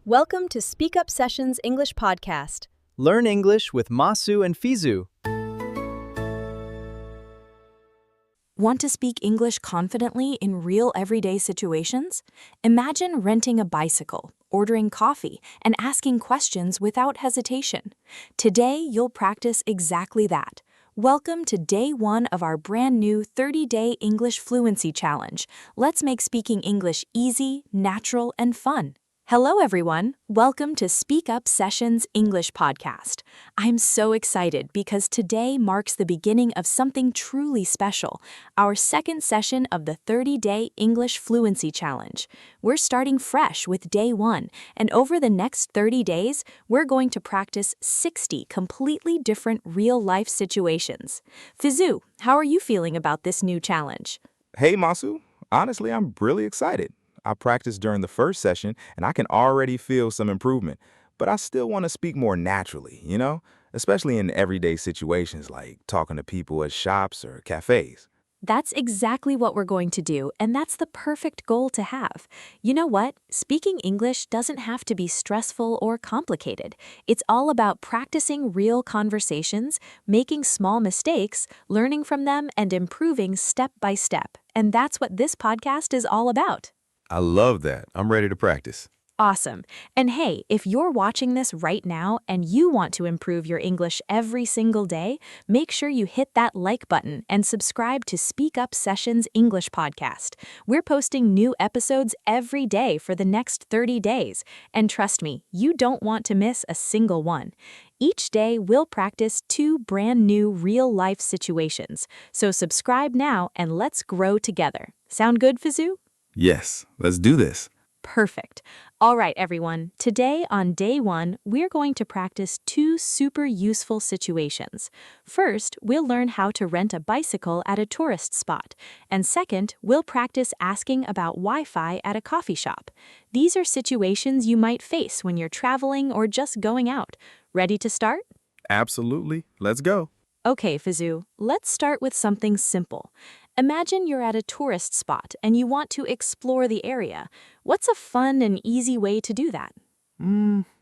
Welcome to SpeakUp Sessions English Podcast. Learn English with Masu and Fizu. Want to speak English confidently in real everyday situations? Imagine renting a bicycle, ordering coffee, and asking questions without hesitation. Today, you'll practice exactly that. Welcome to day 1 of our brand new 30-day English Fluency Challenge. Let's make speaking English easy, natural, and fun. Hello, everyone. Welcome to SpeakUp Sessions English Podcast. I'm so excited because today marks the beginning of something truly special, our second session of the 30-day English Fluency Challenge. We're starting fresh with day 1, and over the next 30 days, we're going to practice 60 completely different real-life situations. Fizu, how are you feeling about this new challenge? Hey, Masu. Honestly, I'm really excited. I practiced during the first session, and I can already feel some improvement. But I still want to speak more naturally, especially in everyday situations like talking to people at shops or cafes. That's exactly what we're going to do, and that's the perfect goal to have. You know what? Speaking English doesn't have to be stressful or complicated. It's all about practicing real conversations, making small mistakes, learning from them, and improving step by step. And that's what this podcast is all about. I love that. I'm ready to practice. Awesome. And hey, if you're watching this right now and you want to improve your English every single day, make sure you hit that like button and subscribe to SpeakUp Sessions English Podcast. We're posting new episodes every day for the next 30 days. And trust me, you don't want to miss a single one. Each day, we'll practice 2 brand new real-life situations. So subscribe now and let's grow together. Sound good, Fizu? Yes, let's do this. Perfect. All right, everyone. Today, on day 1, we're going to practice 2 super useful situations. First, we'll learn how to rent a bicycle at a tourist spot. And second, we'll practice asking about Wi-Fi at a coffee shop. These are situations you might face when you're traveling or just going out. Ready to start? Absolutely. Let's go. Okay, Fizu, let's start with something simple. Imagine you're at a tourist spot and you want to explore the area. What's a fun and easy way to do that?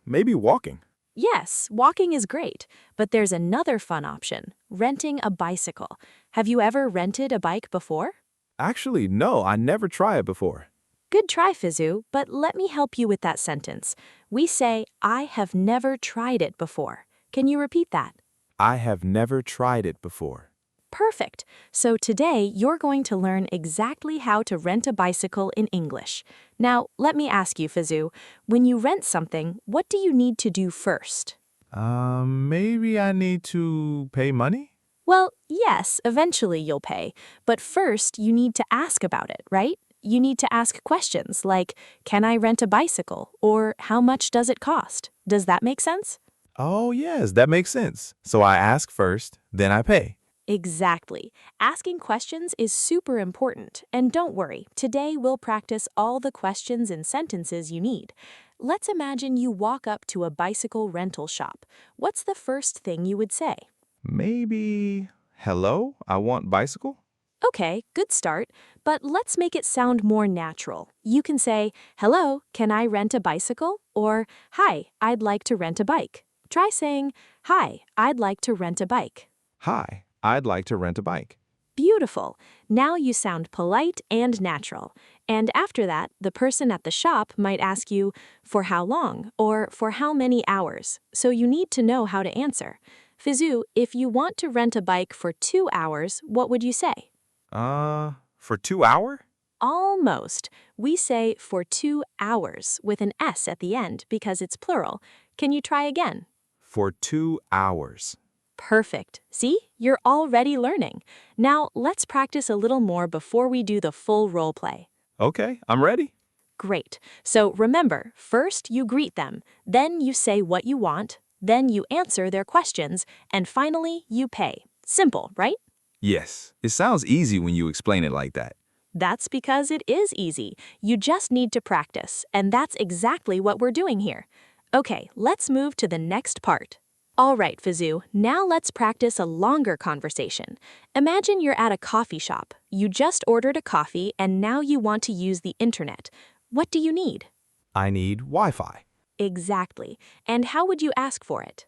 Maybe walking. Yes, walking is great, but there's another fun option, renting a bicycle. Have you ever rented a bike before? Actually, no, I never tried it before. Good try, Fizu, but let me help you with that sentence. We say, I have never tried it before. Can you repeat that? I have never tried it before. Perfect. So today, you're going to learn exactly how to rent a bicycle in English. Now, let me ask you, Fizu, when you rent something, what do you need to do first? Maybe I need to pay money? Well, yes, eventually you'll pay. But first, you need to ask about it, right? You need to ask questions like, can I rent a bicycle? Or how much does it cost? Does that make sense? Oh, yes, that makes sense. So I ask first, then I pay. Exactly. Asking questions is super important. And don't worry, today we'll practice all the questions and sentences you need. Let's imagine you walk up to a bicycle rental shop. What's the first thing you would say? Maybe, hello, I want bicycle? Okay, good start. But let's make it sound more natural. You can say, hello, can I rent a bicycle? Or, hi, I'd like to rent a bike. Try saying, hi, I'd like to rent a bike. Hi, I'd like to rent a bike. Beautiful. Now you sound polite and natural. And after that, the person at the shop might ask you, for how long or for how many hours? So you need to know how to answer. Fizu, if you want to rent a bike for 2 hours, what would you say? For 2 hours? Almost. We say for 2 hours with an S at the end because it's plural. Can you try again? For 2 hours. Perfect. See, you're already learning. Now, let's practice a little more before we do the full role play. Okay, I'm ready. Great. So remember, first you greet them, then you say what you want, then you answer their questions, and finally you pay. Simple, right? Yes, it sounds easy when you explain it like that. That's because it is easy. You just need to practice, and that's exactly what we're doing here. Okay, let's move to the next part. All right, Fizu, now let's practice a longer conversation. Imagine you're at a coffee shop. You just ordered a coffee and now you want to use the internet. What do you need? I need Wi-Fi. Exactly. And how would you ask for it?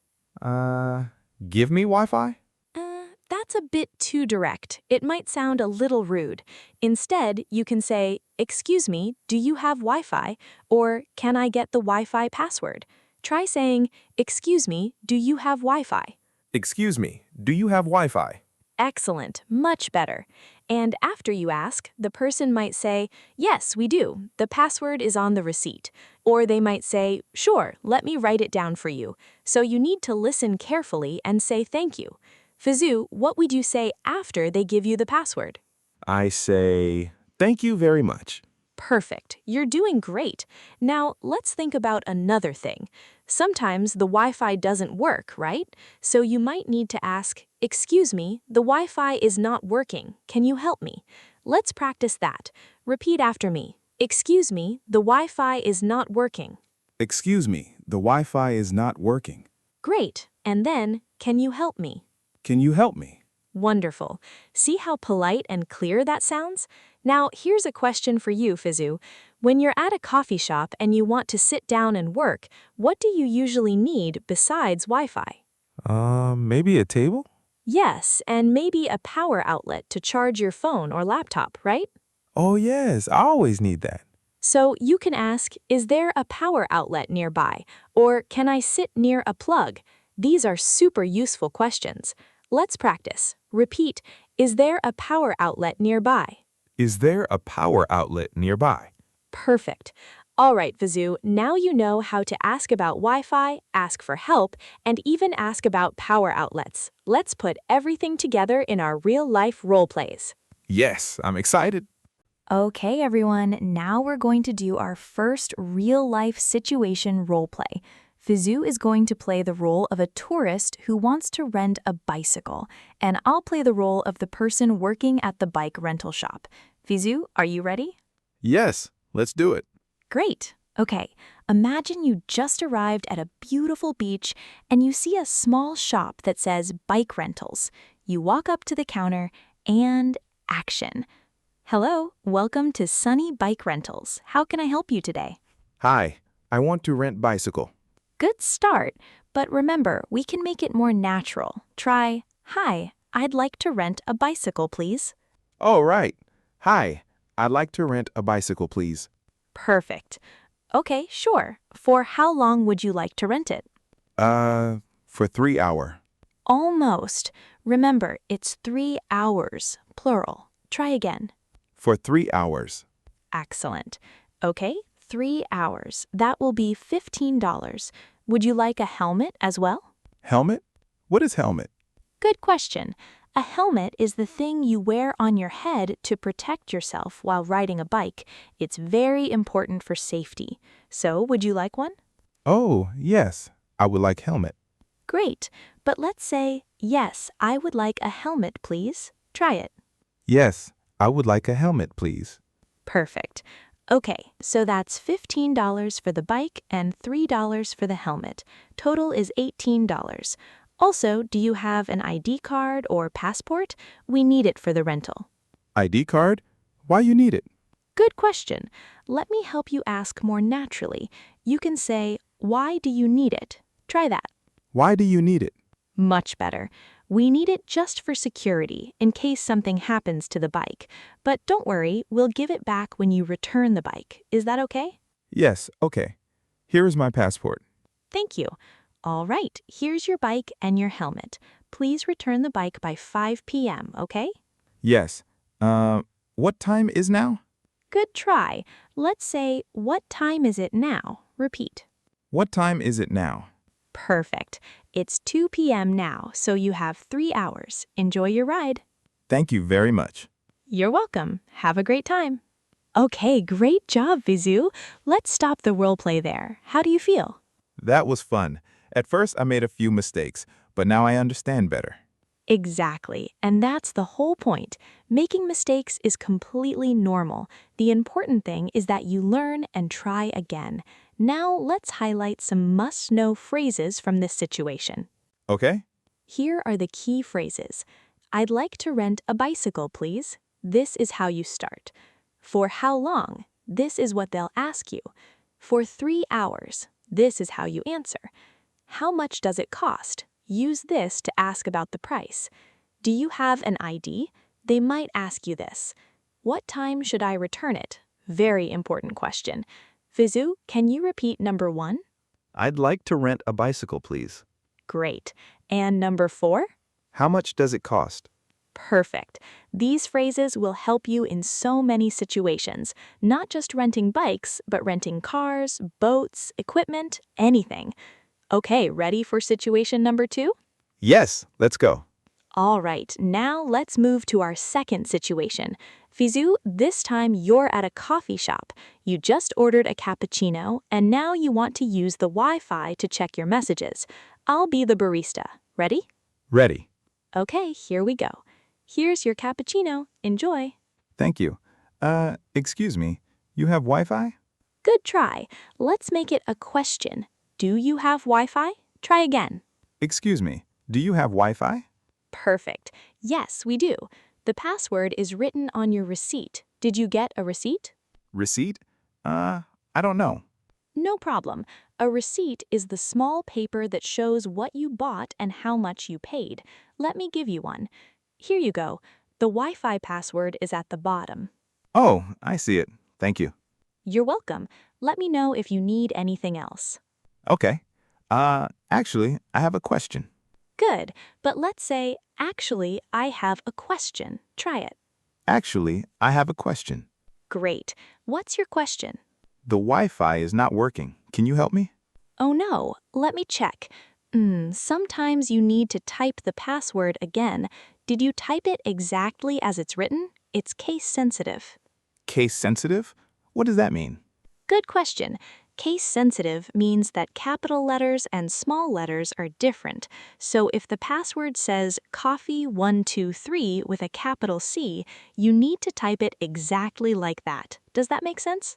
Give me Wi-Fi? That's a bit too direct. It might sound a little rude. Instead, you can say, "Excuse me, do you have Wi-Fi?" Or, "Can I get the Wi-Fi password?" Try saying, "Excuse me, do you have Wi-Fi?" Excuse me, do you have Wi-Fi? Excellent, much better. And after you ask, the person might say, "Yes, we do. The password is on the receipt." Or they might say, "Sure, let me write it down for you." So you need to listen carefully and say thank you. Fizzu, what would you say after they give you the password? I say, thank you very much. Perfect. You're doing great. Now, let's think about another thing. Sometimes the Wi-Fi doesn't work, right? So you might need to ask, "Excuse me, the Wi-Fi is not working. Can you help me?" Let's practice that. Repeat after me. "Excuse me, the Wi-Fi is not working." Excuse me, the Wi-Fi is not working. Great. And then, "Can you help me?" Can you help me? Wonderful. See how polite and clear that sounds? Now, here's a question for you, Fizzu. When you're at a coffee shop and you want to sit down and work, what do you usually need besides Wi-Fi? Maybe a table? Yes, and maybe a power outlet to charge your phone or laptop, right? Oh yes, I always need that. So you can ask, "Is there a power outlet nearby?" Or, "Can I sit near a plug?" These are super useful questions. Let's practice. Repeat, "Is there a power outlet nearby?" Is there a power outlet nearby? Perfect. All right, Fizzu, now you know how to ask about Wi-Fi, ask for help, and even ask about power outlets. Let's put everything together in our real-life role plays. Yes, I'm excited. Okay, everyone, now we're going to do our first real-life situation role play. Fizzu is going to play the role of a tourist who wants to rent a bicycle, and I'll play the role of the person working at the bike rental shop. Fizzu, are you ready? Yes, let's do it. Great. Okay, imagine you just arrived at a beautiful beach and you see a small shop that says bike rentals. You walk up to the counter and action. "Hello, welcome to Sunny Bike Rentals. How can I help you today?" Hi, I want to rent bicycle. Good start, but remember, we can make it more natural. Try, "Hi, I'd like to rent a bicycle, please." Oh, right. Hi, I'd like to rent a bicycle, please. Perfect. Okay, sure. For how long would you like to rent it? For 3 hours. Almost. Remember, it's 3 hours, plural. Try again. For 3 hours. Excellent. Okay, 3 hours. That will be $15. Would you like a helmet as well? Helmet? What is helmet? Good question. A helmet is the thing you wear on your head to protect yourself while riding a bike. It's very important for safety. So, would you like one? Oh, yes, I would like helmet. Great. But let's say, "Yes, I would like a helmet, please." Try it. Yes, I would like a helmet, please. Perfect. Okay, so that's $15 for the bike and $3 for the helmet. Total is $18. Also, do you have an ID card or passport? We need it for the rental. ID card? Why you need it? Good question. Let me help you ask more naturally. You can say, "Why do you need it?" Try that. Why do you need it? Much better. We need it just for security, in case something happens to the bike. But don't worry, we'll give it back when you return the bike. Is that okay? Yes, okay. Here is my passport. Thank you. All right, here's your bike and your helmet. Please return the bike by 5 p.m., okay? Yes. What time is now? Good try. Let's say, "What time is it now?" Repeat. What time is it now? Perfect. It's 2 p.m. now, so you have 3 hours. Enjoy your ride. Thank you very much. You're welcome. Have a great time. Okay, great job, Fizzu. Let's stop the role play there. How do you feel? That was fun. At first, I made a few mistakes, but now I understand better. Exactly, and that's the whole point. Making mistakes is completely normal. The important thing is that you learn and try again. Now let's highlight some must-know phrases from this situation. Okay? Here are the key phrases. "I'd like to rent a bicycle, please." This is how you start. "For how long?" This is what they'll ask you. "For 3 hours." This is how you answer. How much does it cost? Use this to ask about the price. Do you have an ID? They might ask you this. What time should I return it? Very important question. Fizu, can you repeat number 1? I'd like to rent a bicycle, please. Great. And number 4? How much does it cost? Perfect. These phrases will help you in so many situations, not just renting bikes, but renting cars, boats, equipment, anything. Okay, ready for situation number 2? Yes, let's go. All right, now let's move to our second situation. Fizu, this time you're at a coffee shop. You just ordered a cappuccino, and now you want to use the Wi-Fi to check your messages. I'll be the barista. Ready? Ready. Okay, here we go. Here's your cappuccino. Enjoy. Thank you. Excuse me, you have Wi-Fi? Good try. Let's make it a question. Do you have Wi-Fi? Try again. Excuse me, do you have Wi-Fi? Perfect. Yes, we do. The password is written on your receipt. Did you get a receipt? Receipt? I don't know. No problem. A receipt is the small paper that shows what you bought and how much you paid. Let me give you one. Here you go. The Wi-Fi password is at the bottom. Oh, I see it. Thank you. You're welcome. Let me know if you need anything else. Okay. Actually, I have a question. Good, but let's say, actually, I have a question. Try it. Actually, I have a question. Great. What's your question? The Wi-Fi is not working. Can you help me? Oh no, let me check. Sometimes you need to type the password again. Did you type it exactly as it's written? It's case sensitive. Case sensitive? What does that mean? Good question. Case sensitive means that capital letters and small letters are different. So if the password says coffee123 with a capital C, you need to type it exactly like that. Does that make sense?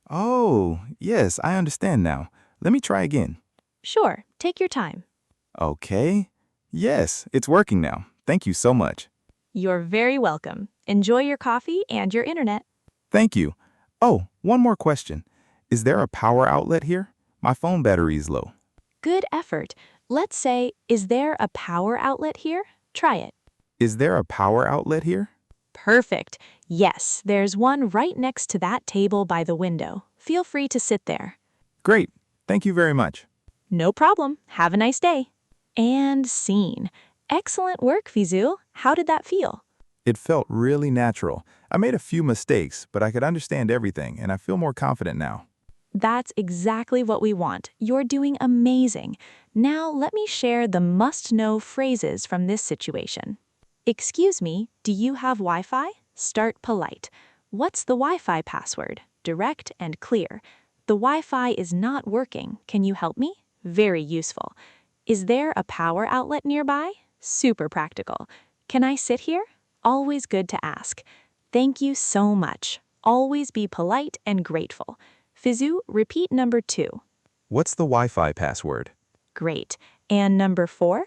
Oh, yes, I understand now. Let me try again. Sure, take your time. Okay. Yes, it's working now. Thank you so much. You're very welcome. Enjoy your coffee and your internet. Thank you. Oh, one more question. Is there a power outlet here? My phone battery is low. Good effort. Let's say, is there a power outlet here? Try it. Is there a power outlet here? Perfect. Yes, there's one right next to that table by the window. Feel free to sit there. Great. Thank you very much. No problem. Have a nice day. And scene. Excellent work, Fizu. How did that feel? It felt really natural. I made a few mistakes, but I could understand everything, and I feel more confident now. That's exactly what we want. You're doing amazing. Now let me share the must-know phrases from this situation. Excuse me, do you have Wi-Fi? Start polite. What's the Wi-Fi password? Direct and clear. The Wi-Fi is not working. Can you help me? Very useful. Is there a power outlet nearby? Super practical. Can I sit here? Always good to ask. Thank you so much. Always be polite and grateful. Fizu, repeat number 2. What's the Wi-Fi password? Great. And number 4?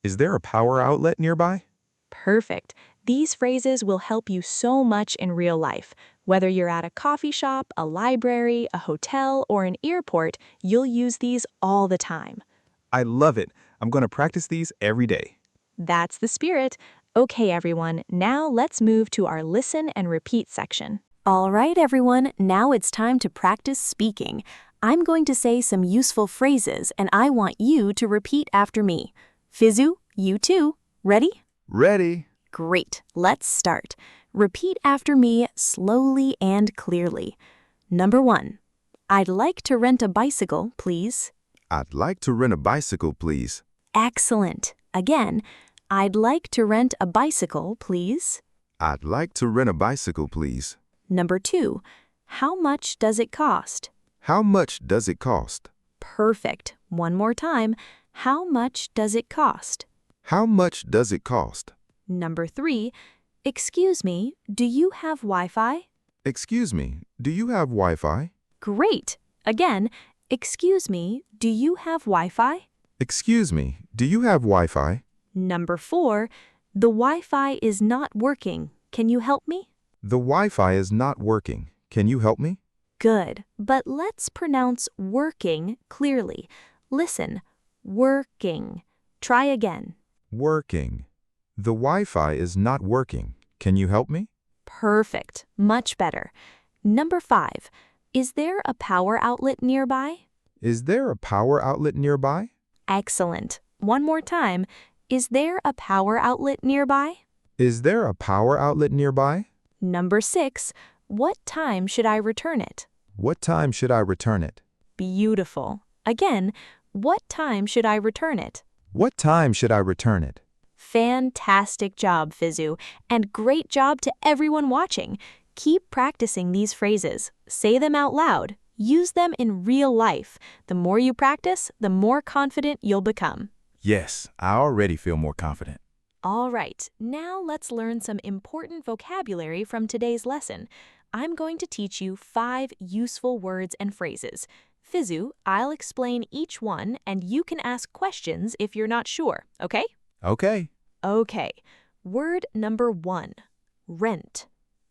Is there a power outlet nearby? Perfect. These phrases will help you so much in real life. Whether you're at a coffee shop, a library, a hotel, or an airport, you'll use these all the time. I love it. I'm going to practice these every day. That's the spirit. Okay, everyone, now let's move to our listen and repeat section. All right, everyone, now it's time to practice speaking. I'm going to say some useful phrases, and I want you to repeat after me. Fizu, you too. Ready? Ready. Great. Let's start. Repeat after me slowly and clearly. Number 1. I'd like to rent a bicycle, please. I'd like to rent a bicycle, please. Excellent. Again, I'd like to rent a bicycle, please. I'd like to rent a bicycle, please. Number 2. How much does it cost? How much does it cost? Perfect. One more time. How much does it cost? How much does it cost? Number 3. Excuse me, do you have Wi-Fi? Excuse me, do you have Wi-Fi? Great. Again, excuse me, do you have Wi-Fi? Excuse me, do you have Wi-Fi? Number 4. The Wi-Fi is not working. Can you help me? The Wi-Fi is not working. Can you help me? Good, but let's pronounce working clearly. Listen, working. Try again. Working. The Wi-Fi is not working. Can you help me? Perfect, much better. Number 5, is there a power outlet nearby? Is there a power outlet nearby? Excellent. One more time. Is there a power outlet nearby? Is there a power outlet nearby? Number 6, what time should I return it? What time should I return it? Beautiful. Again, what time should I return it? What time should I return it? Fantastic job, Fizu, and great job to everyone watching. Keep practicing these phrases. Say them out loud. Use them in real life. The more you practice, the more confident you'll become. Yes, I already feel more confident. All right, now let's learn some important vocabulary from today's lesson. I'm going to teach you 5 useful words and phrases. Fizu, I'll explain each one, and you can ask questions if you're not sure, okay? Okay. Okay. Word number 1, rent.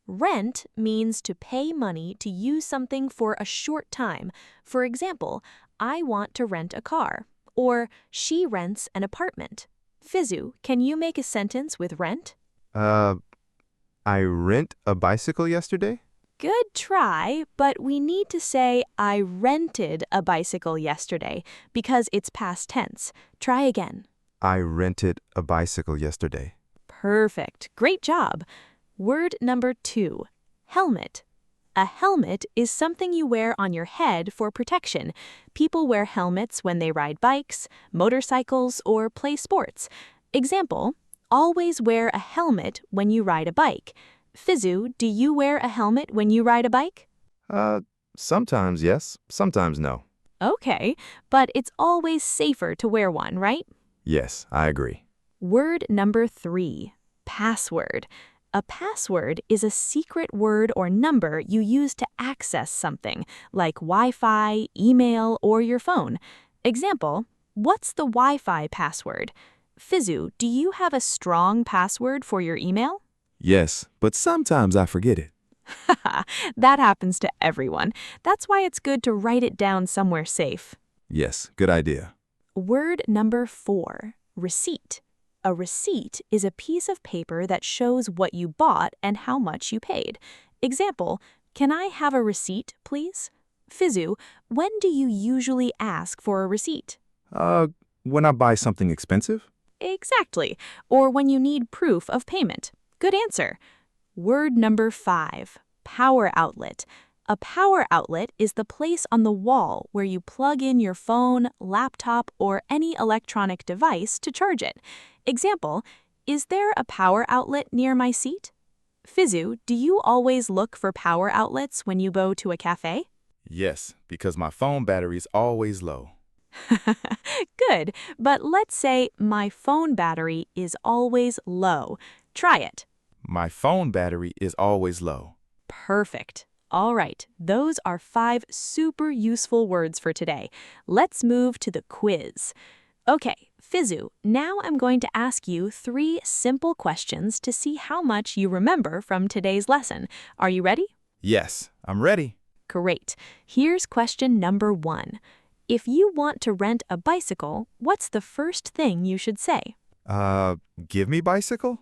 Rent means to pay money to use something for a short time. For example, I want to rent a car, or she rents an apartment. Fizu, can you make a sentence with rent? I rent a bicycle yesterday? Good try, but we need to say I rented a bicycle yesterday because it's past tense. Try again. I rented a bicycle yesterday. Perfect. Great job. Word number 2, helmet. A helmet is something you wear on your head for protection. People wear helmets when they ride bikes, motorcycles, or play sports. Example, always wear a helmet when you ride a bike. Fizu, do you wear a helmet when you ride a bike? Sometimes yes, sometimes no. Okay, but it's always safer to wear one, right? Yes, I agree. Word number 3, password. A password is a secret word or number you use to access something, like Wi-Fi, email, or your phone. Example, what's the Wi-Fi password? Fizu, do you have a strong password for your email? Yes, but sometimes I forget it. That happens to everyone. That's why it's good to write it down somewhere safe. Yes, good idea. Word number 4, receipt. A receipt is a piece of paper that shows what you bought and how much you paid. Example, can I have a receipt, please? Fizu, when do you usually ask for a receipt? When I buy something expensive? Exactly, or when you need proof of payment. Good answer. Word number 5, power outlet. A power outlet is the place on the wall where you plug in your phone, laptop, or any electronic device to charge it. Example, is there a power outlet near my seat? Fizu, do you always look for power outlets when you go to a cafe? Yes, because my phone battery is always low. Good, but let's say my phone battery is always low. Try it. My phone battery is always low. Perfect. All right, those are 5 super useful words for today. Let's move to the quiz. Okay, Fizu, now I'm going to ask you 3 simple questions to see how much you remember from today's lesson. Are you ready? Yes, I'm ready. Great. Here's question number 1. If you want to rent a bicycle, what's the first thing you should say? Give me bicycle?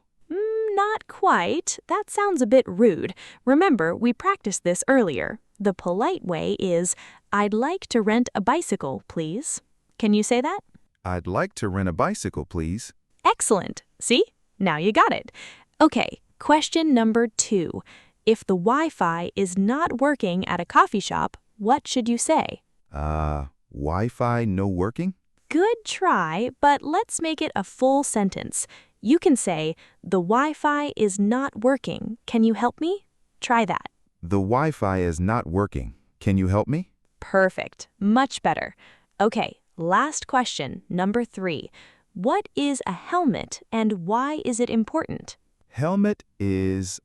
Not quite. That sounds a bit rude. Remember, we practiced this earlier. The polite way is, I'd like to rent a bicycle, please. Can you say that? I'd like to rent a bicycle, please. Excellent. See? Now you got it. Okay, question number 2. If the Wi-Fi is not working at a coffee shop, what should you say? Wi-Fi no working? Good try, but let's make it a full sentence. You can say, the Wi-Fi is not working. Can you help me? Try that. The Wi-Fi is not working. Can you help me? Perfect. Much better. Okay, last question, number 3. What is a helmet and why is it important? Helmet is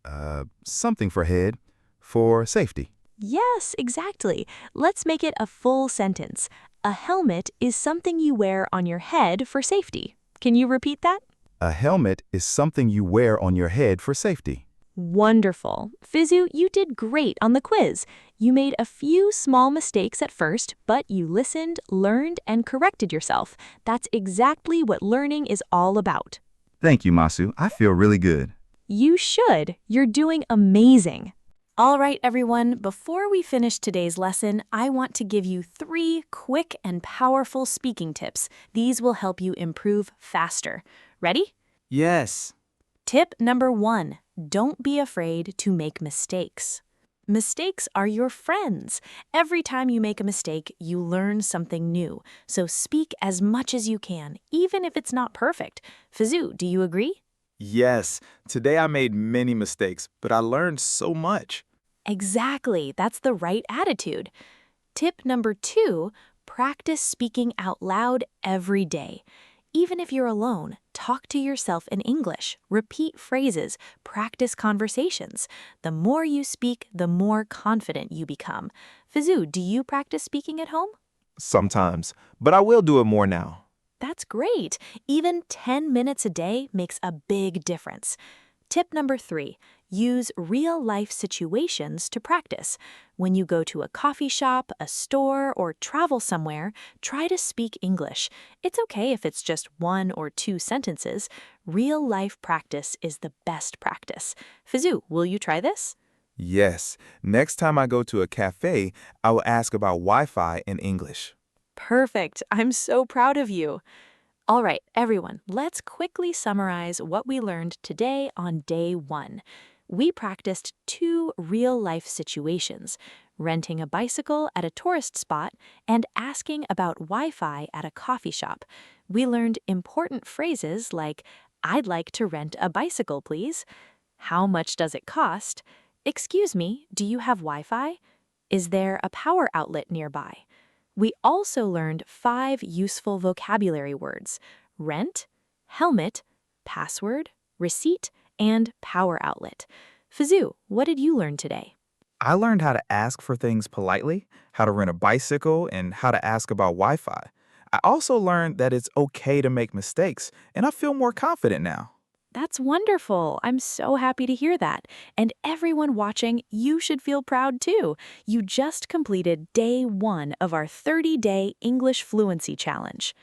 something for head, for safety. Yes, exactly. Let's make it a full sentence. A helmet is something you wear on your head for safety. Can you repeat that? A helmet is something you wear on your head for safety. Wonderful. Fizu, you did great on the quiz. You made a few small mistakes at first, but you listened, learned, and corrected yourself. That's exactly what learning is all about. Thank you, Masu. I feel really good. You should. You're doing amazing. All right, everyone, before we finish today's lesson, I want to give you 3 quick and powerful speaking tips. These will help you improve faster. Ready? Yes. Tip number 1, don't be afraid to make mistakes. Mistakes are your friends. Every time you make a mistake, you learn something new. So speak as much as you can, even if it's not perfect. Fizu, do you agree? Yes. Today I made many mistakes, but I learned so much. Exactly. That's the right attitude. Tip number 2, practice speaking out loud every day. Even if you're alone, talk to yourself in English, repeat phrases, practice conversations. The more you speak, the more confident you become. Fizu, do you practice speaking at home? Sometimes, but I will do it more now. That's great. Even 10 minutes a day makes a big difference. Tip number 3, use real-life situations to practice. When you go to a coffee shop, a store, or travel somewhere, try to speak English. It's okay if it's just 1 or 2 sentences. Real-life practice is the best practice. Fizu, will you try this? Yes. Next time I go to a cafe, I will ask about Wi-Fi in English. Perfect. I'm so proud of you. All right, everyone, let's quickly summarize what we learned today on day 1. We practiced 2 real-life situations, renting a bicycle at a tourist spot and asking about Wi-Fi at a coffee shop. We learned important phrases like, I'd like to rent a bicycle, please. How much does it cost? Excuse me, do you have Wi-Fi? Is there a power outlet nearby? We also learned 5 useful vocabulary words: rent, helmet, password, receipt, and power outlet. Fizu, what did you learn today? I learned how to ask for things politely, how to rent a bicycle, and how to ask about Wi-Fi. I also learned that it's okay to make mistakes, and I feel more confident now. That's wonderful. I'm so happy to hear that. And everyone watching, you should feel proud too. You just completed day 1 of our 30-day English Fluency Challenge.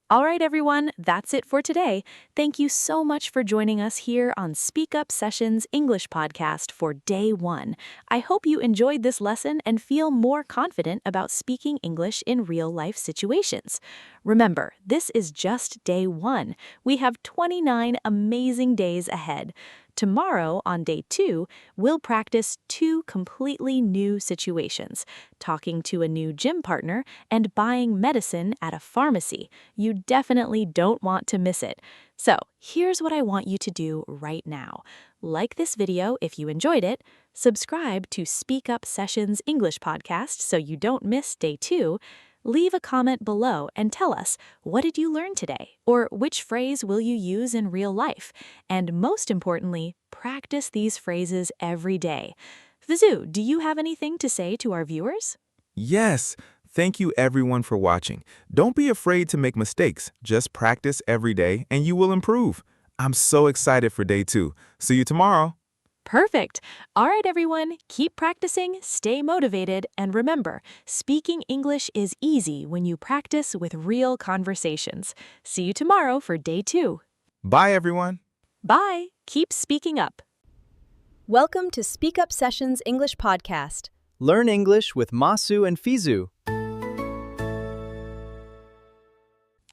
All right, everyone, that's it for today. Thank you so much for joining us here on SpeakUp Sessions English Podcast for day 1. I hope you enjoyed this lesson and feel more confident about speaking English in real-life situations. Remember, this is just day 1. We have 29 amazing days ahead. Tomorrow, on day 2, we'll practice 2 completely new situations: talking to a new gym partner and buying medicine at a pharmacy. You definitely don't want to miss it. So, here's what I want you to do right now. Like this video if you enjoyed it, subscribe to SpeakUp Sessions English Podcast so you don't miss day 2, leave a comment below and tell us, what did you learn today? Or which phrase will you use in real life? And most importantly, practice these phrases every day. Fizu, do you have anything to say to our viewers? Yes. Thank you everyone for watching. Don't be afraid to make mistakes. Just practice every day and you will improve. I'm so excited for day 2. See you tomorrow. Perfect. All right, everyone, keep practicing, stay motivated, and remember, speaking English is easy when you practice with real conversations. See you tomorrow for day 2. Bye, everyone. Bye. Keep speaking up. Welcome to SpeakUp Sessions English Podcast. Learn English with Masu and Fizu.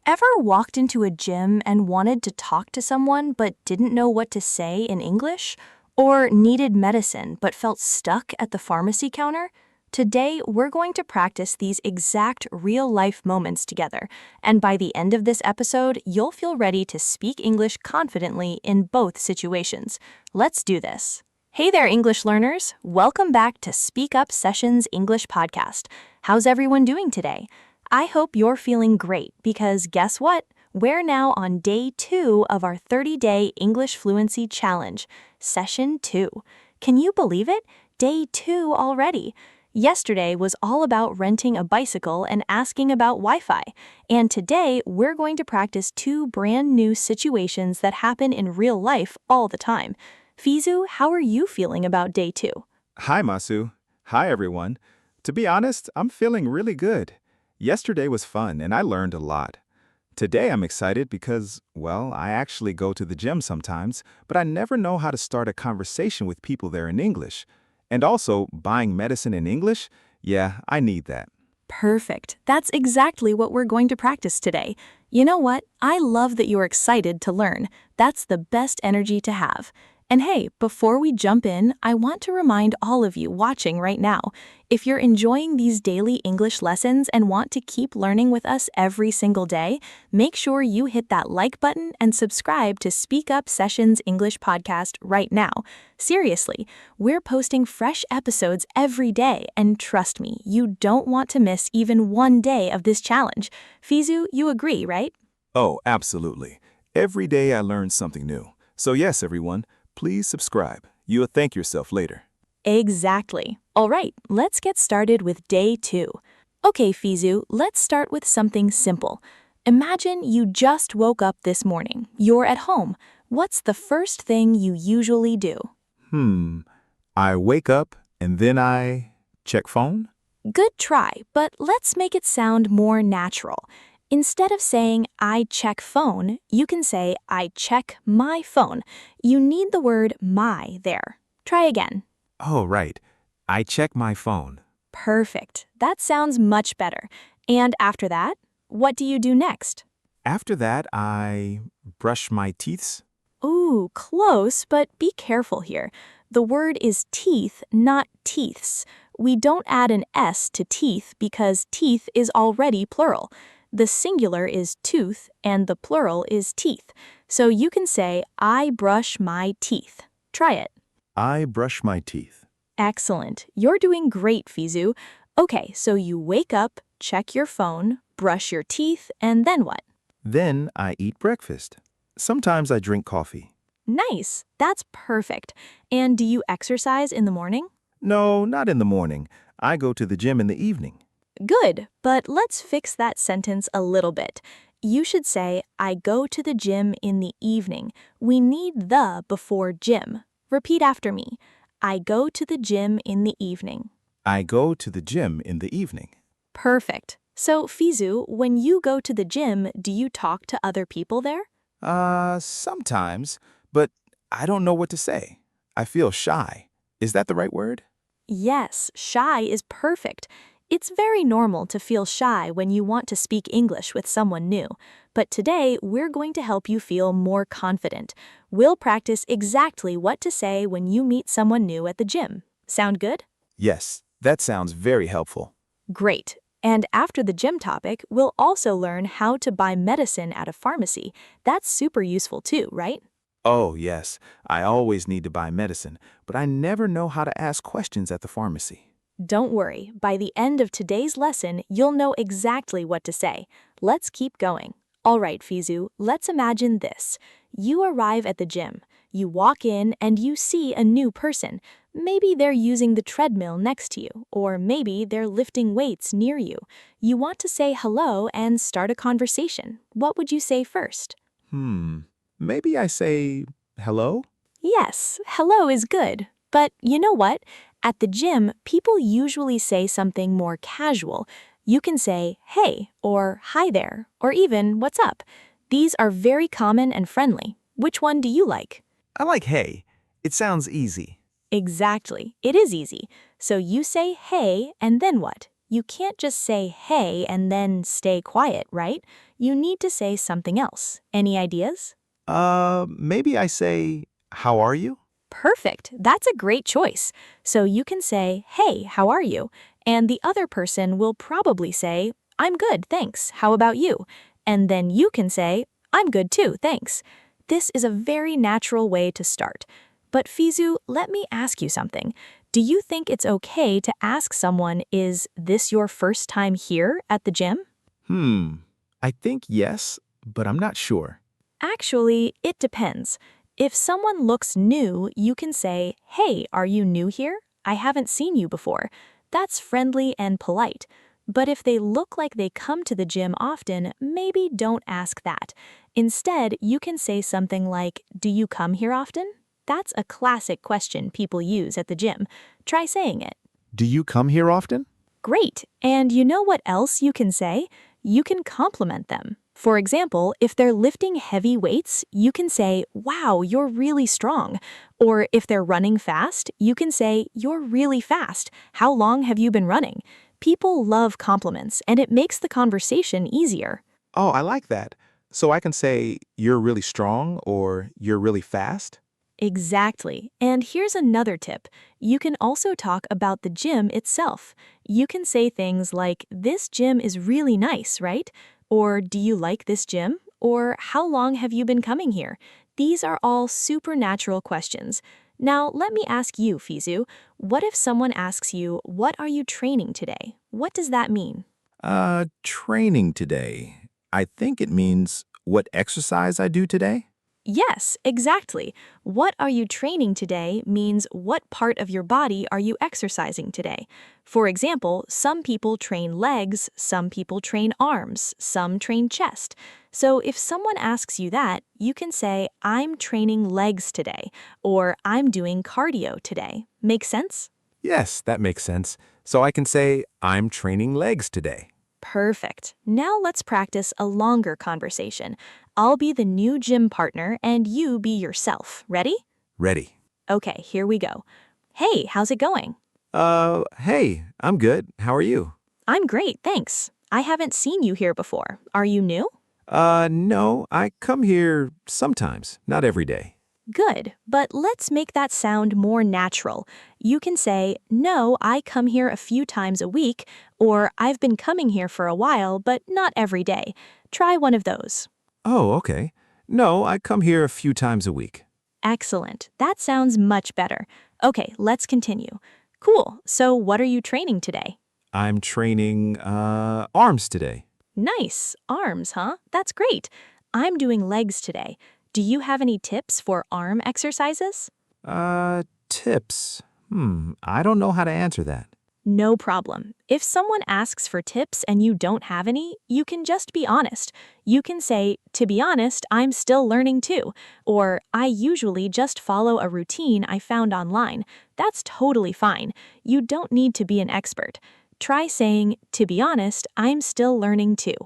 Ever walked into a gym and wanted to talk to someone but didn't know what to say in English? Or needed medicine but felt stuck at the pharmacy counter? Today, we're going to practice these exact real-life moments together, and by the end of this episode, you'll feel ready to speak English confidently in both situations. Let's do this. Hey there, English learners! Welcome back to SpeakUp Sessions English Podcast. How's everyone doing today? I hope you're feeling great because guess what? We're now on day 2 of our 30-day English Fluency Challenge, Session 2. Can you believe it? Day 2 already. Yesterday was all about renting a bicycle and asking about Wi-Fi. And today, we're going to practice 2 brand new situations that happen in real life all the time. Fizu, how are you feeling about day 2? Hi, Masu. Hi, everyone. To be honest, I'm feeling really good. Yesterday was fun and I learned a lot. Today I'm excited because, well, I actually go to the gym sometimes, but I never know how to start a conversation with people there in English. And also, buying medicine in English? Yeah, I need that. Perfect. That's exactly what we're going to practice today. You know what? I love that you're excited to learn. That's the best energy to have. And hey, before we jump in, I want to remind all of you watching right now, if you're enjoying these daily English lessons and want to keep learning with us every single day, make sure you hit that like button and subscribe to SpeakUp Sessions English Podcast right now. Seriously, we're posting fresh episodes every day, and trust me, you don't want to miss even one day of this challenge. Fizu, you agree, right? Oh, absolutely. Every day I learn something new. So yes, everyone, please subscribe. You'll thank yourself later. Exactly. All right, let's get started with day 2. Okay, Fizu, let's start with something simple. Imagine you just woke up this morning. You're at home. What's the first thing you usually do? I wake up and then I check phone? Good try, but let's make it sound more natural. Instead of saying, I check phone, you can say, I check my phone. You need the word my there. Try again. Oh, right. I check my phone. Perfect. That sounds much better. And after that, what do you do next? After that, I brush my teeth. Ooh, close, but be careful here. The word is teeth, not teeths. We don't add an S to teeth because teeth is already plural. The singular is tooth and the plural is teeth. So you can say, I brush my teeth. Try it. I brush my teeth. Excellent. You're doing great, Fizu. Okay, so you wake up, check your phone, brush your teeth, and then what? Then I eat breakfast. Sometimes I drink coffee. Nice. That's perfect. And do you exercise in the morning? No, not in the morning. I go to the gym in the evening. Good, but let's fix that sentence a little bit. You should say, I go to the gym in the evening. We need the before gym. Repeat after me. I go to the gym in the evening. I go to the gym in the evening. Perfect. So, Fizu, when you go to the gym, do you talk to other people there? Sometimes, but I don't know what to say. I feel shy. Is that the right word? Yes, shy is perfect. It's very normal to feel shy when you want to speak English with someone new, but today we're going to help you feel more confident. We'll practice exactly what to say when you meet someone new at the gym. Sound good? Yes, that sounds very helpful. Great. And after the gym topic, we'll also learn how to buy medicine at a pharmacy. That's super useful too, right? Oh, yes. I always need to buy medicine, but I never know how to ask questions at the pharmacy. Don't worry, by the end of today's lesson, you'll know exactly what to say. Let's keep going. All right, Fizu, let's imagine this. You arrive at the gym. You walk in and you see a new person. Maybe they're using the treadmill next to you, or maybe they're lifting weights near you. You want to say hello and start a conversation. What would you say first? Maybe I say hello? Yes, hello is good. But you know what? At the gym, people usually say something more casual. You can say, hey, or hi there, or even what's up. These are very common and friendly. Which one do you like? I like hey. It sounds easy. Exactly. It is easy. So you say hey, and then what? You can't just say hey and then stay quiet, right? You need to say something else. Any ideas? Maybe I say, how are you? Perfect. That's a great choice. So you can say, hey, how are you? And the other person will probably say, I'm good, thanks. How about you? And then you can say, I'm good too, thanks. This is a very natural way to start. But Fizu, let me ask you something. Do you think it's okay to ask someone, is this your first time here at the gym? I think yes, but I'm not sure. Actually, it depends. If someone looks new, you can say, hey, are you new here? I haven't seen you before. That's friendly and polite. But if they look like they come to the gym often, maybe don't ask that. Instead, you can say something like, do you come here often? That's a classic question people use at the gym. Try saying it. Do you come here often? Great. And you know what else you can say? You can compliment them. For example, if they're lifting heavy weights, you can say, "Wow, you're really strong." Or if they're running fast, you can say, "You're really fast. How long have you been running?" People love compliments, and it makes the conversation easier. Oh, I like that. So I can say, you're really strong or you're really fast? Exactly. And here's another tip. You can also talk about the gym itself. You can say things like, "This gym is really nice, right?" Or, "Do you like this gym?" Or, "How long have you been coming here?" These are all supernatural questions. Now, let me ask you, Fizu, what if someone asks you, "What are you training today?" What does that mean? Training today. I think it means what exercise I do today. Yes, exactly. What are you training today means what part of your body are you exercising today. For example, some people train legs, some people train arms, some train chest. So if someone asks you that, you can say, "I'm training legs today," or "I'm doing cardio today." Make sense? Yes, that makes sense. So I can say, I'm training legs today. Perfect. Now let's practice a longer conversation. I'll be the new gym partner and you be yourself. Ready? Ready. Okay, here we go. "Hey, how's it going?" Hey, I'm good. How are you? "I'm great, thanks. I haven't seen you here before. Are you new?" No, I come here sometimes, not every day. Good, but let's make that sound more natural. You can say, "No, I come here a few times a week," or "I've been coming here for a while, but not every day." Try one of those. Oh, okay. No, I come here a few times a week. Excellent. That sounds much better. Okay, let's continue. Cool. So what are you training today? I'm training, arms today. Nice. Arms, huh? That's great. I'm doing legs today. Do you have any tips for arm exercises? Tips. I don't know how to answer that. No problem. If someone asks for tips and you don't have any, you can just be honest. You can say, "To be honest, I'm still learning too." Or, "I usually just follow a routine I found online." That's totally fine. You don't need to be an expert. Try saying, "To be honest, I'm still learning too."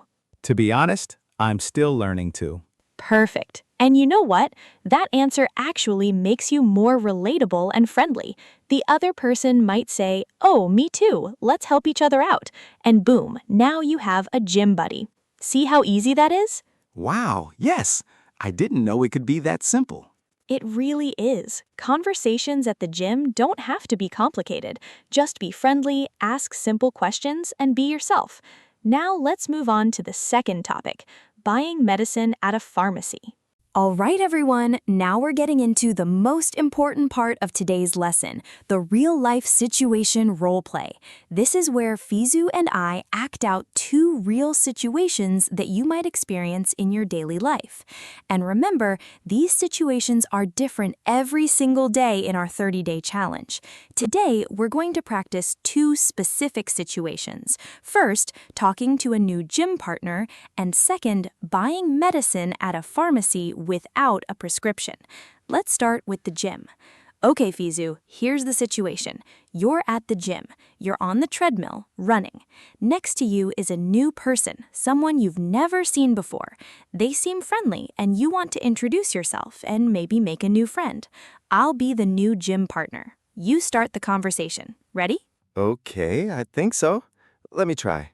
To be honest, I'm still learning too. Perfect. And you know what? That answer actually makes you more relatable and friendly. The other person might say, "Oh, me too. Let's help each other out." And boom, now you have a gym buddy. See how easy that is? Wow, yes. I didn't know it could be that simple. It really is. Conversations at the gym don't have to be complicated. Just be friendly, ask simple questions, and be yourself. Now let's move on to the second topic, buying medicine at a pharmacy. All right, everyone, now we're getting into the most important part of today's lesson, the real-life situation role play. This is where Fizu and I act out two real situations that you might experience in your daily life. And remember, these situations are different every single day in our 30-day challenge. Today, we're going to practice two specific situations. First, talking to a new gym partner, and second, buying medicine at a pharmacy without a prescription. Let's start with the gym. Okay, Fizu, here's the situation. You're at the gym. You're on the treadmill, running. Next to you is a new person, someone you've never seen before. They seem friendly, and you want to introduce yourself and maybe make a new friend. I'll be the new gym partner. You start the conversation. Ready? Okay, I think so. Let me try.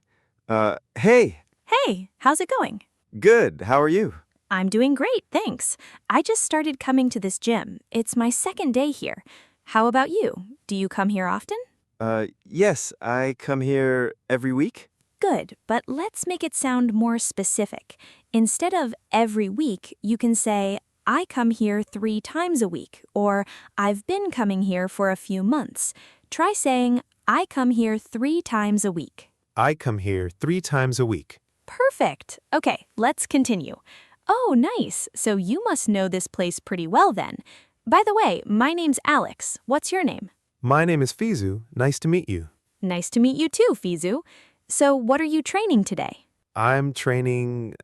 Hey, Hey, how's it going? good. How are you? I'm doing great, thanks. I just started coming to this gym. It's my second day here. How about you? Do you come here often? Yes, I come here every week. Good, but let's make it sound more specific. Instead of every week, you can say, "I come here 3 times a week," or "I've been coming here for a few months." Try saying, "I come here 3 times a week." I come here 3 times a week. Perfect. Okay, let's continue. Oh, nice. So you must know this place pretty well then. By the way, my name's Alex. What's your name? My name is Fizu. Nice to meet you. Nice to meet you too, Fizu. So what are you training today? I'm doing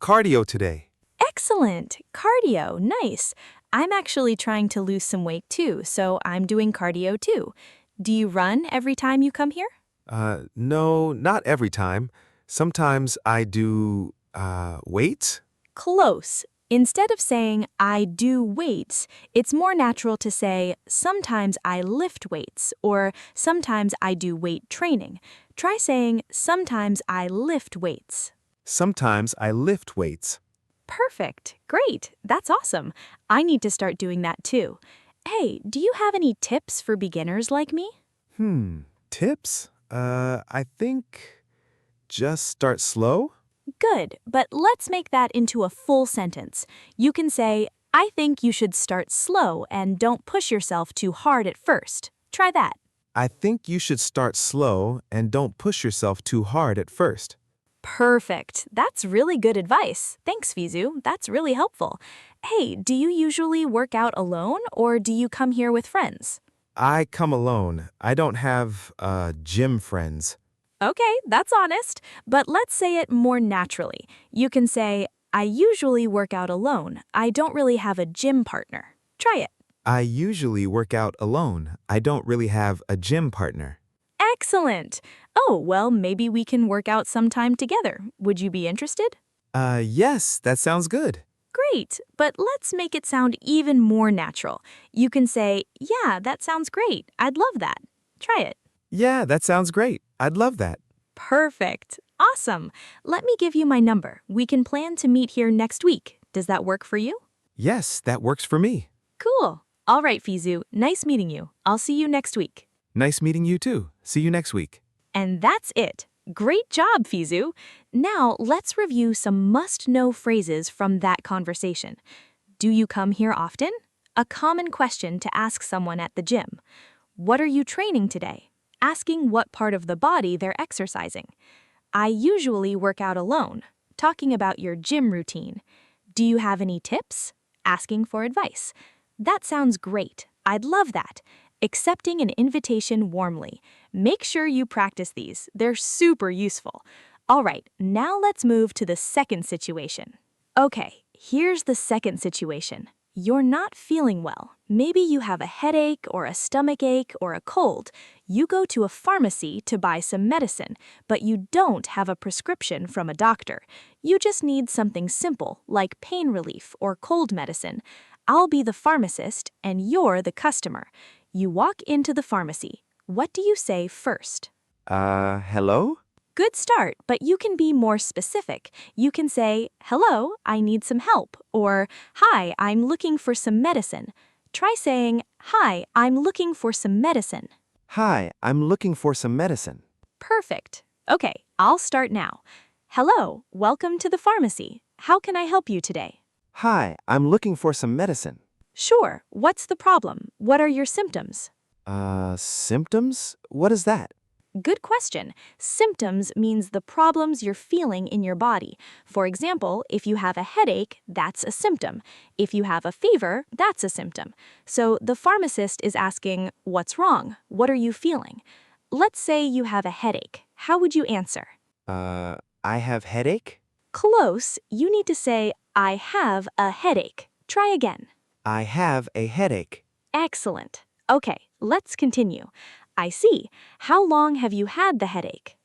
cardio today. Excellent. Cardio. Nice. I'm actually trying to lose some weight too, so I'm doing cardio too. Do you run every time you come here? No, not every time. Sometimes I do, weights? Close. Instead of saying, I do weights, it's more natural to say, sometimes I lift weights, or sometimes I do weight training. Try saying, sometimes I lift weights. Sometimes I lift weights. Perfect. Great. That's awesome. I need to start doing that too. Hey, do you have any tips for beginners like me? Tips? I think just start slow? Good, but let's make that into a full sentence. You can say, I think you should start slow and don't push yourself too hard at first. Try that. I think you should start slow and don't push yourself too hard at first. Perfect. That's really good advice. Thanks, Fizu. That's really helpful. Hey, do you usually work out alone or do you come here with friends? I come alone. I don't have, gym friends. Okay, that's honest, but let's say it more naturally. You can say, I usually work out alone. I don't really have a gym partner. Try it. I usually work out alone. I don't really have a gym partner. Excellent. Oh, well, maybe we can work out sometime together. Would you be interested? Yes, that sounds good. Great, but let's make it sound even more natural. You can say, yeah, that sounds great. I'd love that. Try it. Yeah, that sounds great. I'd love that. Perfect. Awesome. Let me give you my number. We can plan to meet here next week. Does that work for you? Yes, that works for me. Cool. All right, Fizu. Nice meeting you. I'll see you next week. Nice meeting you too. See you next week. And that's it. Great job, Fizu. Now, let's review some must-know phrases from that conversation. Do you come here often? A common question to ask someone at the gym. What are you training today? Asking what part of the body they're exercising. I usually work out alone. Talking about your gym routine. Do you have any tips? Asking for advice. That sounds great. I'd love that. Accepting an invitation warmly. Make sure you practice these. They're super useful. All right, now let's move to the second situation. Okay, here's the second situation. You're not feeling well. Maybe you have a headache or a stomach ache or a cold. You go to a pharmacy to buy some medicine, but you don't have a prescription from a doctor. You just need something simple like pain relief or cold medicine. I'll be the pharmacist and you're the customer. You walk into the pharmacy. What do you say first? Hello? Good start, but you can be more specific. You can say, hello, I need some help, or hi, I'm looking for some medicine. Try saying, hi, I'm looking for some medicine. Hi, I'm looking for some medicine. Perfect. Okay, I'll start now. Hello, welcome to the pharmacy. How can I help you today? Hi, I'm looking for some medicine. Sure, what's the problem? What are your symptoms? Symptoms? What is that? Good question. Symptoms means the problems you're feeling in your body. For example, if you have a headache, that's a symptom. If you have a fever, that's a symptom. So the pharmacist is asking, what's wrong? What are you feeling? Let's say you have a headache. How would you answer? I have headache? Close. You need to say, I have a headache. Try again. I have a headache. Excellent. Okay, let's continue. I see. How long have you had the headache?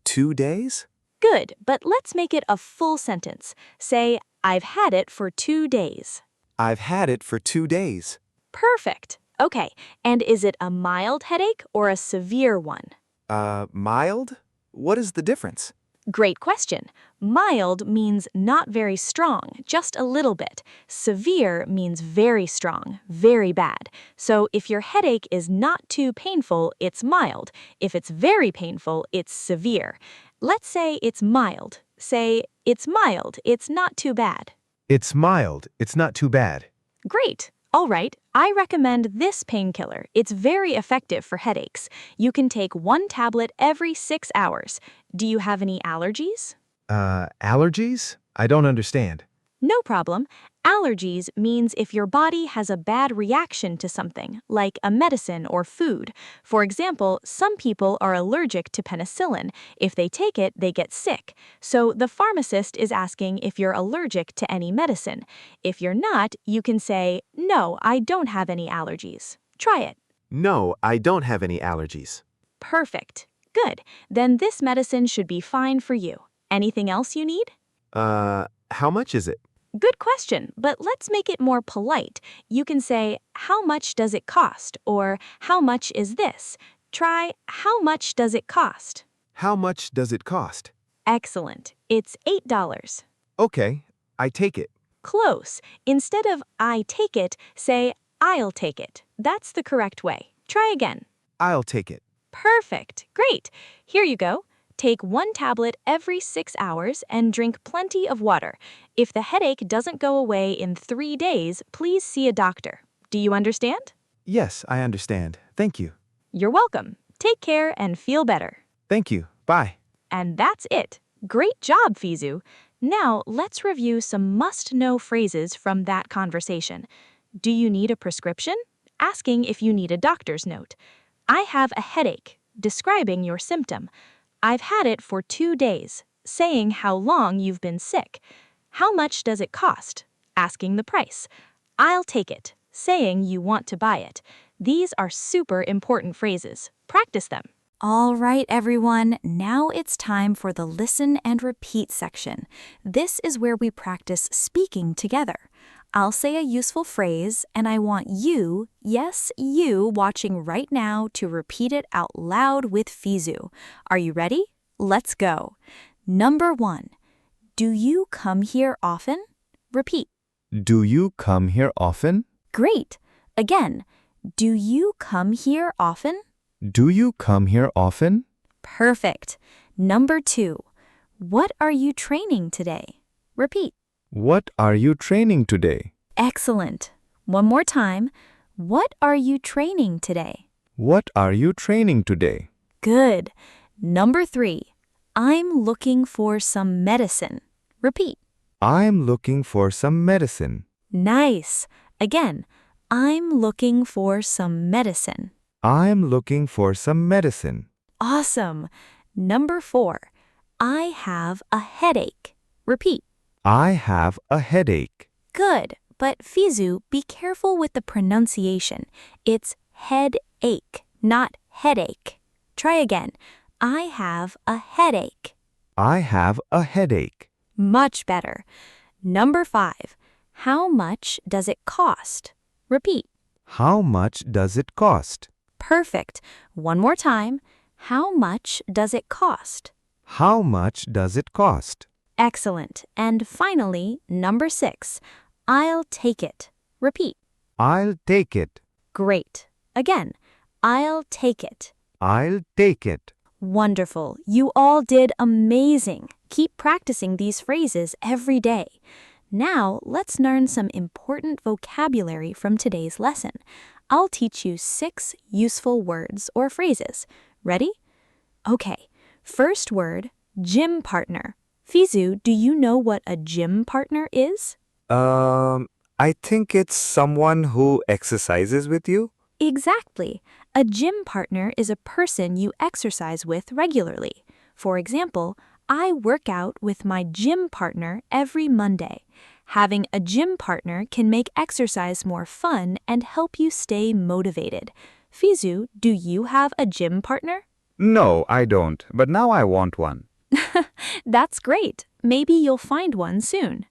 2 days? Good, but let's make it a full sentence. Say, I've had it for 2 days. I've had it for 2 days. Perfect. Okay, and is it a mild headache or a severe one? Mild? What is the difference? Great question. Mild means not very strong, just a little bit. Severe means very strong, very bad. So if your headache is not too painful, it's mild. If it's very painful, it's severe. Let's say it's mild. Say, it's mild, it's not too bad. It's mild. It's not too bad. Great. All right, I recommend this painkiller. It's very effective for headaches. You can take 1 tablet every 6 hours. Do you have any allergies? Allergies? I don't understand. No problem. Allergies means if your body has a bad reaction to something, like a medicine or food. For example, some people are allergic to penicillin. If they take it, they get sick. So the pharmacist is asking if you're allergic to any medicine. If you're not, you can say, "No, I don't have any allergies." Try it. No, I don't have any allergies. Perfect. Good. Then this medicine should be fine for you. Anything else you need? How much is it? Good question, but let's make it more polite. You can say, "How much does it cost?" or "How much is this?" Try, "How much does it cost?" How much does it cost? Excellent. It's $8. Okay, I take it. Close. Instead of "I take it," say "I'll take it." That's the correct way. Try again. I'll take it. Perfect. Great. Here you go. Take 1 tablet every 6 hours and drink plenty of water. If the headache doesn't go away in 3 days, please see a doctor. Do you understand? Yes, I understand. Thank you. You're welcome. Take care and feel better. Thank you. Bye. And that's it. Great job, Fizu. Now, let's review some must-know phrases from that conversation. Do you need a prescription? Asking if you need a doctor's note. I have a headache. Describing your symptom. I've had it for 2 days. Saying how long you've been sick. How much does it cost? Asking the price. I'll take it. Saying you want to buy it. These are super important phrases. Practice them. All right, everyone. Now it's time for the listen and repeat section. This is where we practice speaking together. I'll say a useful phrase, and I want you, yes, you, watching right now to repeat it out loud with Fizu. Are you ready? Let's go. Number 1. Do you come here often? Repeat. Do you come here often? Great. Again. Do you come here often? Do you come here often? Perfect. Number 2. What are you training today? Repeat. What are you training today? Excellent. One more time. What are you training today? What are you training today? Good. Number 3. I'm looking for some medicine. Repeat. I'm looking for some medicine. Nice. Again. I'm looking for some medicine. I'm looking for some medicine. Awesome. Number 4. I have a headache. Repeat. I have a headache. Good. But Fizu, be careful with the pronunciation. It's headache, not headache. Try again. I have a headache. I have a headache. Much better. Number 5. How much does it cost? Repeat. How much does it cost? Perfect. One more time. How much does it cost? How much does it cost? Excellent. And finally, number 6. I'll take it. Repeat. I'll take it. Great. Again. I'll take it. I'll take it. Wonderful. You all did amazing. Keep practicing these phrases every day. Now, let's learn some important vocabulary from today's lesson. I'll teach you 6 useful words or phrases. Ready? Okay. First word, gym partner. Fizu, do you know what a gym partner is? I think it's someone who exercises with you. Exactly. A gym partner is a person you exercise with regularly. For example, I work out with my gym partner every Monday. Having a gym partner can make exercise more fun and help you stay motivated. Fizu, do you have a gym partner? No, I don't, but now I want one. That's great. Maybe you'll find one soon.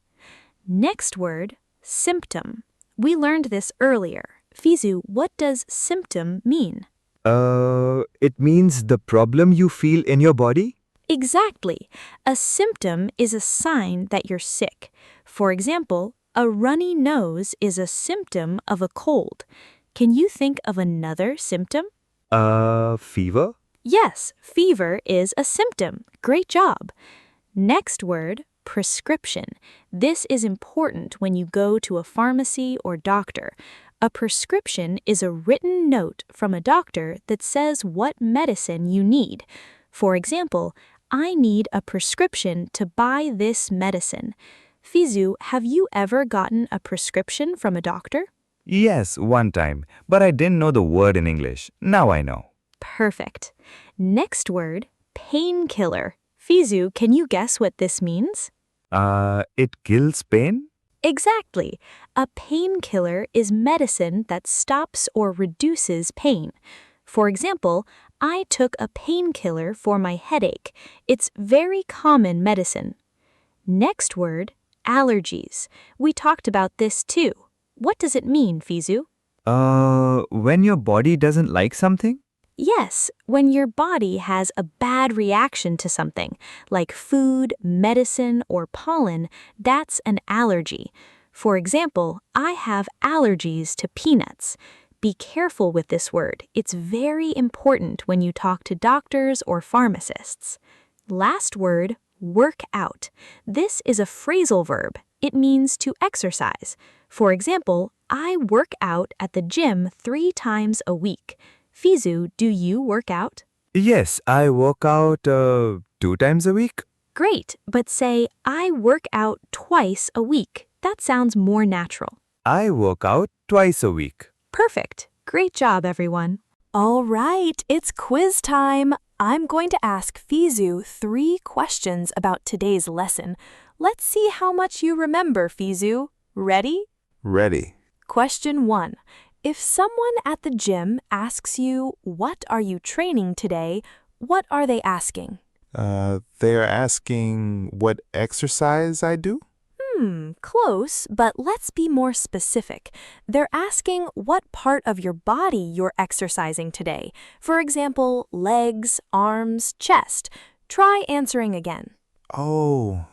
Next word, symptom. We learned this earlier. Fizu, what does symptom mean? It means the problem you feel in your body? Exactly. A symptom is a sign that you're sick. For example, a runny nose is a symptom of a cold. Can you think of another symptom? Fever? Yes, fever is a symptom. Great job. Next word, prescription. This is important when you go to a pharmacy or doctor. A prescription is a written note from a doctor that says what medicine you need. For example, I need a prescription to buy this medicine. Fizu, have you ever gotten a prescription from a doctor? Yes, one time, but I didn't know the word in English. Now I know. Perfect. Next word, painkiller. Fizu, can you guess what this means? It kills pain? Exactly. A painkiller is medicine that stops or reduces pain. For example, I took a painkiller for my headache. It's very common medicine. Next word, allergies. We talked about this too. What does it mean, Fizu? When your body doesn't like something? Yes, when your body has a bad reaction to something, like food, medicine, or pollen, that's an allergy. For example, I have allergies to peanuts. Be careful with this word. It's very important when you talk to doctors or pharmacists. Last word, work out. This is a phrasal verb. It means to exercise. For example, I work out at the gym 3 times a week. Fizu, do you work out? Yes, I work out 2 times a week. Great, but say, I work out twice a week. That sounds more natural. I work out twice a week. Perfect. Great job, everyone. All right, it's quiz time. I'm going to ask Fizu 3 questions about today's lesson. Let's see how much you remember, Fizu. Ready? Ready. Question 1. If someone at the gym asks you, "What are you training today?" what are they asking? They're asking what exercise I do? Close, but let's be more specific. They're asking what part of your body you're exercising today. For example, legs, arms, chest. Try answering again. Oh,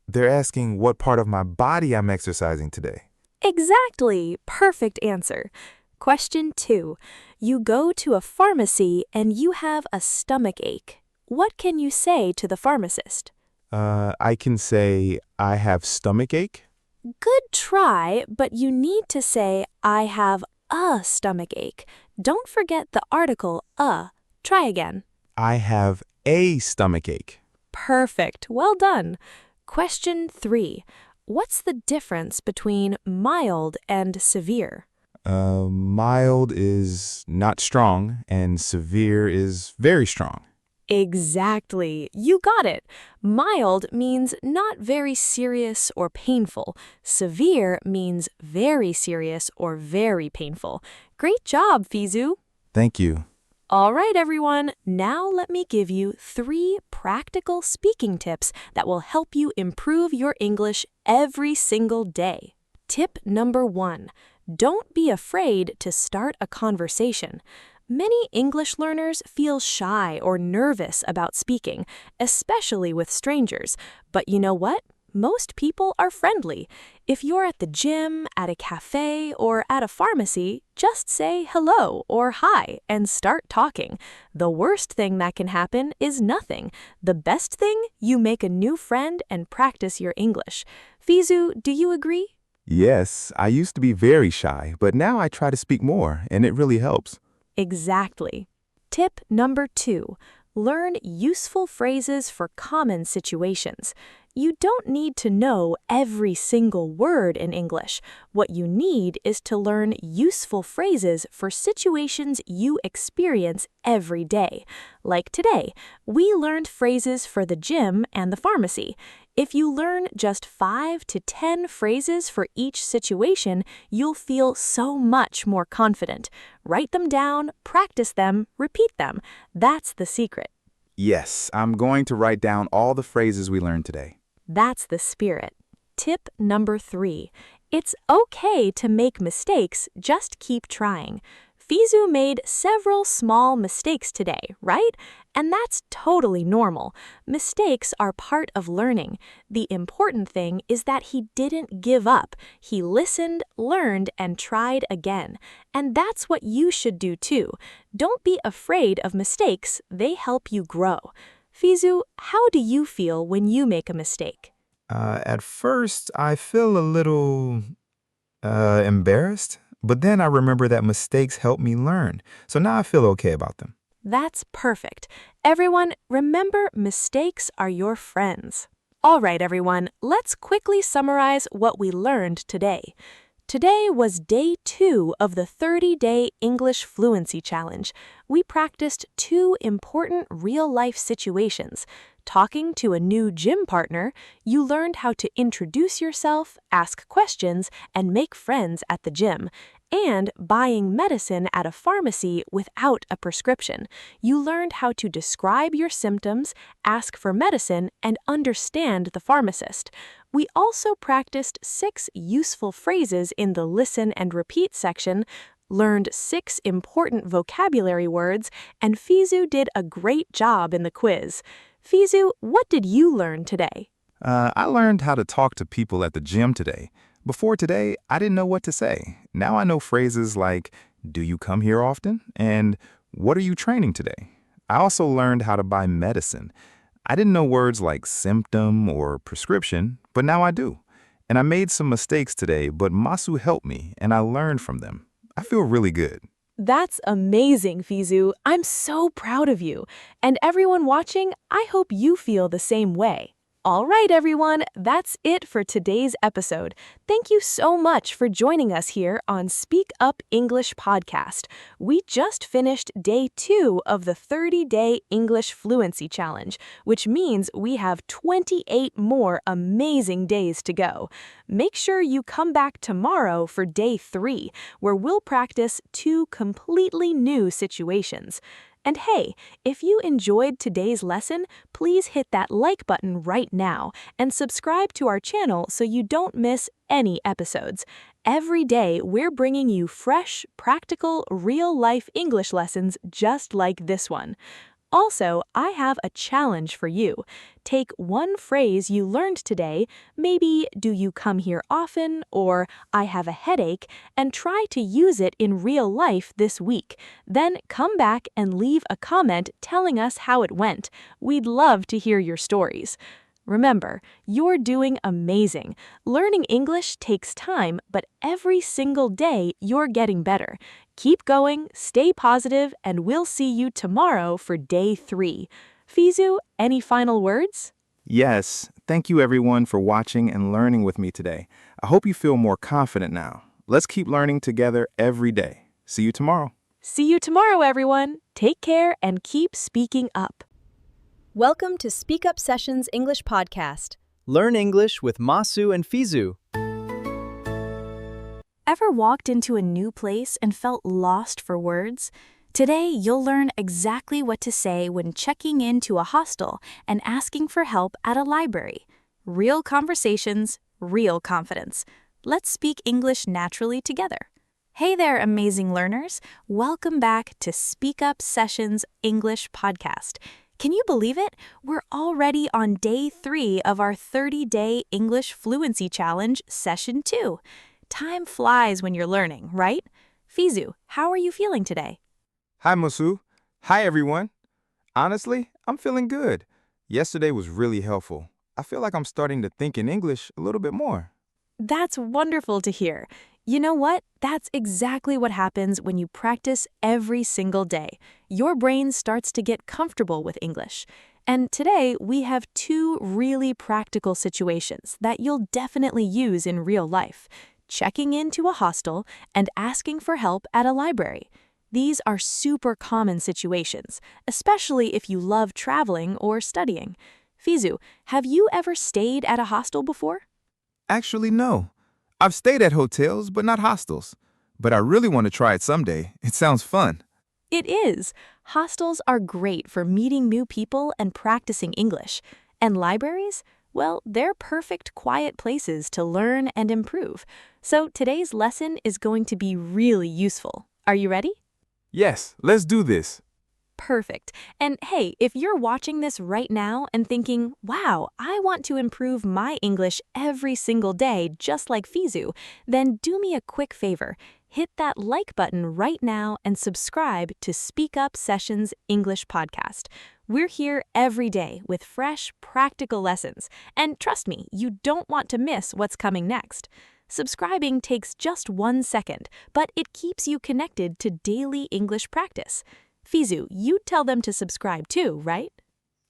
they're asking what part of my body I'm exercising today. Exactly. Perfect answer. Question 2. You go to a pharmacy and you have a stomach ache. What can you say to the pharmacist? I can say I have stomach ache. Good try, but you need to say, I have a stomach ache. Don't forget the article a. Try again. I have a stomach ache. Perfect. Well done. Question 3. What's the difference between mild and severe? Mild is not strong and severe is very strong. Exactly. You got it. Mild means not very serious or painful. Severe means very serious or very painful. Great job, Fizu. Thank you. All right, everyone. Now let me give you 3 practical speaking tips that will help you improve your English every single day. Tip number 1. Don't be afraid to start a conversation. Many English learners feel shy or nervous about speaking, especially with strangers. But you know what? Most people are friendly. If you're at the gym, at a cafe, or at a pharmacy, just say hello or hi and start talking. The worst thing that can happen is nothing. The best thing, you make a new friend and practice your English. Fizu, do you agree? Yes, I used to be very shy, but now I try to speak more, and it really helps. Exactly. Tip number 2. Learn useful phrases for common situations. You don't need to know every single word in English. What you need is to learn useful phrases for situations you experience every day. Like today, we learned phrases for the gym and the pharmacy. If you learn just 5 to 10 phrases for each situation, you'll feel so much more confident. Write them down, practice them, repeat them. That's the secret. Yes, I'm going to write down all the phrases we learned today. That's the spirit. Tip number 3. It's okay to make mistakes, just keep trying. Fizu made several small mistakes today, right? And that's totally normal. Mistakes are part of learning. The important thing is that he didn't give up. He listened, learned, and tried again. And that's what you should do too. Don't be afraid of mistakes. They help you grow. Fizu, how do you feel when you make a mistake? At first, I feel a little embarrassed, but then I remember that mistakes help me learn. So now I feel okay about them. That's perfect. Everyone, remember, mistakes are your friends. All right, everyone, let's quickly summarize what we learned today. Today was day 2 of the 30-day English Fluency Challenge. We practiced 2 important real-life situations. Talking to a new gym partner, you learned how to introduce yourself, ask questions, and make friends at the gym. And buying medicine at a pharmacy without a prescription. You learned how to describe your symptoms, ask for medicine, and understand the pharmacist. We also practiced 6 useful phrases in the listen and repeat section, learned 6 important vocabulary words, and Fizu did a great job in the quiz. Fizu, what did you learn today? I learned how to talk to people at the gym today. Before today, I didn't know what to say. Now I know phrases like, do you come here often? And what are you training today? I also learned how to buy medicine. I didn't know words like symptom or prescription, but now I do. And I made some mistakes today, but Masu helped me, and I learned from them. I feel really good. That's amazing, Fizu. I'm so proud of you. And everyone watching, I hope you feel the same way. All right, everyone, that's it for today's episode. Thank you so much for joining us here on SpeakUp English Podcast. We just finished day 2 of the 30-day English Fluency Challenge, which means we have 28 more amazing days to go. Make sure you come back tomorrow for day 3, where we'll practice 2 completely new situations. And hey, if you enjoyed today's lesson, please hit that like button right now and subscribe to our channel so you don't miss any episodes. Every day, we're bringing you fresh, practical, real-life English lessons just like this one. Also, I have a challenge for you. Take one phrase you learned today, maybe do you come here often or I have a headache, and try to use it in real life this week. Then come back and leave a comment telling us how it went. We'd love to hear your stories. Remember, you're doing amazing. Learning English takes time, but every single day you're getting better. Keep going, stay positive, and we'll see you tomorrow for day 3. Fizu, any final words? Yes, thank you everyone for watching and learning with me today. I hope you feel more confident now. Let's keep learning together every day. See you tomorrow. See you tomorrow, everyone. Take care and keep speaking up. Welcome to SpeakUp Sessions English Podcast. Learn English with Masu and Fizu. Ever walked into a new place and felt lost for words? Today, you'll learn exactly what to say when checking into a hostel and asking for help at a library. Real conversations, real confidence. Let's speak English naturally together. Hey there, amazing learners. Welcome back to SpeakUp Sessions English Podcast. Can you believe it? We're already on day 3 of our 30-day English Fluency Challenge, Session 2. Time flies when you're learning, right? Fizu, how are you feeling today? Hi, Masu. Hi, everyone. Honestly, I'm feeling good. Yesterday was really helpful. I feel like I'm starting to think in English a little bit more. That's wonderful to hear. You know what? That's exactly what happens when you practice every single day. Your brain starts to get comfortable with English. And today, we have 2 really practical situations that you'll definitely use in real life. Checking into a hostel and asking for help at a library. These are super common situations, especially if you love traveling or studying. Fizu, have you ever stayed at a hostel before? Actually, no. I've stayed at hotels, but not hostels. But I really want to try it someday. It sounds fun. It is. Hostels are great for meeting new people and practicing English. And libraries? Well, they're perfect quiet places to learn and improve. So today's lesson is going to be really useful. Are you ready? Yes, let's do this. Perfect. And hey, if you're watching this right now and thinking, wow, I want to improve my English every single day just like Fizu, then do me a quick favor. Hit that like button right now and subscribe to SpeakUp Sessions English Podcast. We're here every day with fresh, practical lessons. And trust me, you don't want to miss what's coming next. Subscribing takes just 1 second, but it keeps you connected to daily English practice. Fizu, you'd tell them to subscribe too, right?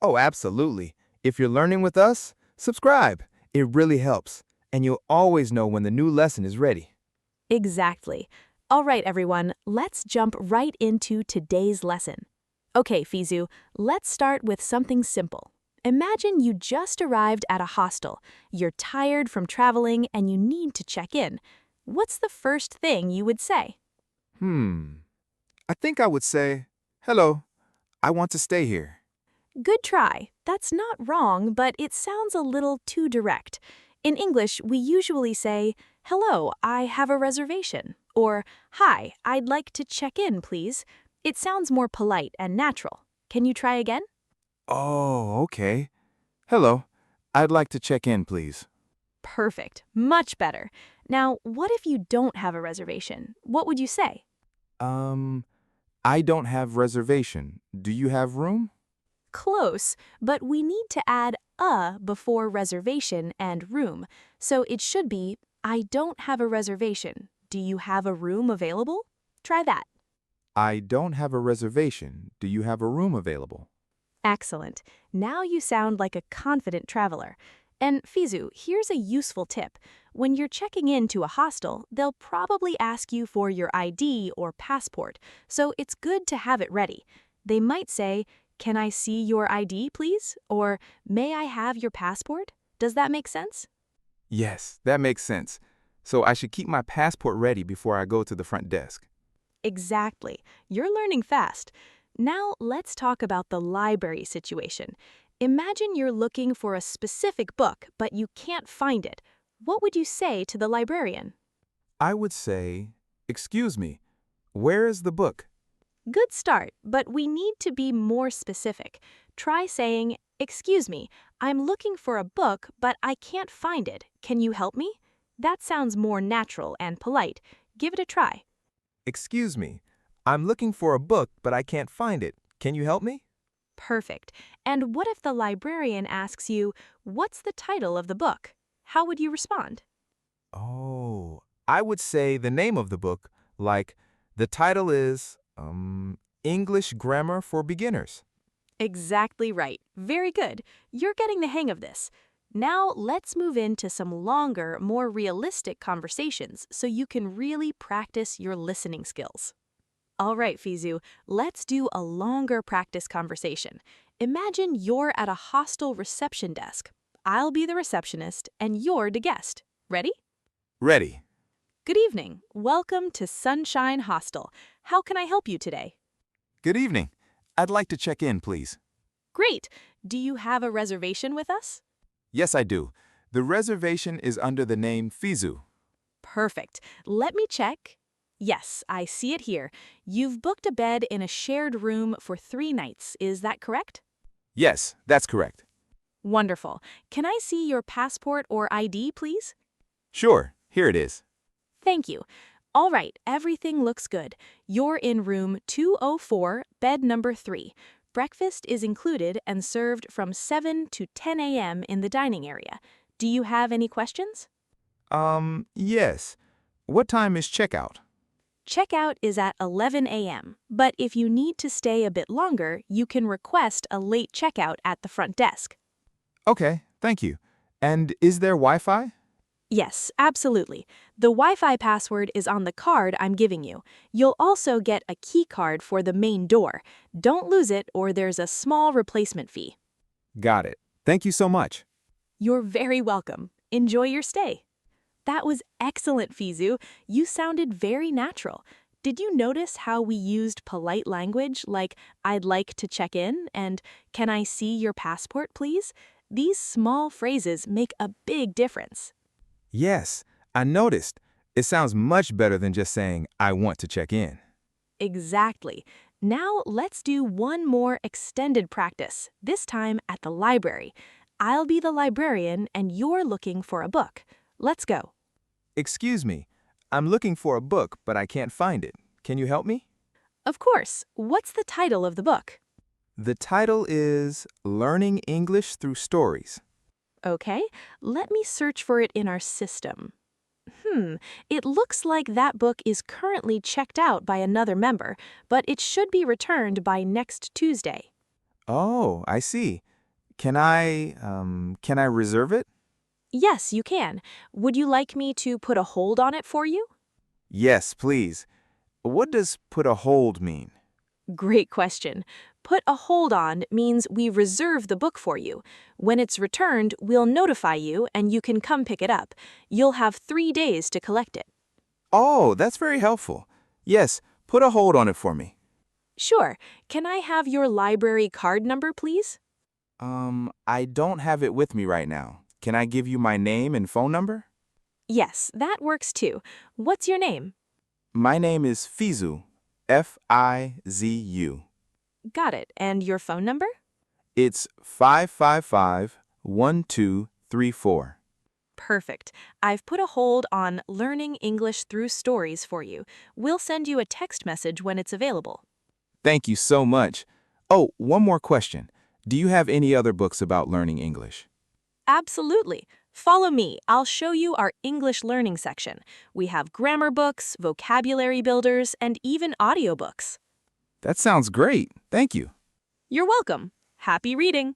Oh, absolutely. If you're learning with us, Subscribe. It really helps, and you'll always know when the new lesson is ready. Exactly. All right, everyone, let's jump right into today's lesson. Okay, Fizu, let's start with something simple. Imagine you just arrived at a hostel. You're tired from traveling and you need to check in. What's the first thing you would say? I think I would say, hello, I want to stay here. Good try. That's not wrong, but it sounds a little too direct. In English, we usually say, hello, I have a reservation, or hi, I'd like to check in, please. It sounds more polite and natural. Can you try again? Oh, okay. Hello, I'd like to check in, please. Perfect. Much better. Now, what if you don't have a reservation? What would you say? I don't have reservation. Do you have room? Close, but we need to add a before reservation and room. So it should be, I don't have a reservation. Do you have a room available? Try that. I don't have a reservation. Do you have a room available? Excellent. Now you sound like a confident traveler. And Fizu, here's a useful tip. When you're checking into a hostel, they'll probably ask you for your ID or passport, so it's good to have it ready. They might say, can I see your ID, please? Or, may I have your passport? Does that make sense? Yes, that makes sense. So I should keep my passport ready before I go to the front desk. Exactly. You're learning fast. Now let's talk about the library situation. Imagine you're looking for a specific book, but you can't find it. What would you say to the librarian? I would say, excuse me, where is the book? Good start, but we need to be more specific. Try saying, excuse me, I'm looking for a book, but I can't find it. Can you help me? That sounds more natural and polite. Give it a try. Excuse me, I'm looking for a book, but I can't find it. Can you help me? Perfect. And what if the librarian asks you, what's the title of the book? How would you respond? Oh, I would say the name of the book, like the title is, English Grammar for Beginners. Exactly right. Very good. You're getting the hang of this. Now let's move into some longer, more realistic conversations so you can really practice your listening skills. All right, Fizu, let's do a longer practice conversation. Imagine you're at a hostel reception desk. I'll be the receptionist and you're the guest. Ready? Ready. Good evening. Welcome to Sunshine Hostel. How can I help you today? Good evening. I'd like to check in, please. Great. Do you have a reservation with us? Yes, I do. The reservation is under the name Fizu. Perfect. Let me check. Yes, I see it here. You've booked a bed in a shared room for 3 nights. Is that correct? Yes, that's correct. Wonderful. Can I see your passport or ID, please? Sure, here it is. Thank you. All right, everything looks good. You're in room 204, bed number 3. Breakfast is included and served from 7 to 10 a.m. in the dining area. Do you have any questions? Yes. What time is checkout? Checkout is at 11 a.m., but if you need to stay a bit longer, you can request a late checkout at the front desk. Okay, thank you. And is there Wi-Fi? Yes, absolutely. The Wi-Fi password is on the card I'm giving you. You'll also get a key card for the main door. Don't lose it or there's a small replacement fee. Got it. Thank you so much. You're very welcome. Enjoy your stay. That was excellent, Fizu. You sounded very natural. Did you notice how we used polite language like, I'd like to check in, and can I see your passport, please? These small phrases make a big difference. Yes, I noticed. It sounds much better than just saying, I want to check in. Exactly. Now let's do one more extended practice, this time at the library. I'll be the librarian and you're looking for a book. Let's go. Excuse me, I'm looking for a book, but I can't find it. Can you help me? Of course. What's the title of the book? The title is Learning English Through Stories. Okay, let me search for it in our system. It looks like that book is currently checked out by another member, but it should be returned by next Tuesday. Oh, I see. Can I reserve it? Yes, you can. Would you like me to put a hold on it for you? Yes, please. What does put a hold mean? Great question. Put a hold on means we reserve the book for you. When it's returned, we'll notify you and you can come pick it up. You'll have 3 days to collect it. Oh, that's very helpful. Yes, put a hold on it for me. Sure. Can I have your library card number, please? I don't have it with me right now. Can I give you my name and phone number? Yes, that works too. What's your name? My name is Fizu. Fizu. Got it. And your phone number? It's 555-1234. Perfect. I've put a hold on learning English through stories for you. We'll send you a text message when it's available. Thank you so much. Oh, one more question. Do you have any other books about learning English? Absolutely. Follow me. I'll show you our English learning section. We have grammar books, vocabulary builders, and even audiobooks. That sounds great. Thank you. You're welcome. Happy reading.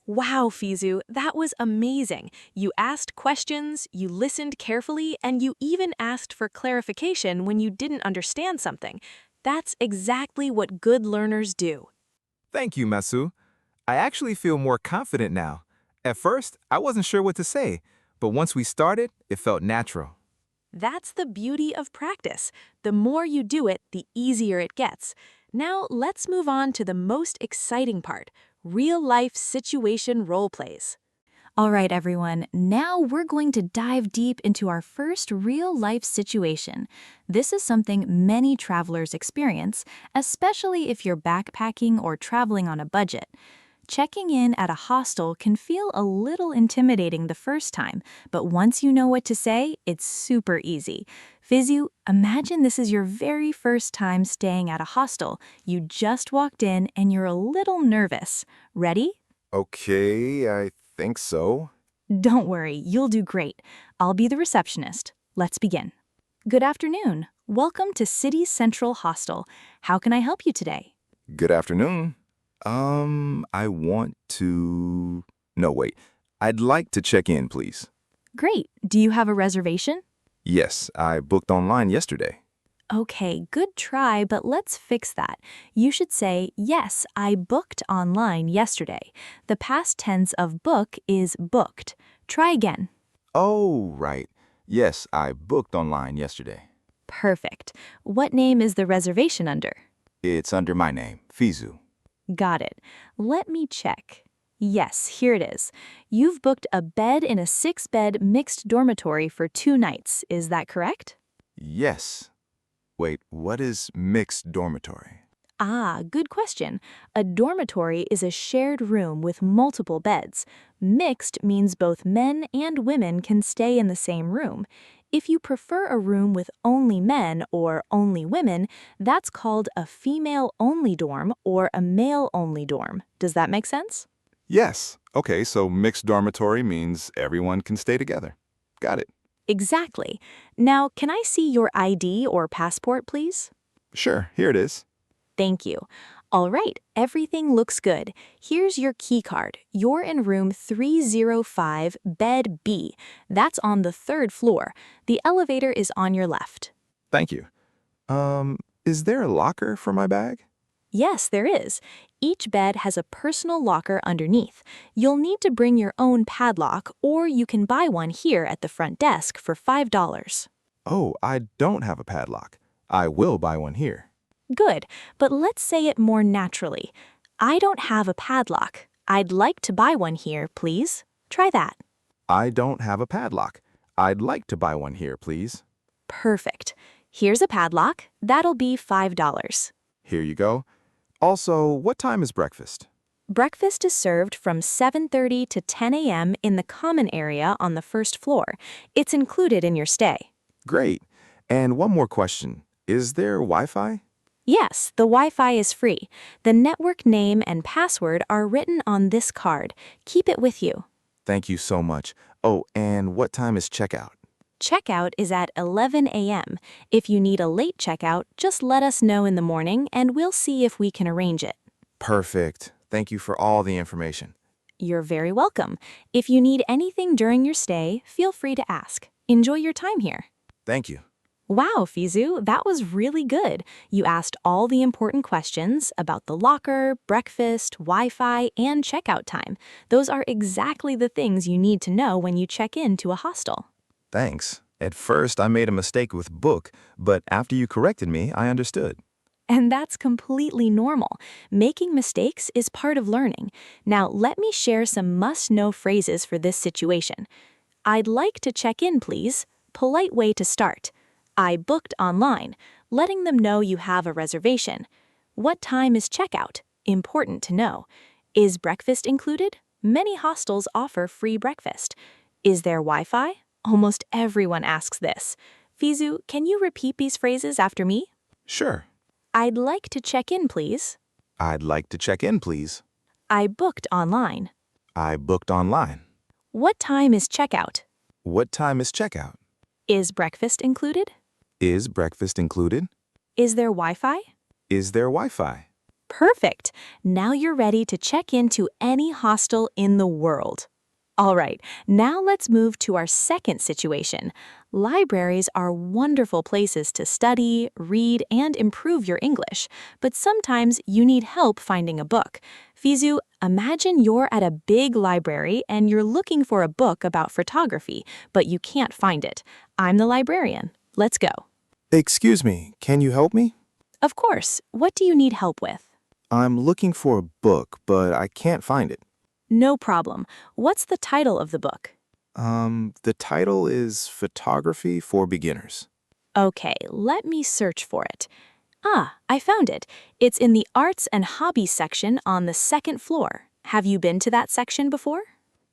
Wow, Fizu, that was amazing. You asked questions, you listened carefully, and you even asked for clarification when you didn't understand something. That's exactly what good learners do. Thank you, Masu. I actually feel more confident now. At first, I wasn't sure what to say, but once we started, it felt natural. That's the beauty of practice. The more you do it, the easier it gets. Now, let's move on to the most exciting part, real-life situation role plays. All right, everyone, now we're going to dive deep into our first real-life situation. This is something many travelers experience, especially if you're backpacking or traveling on a budget. Checking in at a hostel can feel a little intimidating the first time, but once you know what to say, it's super easy. Fizu, imagine this is your very first time staying at a hostel. You just walked in and you're a little nervous. Ready? Okay, I think so. Don't worry, you'll do great. I'll be the receptionist. Let's begin. Good afternoon. Welcome to City Central Hostel. How can I help you today? Good afternoon. I want to... No, wait. I'd like to check in, please. Great. Do you have a reservation? Yes, I booked online yesterday. Okay, good try, but let's fix that. You should say, yes, I booked online yesterday. The past tense of book is booked. Try again. Oh, right. Yes, I booked online yesterday. Perfect. What name is the reservation under? It's under my name, Fizu. Got it. Let me check. Yes, here it is. You've booked a bed in a 6-bed mixed dormitory for 2 nights. Is that correct? Yes. Wait, what is mixed dormitory? Ah, good question. A dormitory is a shared room with multiple beds. Mixed means both men and women can stay in the same room. If you prefer a room with only men or only women, that's called a female-only dorm or a male-only dorm. Does that make sense? Yes. Okay, so mixed dormitory means everyone can stay together. Got it. Exactly. Now, can I see your ID or passport, please? Sure, here it is. Thank you. All right, everything looks good. Here's your key card. You're in room 305, bed B. That's on the 3rd floor. The elevator is on your left. Thank you. Is there a locker for my bag? Yes, there is. Each bed has a personal locker underneath. You'll need to bring your own padlock, or you can buy one here at the front desk for $5. Oh, I don't have a padlock. I will buy one here. Good, but let's say it more naturally. I don't have a padlock. I'd like to buy one here, please. Try that. I don't have a padlock. I'd like to buy one here, please. Perfect. Here's a padlock. That'll be $5. Here you go. Also, what time is breakfast? Breakfast is served from 7:30 to 10 a.m. in the common area on the 1st floor. It's included in your stay. Great. And one more question. Is there Wi-Fi? Yes, the Wi-Fi is free. The network name and password are written on this card. Keep it with you. Thank you so much. Oh, and what time is checkout? Checkout is at 11 a.m. If you need a late checkout, just let us know in the morning and we'll see if we can arrange it. Perfect. Thank you for all the information. You're very welcome. If you need anything during your stay, feel free to ask. Enjoy your time here. Thank you. Wow, Fizu, that was really good. You asked all the important questions about the locker, breakfast, Wi-Fi, and checkout time. Those are exactly the things you need to know when you check into a hostel. Thanks. At first, I made a mistake with book, but after you corrected me, I understood. And that's completely normal. Making mistakes is part of learning. Now, let me share some must-know phrases for this situation. I'd like to check in, please. Polite way to start. I booked online, letting them know you have a reservation. What time is checkout? Important to know. Is breakfast included? Many hostels offer free breakfast. Is there Wi-Fi? Almost everyone asks this. Fizu, can you repeat these phrases after me? Sure. I'd like to check in, please. I'd like to check in, please. I booked online. I booked online. What time is checkout? What time is checkout? Is breakfast included? Is breakfast included? Is there Wi-Fi? Is there Wi-Fi? Perfect. Now you're ready to check into any hostel in the world. All right, now let's move to our second situation. Libraries are wonderful places to study, read, and improve your English, but sometimes you need help finding a book. Fizu, imagine you're at a big library and you're looking for a book about photography, but you can't find it. I'm the librarian. Let's go. Excuse me, can you help me? Of course. What do you need help with? I'm looking for a book, but I can't find it. No problem. What's the title of the book? The title is Photography for Beginners. Okay, let me search for it. Ah, I found it. It's in the Arts and Hobbies section on the second floor. Have you been to that section before?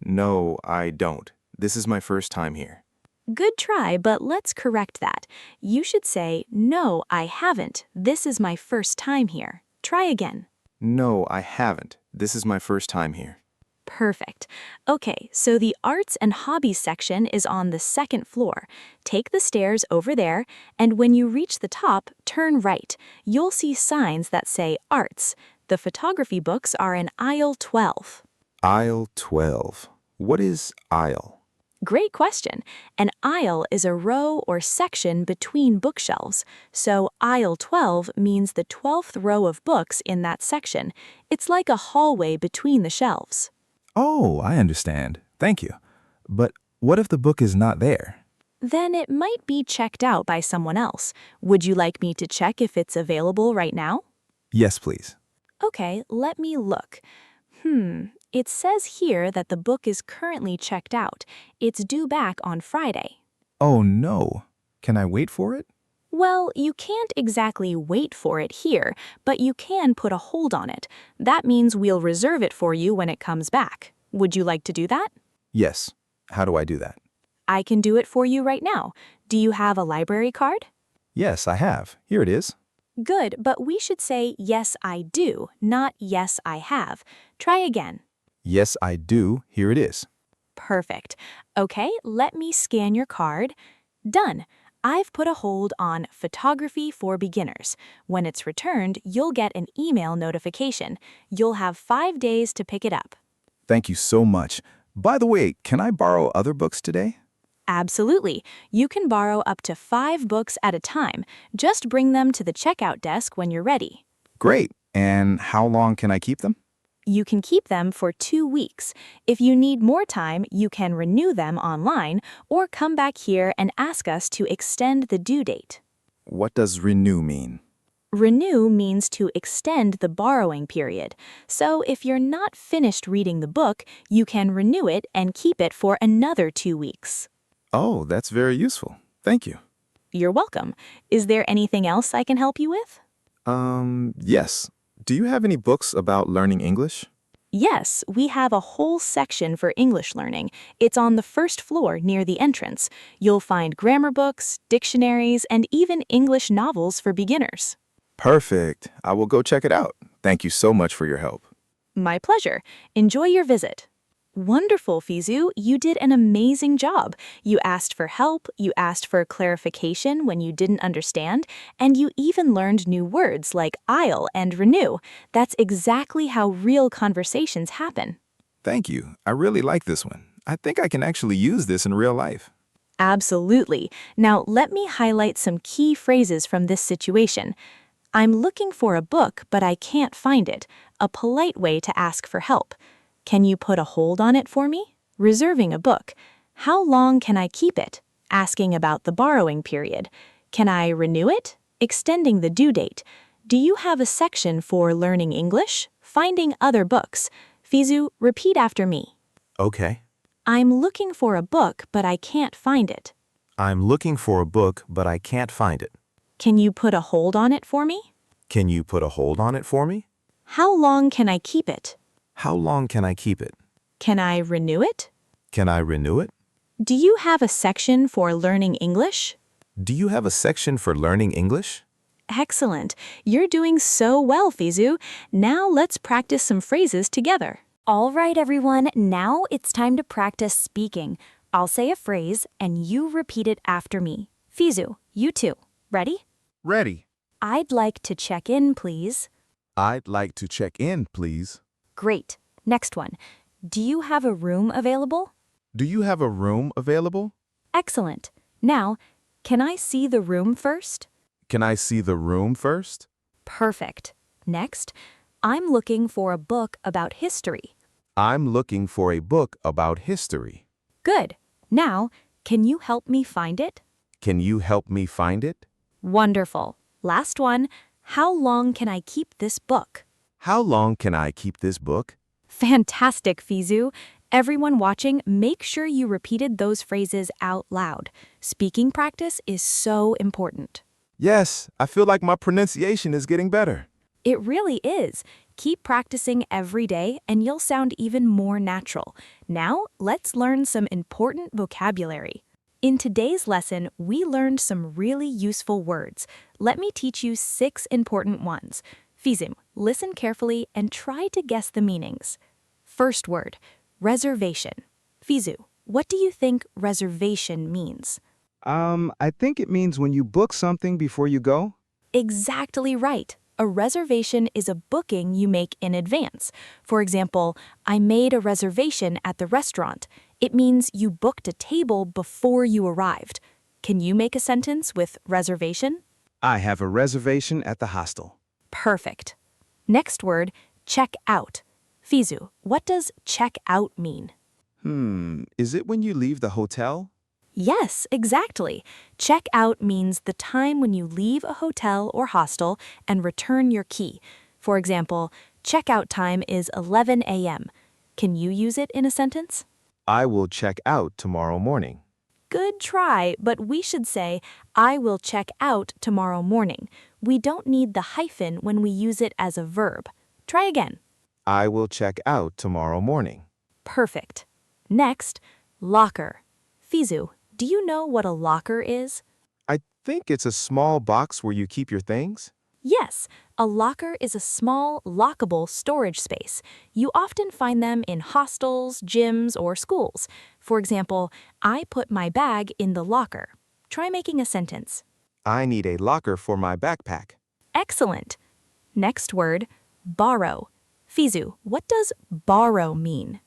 No, I don't. This is my first time here. Good try, but let's correct that. You should say, no, I haven't. This is my first time here. Try again. No, I haven't. This is my first time here. Perfect. Okay, so the Arts and Hobbies section is on the second floor. Take the stairs over there, and when you reach the top, turn right. You'll see signs that say Arts. The photography books are in aisle 12. Aisle 12. What is aisle? Great question. An aisle is a row or section between bookshelves. So aisle 12 means the 12th row of books in that section. It's like a hallway between the shelves. Oh, I understand. Thank you. But what if the book is not there? Then it might be checked out by someone else. Would you like me to check if it's available right now? Yes, please. Okay, let me look. It says here that the book is currently checked out. It's due back on Friday. Oh, no. Can I wait for it? Well, you can't exactly wait for it here, but you can put a hold on it. That means we'll reserve it for you when it comes back. Would you like to do that? Yes. How do I do that? I can do it for you right now. Do you have a library card? Yes, I have. Here it is. Good, but we should say yes, I do, not yes, I have. Try again. Yes, I do. Here it is. Perfect. Okay, let me scan your card. Done. I've put a hold on Photography for Beginners. When it's returned, you'll get an email notification. You'll have 5 days to pick it up. Thank you so much. By the way, can I borrow other books today? Absolutely. You can borrow up to 5 books at a time. Just bring them to the checkout desk when you're ready. Great. And how long can I keep them? You can keep them for 2 weeks. If you need more time, you can renew them online or come back here and ask us to extend the due date. What does renew mean? Renew means to extend the borrowing period. So if you're not finished reading the book, you can renew it and keep it for another 2 weeks. Oh, that's very useful. Thank you. You're welcome. Is there anything else I can help you with? Yes. Do you have any books about learning English? Yes, we have a whole section for English learning. It's on the first floor near the entrance. You'll find grammar books, dictionaries, and even English novels for beginners. Perfect. I will go check it out. Thank you so much for your help. My pleasure. Enjoy your visit. Wonderful, Fizu. You did an amazing job. You asked for help, you asked for clarification when you didn't understand, and you even learned new words like aisle and renew. That's exactly how real conversations happen. Thank you. I really like this one. I think I can actually use this in real life. Absolutely. Now, let me highlight some key phrases from this situation. I'm looking for a book, but I can't find it. A polite way to ask for help. Can you put a hold on it for me? Reserving a book. How long can I keep it? Asking about the borrowing period. Can I renew it? Extending the due date. Do you have a section for learning English? Finding other books. Fizu, repeat after me. Okay. I'm looking for a book, but I can't find it. I'm looking for a book, but I can't find it. Can you put a hold on it for me? Can you put a hold on it for me? How long can I keep it? How long can I keep it? Can I renew it? Can I renew it? Do you have a section for learning English? Do you have a section for learning English? Excellent. You're doing so well, Fizu. Now let's practice some phrases together. All right, everyone, now it's time to practice speaking. I'll say a phrase and you repeat it after me. Fizu, you too. Ready? Ready. I'd like to check in, please. I'd like to check in, please. Great. Next one. Do you have a room available? Do you have a room available? Excellent. Now, can I see the room first? Can I see the room first? Perfect. Next, I'm looking for a book about history. I'm looking for a book about history. Good. Now, can you help me find it? Can you help me find it? Wonderful. Last one. How long can I keep this book? How long can I keep this book? Fantastic, Fizu. Everyone watching, make sure you repeated those phrases out loud. Speaking practice is so important. Yes, I feel like my pronunciation is getting better. It really is. Keep practicing every day and you'll sound even more natural. Now, let's learn some important vocabulary. In today's lesson, we learned some really useful words. Let me teach you 6 important ones. Fizim, listen carefully and try to guess the meanings. First word, reservation. Fizu, what do you think reservation means? I think it means when you book something before you go. Exactly right. A reservation is a booking you make in advance. For example, I made a reservation at the restaurant. It means you booked a table before you arrived. Can you make a sentence with reservation? I have a reservation at the hostel. Perfect. Next word, check out. Fizu, what does check out mean? Is it when you leave the hotel? Yes, exactly. Check out means the time when you leave a hotel or hostel and return your key. For example, checkout time is 11 a.m. Can you use it in a sentence? I will check out tomorrow morning. Good try, but we should say, I will check out tomorrow morning. We don't need the hyphen when we use it as a verb. Try again. I will check out tomorrow morning. Perfect. Next, locker. Fizu, do you know what a locker is? I think it's a small box where you keep your things. Yes, a locker is a small, lockable storage space. You often find them in hostels, gyms, or schools. For example, I put my bag in the locker. Try making a sentence. I need a locker for my backpack. Excellent. Next word, borrow. Fizu, what does borrow mean?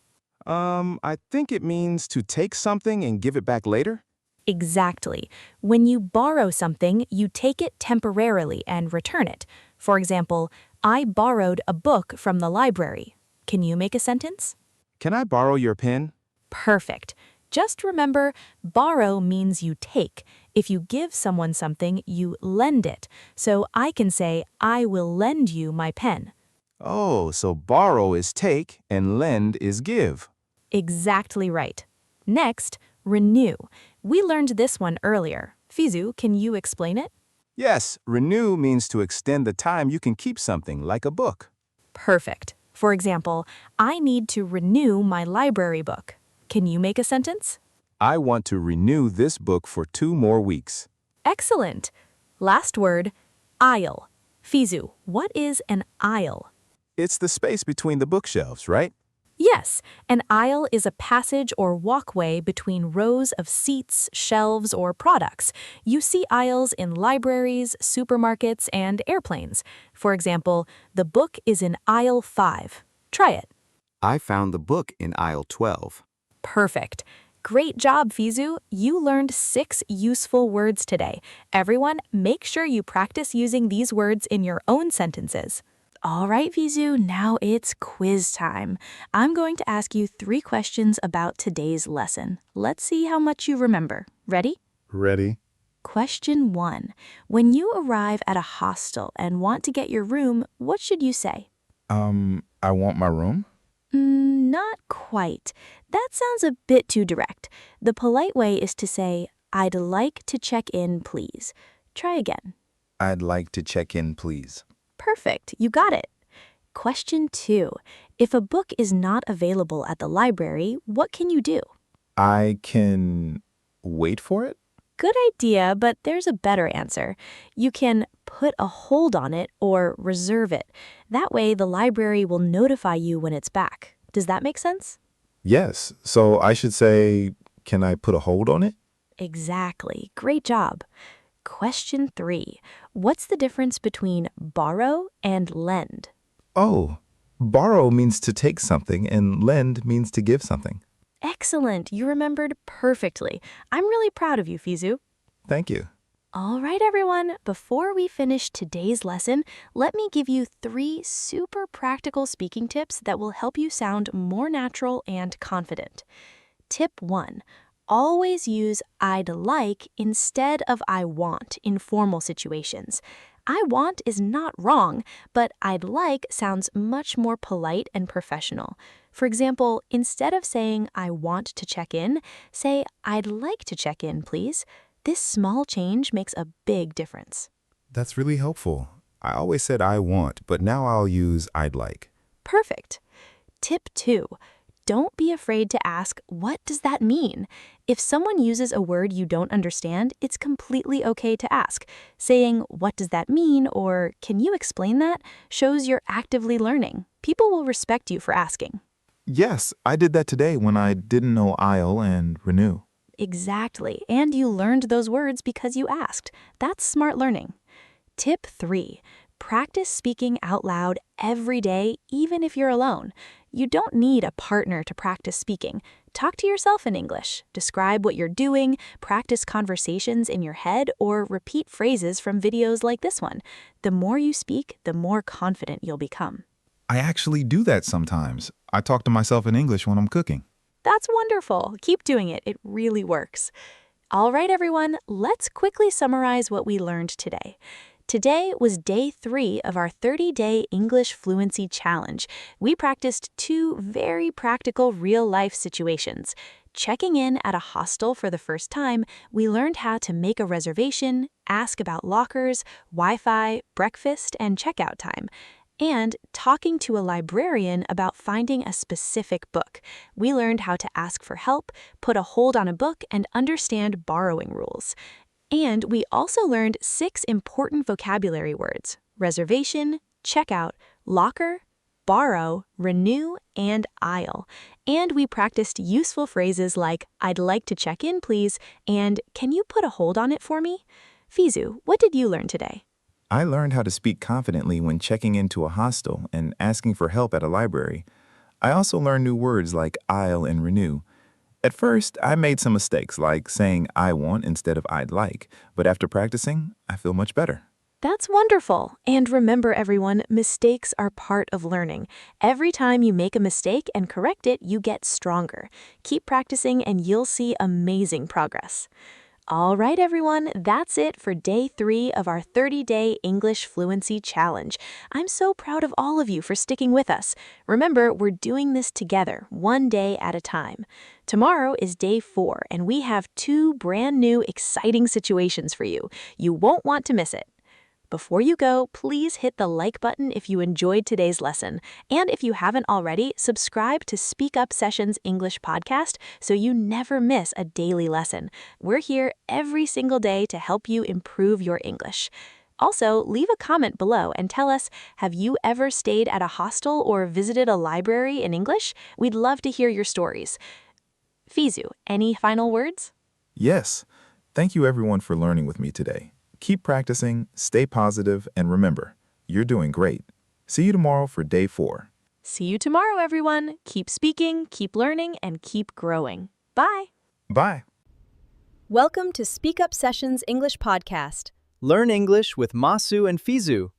I think it means to take something and give it back later. Exactly. When you borrow something, you take it temporarily and return it. For example, I borrowed a book from the library. Can you make a sentence? Can I borrow your pen? Perfect. Just remember, borrow means you take. If you give someone something, you lend it. So I can say, I will lend you my pen. Oh, so borrow is take and lend is give. Exactly right. Next, renew. We learned this one earlier. Fizu, can you explain it? Yes, renew means to extend the time you can keep something, like a book. Perfect. For example, I need to renew my library book. Can you make a sentence? I want to renew this book for 2 more weeks. Excellent. Last word, aisle. Fizu, what is an aisle? It's the space between the bookshelves, right? Yes, an aisle is a passage or walkway between rows of seats, shelves, or products. You see aisles in libraries, supermarkets, and airplanes. For example, the book is in aisle 5. Try it. I found the book in aisle 12. Perfect. Great job, Fizu. You learned 6 useful words today. Everyone, make sure you practice using these words in your own sentences. All right, Fizu, now it's quiz time. I'm going to ask you 3 questions about today's lesson. Let's see how much you remember. Ready? Ready? Question 1. When you arrive at a hostel and want to get your room, what should you say? I want my room? Not quite. That sounds a bit too direct. The polite way is to say, I'd like to check in, please. Try again. I'd like to check in, please. Perfect. You got it. Question 2. If a book is not available at the library, what can you do? I can wait for it? Good idea, but there's a better answer. You can put a hold on it or reserve it. That way, the library will notify you when it's back. Does that make sense? Yes. So I should say, can I put a hold on it? Exactly. Great job. Question 3. What's the difference between borrow and lend? Oh, borrow means to take something and lend means to give something. Excellent. You remembered perfectly. I'm really proud of you, Fizu. Thank you. All right, everyone. Before we finish today's lesson, let me give you 3 super practical speaking tips that will help you sound more natural and confident. Tip 1. Always use I'd like instead of I want in formal situations. I want is not wrong, but I'd like sounds much more polite and professional. For example, instead of saying I want to check in, say I'd like to check in, please. This small change makes a big difference. That's really helpful. I always said I want, but now I'll use I'd like. Perfect. Tip 2. Don't be afraid to ask, what does that mean? If someone uses a word you don't understand, it's completely okay to ask. Saying, what does that mean, or can you explain that, shows you're actively learning. People will respect you for asking. Yes, I did that today when I didn't know I'll and renew. Exactly, and you learned those words because you asked. That's smart learning. Tip 3. Practice speaking out loud every day, even if you're alone. You don't need a partner to practice speaking. Talk to yourself in English. Describe what you're doing, practice conversations in your head, or repeat phrases from videos like this one. The more you speak, the more confident you'll become. I actually do that sometimes. I talk to myself in English when I'm cooking. That's wonderful. Keep doing it. It really works. All right, everyone, let's quickly summarize what we learned today. Today was day 3 of our 30-day English Fluency Challenge. We practiced 2 very practical real-life situations. Checking in at a hostel for the first time, we learned how to make a reservation, ask about lockers, Wi-Fi, breakfast, and checkout time. And talking to a librarian about finding a specific book. We learned how to ask for help, put a hold on a book, and understand borrowing rules. And we also learned 6 important vocabulary words: reservation, checkout, locker, borrow, renew, and aisle. And we practiced useful phrases like, I'd like to check in, please, and can you put a hold on it for me? Fizu, what did you learn today? I learned how to speak confidently when checking into a hostel and asking for help at a library. I also learned new words like aisle and renew. At first, I made some mistakes like saying I want instead of I'd like, but after practicing, I feel much better. That's wonderful. And remember, everyone, mistakes are part of learning. Every time you make a mistake and correct it, you get stronger. Keep practicing and you'll see amazing progress. All right, everyone, that's it for day 3 of our 30-day English Fluency Challenge. I'm so proud of all of you for sticking with us. Remember, we're doing this together, one day at a time. Tomorrow is day 4, and we have 2 brand new, exciting situations for you. You won't want to miss it. Before you go, please hit the like button if you enjoyed today's lesson. And if you haven't already, subscribe to SpeakUp Sessions English Podcast so you never miss a daily lesson. We're here every single day to help you improve your English. Also, leave a comment below and tell us, have you ever stayed at a hostel or visited a library in English? We'd love to hear your stories. Fizu, any final words? Yes. Thank you everyone for learning with me today. Keep practicing, stay positive, and remember, you're doing great. See you tomorrow for day 4. See you tomorrow, everyone. Keep speaking, keep learning, and keep growing. Bye. Bye. Welcome to SpeakUp Sessions English Podcast. Learn English with Masu and Fizu.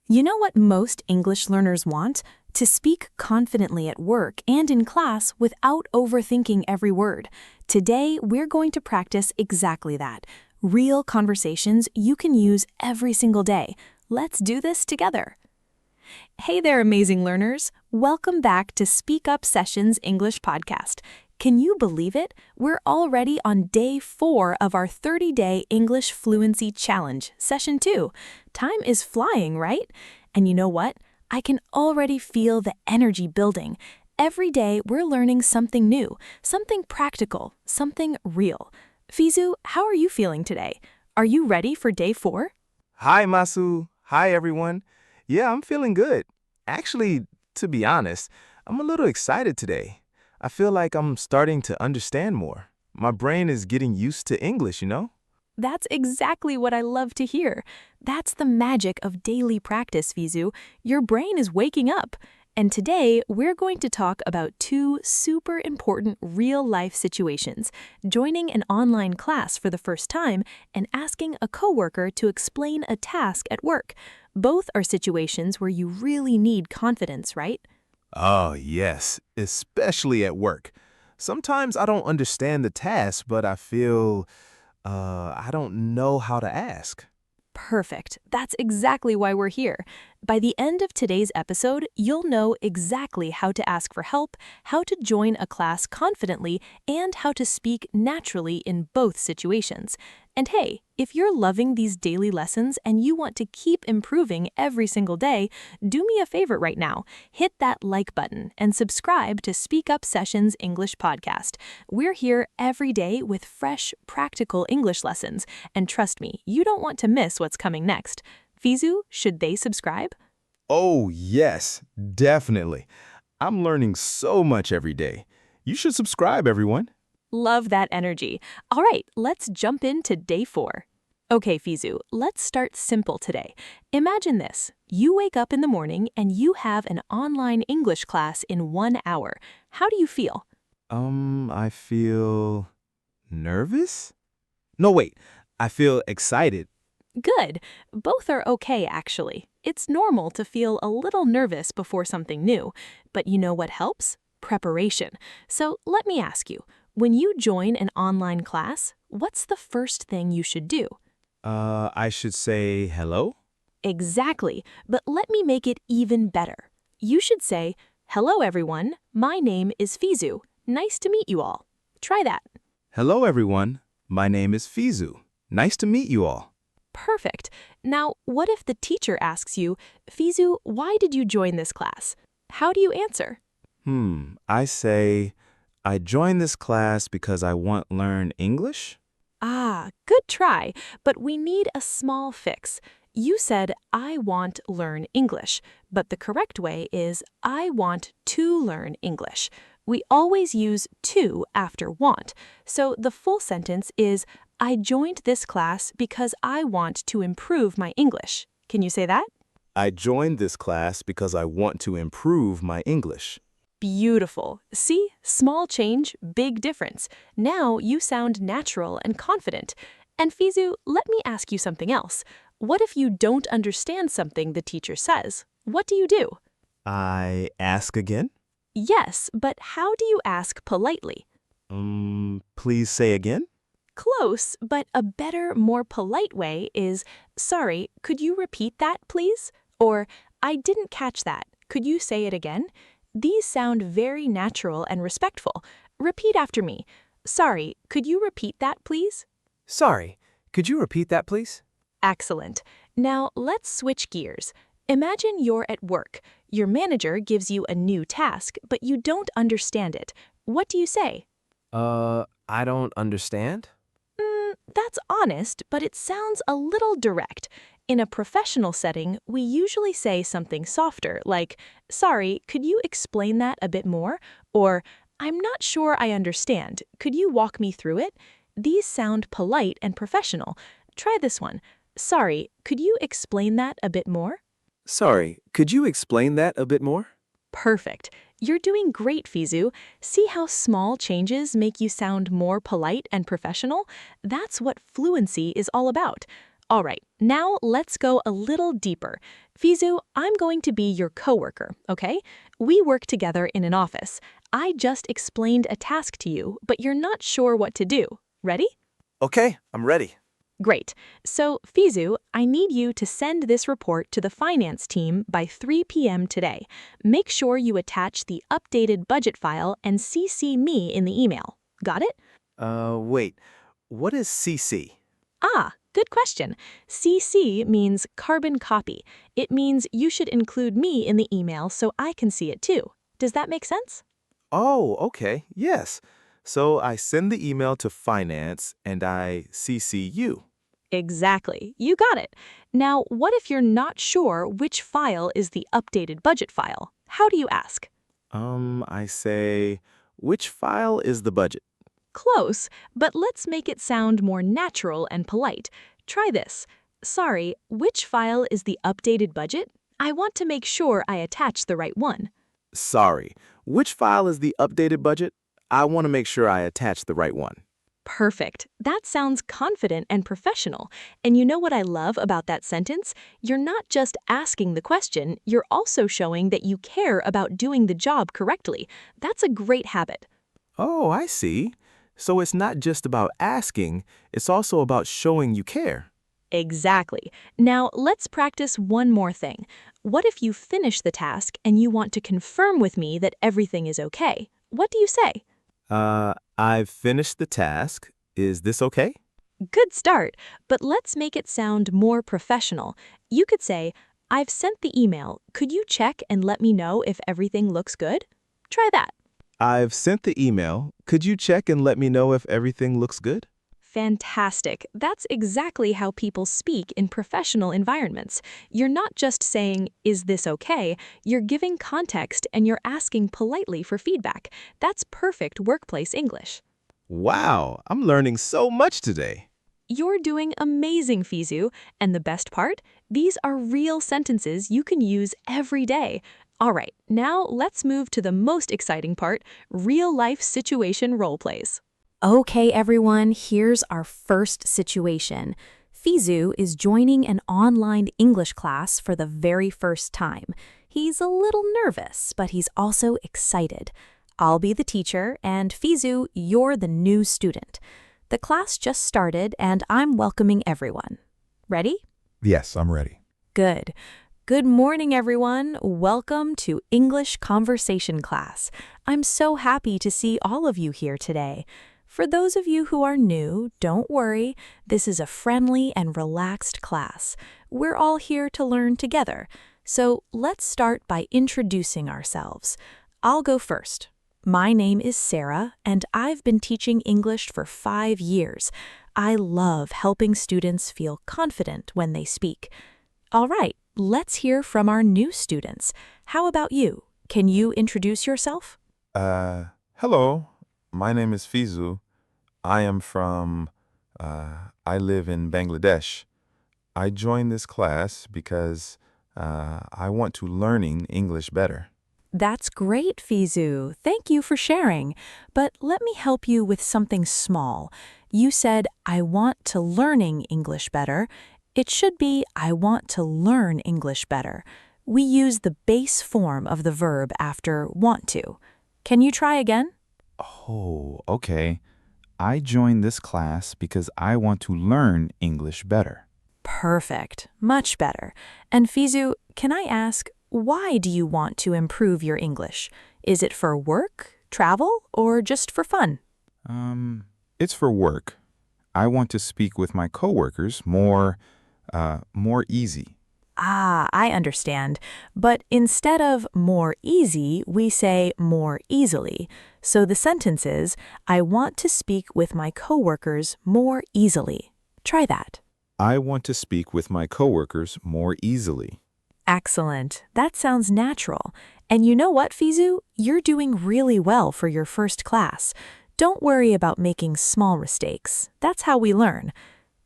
You know what most English learners want? To speak confidently at work and in class without overthinking every word. Today, we're going to practice exactly that. Real conversations you can use every single day. Let's do this together. Hey there, amazing learners. Welcome back to SpeakUp Sessions English Podcast. Can you believe it? We're already on day 4 of our 30-day English Fluency Challenge, Session 2. Time is flying, right? And you know what? I can already feel the energy building. Every day, we're learning something new, something practical, something real. Fizu, how are you feeling today? Are you ready for day 4? Hi, Masu. Hi, everyone. Yeah, I'm feeling good. Actually, to be honest, I'm a little excited today. I feel like I'm starting to understand more. My brain is getting used to English, you know? That's exactly what I love to hear. That's the magic of daily practice, Fizu. Your brain is waking up. And today, we're going to talk about 2 super important real-life situations: joining an online class for the first time and asking a coworker to explain a task at work. Both are situations where you really need confidence, right? Oh, yes, especially at work. Sometimes I don't understand the task, but I feel, I don't know how to ask. Perfect. That's exactly why we're here. By the end of today's episode, you'll know exactly how to ask for help, how to join a class confidently, and how to speak naturally in both situations. And hey, if you're loving these daily lessons and you want to keep improving every single day, do me a favor right now. Hit that like button and subscribe to SpeakUp Sessions English Podcast. We're here every day with fresh, practical English lessons. And trust me, you don't want to miss what's coming next. Fizu, should they subscribe? Oh, yes, definitely. I'm learning so much every day. You should subscribe, everyone. Love that energy. All right, let's jump into day 4. Okay, Fizu, let's start simple today. Imagine this. You wake up in the morning and you have an online English class in 1 hour. How do you feel? I feel nervous? No, wait. I feel excited. Good. Both are okay, actually. It's normal to feel a little nervous before something new. But you know what helps? Preparation. So let me ask you, when you join an online class, what's the first thing you should do? I should say hello? Exactly, but let me make it even better. You should say, "Hello everyone, my name is Fizu. Nice to meet you all." Try that. Hello, everyone. My name is Fizu. Nice to meet you all. Perfect. Now, what if the teacher asks you, "Fizu, why did you join this class?" How do you answer? I say, I joined this class because I want to learn English. Ah, good try, but we need a small fix. You said, "I want to learn English," but the correct way is, "I want to learn English." We always use to after want, so the full sentence is, "I joined this class because I want to improve my English." Can you say that? I joined this class because I want to improve my English. Beautiful. See? Small change, big difference. Now you sound natural and confident. And Fizu, let me ask you something else. What if you don't understand something the teacher says? What do you do? I ask again? Yes, but how do you ask politely? Please say again? Close, but a better, more polite way is, "Sorry, could you repeat that, please?" Or, "I didn't catch that. Could you say it again?" These sound very natural and respectful. Repeat after me. "Sorry, could you repeat that, please?" Sorry, could you repeat that, please? Excellent. Now let's switch gears. Imagine you're at work. Your manager gives you a new task, but you don't understand it. What do you say? I don't understand. That's honest, but it sounds a little direct. In a professional setting, we usually say something softer, like, "Sorry, could you explain that a bit more?" Or, "I'm not sure I understand. Could you walk me through it?" These sound polite and professional. Try this one. "Sorry, could you explain that a bit more?" Sorry, could you explain that a bit more? Perfect. You're doing great, Fizu. See how small changes make you sound more polite and professional? That's what fluency is all about. All right, now let's go a little deeper. Fizu, I'm going to be your coworker, okay? We work together in an office. I just explained a task to you, but you're not sure what to do. Ready? Okay, I'm ready. Great. So, Fizu, I need you to send this report to the finance team by 3 p.m. today. Make sure you attach the updated budget file and CC me in the email. Got it? Wait. What is CC? Ah, good question. CC means carbon copy. It means you should include me in the email so I can see it too. Does that make sense? Oh, okay. Yes. So I send the email to finance and I CC you. Exactly. You got it. Now, what if you're not sure which file is the updated budget file? How do you ask? I say, which file is the budget? Close, but let's make it sound more natural and polite. Try this. Sorry, which file is the updated budget? I want to make sure I attach the right one. Sorry, which file is the updated budget? I want to make sure I attach the right one. Perfect. That sounds confident and professional. And you know what I love about that sentence? You're not just asking the question, you're also showing that you care about doing the job correctly. That's a great habit. Oh, I see. So it's not just about asking, it's also about showing you care. Exactly. Now, let's practice one more thing. What if you finish the task and you want to confirm with me that everything is okay? What do you say? I've finished the task. Is this okay? Good start, but let's make it sound more professional. You could say, I've sent the email. Could you check and let me know if everything looks good? Try that. I've sent the email. Could you check and let me know if everything looks good? Fantastic. That's exactly how people speak in professional environments. You're not just saying, is this okay? You're giving context and you're asking politely for feedback. That's perfect workplace English. Wow, I'm learning so much today. You're doing amazing, Fizu. And the best part? These are real sentences you can use every day. All right, now let's move to the most exciting part, real-life situation role plays. Okay, everyone, here's our first situation. Fizu is joining an online English class for the very first time. He's a little nervous, but he's also excited. I'll be the teacher, and Fizu, you're the new student. The class just started, and I'm welcoming everyone. Ready? Yes, I'm ready. Good. Good morning, everyone. Welcome to English Conversation Class. I'm so happy to see all of you here today. For those of you who are new, don't worry. This is a friendly and relaxed class. We're all here to learn together. So let's start by introducing ourselves. I'll go first. My name is Sarah, and I've been teaching English for 5 years. I love helping students feel confident when they speak. All right, let's hear from our new students. How about you? Can you introduce yourself? Hello. My name is Fizu. I am from, I live in Bangladesh. I joined this class because I want to learning English better. That's great, Fizu. Thank you for sharing. But let me help you with something small. You said, I want to learning English better. It should be, I want to learn English better. We use the base form of the verb after want to. Can you try again? Oh, okay. I joined this class because I want to learn English better. Perfect. Much better. And Fizu, can I ask, why do you want to improve your English? Is it for work, travel, or just for fun? It's for work. I want to speak with my coworkers more easy. Ah, I understand. But instead of more easy, we say more easily. So the sentence is, I want to speak with my coworkers more easily. Try that. I want to speak with my coworkers more easily. Excellent. That sounds natural. And you know what, Fizu? You're doing really well for your first class. Don't worry about making small mistakes. That's how we learn.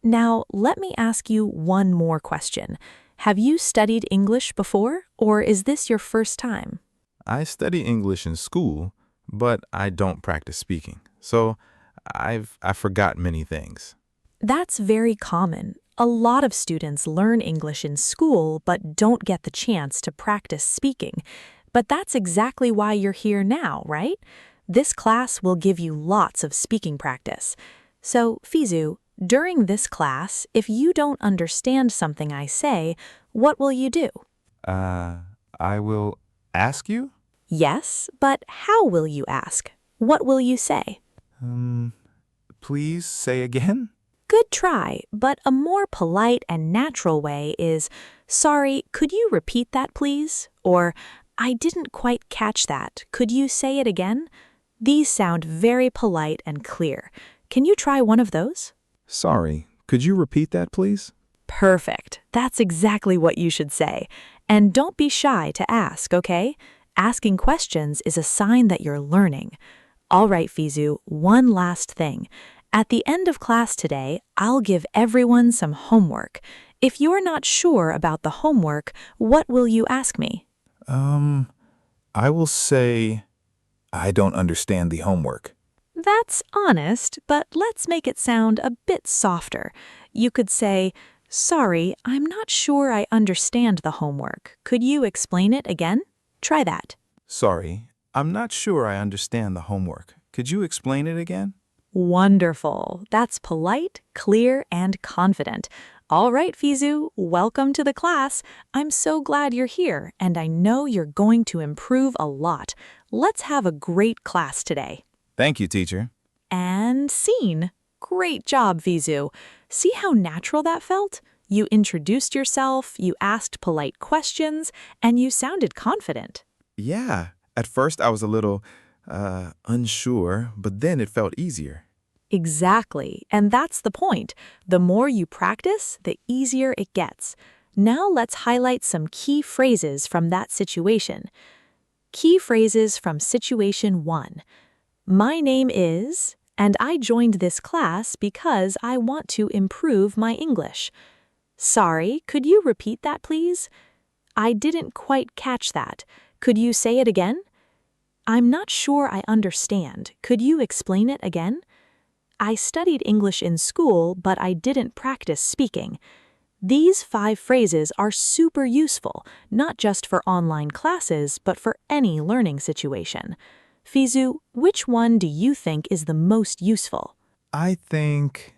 Now, let me ask you one more question. Have you studied English before, or is this your first time? I study English in school, but I don't practice speaking. So I forgot many things. That's very common. A lot of students learn English in school but don't get the chance to practice speaking. But that's exactly why you're here now, right? This class will give you lots of speaking practice. So, Fizu, during this class, if you don't understand something I say, what will you do? I will ask you? Yes, but how will you ask? What will you say? Please say again? Good try, but a more polite and natural way is, sorry, could you repeat that please? Or, I didn't quite catch that. Could you say it again? These sound very polite and clear. Can you try one of those? Sorry, could you repeat that, please? Perfect. That's exactly what you should say. And don't be shy to ask, okay? Asking questions is a sign that you're learning. All right, Fizu, one last thing. At the end of class today, I'll give everyone some homework. If you're not sure about the homework, what will you ask me? I will say I don't understand the homework. That's honest, but let's make it sound a bit softer. You could say, sorry, I'm not sure I understand the homework. Could you explain it again? Try that. Sorry, I'm not sure I understand the homework. Could you explain it again? Wonderful. That's polite, clear, and confident. All right, Fizu, welcome to the class. I'm so glad you're here, and I know you're going to improve a lot. Let's have a great class today. Thank you, teacher. And scene. Great job, Fizu. See how natural that felt? You introduced yourself, you asked polite questions, and you sounded confident. Yeah, at first I was a little unsure, but then it felt easier. Exactly, and that's the point. The more you practice, the easier it gets. Now let's highlight some key phrases from that situation. Key phrases from situation 1. My name is, and I joined this class because I want to improve my English. Sorry, could you repeat that, please? I didn't quite catch that. Could you say it again? I'm not sure I understand. Could you explain it again? I studied English in school, but I didn't practice speaking. These 5 phrases are super useful, not just for online classes, but for any learning situation. Fizu, which one do you think is the most useful? I think...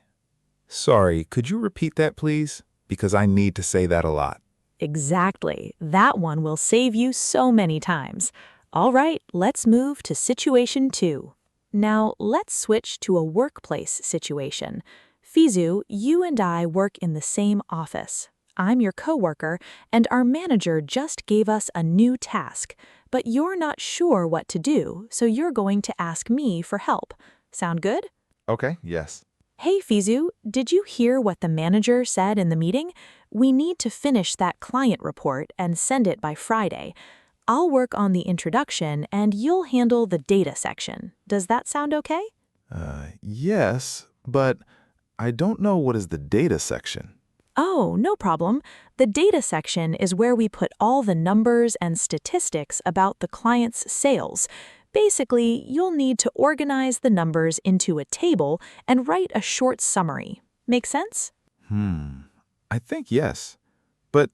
Sorry, could you repeat that, please? Because I need to say that a lot. Exactly. That one will save you so many times. All right, let's move to situation 2. Now, let's switch to a workplace situation. Fizu, you and I work in the same office. I'm your coworker, and our manager just gave us a new task. But you're not sure what to do, so you're going to ask me for help. Sound good? Okay, yes. Hey, Fizu, did you hear what the manager said in the meeting? We need to finish that client report and send it by Friday. I'll work on the introduction, and you'll handle the data section. Does that sound okay? Yes, but I don't know what is the data section. Oh, no problem. The data section is where we put all the numbers and statistics about the client's sales. Basically, you'll need to organize the numbers into a table and write a short summary. Make sense? I think yes. But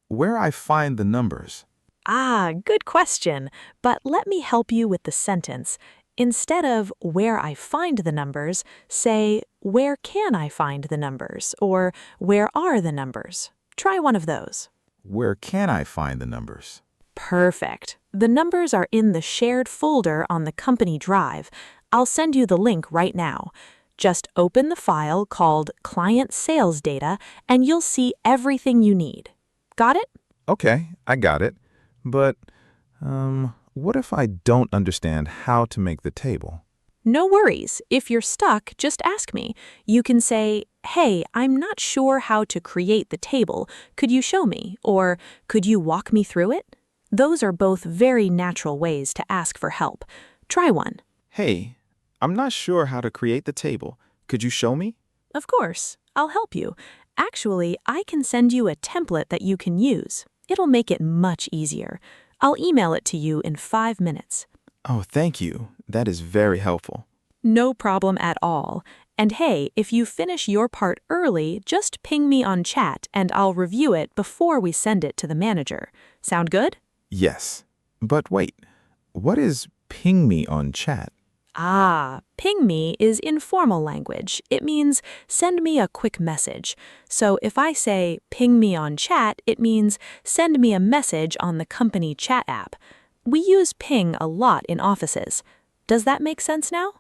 where I find the numbers? Good question. But let me help you with the sentence. Instead of where I find the numbers, say, where can I find the numbers? Or where are the numbers? Try one of those. Where can I find the numbers? Perfect. The numbers are in the shared folder on the company drive. I'll send you the link right now. Just open the file called Client Sales Data, and you'll see everything you need. Got it? Okay, I got it. But, what if I don't understand how to make the table? No worries. If you're stuck, just ask me. You can say, hey, I'm not sure how to create the table. Could you show me? Or could you walk me through it? Those are both very natural ways to ask for help. Try one. Hey, I'm not sure how to create the table. Could you show me? Of course, I'll help you. Actually, I can send you a template that you can use. It'll make it much easier. I'll email it to you in 5 minutes. Oh, thank you. That is very helpful. No problem at all. And hey, if you finish your part early, just ping me on chat and I'll review it before we send it to the manager. Sound good? Yes. But wait, what is ping me on chat? Ping me is informal language. It means send me a quick message. So if I say ping me on chat, it means send me a message on the company chat app. We use ping a lot in offices. Does that make sense now?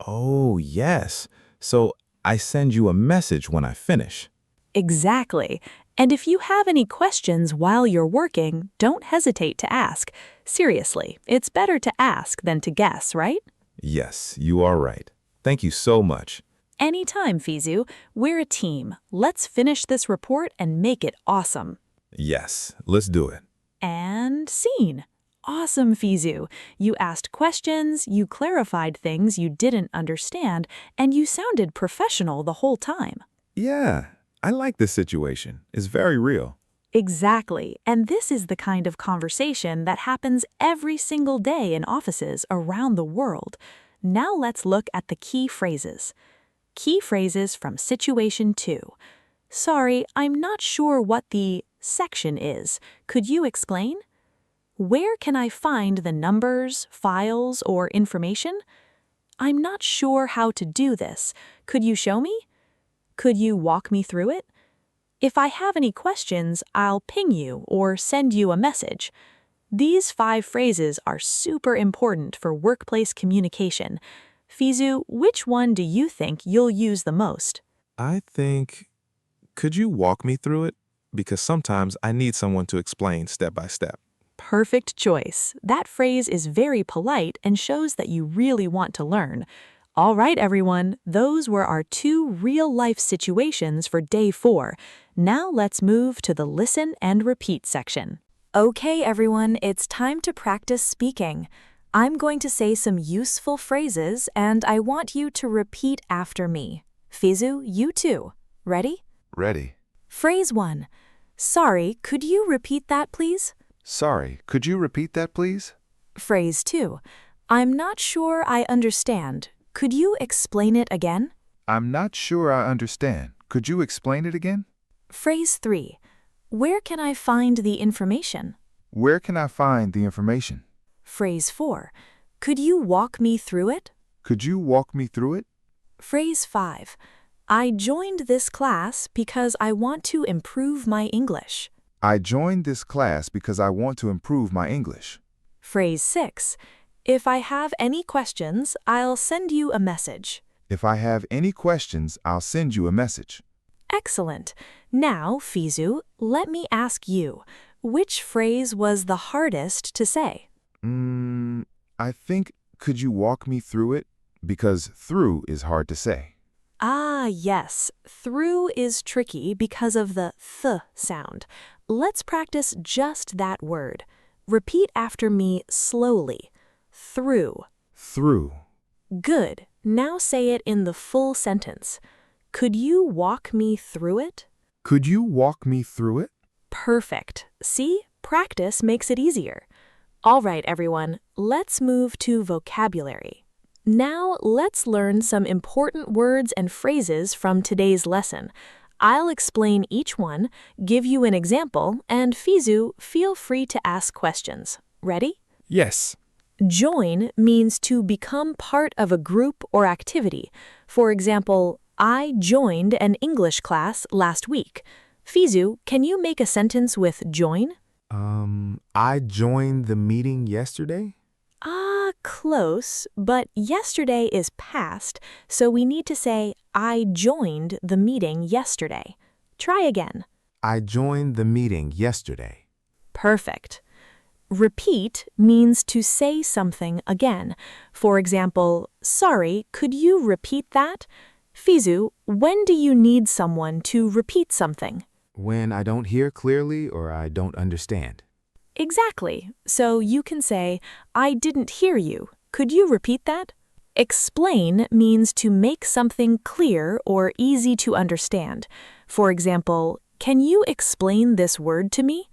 Oh, yes. So I send you a message when I finish. Exactly. And if you have any questions while you're working, don't hesitate to ask. Seriously, it's better to ask than to guess, right? Yes, you are right. Thank you so much. Anytime, Fizu. We're a team. Let's finish this report and make it awesome. Yes, let's do it. And scene. Awesome, Fizu. You asked questions, you clarified things you didn't understand, and you sounded professional the whole time. Yeah, I like this situation. It's very real. Exactly. And this is the kind of conversation that happens every single day in offices around the world. Now let's look at the key phrases. Key phrases from Situation 2. Sorry, I'm not sure what the section is. Could you explain? Where can I find the numbers, files, or information? I'm not sure how to do this. Could you show me? Could you walk me through it? If I have any questions, I'll ping you or send you a message. These 5 phrases are super important for workplace communication. Fizu, which one do you think you'll use the most? I think, could you walk me through it? Because sometimes I need someone to explain step by step. Perfect choice. That phrase is very polite and shows that you really want to learn. All right, everyone, those were our 2 real-life situations for day 4. Now let's move to the listen and repeat section. Okay, everyone, it's time to practice speaking. I'm going to say some useful phrases, and I want you to repeat after me. Fizu, you too. Ready? Ready. Phrase 1. Sorry, could you repeat that, please? Sorry, could you repeat that, please? Phrase 2. I'm not sure I understand. Could you explain it again? I'm not sure I understand. Could you explain it again? Phrase 3. Where can I find the information? Where can I find the information? Phrase 4. Could you walk me through it? Could you walk me through it? Phrase 5. I joined this class because I want to improve my English. I joined this class because I want to improve my English. Phrase 6. If I have any questions, I'll send you a message. If I have any questions, I'll send you a message. Excellent. Now, Fizu, let me ask you, which phrase was the hardest to say? I think, could you walk me through it? Because through is hard to say. Yes. Through is tricky because of the th sound. Let's practice just that word. Repeat after me slowly. Through. Through. Good. Now say it in the full sentence. Could you walk me through it? Could you walk me through it? Perfect. See? Practice makes it easier. All right, everyone. Let's move to vocabulary. Now, let's learn some important words and phrases from today's lesson. I'll explain each one, give you an example, and Fizu, feel free to ask questions. Ready? Yes. Join means to become part of a group or activity. For example, I joined an English class last week. Fizu, can you make a sentence with join? I joined the meeting yesterday. Close, but yesterday is past, so we need to say, I joined the meeting yesterday. Try again. I joined the meeting yesterday. Perfect. Repeat means to say something again. For example, sorry, could you repeat that? Fizu, when do you need someone to repeat something? When I don't hear clearly or I don't understand. Exactly. So you can say, I didn't hear you. Could you repeat that? Explain means to make something clear or easy to understand. For example, can you explain this word to me?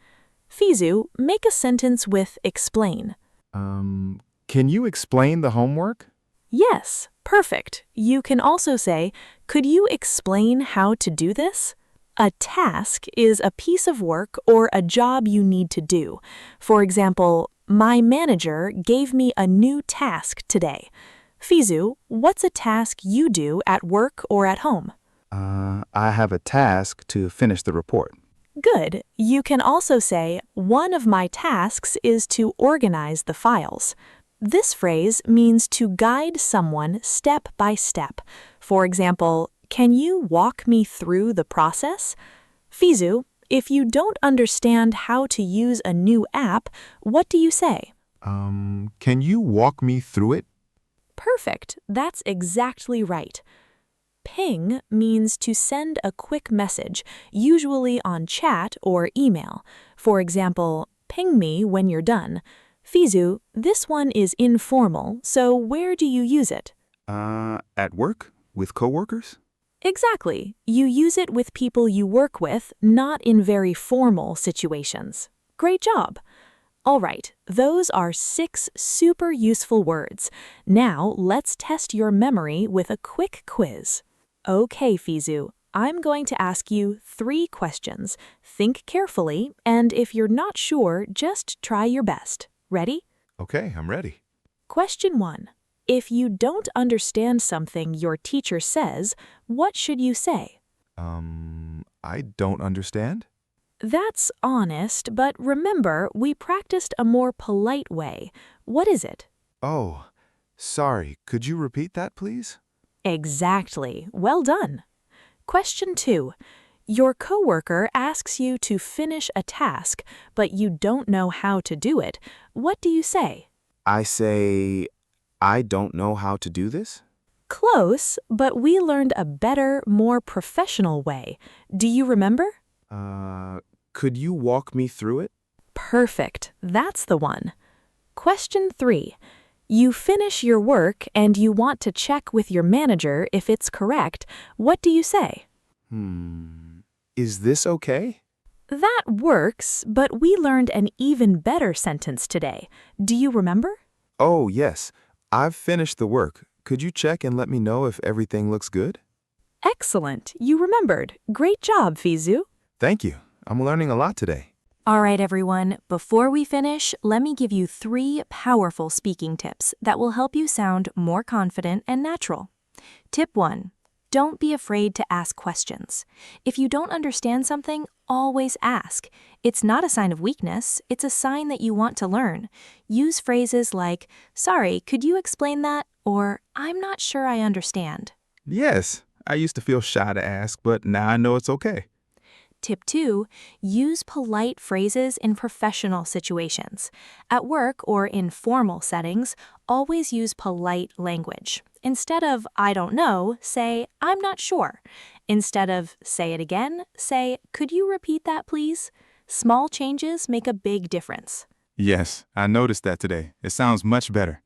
Fizu, make a sentence with explain. Can you explain the homework? Yes, perfect. You can also say, could you explain how to do this? A task is a piece of work or a job you need to do. For example, my manager gave me a new task today. Fizu, what's a task you do at work or at home? I have a task to finish the report. Good. You can also say, one of my tasks is to organize the files. This phrase means to guide someone step by step. For example, can you walk me through the process? Fizu, if you don't understand how to use a new app, what do you say? Can you walk me through it? Perfect. That's exactly right. Ping means to send a quick message, usually on chat or email. For example, ping me when you're done. Fizu, this one is informal, so where do you use it? At work? With coworkers? Exactly. You use it with people you work with, not in very formal situations. Great job. All right, those are 6 super useful words. Now let's test your memory with a quick quiz. Okay, Fizu, I'm going to ask you 3 questions. Think carefully, and if you're not sure, just try your best. Ready? Okay, I'm ready. Question 1. If you don't understand something your teacher says, what should you say? I don't understand. That's honest, but remember, we practiced a more polite way. What is it? Oh, sorry. Could you repeat that, please? Exactly. Well done. Question 2. Your coworker asks you to finish a task, but you don't know how to do it. What do you say? I say, I don't know how to do this? Close, but we learned a better, more professional way. Do you remember? Could you walk me through it? Perfect. That's the one. Question 3. You finish your work and you want to check with your manager if it's correct. What do you say? Is this okay? That works, but we learned an even better sentence today. Do you remember? Oh, yes. I've finished the work. Could you check and let me know if everything looks good? Excellent. You remembered. Great job, Fizu. Thank you. I'm learning a lot today. All right, everyone. Before we finish, let me give you 3 powerful speaking tips that will help you sound more confident and natural. Tip 1. Don't be afraid to ask questions. If you don't understand something, always ask. It's not a sign of weakness, it's a sign that you want to learn. Use phrases like, sorry, could you explain that? Or, I'm not sure I understand. Yes, I used to feel shy to ask, but now I know it's okay. Tip 2. Use polite phrases in professional situations. At work or in formal settings, always use polite language. Instead of, I don't know, say, I'm not sure. Instead of, say it again, say, could you repeat that, please? Small changes make a big difference. Yes, I noticed that today. It sounds much better.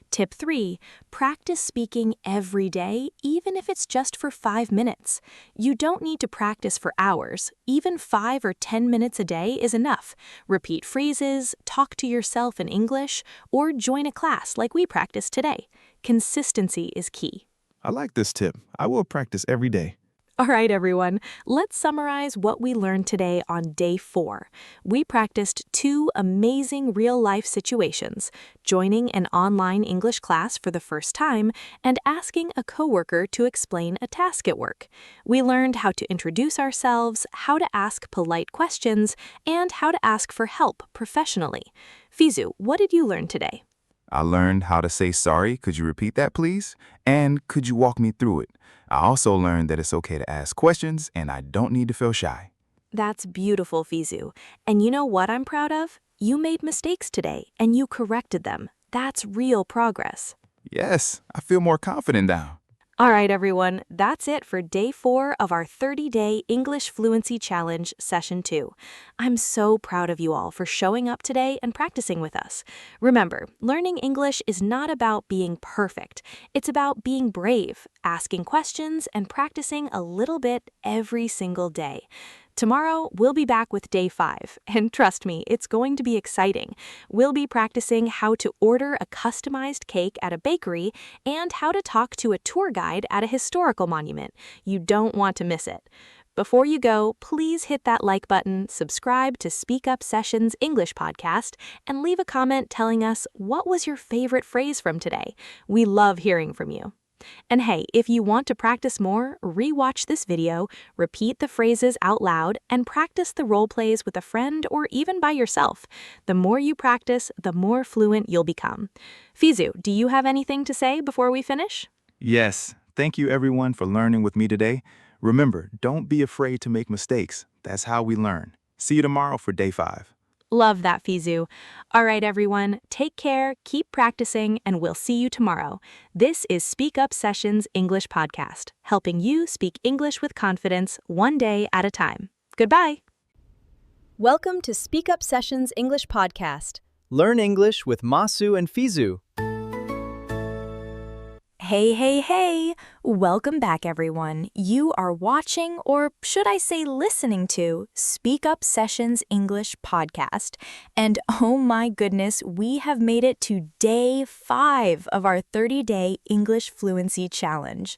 Tip 3. Practice speaking every day, even if it's just for 5 minutes. You don't need to practice for hours. Even 5 or 10 minutes a day is enough. Repeat phrases, talk to yourself in English, or join a class like we practiced today. Consistency is key. I like this tip. I will practice every day. All right, everyone, let's summarize what we learned today on day 4. We practiced 2 amazing real-life situations, joining an online English class for the first time and asking a coworker to explain a task at work. We learned how to introduce ourselves, how to ask polite questions, and how to ask for help professionally. Fizu, what did you learn today? I learned how to say sorry, could you repeat that please? And could you walk me through it? I also learned that it's okay to ask questions and I don't need to feel shy. That's beautiful, Fizu. And you know what I'm proud of? You made mistakes today and you corrected them. That's real progress. Yes, I feel more confident now. All right, everyone, that's it for day 4 of our 30-day English Fluency Challenge, Session 2. I'm so proud of you all for showing up today and practicing with us. Remember, learning English is not about being perfect. It's about being brave, asking questions, and practicing a little bit every single day. Tomorrow, we'll be back with day 5, and trust me, it's going to be exciting. We'll be practicing how to order a customized cake at a bakery and how to talk to a tour guide at a historical monument. You don't want to miss it. Before you go, please hit that like button, subscribe to SpeakUp Sessions English Podcast, and leave a comment telling us what was your favorite phrase from today. We love hearing from you. And hey, if you want to practice more, rewatch this video, repeat the phrases out loud, and practice the role plays with a friend or even by yourself. The more you practice, the more fluent you'll become. Fizu, do you have anything to say before we finish? Yes, thank you everyone for learning with me today. Remember, don't be afraid to make mistakes. That's how we learn. See you tomorrow for day 5. Love that, Fizu. All right, everyone, take care, keep practicing, and we'll see you tomorrow. This is SpeakUp Sessions English Podcast, helping you speak English with confidence one day at a time. Goodbye. Welcome to SpeakUp Sessions English Podcast. Learn English with Masu and Fizu. Hey. Welcome back, everyone. You are watching, or should I say listening to, SpeakUp Sessions English Podcast. And oh my goodness, we have made it to day 5 of our 30-day English Fluency Challenge.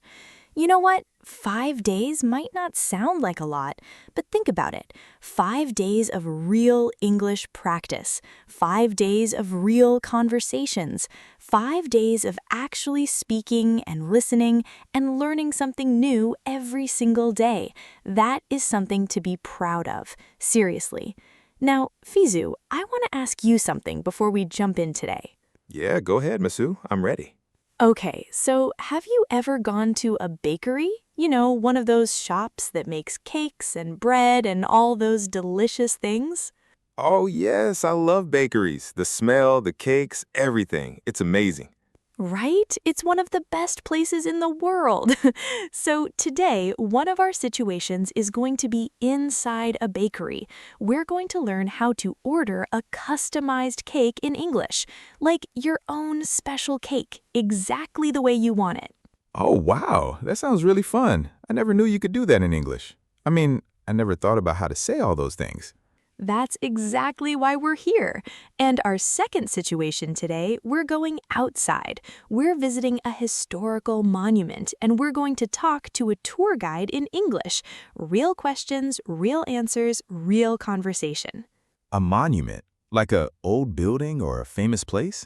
You know what? 5 days might not sound like a lot, but think about it. 5 days of real English practice, 5 days of real conversations, 5 days of actually speaking and listening and learning something new every single day. That is something to be proud of, seriously. Now, Fizu, I want to ask you something before we jump in today. Yeah, go ahead, Masu. I'm ready. Okay, so have you ever gone to a bakery? You know, one of those shops that makes cakes and bread and all those delicious things? Oh, yes, I love bakeries. The smell, the cakes, everything. It's amazing. Right? It's one of the best places in the world. So today, one of our situations is going to be inside a bakery. We're going to learn how to order a customized cake in English, like your own special cake, exactly the way you want it. Oh, wow. That sounds really fun. I never knew you could do that in English. I mean, I never thought about how to say all those things. That's exactly why we're here. And our second situation today, we're going outside. We're visiting a historical monument, and we're going to talk to a tour guide in English. Real questions, real answers, real conversation. A monument? Like a old building or a famous place?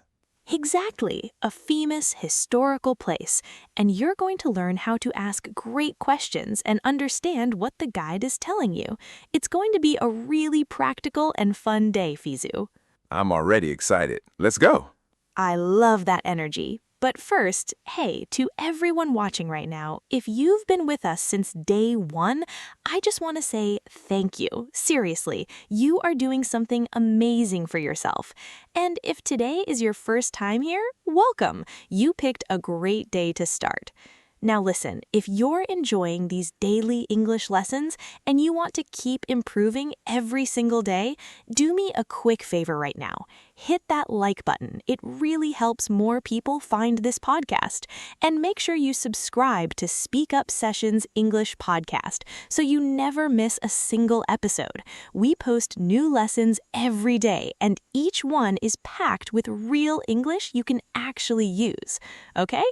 Exactly, a famous historical place. And you're going to learn how to ask great questions and understand what the guide is telling you. It's going to be a really practical and fun day, Fizu. I'm already excited. Let's go. I love that energy. But first, hey, to everyone watching right now, if you've been with us since day 1, I just want to say thank you. Seriously, you are doing something amazing for yourself. And if today is your first time here, welcome. You picked a great day to start. Now listen, if you're enjoying these daily English lessons and you want to keep improving every single day, do me a quick favor right now. Hit that like button. It really helps more people find this podcast. And make sure you subscribe to SpeakUp Sessions English Podcast so you never miss a single episode. We post new lessons every day, and each one is packed with real English you can actually use. Okay?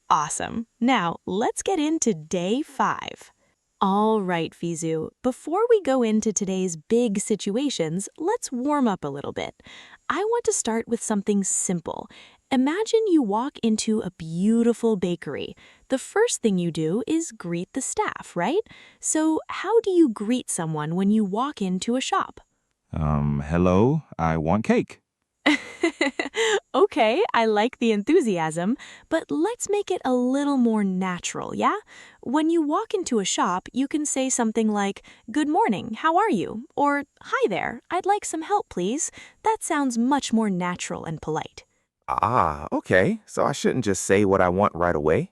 Awesome. Now, let's get into day 5. All right, Fizu, before we go into today's big situations, let's warm up a little bit. I want to start with something simple. Imagine you walk into a beautiful bakery. The first thing you do is greet the staff, right? So how do you greet someone when you walk into a shop? Hello, I want cake. Okay, I like the enthusiasm, but let's make it a little more natural, yeah? When you walk into a shop, you can say something like, "Good morning, how are you?" Or, "Hi there, I'd like some help, please." That sounds much more natural and polite. Ah, okay. So I shouldn't just say what I want right away?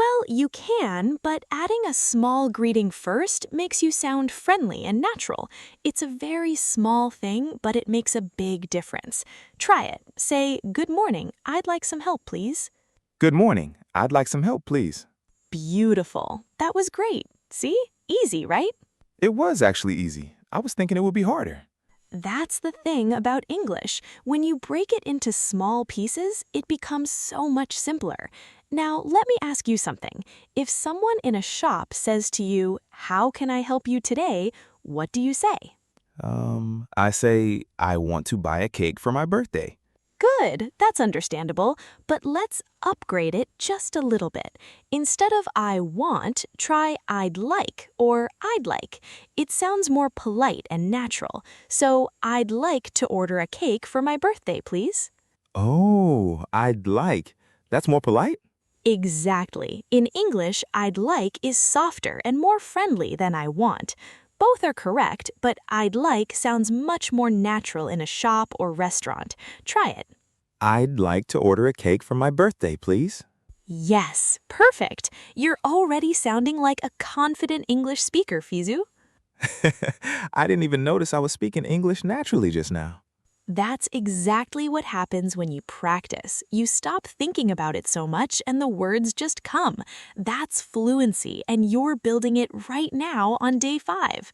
Well, you can, but adding a small greeting first makes you sound friendly and natural. It's a very small thing, but it makes a big difference. Try it. Say, "Good morning. I'd like some help, please." Good morning. I'd like some help, please. Beautiful. That was great. See? Easy, right? It was actually easy. I was thinking it would be harder. That's the thing about English. When you break it into small pieces, it becomes so much simpler. Now, let me ask you something. If someone in a shop says to you, "How can I help you today?" what do you say? I say, I want to buy a cake for my birthday. Good, that's understandable, but let's upgrade it just a little bit. Instead of "I want," try "I'd like" or "I'd like." It sounds more polite and natural. So, "I'd like to order a cake for my birthday, please." Oh, I'd like. That's more polite? Exactly. In English, "I'd like" is softer and more friendly than "I want." Both are correct, but "I'd like" sounds much more natural in a shop or restaurant. Try it. I'd like to order a cake for my birthday, please. Yes, perfect. You're already sounding like a confident English speaker, Fizu. I didn't even notice I was speaking English naturally just now. That's exactly what happens when you practice. You stop thinking about it so much and the words just come. That's fluency, and you're building it right now on day 5.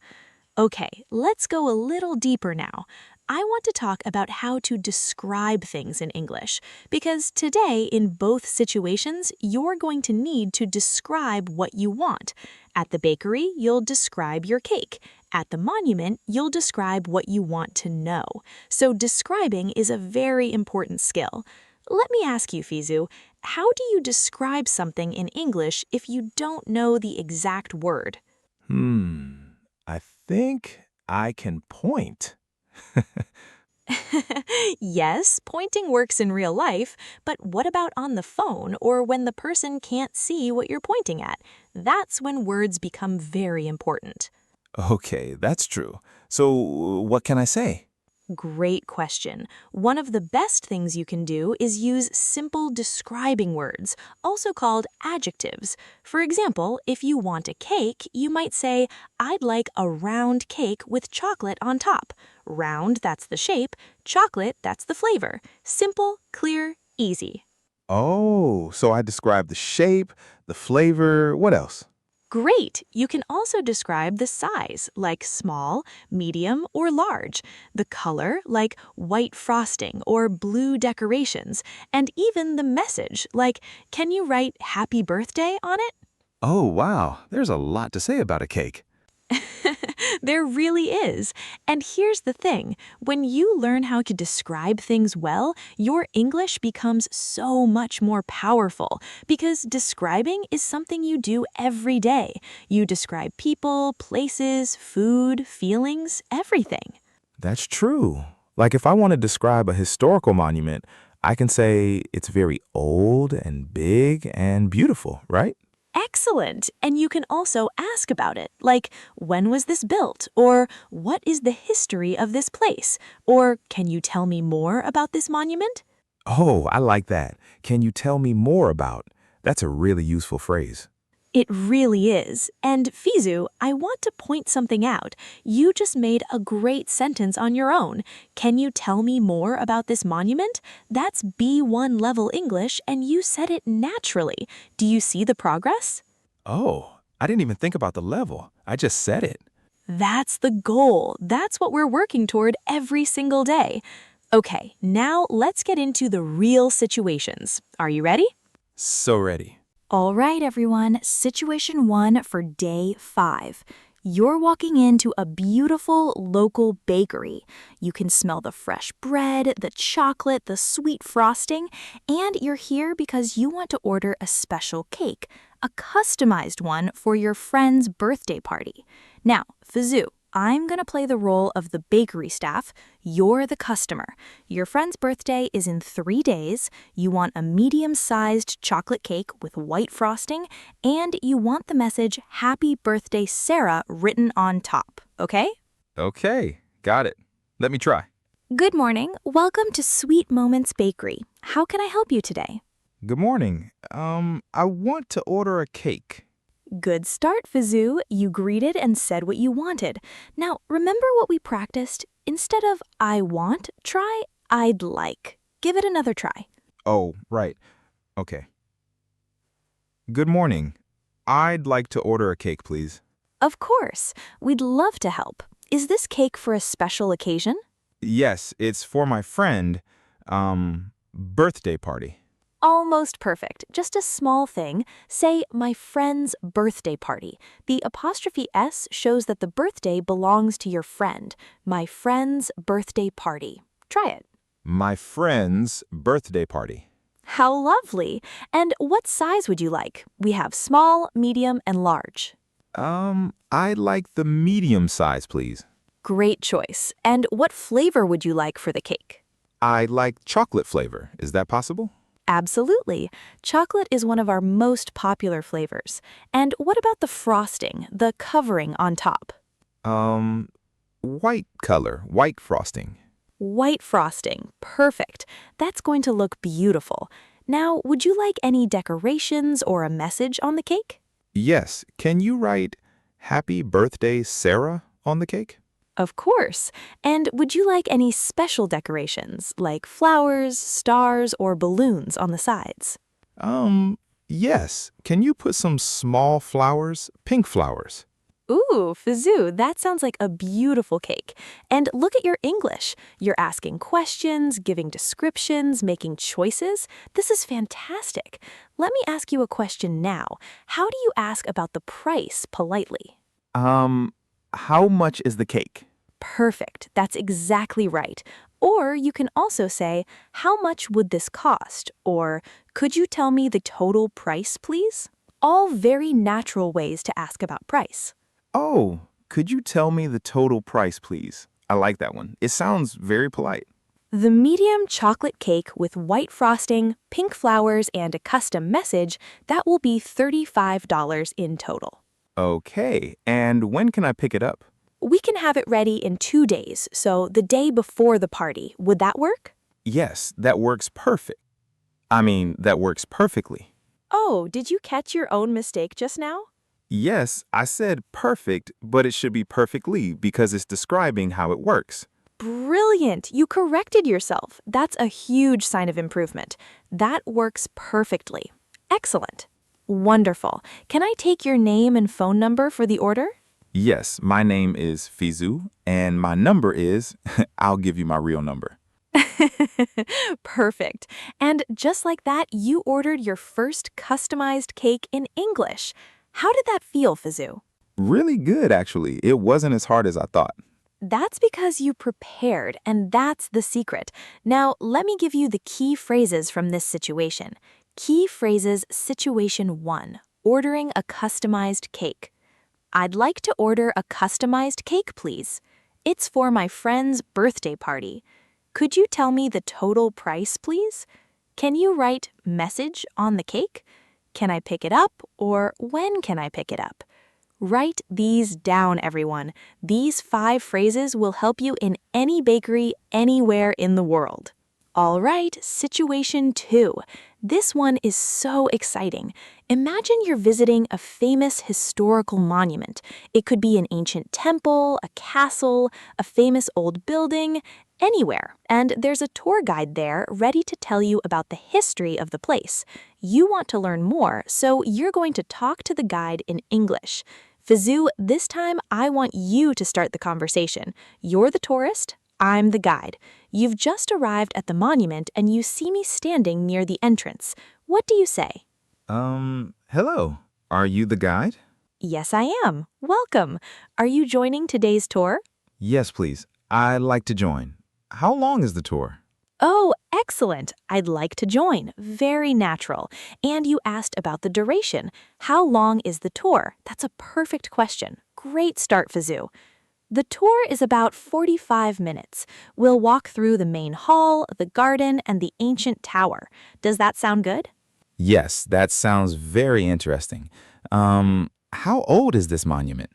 Okay, let's go a little deeper now. I want to talk about how to describe things in English, because today, in both situations, you're going to need to describe what you want. At the bakery, you'll describe your cake. At the monument, you'll describe what you want to know. So describing is a very important skill. Let me ask you, Fizu, how do you describe something in English if you don't know the exact word? I think I can point. Yes, pointing works in real life, but what about on the phone or when the person can't see what you're pointing at? That's when words become very important. Okay, that's true. So, what can I say? Great question. One of the best things you can do is use simple describing words, also called adjectives. For example, if you want a cake, you might say, "I'd like a round cake with chocolate on top." Round, that's the shape. Chocolate, that's the flavor. Simple, clear, easy. Oh, so I describe the shape, the flavor, what else? Great! You can also describe the size, like small, medium, or large, the color, like white frosting or blue decorations, and even the message, like, "Can you write 'Happy Birthday' on it?" Oh, wow, there's a lot to say about a cake. There really is. And here's the thing. When you learn how to describe things well, your English becomes so much more powerful because describing is something you do every day. You describe people, places, food, feelings, everything. That's true. Like if I want to describe a historical monument, I can say it's very old and big and beautiful, right? Excellent. And you can also ask about it, like, "When was this built?" Or "What is the history of this place?" Or "Can you tell me more about this monument?" Oh, I like that. Can you tell me more about? That's a really useful phrase. It really is. And Fizu, I want to point something out. You just made a great sentence on your own. "Can you tell me more about this monument?" That's B1 level English, and you said it naturally. Do you see the progress? Oh, I didn't even think about the level. I just said it. That's the goal. That's what we're working toward every single day. Okay, now let's get into the real situations. Are you ready? So ready. All right, everyone, situation 1 for day 5. You're walking into a beautiful local bakery. You can smell the fresh bread, the chocolate, the sweet frosting, and you're here because you want to order a special cake, a customized one for your friend's birthday party. Now, Fizu, I'm going to play the role of the bakery staff. You're the customer. Your friend's birthday is in 3 days. You want a medium-sized chocolate cake with white frosting, and you want the message "Happy Birthday, Sarah" written on top, okay? Okay, got it. Let me try. Good morning. Welcome to Sweet Moments Bakery. How can I help you today? Good morning. I want to order a cake. Good start, Fizzu. You greeted and said what you wanted. Now, remember what we practiced? Instead of I want, try I'd like. Give it another try. Oh, right. Okay. Good morning. I'd like to order a cake, please. Of course. We'd love to help. Is this cake for a special occasion? Yes, it's for my friend, birthday party. Almost perfect. Just a small thing. Say, my friend's birthday party. The apostrophe S shows that the birthday belongs to your friend. My friend's birthday party. Try it. My friend's birthday party. How lovely. And what size would you like? We have small, medium, and large. I'd like the medium size, please. Great choice. And what flavor would you like for the cake? I'd like chocolate flavor. Is that possible? Absolutely. Chocolate is one of our most popular flavors. And what about the frosting, the covering on top? White color, white frosting. White frosting. Perfect. That's going to look beautiful. Now, would you like any decorations or a message on the cake? Yes. Can you write Happy Birthday, Sarah on the cake? Of course. And would you like any special decorations, like flowers, stars, or balloons on the sides? Yes. Can you put some small flowers, pink flowers? Ooh, Fizzu, that sounds like a beautiful cake. And look at your English. You're asking questions, giving descriptions, making choices. This is fantastic. Let me ask you a question now. How do you ask about the price politely? How much is the cake? Perfect. That's exactly right. Or you can also say, how much would this cost? Or could you tell me the total price, please? All very natural ways to ask about price. Oh, could you tell me the total price, please? I like that one. It sounds very polite. The medium chocolate cake with white frosting, pink flowers, and a custom message, that will be $35 in total. Okay, and when can I pick it up? We can have it ready in 2 days, so the day before the party. Would that work? Yes, that works perfect. That works perfectly. Oh, did you catch your own mistake just now? Yes, I said perfect, but it should be perfectly because it's describing how it works. Brilliant! You corrected yourself. That's a huge sign of improvement. That works perfectly. Excellent. Wonderful. Can I take your name and phone number for the order? Yes, my name is Fizzu, and my number is, I'll give you my real number. Perfect. And just like that, you ordered your first customized cake in English. How did that feel, Fizzu? Really good, actually. It wasn't as hard as I thought. That's because you prepared, and that's the secret. Now, let me give you the key phrases from this situation. Key phrases situation 1, ordering a customized cake. I'd like to order a customized cake, please. It's for my friend's birthday party. Could you tell me the total price, please? Can you write message on the cake? Can I pick it up, or when can I pick it up? Write these down, everyone. These 5 phrases will help you in any bakery anywhere in the world. All right, situation 2. This one is so exciting. Imagine you're visiting a famous historical monument. It could be an ancient temple, a castle, a famous old building, anywhere. And there's a tour guide there ready to tell you about the history of the place. You want to learn more, so you're going to talk to the guide in English. Fizzu, this time I want you to start the conversation. You're the tourist, I'm the guide. You've just arrived at the monument and you see me standing near the entrance. What do you say? Hello. Are you the guide? Yes, I am. Welcome. Are you joining today's tour? Yes, please. I'd like to join. How long is the tour? Oh, excellent. I'd like to join. Very natural. And you asked about the duration. How long is the tour? That's a perfect question. Great start, Fizzu. The tour is about 45 minutes. We'll walk through the main hall, the garden, and the ancient tower. Does that sound good? Yes, that sounds very interesting. How old is this monument?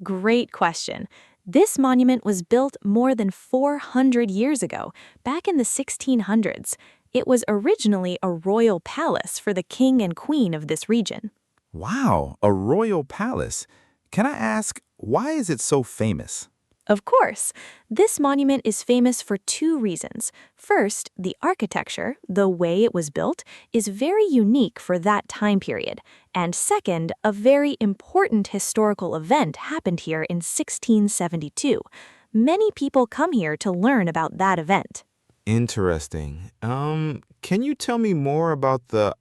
Great question. This monument was built more than 400 years ago, back in the 1600s. It was originally a royal palace for the king and queen of this region. Wow, a royal palace. Can I ask, why is it so famous? Of course, this monument is famous for two reasons. First, the architecture, the way it was built, is very unique for that time period. And second, a very important historical event happened here in 1672. Many people come here to learn about that event. Interesting. Can you tell me more about the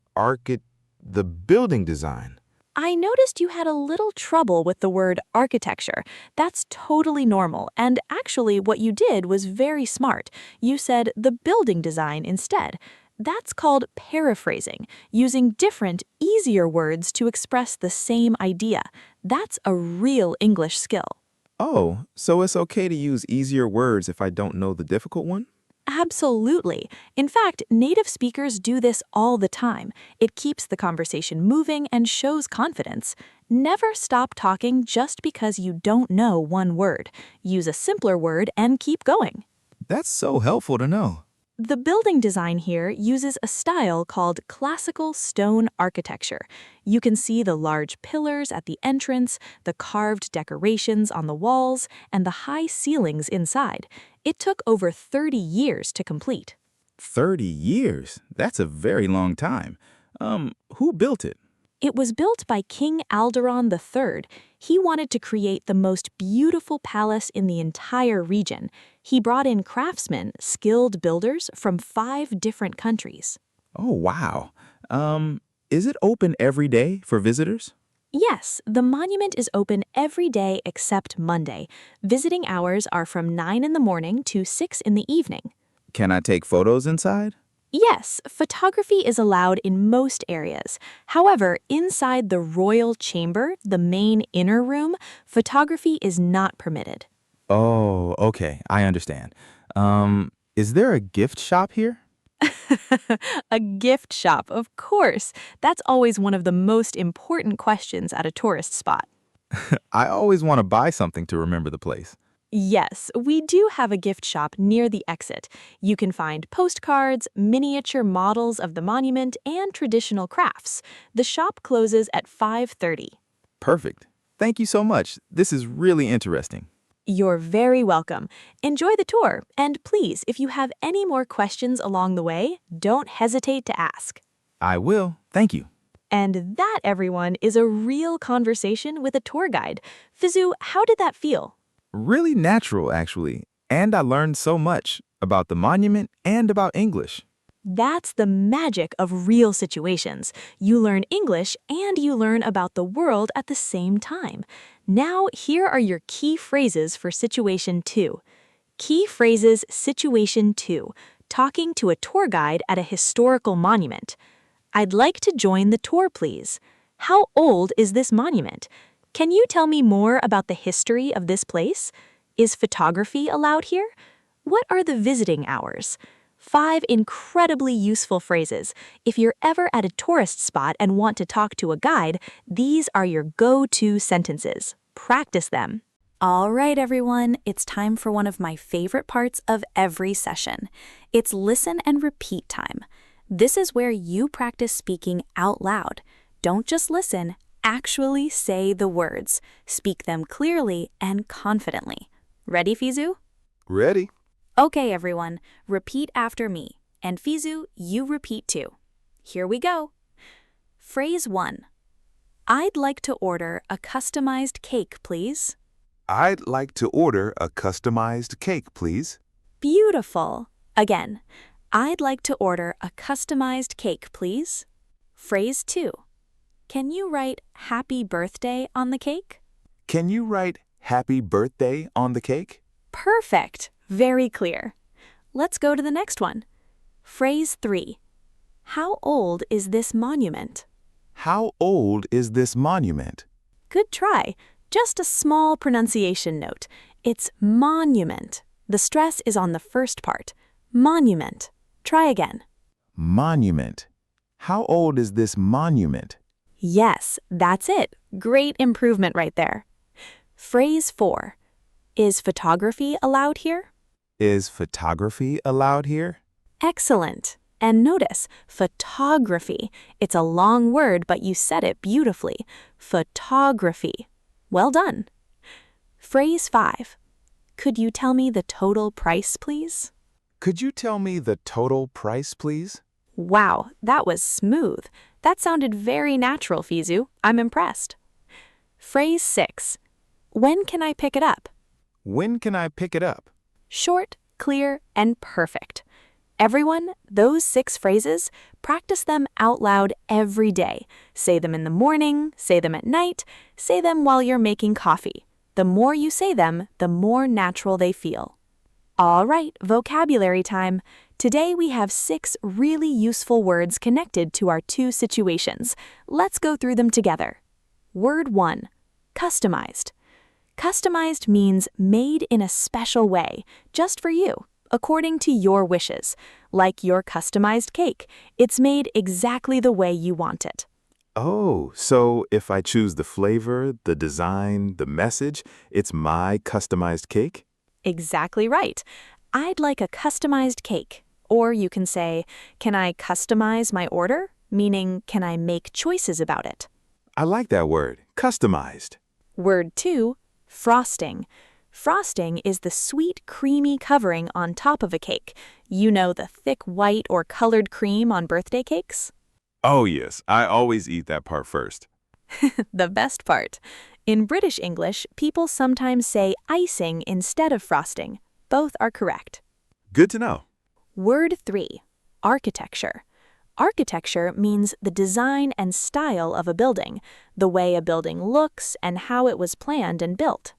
building design? I noticed you had a little trouble with the word architecture. That's totally normal, and actually what you did was very smart. You said the building design instead. That's called paraphrasing, using different, easier words to express the same idea. That's a real English skill. Oh, so it's okay to use easier words if I don't know the difficult one? Absolutely. In fact, native speakers do this all the time. It keeps the conversation moving and shows confidence. Never stop talking just because you don't know one word. Use a simpler word and keep going. That's so helpful to know. The building design here uses a style called classical stone architecture. You can see the large pillars at the entrance, the carved decorations on the walls, and the high ceilings inside. It took over 30 years to complete. 30 years? That's a very long time. Who built it? It was built by King Alderon III. He wanted to create the most beautiful palace in the entire region. He brought in craftsmen, skilled builders from 5 different countries. Oh, wow. Is it open every day for visitors? Yes, the monument is open every day except Monday. Visiting hours are from 9 in the morning to 6 in the evening. Can I take photos inside? Yes, photography is allowed in most areas. However, inside the royal chamber, the main inner room, photography is not permitted. Oh, okay. I understand. Is there a gift shop here? A gift shop, of course. That's always one of the most important questions at a tourist spot. I always want to buy something to remember the place. Yes, we do have a gift shop near the exit. You can find postcards, miniature models of the monument, and traditional crafts. The shop closes at 5:30. Perfect. Thank you so much. This is really interesting. You're very welcome. Enjoy the tour, and please, if you have any more questions along the way, don't hesitate to ask. I will. Thank you. And that, everyone, is a real conversation with a tour guide. Fizu, how did that feel? Really natural, actually. And I learned so much about the monument and about English. That's the magic of real situations. You learn English and you learn about the world at the same time. Now, here are your key phrases for Situation 2. Key phrases Situation 2. Talking to a tour guide at a historical monument. I'd like to join the tour, please. How old is this monument? Can you tell me more about the history of this place? Is photography allowed here? What are the visiting hours? 5 incredibly useful phrases. If you're ever at a tourist spot and want to talk to a guide, these are your go-to sentences. Practice them. All right, everyone, it's time for one of my favorite parts of every session. It's listen and repeat time. This is where you practice speaking out loud. Don't just listen, actually say the words. Speak them clearly and confidently. Ready, Fizu? Ready? Okay, everyone, repeat after me. And Fizu, you repeat too. Here we go. Phrase 1. I'd like to order a customized cake, please. I'd like to order a customized cake, please. Beautiful. Again, I'd like to order a customized cake, please. Phrase 2. Can you write happy birthday on the cake? Can you write happy birthday on the cake? Perfect. Very clear. Let's go to the next one. Phrase 3. How old is this monument? How old is this monument? Good try. Just a small pronunciation note. It's monument. The stress is on the first part. Monument. Try again. Monument. How old is this monument? Yes, that's it. Great improvement right there. Phrase 4. Is photography allowed here? Is photography allowed here? Excellent. And notice, photography. It's a long word, but you said it beautifully. Photography. Well done. Phrase 5. Could you tell me the total price, please? Could you tell me the total price, please? Wow, that was smooth. That sounded very natural, Fizu. I'm impressed. Phrase 6. When can I pick it up? When can I pick it up? Short, clear, and perfect. Everyone, those 6 phrases, practice them out loud every day. Say them in the morning, say them at night, say them while you're making coffee. The more you say them, the more natural they feel. All right, vocabulary time. Today we have 6 really useful words connected to our 2 situations. Let's go through them together. Word 1. Customized. Customized means made in a special way, just for you, according to your wishes. Like your customized cake. It's made exactly the way you want it. Oh, so if I choose the flavor, the design, the message, it's my customized cake? Exactly right. I'd like a customized cake. Or you can say, can I customize my order? Meaning, can I make choices about it? I like that word, customized. Word 2, frosting. Frosting is the sweet, creamy covering on top of a cake. You know, the thick white or colored cream on birthday cakes? Oh yes, I always eat that part first. The best part. In British English, people sometimes say icing instead of frosting. Both are correct. Good to know. Word 3, architecture. Architecture means the design and style of a building, the way a building looks and how it was planned and built.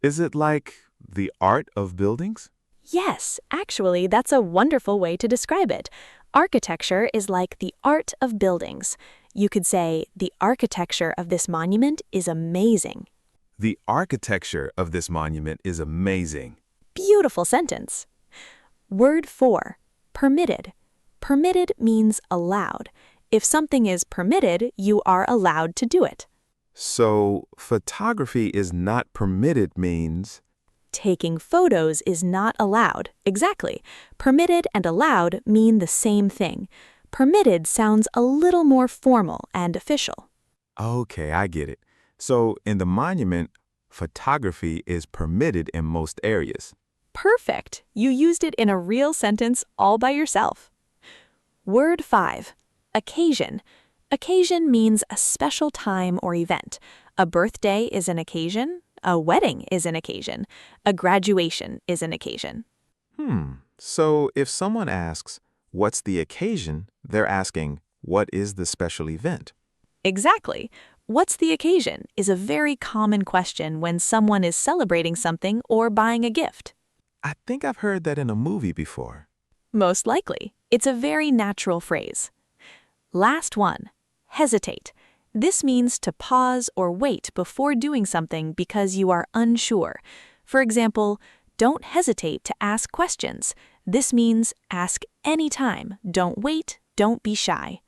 Is it like the art of buildings? Yes, actually, that's a wonderful way to describe it. Architecture is like the art of buildings. You could say, the architecture of this monument is amazing. The architecture of this monument is amazing. Beautiful sentence. Word 4, permitted. Permitted means allowed. If something is permitted, you are allowed to do it. So, photography is not permitted means... Taking photos is not allowed. Exactly. Permitted and allowed mean the same thing. Permitted sounds a little more formal and official. Okay, I get it. So, in the monument, photography is permitted in most areas. Perfect. You used it in a real sentence all by yourself. Word 5, occasion. Occasion means a special time or event. A birthday is an occasion. A wedding is an occasion. A graduation is an occasion. So if someone asks, what's the occasion, they're asking, what is the special event? Exactly. What's the occasion is a very common question when someone is celebrating something or buying a gift. I think I've heard that in a movie before. Most likely. It's a very natural phrase. Last one, hesitate. This means to pause or wait before doing something because you are unsure. For example, don't hesitate to ask questions. This means ask anytime. Don't wait. Don't be shy.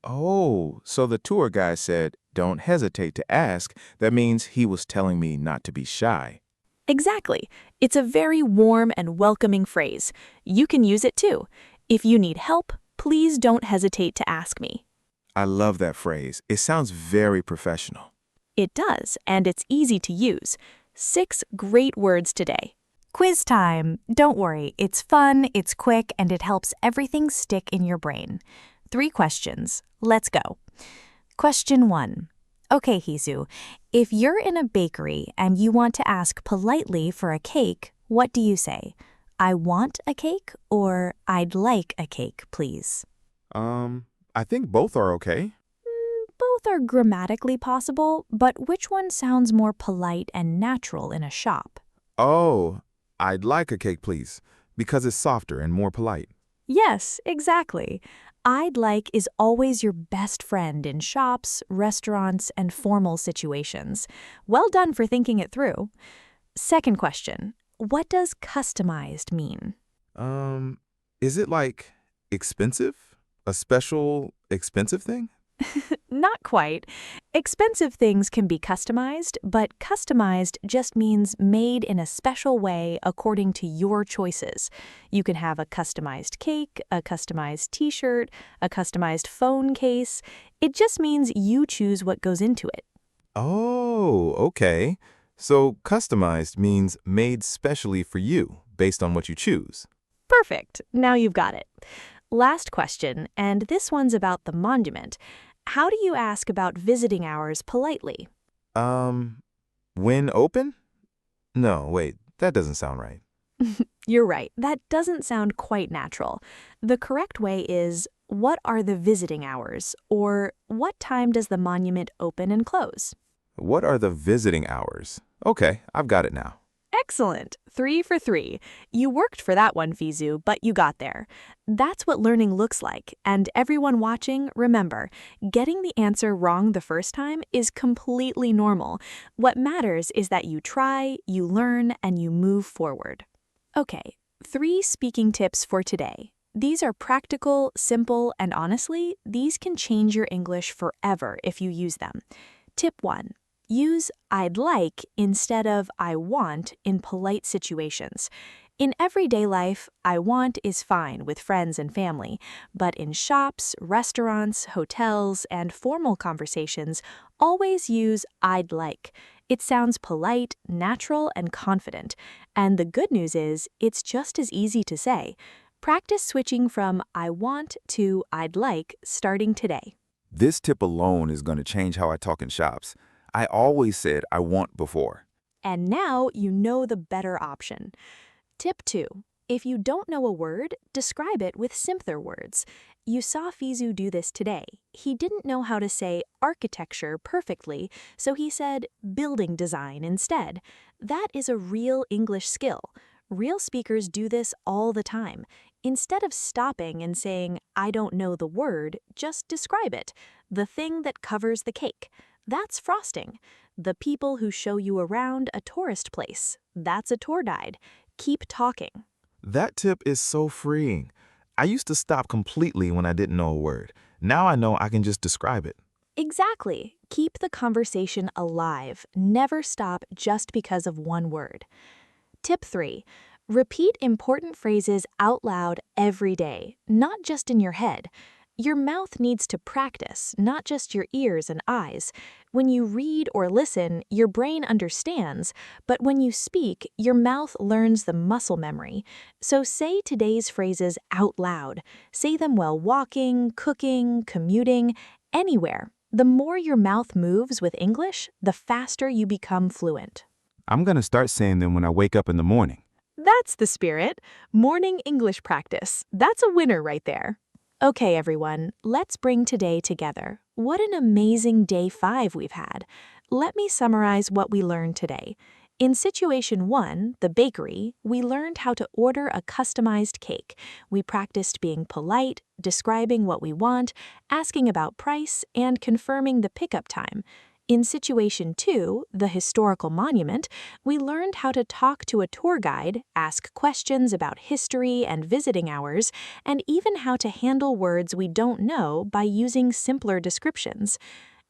Oh, so the tour guide said, don't hesitate to ask. That means he was telling me not to be shy. Exactly. It's a very warm and welcoming phrase. You can use it too. If you need help, please don't hesitate to ask me. I love that phrase. It sounds very professional. It does, and it's easy to use. 6 great words today. Quiz time. Don't worry, it's fun, it's quick, and it helps everything stick in your brain. 3 questions. Let's go. Question 1. Okay, Hizu, if you're in a bakery and you want to ask politely for a cake, what do you say? I want a cake or I'd like a cake, please? I think both are okay. Both are grammatically possible, but which one sounds more polite and natural in a shop? Oh, I'd like a cake, please, because it's softer and more polite. Yes, exactly. I'd like is always your best friend in shops, restaurants, and formal situations. Well done for thinking it through. Second question. What does customized mean? Is it like expensive? A special expensive thing? Not quite. Expensive things can be customized, but customized just means made in a special way according to your choices. You can have a customized cake, a customized t-shirt, a customized phone case. It just means you choose what goes into it. Oh, okay. So customized means made specially for you, based on what you choose. Perfect. Now you've got it. Last question, and this one's about the monument. How do you ask about visiting hours politely? When open? No, wait, that doesn't sound right. You're right. That doesn't sound quite natural. The correct way is, what are the visiting hours? Or what time does the monument open and close? What are the visiting hours? Okay, I've got it now. Excellent. 3 for 3. You worked for that one, Fizu, but you got there. That's what learning looks like. And everyone watching, remember, getting the answer wrong the first time is completely normal. What matters is that you try, you learn, and you move forward. Okay, 3 speaking tips for today. These are practical, simple, and honestly, these can change your English forever if you use them. Tip 1. Use I'd like instead of I want in polite situations. In everyday life, I want is fine with friends and family, but in shops, restaurants, hotels, and formal conversations, always use I'd like. It sounds polite, natural, and confident. And the good news is, it's just as easy to say. Practice switching from I want to I'd like starting today. This tip alone is going to change how I talk in shops. I always said I want before. And now you know the better option. Tip 2. If you don't know a word, describe it with simpler words. You saw Fizu do this today. He didn't know how to say architecture perfectly, so he said building design instead. That is a real English skill. Real speakers do this all the time. Instead of stopping and saying, I don't know the word, just describe it. The thing that covers the cake. That's frosting. The people who show you around a tourist place. That's a tour guide. Keep talking. That tip is so freeing. I used to stop completely when I didn't know a word. Now I know I can just describe it. Exactly. Keep the conversation alive. Never stop just because of one word. Tip 3. Repeat important phrases out loud every day, not just in your head. Your mouth needs to practice, not just your ears and eyes. When you read or listen, your brain understands, but when you speak, your mouth learns the muscle memory. So say today's phrases out loud. Say them while walking, cooking, commuting, anywhere. The more your mouth moves with English, the faster you become fluent. I'm going to start saying them when I wake up in the morning. That's the spirit. Morning English practice. That's a winner right there. Okay, everyone, let's bring today together. What an amazing day 5 we've had. Let me summarize what we learned today. In situation 1, the bakery, we learned how to order a customized cake. We practiced being polite, describing what we want, asking about price, and confirming the pickup time. In situation 2, the historical monument, we learned how to talk to a tour guide, ask questions about history and visiting hours, and even how to handle words we don't know by using simpler descriptions.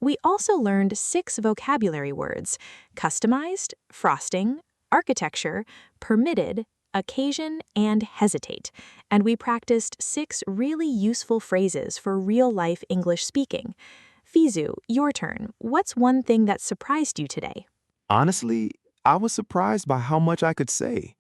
We also learned 6 vocabulary words: customized, frosting, architecture, permitted, occasion, and hesitate. And we practiced 6 really useful phrases for real-life English speaking. Fizu, your turn. What's one thing that surprised you today? Honestly, I was surprised by how much I could say.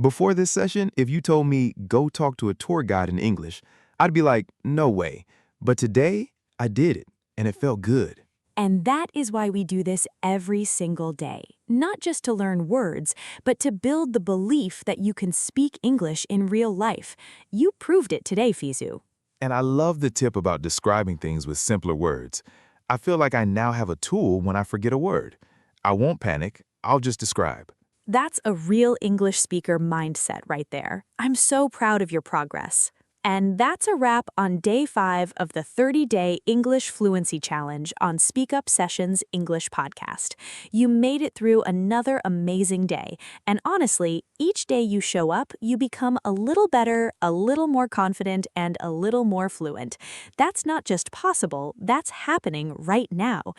Before this session, if you told me go talk to a tour guide in English, I'd be like, no way. But today, I did it, and it felt good. And that is why we do this every single day. Not just to learn words, but to build the belief that you can speak English in real life. You proved it today, Fizu. And I love the tip about describing things with simpler words. I feel like I now have a tool when I forget a word. I won't panic. I'll just describe. That's a real English speaker mindset right there. I'm so proud of your progress. And that's a wrap on day 5 of the 30-day English Fluency Challenge on SpeakUp Sessions English Podcast. You made it through another amazing day. And honestly, each day you show up, you become a little better, a little more confident, and a little more fluent. That's not just possible, that's happening right now.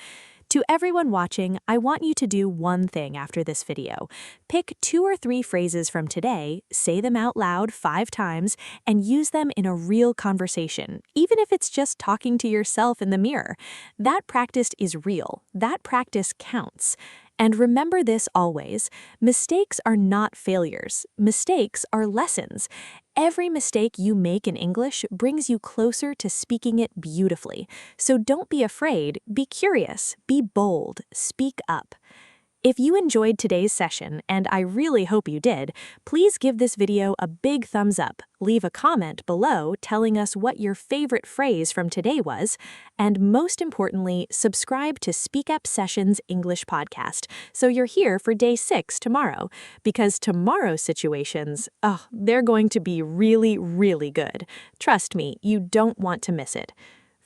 To everyone watching, I want you to do one thing after this video. Pick 2 or 3 phrases from today, say them out loud 5 times, and use them in a real conversation, even if it's just talking to yourself in the mirror. That practice is real. That practice counts. And remember this always, mistakes are not failures. Mistakes are lessons. Every mistake you make in English brings you closer to speaking it beautifully. So don't be afraid, be curious, be bold, speak up. If you enjoyed today's session, and I really hope you did, please give this video a big thumbs up, leave a comment below telling us what your favorite phrase from today was, and most importantly, subscribe to SpeakUp Sessions English Podcast so you're here for day 6 tomorrow, because tomorrow's situations, they're going to be really, really good. Trust me, you don't want to miss it.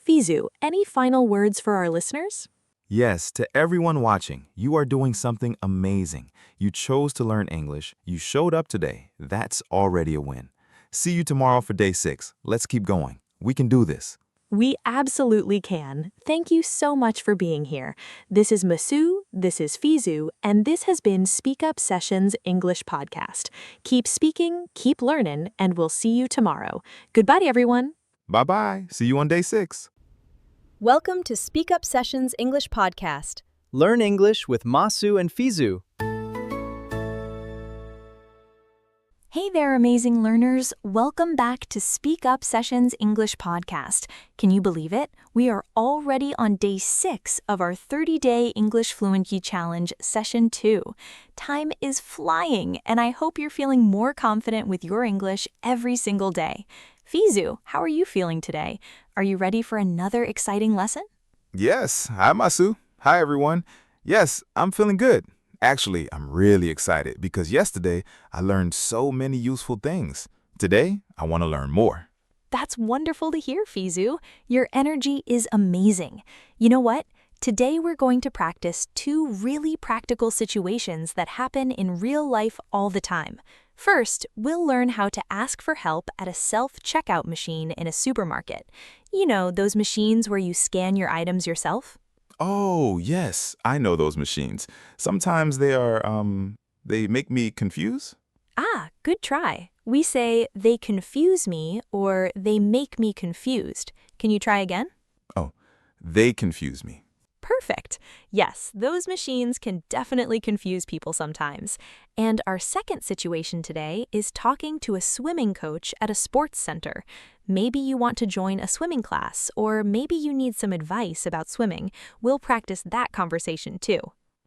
Fizu, any final words for our listeners? Yes, to everyone watching, you are doing something amazing. You chose to learn English. You showed up today. That's already a win. See you tomorrow for day 6. Let's keep going. We can do this. We absolutely can. Thank you so much for being here. This is Masu, this is Fizu, and this has been SpeakUp Sessions English Podcast. Keep speaking, keep learning, and we'll see you tomorrow. Goodbye, everyone. Bye-bye. See you on day 6. Welcome to SpeakUp Sessions English Podcast. Learn English with Masu and Fizu. Hey there, amazing learners. Welcome back to SpeakUp Sessions English Podcast. Can you believe it? We are already on day 6 of our 30-day English Fluency Challenge, Session 2. Time is flying, and I hope you're feeling more confident with your English every single day. Fizu, how are you feeling today? Are you ready for another exciting lesson? Yes. Hi, Masu. Hi, everyone. Yes, I'm feeling good. Actually, I'm really excited because yesterday I learned so many useful things. Today, I want to learn more. That's wonderful to hear, Fizu. Your energy is amazing. You know what? Today we're going to practice 2 really practical situations that happen in real life all the time. First, we'll learn how to ask for help at a self-checkout machine in a supermarket. You know, those machines where you scan your items yourself? Oh, yes. I know those machines. Sometimes they make me confused. Good try. We say, they confuse me or they make me confused. Can you try again? Oh, they confuse me. Perfect. Yes, those machines can definitely confuse people sometimes. And our second situation today is talking to a swimming coach at a sports center. Maybe you want to join a swimming class, or maybe you need some advice about swimming. We'll practice that conversation too.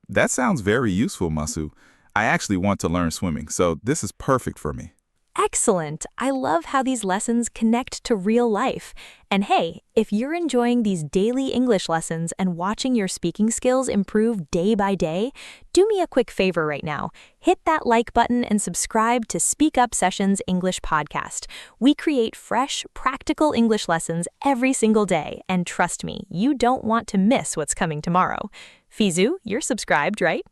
That sounds very useful, Masu. I actually want to learn swimming, so this is perfect for me. Excellent! I love how these lessons connect to real life. And hey, if you're enjoying these daily English lessons and watching your speaking skills improve day by day, do me a quick favor right now. Hit that like button and subscribe to SpeakUp Sessions English Podcast. We create fresh, practical English lessons every single day, and trust me, you don't want to miss what's coming tomorrow. Fizu, you're subscribed, right?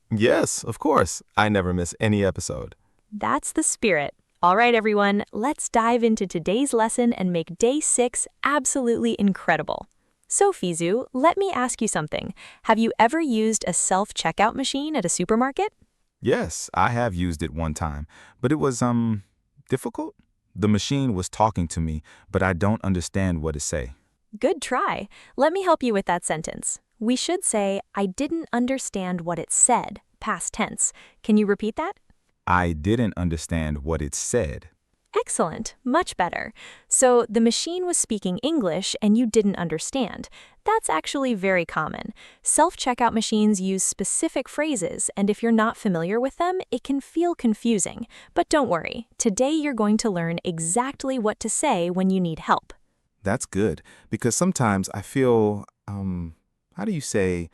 Yes, of course. I never miss any episode. That's the spirit. All right, everyone, let's dive into today's lesson and make day 6 absolutely incredible. So, Fizu, let me ask you something. Have you ever used a self-checkout machine at a supermarket? Yes, I have used it one time, but it was, difficult. The machine was talking to me, but I don't understand what it say. Good try. Let me help you with that sentence. We should say, I didn't understand what it said, past tense. Can you repeat that? I didn't understand what it said. Excellent, much better. So the machine was speaking English and you didn't understand. That's actually very common. Self-checkout machines use specific phrases, and if you're not familiar with them, it can feel confusing. But don't worry, today you're going to learn exactly what to say when you need help. That's good, because sometimes I feel, how do you say,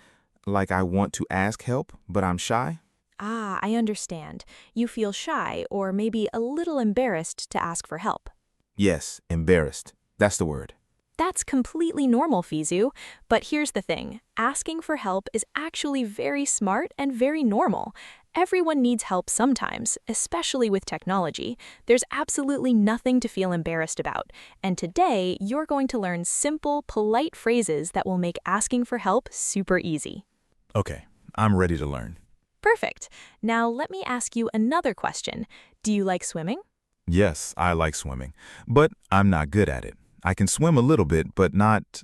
like I want to ask help, but I'm shy? I understand. You feel shy or maybe a little embarrassed to ask for help. Yes, embarrassed. That's the word. That's completely normal, Fizu. But here's the thing. Asking for help is actually very smart and very normal. Everyone needs help sometimes, especially with technology. There's absolutely nothing to feel embarrassed about. And today, you're going to learn simple, polite phrases that will make asking for help super easy. Okay, I'm ready to learn. Perfect. Now let me ask you another question. Do you like swimming? Yes, I like swimming, but I'm not good at it. I can swim a little bit, but not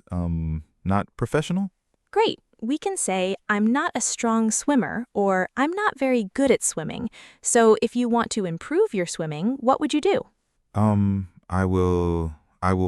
professional? Great. We can say, I'm not a strong swimmer, or I'm not very good at swimming. So if you want to improve your swimming, what would you do? I will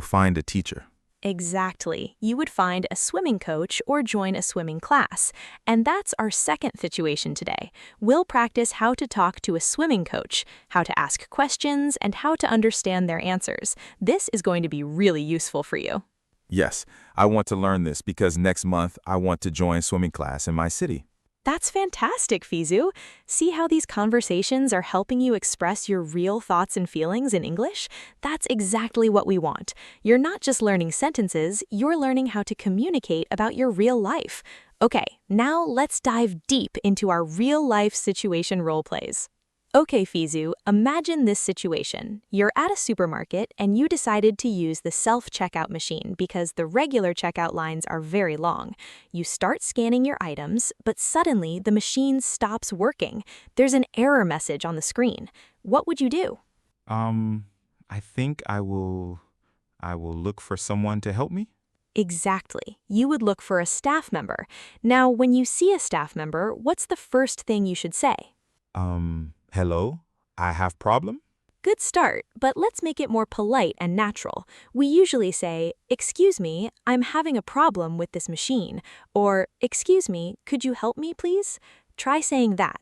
find a teacher. Exactly. You would find a swimming coach or join a swimming class. And that's our second situation today. We'll practice how to talk to a swimming coach, how to ask questions, and how to understand their answers. This is going to be really useful for you. Yes, I want to learn this because next month I want to join swimming class in my city. That's fantastic, Fizu. See how these conversations are helping you express your real thoughts and feelings in English? That's exactly what we want. You're not just learning sentences, you're learning how to communicate about your real life. Okay, now let's dive deep into our real-life situation role plays. Okay, Fizu, imagine this situation. You're at a supermarket and you decided to use the self-checkout machine because the regular checkout lines are very long. You start scanning your items, but suddenly the machine stops working. There's an error message on the screen. What would you do? I think I will look for someone to help me. Exactly. You would look for a staff member. Now, when you see a staff member, what's the first thing you should say? Hello, I have problem? Good start, but let's make it more polite and natural. We usually say, "Excuse me, I'm having a problem with this machine," or "Excuse me, could you help me, please?" Try saying that.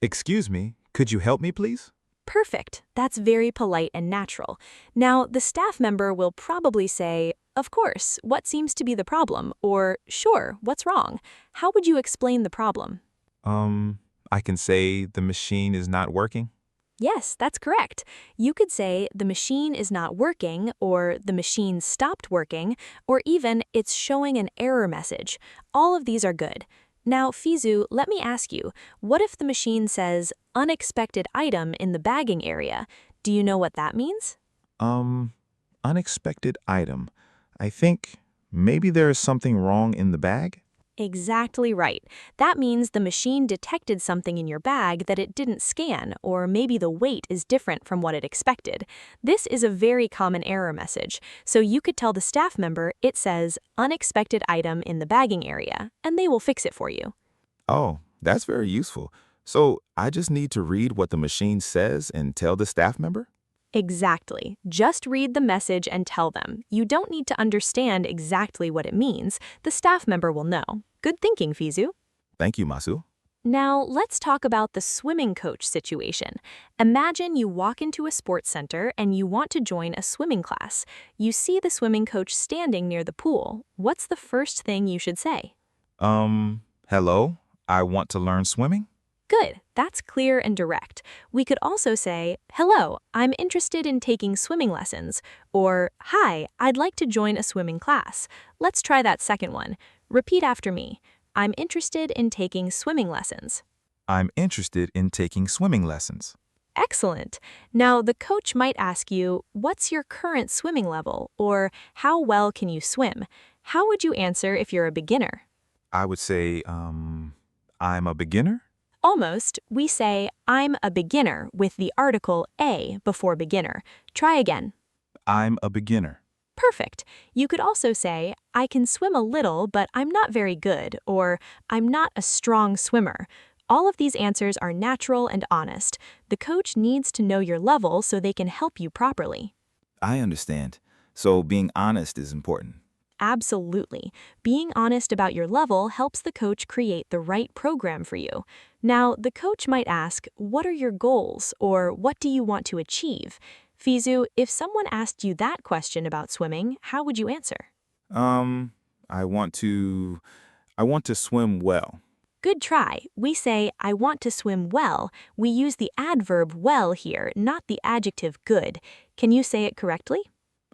Excuse me, could you help me, please? Perfect. That's very polite and natural. Now, the staff member will probably say, "Of course, what seems to be the problem?" or "Sure, what's wrong?" How would you explain the problem? I can say the machine is not working. Yes, that's correct. You could say the machine is not working, or the machine stopped working, or even it's showing an error message. All of these are good. Now, Fizu, let me ask you, what if the machine says unexpected item in the bagging area? Do you know what that means? Unexpected item. I think maybe there is something wrong in the bag? Exactly right. That means the machine detected something in your bag that it didn't scan, or maybe the weight is different from what it expected. This is a very common error message, so you could tell the staff member it says unexpected item in the bagging area, and they will fix it for you. Oh, that's very useful. So I just need to read what the machine says and tell the staff member? Exactly. Just read the message and tell them. You don't need to understand exactly what it means. The staff member will know. Good thinking, Fizu. Thank you, Masu. Now, let's talk about the swimming coach situation. Imagine you walk into a sports center and you want to join a swimming class. You see the swimming coach standing near the pool. What's the first thing you should say? Hello, I want to learn swimming? Good. That's clear and direct. We could also say, "Hello, I'm interested in taking swimming lessons," or "Hi, I'd like to join a swimming class." Let's try that second one. Repeat after me. I'm interested in taking swimming lessons. I'm interested in taking swimming lessons. Excellent. Now, the coach might ask you, "What's your current swimming level?" or "How well can you swim?" How would you answer if you're a beginner? I would say, I'm a beginner? Almost. We say, "I'm a beginner" with the article a before beginner. Try again. I'm a beginner. Perfect. You could also say, "I can swim a little, but I'm not very good," or "I'm not a strong swimmer." All of these answers are natural and honest. The coach needs to know your level so they can help you properly. I understand. So being honest is important. Absolutely. Being honest about your level helps the coach create the right program for you. Now, the coach might ask, "What are your goals?" or "What do you want to achieve?" Fizu, if someone asked you that question about swimming, how would you answer? I want to swim well. Good try. We say, "I want to swim well." We use the adverb well here, not the adjective good. Can you say it correctly?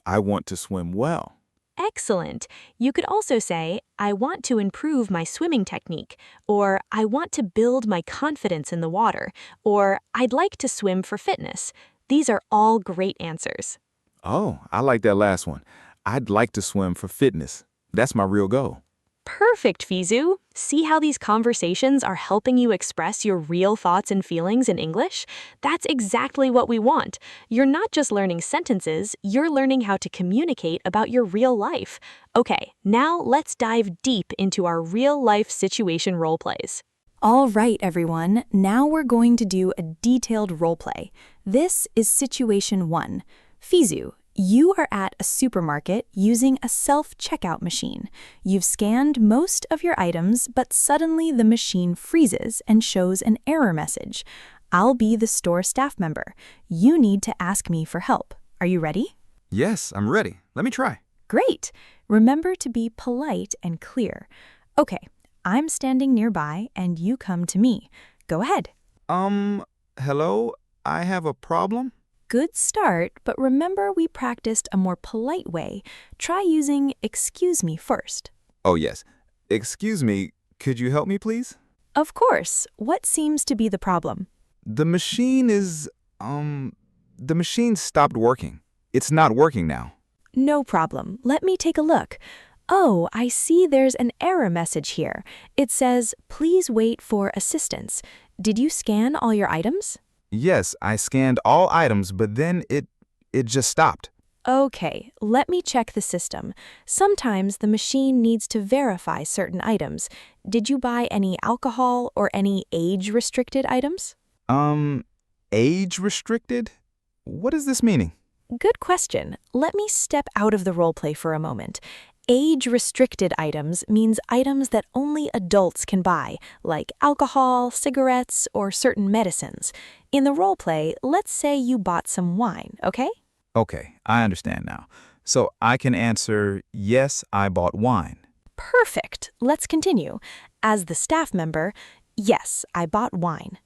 I want to swim well. Excellent. You could also say, I want to improve my swimming technique, or I want to build my confidence in the water, or I'd like to swim for fitness. These are all great answers. Oh, I like that last one. I'd like to swim for fitness. That's my real goal. Perfect, Fizu. See how these conversations are helping you express your real thoughts and feelings in English? That's exactly what we want. You're not just learning sentences, you're learning how to communicate about your real life. Okay, now let's dive deep into our real-life situation role plays. All right, everyone. Now we're going to do a detailed role play. This is situation 1. Fizu, you are at a supermarket using a self-checkout machine. You've scanned most of your items, but suddenly the machine freezes and shows an error message. I'll be the store staff member. You need to ask me for help. Are you ready? Yes, I'm ready. Let me try. Great. Remember to be polite and clear. Okay, I'm standing nearby and you come to me. Go ahead. Hello? I have a problem? Good start, but remember we practiced a more polite way. Try using excuse me first. Oh, yes. Excuse me, could you help me, please? Of course. What seems to be the problem? The machine stopped working. It's not working now. No problem. Let me take a look. Oh, I see there's an error message here. It says, please wait for assistance. Did you scan all your items? Yes, I scanned all items, but then it just stopped. Okay, let me check the system. Sometimes the machine needs to verify certain items. Did you buy any alcohol or any age-restricted items? Age-restricted? What is this meaning? Good question. Let me step out of the role play for a moment. Age-restricted items means items that only adults can buy, like alcohol, cigarettes, or certain medicines. In the role play, let's say you bought some wine, okay? Okay, I understand now. So I can answer, yes, I bought wine. Perfect. Let's continue. As the staff member, yes, I bought wine.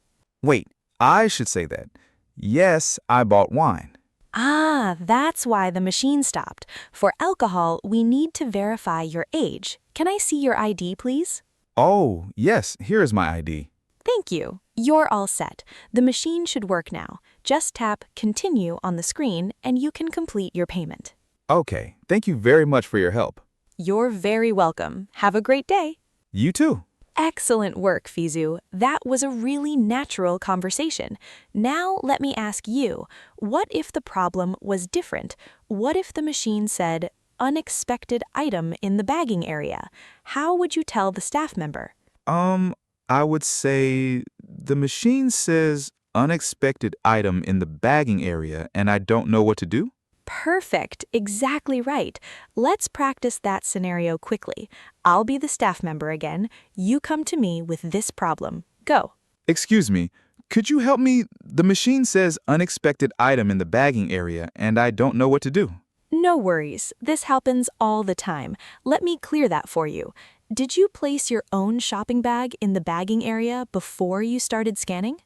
Wait, I should say that. Yes, I bought wine. Ah, that's why the machine stopped. For alcohol, we need to verify your age. Can I see your ID, please? Oh, yes, here is my ID. Thank you. You're all set. The machine should work now. Just tap Continue on the screen and you can complete your payment. Okay, thank you very much for your help. You're very welcome. Have a great day. You too. Excellent work, Fizu. That was a really natural conversation. Now let me ask you, what if the problem was different? What if the machine said, unexpected item in the bagging area? How would you tell the staff member? I would say the machine says unexpected item in the bagging area and I don't know what to do? Perfect. Exactly right. Let's practice that scenario quickly. I'll be the staff member again. You come to me with this problem. Go. Excuse me, could you help me? The machine says unexpected item in the bagging area and I don't know what to do. No worries. This happens all the time. Let me clear that for you. Did you place your own shopping bag in the bagging area before you started scanning?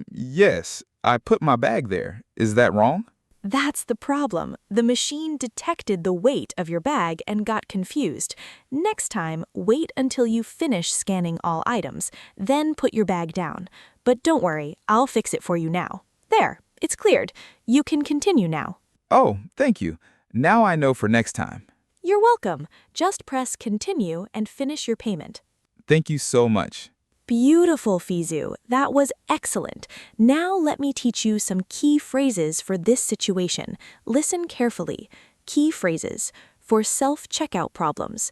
Yes, I put my bag there. Is that wrong? That's the problem. The machine detected the weight of your bag and got confused. Next time, wait until you finish scanning all items, then put your bag down. But don't worry, I'll fix it for you now. There, it's cleared. You can continue now. Oh, thank you. Now I know for next time. You're welcome. Just press Continue and finish your payment. Thank you so much. Beautiful, Fizu. That was excellent. Now let me teach you some key phrases for this situation. Listen carefully. Key phrases for self-checkout problems.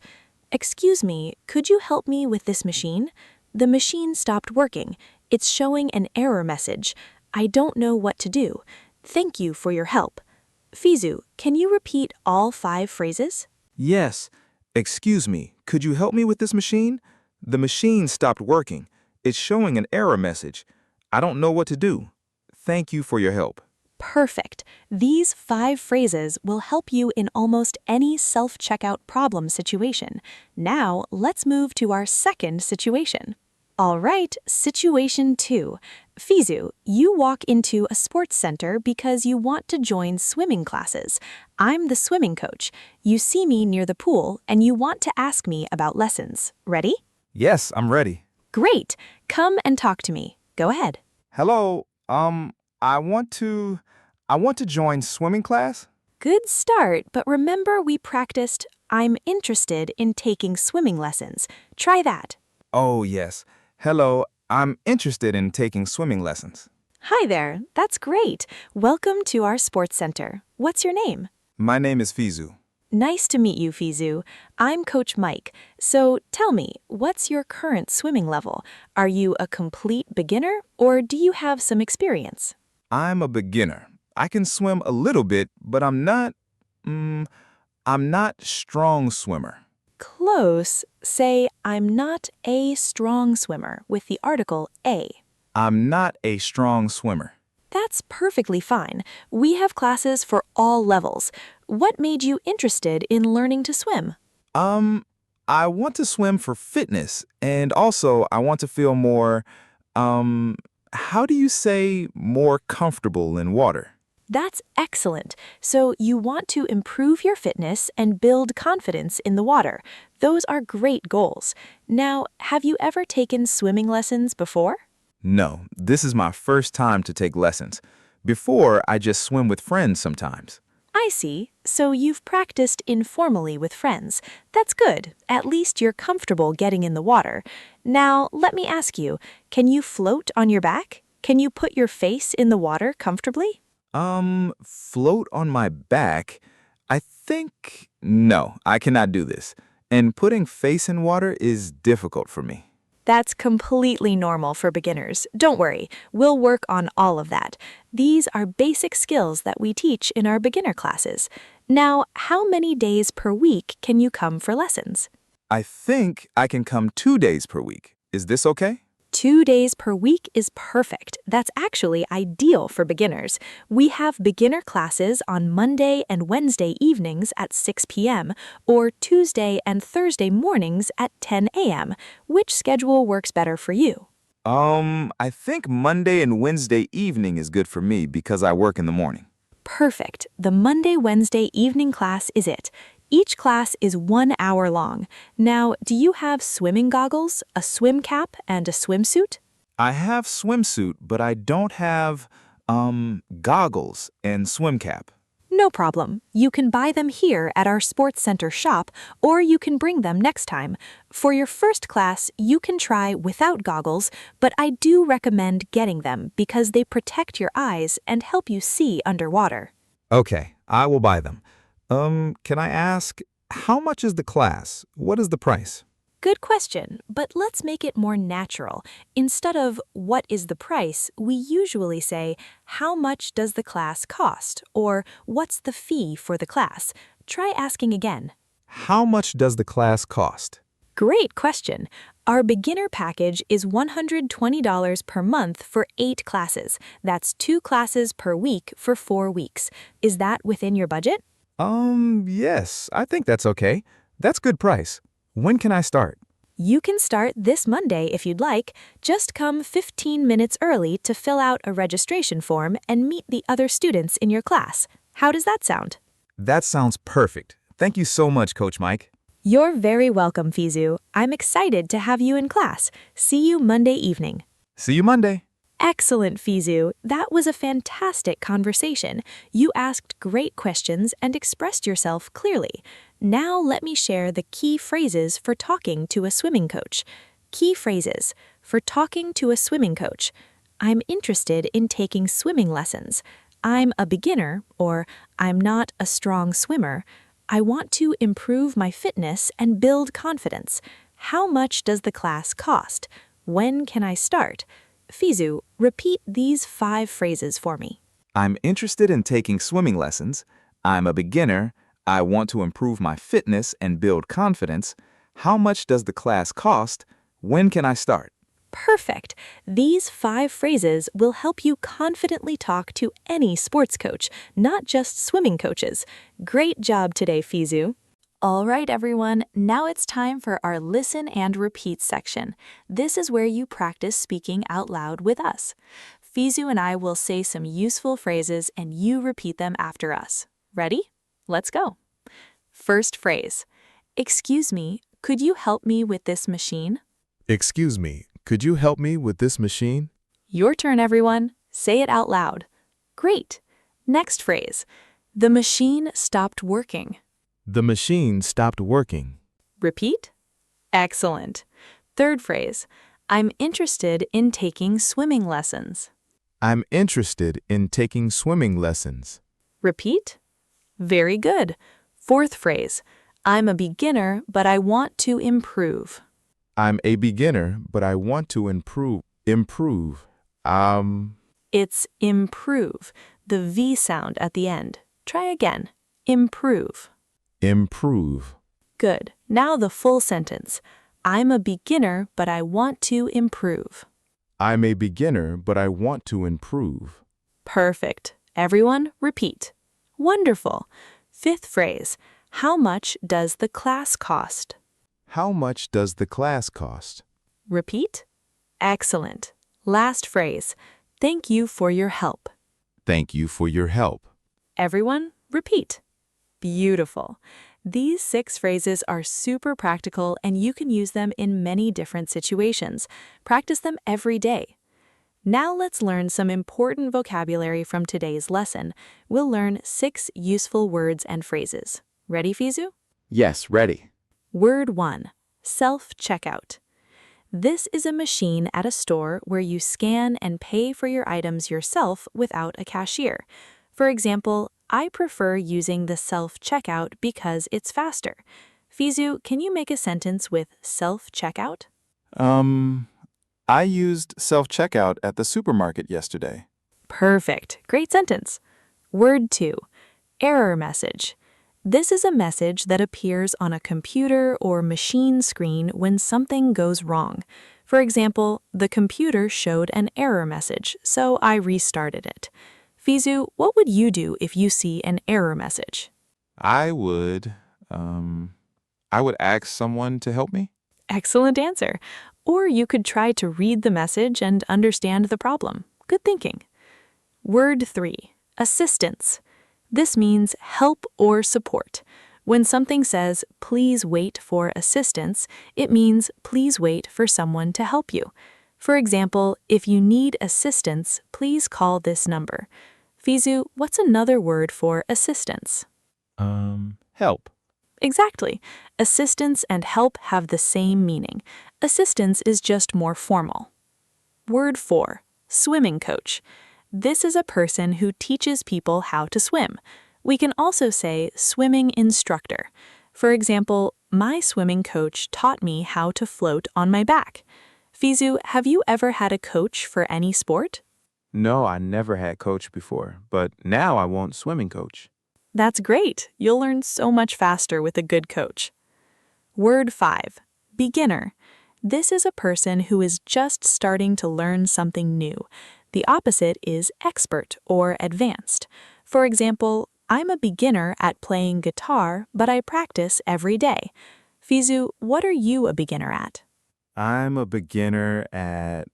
Excuse me, could you help me with this machine? The machine stopped working. It's showing an error message. I don't know what to do. Thank you for your help. Fizu, can you repeat all 5 phrases? Yes. Excuse me, could you help me with this machine? The machine stopped working. It's showing an error message. I don't know what to do. Thank you for your help. Perfect. These 5 phrases will help you in almost any self-checkout problem situation. Now, let's move to our second situation. All right, situation 2. Fizu, you walk into a sports center because you want to join swimming classes. I'm the swimming coach. You see me near the pool and you want to ask me about lessons. Ready? Yes, I'm ready. Great. Come and talk to me. Go ahead. Hello, I want to join swimming class. Good start, but remember we practiced, I'm interested in taking swimming lessons. Try that. Oh, yes. Hello, I'm interested in taking swimming lessons. Hi there. That's great. Welcome to our sports center. What's your name? My name is Fizu. Nice to meet you, Fizu. I'm Coach Mike. So tell me, what's your current swimming level? Are you a complete beginner or do you have some experience? I'm a beginner. I can swim a little bit, but I'm not strong swimmer. Close. Say, I'm not a strong swimmer with the article a. I'm not a strong swimmer. That's perfectly fine. We have classes for all levels. What made you interested in learning to swim? I want to swim for fitness, and also I want to feel more, how do you say more comfortable in water? That's excellent. So you want to improve your fitness and build confidence in the water. Those are great goals. Now, have you ever taken swimming lessons before? No, this is my first time to take lessons. Before, I just swim with friends sometimes. I see. So you've practiced informally with friends. That's good. At least you're comfortable getting in the water. Now, let me ask you, can you float on your back? Can you put your face in the water comfortably? Float on my back? No, I cannot do this. And putting face in water is difficult for me. That's completely normal for beginners. Don't worry, we'll work on all of that. These are basic skills that we teach in our beginner classes. Now, how many days per week can you come for lessons? I think I can come 2 days per week. Is this okay? 2 days per week is perfect. That's actually ideal for beginners. We have beginner classes on Monday and Wednesday evenings at 6 p.m. or Tuesday and Thursday mornings at 10 a.m. Which schedule works better for you? I think Monday and Wednesday evening is good for me because I work in the morning. Perfect. The Monday-Wednesday evening class is it. Each class is 1 hour long. Now, do you have swimming goggles, a swim cap, and a swimsuit? I have swimsuit, but I don't have, goggles and swim cap. No problem. You can buy them here at our sports center shop, or you can bring them next time. For your first class, you can try without goggles, but I do recommend getting them because they protect your eyes and help you see underwater. Okay, I will buy them. Can I ask, how much is the class? What is the price? Good question, but let's make it more natural. Instead of what is the price, we usually say, how much does the class cost? Or what's the fee for the class? Try asking again. How much does the class cost? Great question. Our beginner package is $120 per month for 8 classes. That's 2 classes per week for 4 weeks. Is that within your budget? Yes, I think that's okay. That's good price. When can I start? You can start this Monday if you'd like. Just come 15 minutes early to fill out a registration form and meet the other students in your class. How does that sound? That sounds perfect. Thank you so much, Coach Mike. You're very welcome, Fizu. I'm excited to have you in class. See you Monday evening. See you Monday. Excellent, Fizu. That was a fantastic conversation. You asked great questions and expressed yourself clearly. Now let me share the key phrases for talking to a swimming coach. Key phrases for talking to a swimming coach. I'm interested in taking swimming lessons. I'm a beginner, or I'm not a strong swimmer. I want to improve my fitness and build confidence. How much does the class cost? When can I start? Fizu, repeat these 5 phrases for me. I'm interested in taking swimming lessons. I'm a beginner. I want to improve my fitness and build confidence. How much does the class cost? When can I start? Perfect. These 5 phrases will help you confidently talk to any sports coach, not just swimming coaches. Great job today, Fizu. All right, everyone, now it's time for our listen and repeat section. This is where you practice speaking out loud with us. Fizu and I will say some useful phrases and you repeat them after us. Ready? Let's go. First phrase. Excuse me, could you help me with this machine? Excuse me, could you help me with this machine? Your turn, everyone. Say it out loud. Great. Next phrase. The machine stopped working. The machine stopped working. Repeat. Excellent. Third phrase. I'm interested in taking swimming lessons. I'm interested in taking swimming lessons. Repeat. Very good. Fourth phrase. I'm a beginner, but I want to improve. I'm a beginner, but I want to improve. It's improve. The V sound at the end. Try again. Improve. Improve. Good. Now the full sentence. I'm a beginner, but I want to improve. I'm a beginner, but I want to improve. Perfect. Everyone, repeat. Wonderful. Fifth phrase. How much does the class cost? How much does the class cost? Repeat. Excellent. Last phrase. Thank you for your help. Thank you for your help. Everyone, repeat. Beautiful. These 6 phrases are super practical and you can use them in many different situations. Practice them every day. Now let's learn some important vocabulary from today's lesson. We'll learn 6 useful words and phrases. Ready, Fizu? Yes, ready. Word 1. Self-checkout. This is a machine at a store where you scan and pay for your items yourself without a cashier. For example, I prefer using the self-checkout because it's faster. Fizu, can you make a sentence with self-checkout? I used self-checkout at the supermarket yesterday. Perfect. Great sentence. Word 2. Error message. This is a message that appears on a computer or machine screen when something goes wrong. For example, the computer showed an error message, so I restarted it. Fizu, what would you do if you see an error message? I would ask someone to help me. Excellent answer. Or you could try to read the message and understand the problem. Good thinking. Word 3. Assistance. This means help or support. When something says, please wait for assistance, it means please wait for someone to help you. For example, if you need assistance, please call this number. Fizu, what's another word for assistance? Help. Exactly. Assistance and help have the same meaning. Assistance is just more formal. Word 4. Swimming coach. This is a person who teaches people how to swim. We can also say swimming instructor. For example, my swimming coach taught me how to float on my back. Fizu, have you ever had a coach for any sport? No, I never had coach before, but now I want swimming coach. That's great. You'll learn so much faster with a good coach. Word 5. Beginner. This is a person who is just starting to learn something new. The opposite is expert or advanced. For example, I'm a beginner at playing guitar, but I practice every day. Fizu, what are you a beginner at? I'm beginner at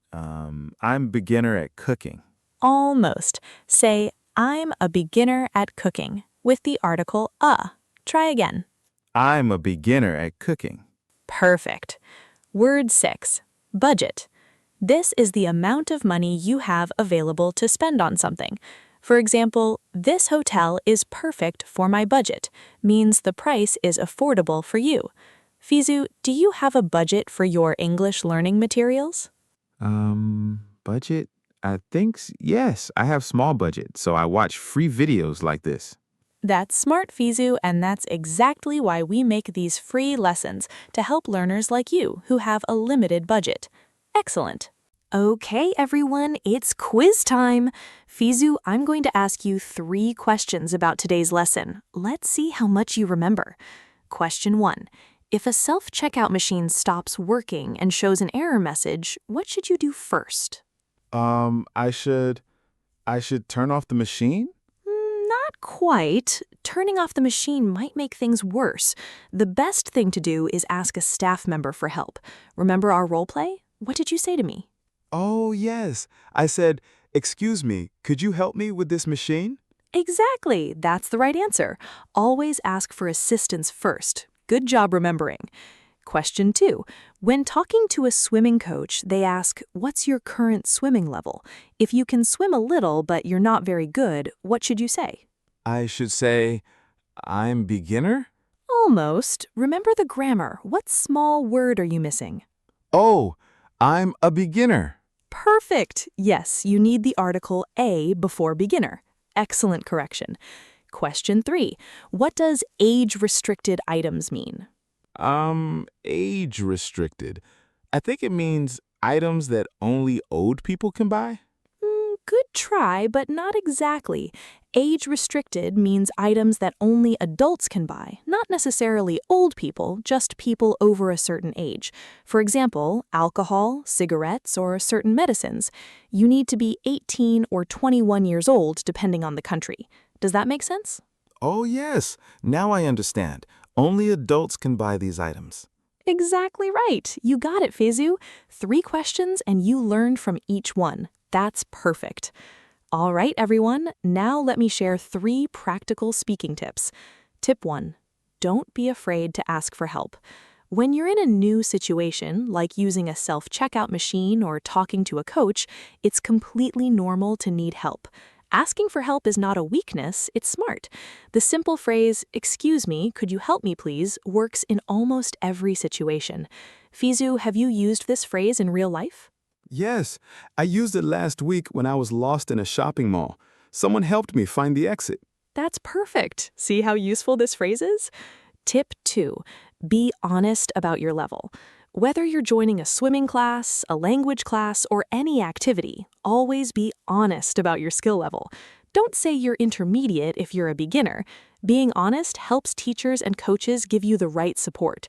cooking. Almost. Say, I'm a beginner at cooking with the article a. Try again. I'm a beginner at cooking. Perfect. Word 6. Budget. This is the amount of money you have available to spend on something. For example, this hotel is perfect for my budget, means the price is affordable for you. Fizu, do you have a budget for your English learning materials? Budget? Yes, I have small budget, so I watch free videos like this. That's smart, Fizu, and that's exactly why we make these free lessons to help learners like you who have a limited budget. Excellent. Okay, everyone, it's quiz time. Fizu, I'm going to ask you 3 questions about today's lesson. Let's see how much you remember. Question 1. If a self-checkout machine stops working and shows an error message, what should you do first? I should turn off the machine? Not quite. Turning off the machine might make things worse. The best thing to do is ask a staff member for help. Remember our role play? What did you say to me? Oh, yes. I said, "Excuse me, could you help me with this machine?" Exactly. That's the right answer. Always ask for assistance first. Good job remembering. Question 2. When talking to a swimming coach, they ask, "What's your current swimming level?" If you can swim a little but you're not very good, what should you say? I should say, "I'm beginner?" Almost. Remember the grammar. What small word are you missing? Oh, I'm a beginner. Perfect. Yes, you need the article a before beginner. Excellent correction. Question 3. What does age-restricted items mean? Age restricted. I think it means items that only old people can buy. Good try, but not exactly. Age-restricted means items that only adults can buy, not necessarily old people, just people over a certain age. For example, alcohol, cigarettes, or certain medicines. You need to be 18 or 21 years old, depending on the country. Does that make sense? Oh, yes. Now I understand. Only adults can buy these items. Exactly right. You got it, Feizu. 3 questions and you learned from each one. That's perfect. All right, everyone. Now let me share 3 practical speaking tips. Tip 1. Don't be afraid to ask for help. When you're in a new situation, like using a self-checkout machine or talking to a coach, it's completely normal to need help. Asking for help is not a weakness, it's smart. The simple phrase, "Excuse me, could you help me please?" works in almost every situation. Feizu, have you used this phrase in real life? Yes, I used it last week when I was lost in a shopping mall. Someone helped me find the exit. That's perfect. See how useful this phrase is? Tip 2. Be honest about your level. Whether you're joining a swimming class, a language class, or any activity, always be honest about your skill level. Don't say you're intermediate if you're a beginner. Being honest helps teachers and coaches give you the right support.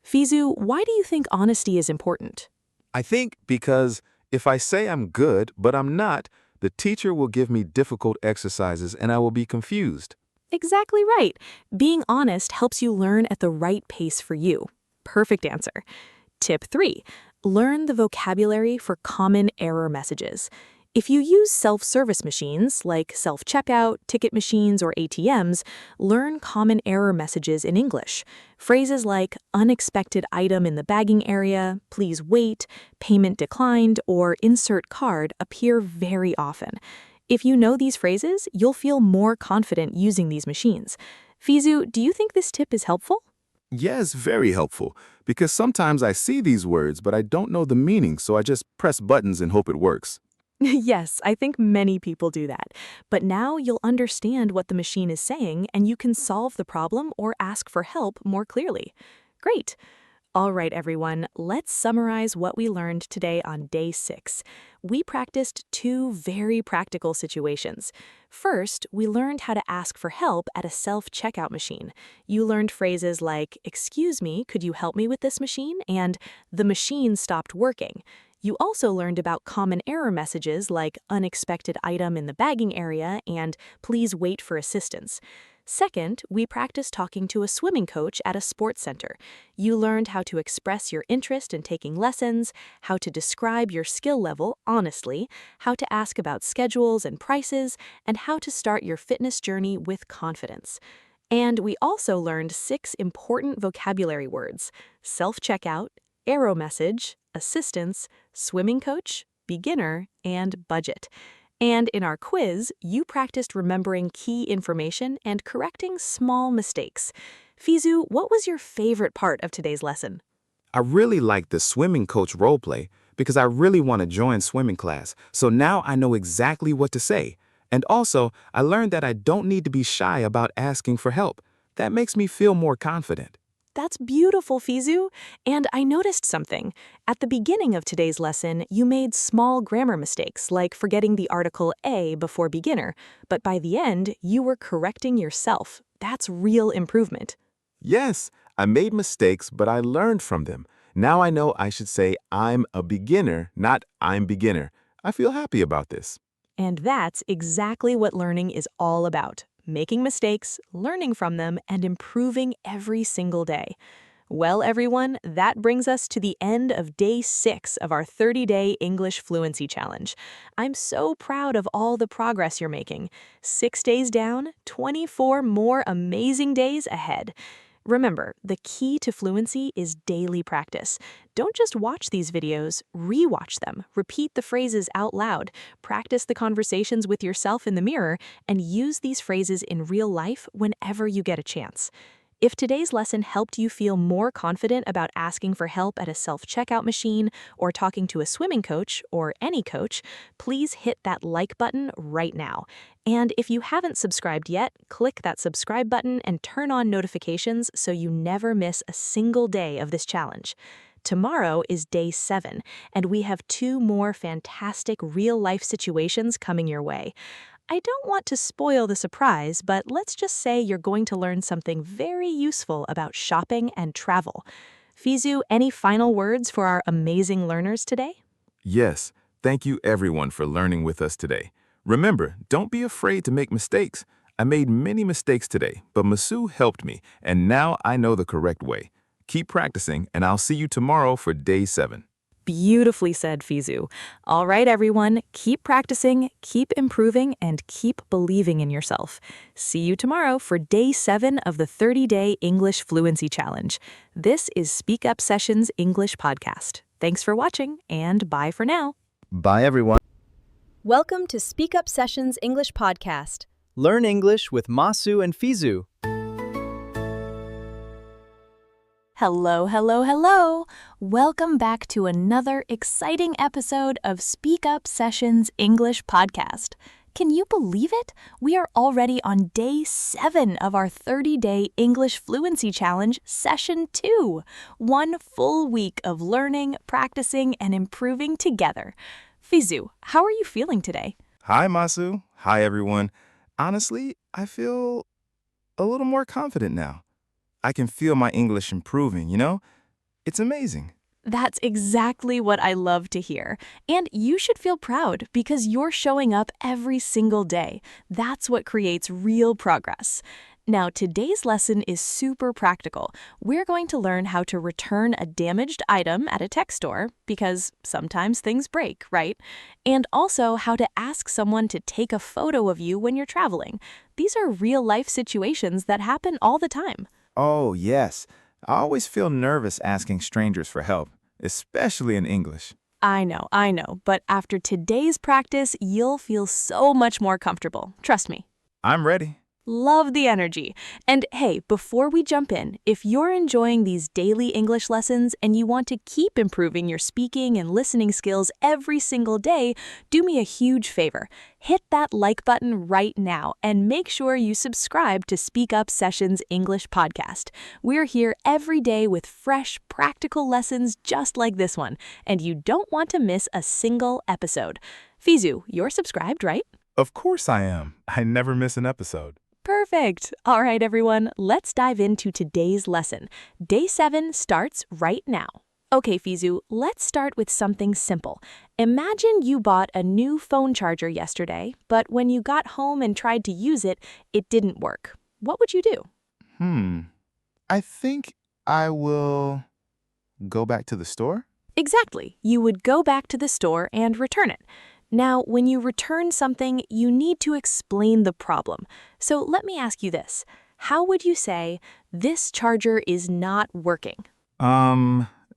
Feizu, why do you think honesty is important? I think because if I say I'm good, but I'm not, the teacher will give me difficult exercises and I will be confused. Exactly right. Being honest helps you learn at the right pace for you. Perfect answer. Tip 3. Learn the vocabulary for common error messages. If you use self-service machines like self-checkout, ticket machines, or ATMs, learn common error messages in English. Phrases like "unexpected item in the bagging area," "please wait," "payment declined," or "insert card" appear very often. If you know these phrases, you'll feel more confident using these machines. Feizu, do you think this tip is helpful? Yes, very helpful, because sometimes I see these words, but I don't know the meaning, so I just press buttons and hope it works. Yes, I think many people do that. But now you'll understand what the machine is saying and you can solve the problem or ask for help more clearly. Great. All right, everyone, let's summarize what we learned today on day 6. We practiced 2 very practical situations. First, we learned how to ask for help at a self-checkout machine. You learned phrases like, "Excuse me, could you help me with this machine?" and "The machine stopped working." You also learned about common error messages like "unexpected item in the bagging area" and "please wait for assistance." Second, we practiced talking to a swimming coach at a sports center. You learned how to express your interest in taking lessons, how to describe your skill level honestly, how to ask about schedules and prices, and how to start your fitness journey with confidence. And we also learned 6 important vocabulary words: self-checkout, arrow message, assistance, swimming coach, beginner, and budget. And in our quiz, you practiced remembering key information and correcting small mistakes. Feizu, what was your favorite part of today's lesson? I really like the swimming coach roleplay because I really want to join swimming class, so now I know exactly what to say. And also, I learned that I don't need to be shy about asking for help. That makes me feel more confident. That's beautiful, Feizu. And I noticed something. At the beginning of today's lesson, you made small grammar mistakes, like forgetting the article a before beginner. But by the end, you were correcting yourself. That's real improvement. Yes, I made mistakes, but I learned from them. Now I know I should say I'm a beginner, not I'm beginner. I feel happy about this. And that's exactly what learning is all about. making mistakes, learning from them, and improving every single day. Well, everyone, that brings us to the end of day 6 of our 30-day English Fluency Challenge. I'm so proud of all the progress you're making. 6 days down, 24 more amazing days ahead. Remember, the key to fluency is daily practice. Don't just watch these videos, rewatch them, repeat the phrases out loud, practice the conversations with yourself in the mirror, and use these phrases in real life whenever you get a chance. If today's lesson helped you feel more confident about asking for help at a self-checkout machine or talking to a swimming coach or any coach, please hit that like button right now. And if you haven't subscribed yet, click that subscribe button and turn on notifications so you never miss a single day of this challenge. Tomorrow is day 7, and we have 2 more fantastic real-life situations coming your way. I don't want to spoil the surprise, but let's just say you're going to learn something very useful about shopping and travel. Fizu, any final words for our amazing learners today? Yes, thank you everyone for learning with us today. Remember, don't be afraid to make mistakes. I made many mistakes today, but Masu helped me, and now I know the correct way. Keep practicing, and I'll see you tomorrow for day 7. Beautifully said, Fizu. All right, everyone, keep practicing, keep improving, and keep believing in yourself. See you tomorrow for day 7 of the 30-day English Fluency Challenge. This is SpeakUp Sessions English Podcast. Thanks for watching, and bye for now. Bye, everyone. Welcome to SpeakUp Sessions English Podcast. Learn English with Masu and Fizu. Hello, hello, hello. Welcome back to another exciting episode of SpeakUp Sessions English Podcast. Can you believe it? We are already on day 7 of our 30-day English Fluency Challenge, Session 2. 1 full week of learning, practicing, and improving together. Fizu, how are you feeling today? Hi, Masu. Hi, everyone. Honestly, I feel a little more confident now. I can feel my English improving, you know? It's amazing. That's exactly what I love to hear. And you should feel proud because you're showing up every single day. That's what creates real progress. Now, today's lesson is super practical. We're going to learn how to return a damaged item at a tech store, because sometimes things break, right? And also how to ask someone to take a photo of you when you're traveling. These are real-life situations that happen all the time. Oh, yes. I always feel nervous asking strangers for help, especially in English. I know, but after today's practice, you'll feel so much more comfortable. Trust me. I'm ready. Love the energy. And hey, before we jump in, if you're enjoying these daily English lessons and you want to keep improving your speaking and listening skills every single day, do me a huge favor. Hit that like button right now and make sure you subscribe to SpeakUp Sessions English Podcast. We're here every day with fresh, practical lessons just like this one, and you don't want to miss a single episode. Fizu, you're subscribed, right? Of course I am. I never miss an episode. Perfect. All right, everyone, let's dive into today's lesson. Day 7 starts right now. Okay, Fizu, let's start with something simple. Imagine you bought a new phone charger yesterday, but when you got home and tried to use it, it didn't work. What would you do? I think I will go back to the store. Exactly. You would go back to the store and return it. Now, when you return something, you need to explain the problem. So let me ask you this. How would you say, this charger is not working?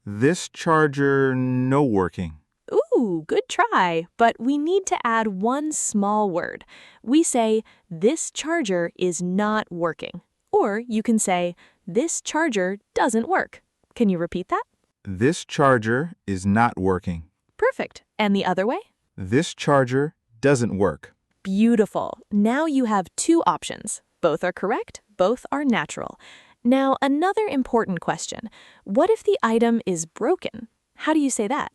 This charger no working. Ooh, good try. But we need to add one small word. We say, this charger is not working. Or you can say, this charger doesn't work. Can you repeat that? This charger is not working. Perfect. And the other way? This charger doesn't work. Beautiful. Now you have 2 options. Both are correct, both are natural. Now, another important question. What if the item is broken? How do you say that?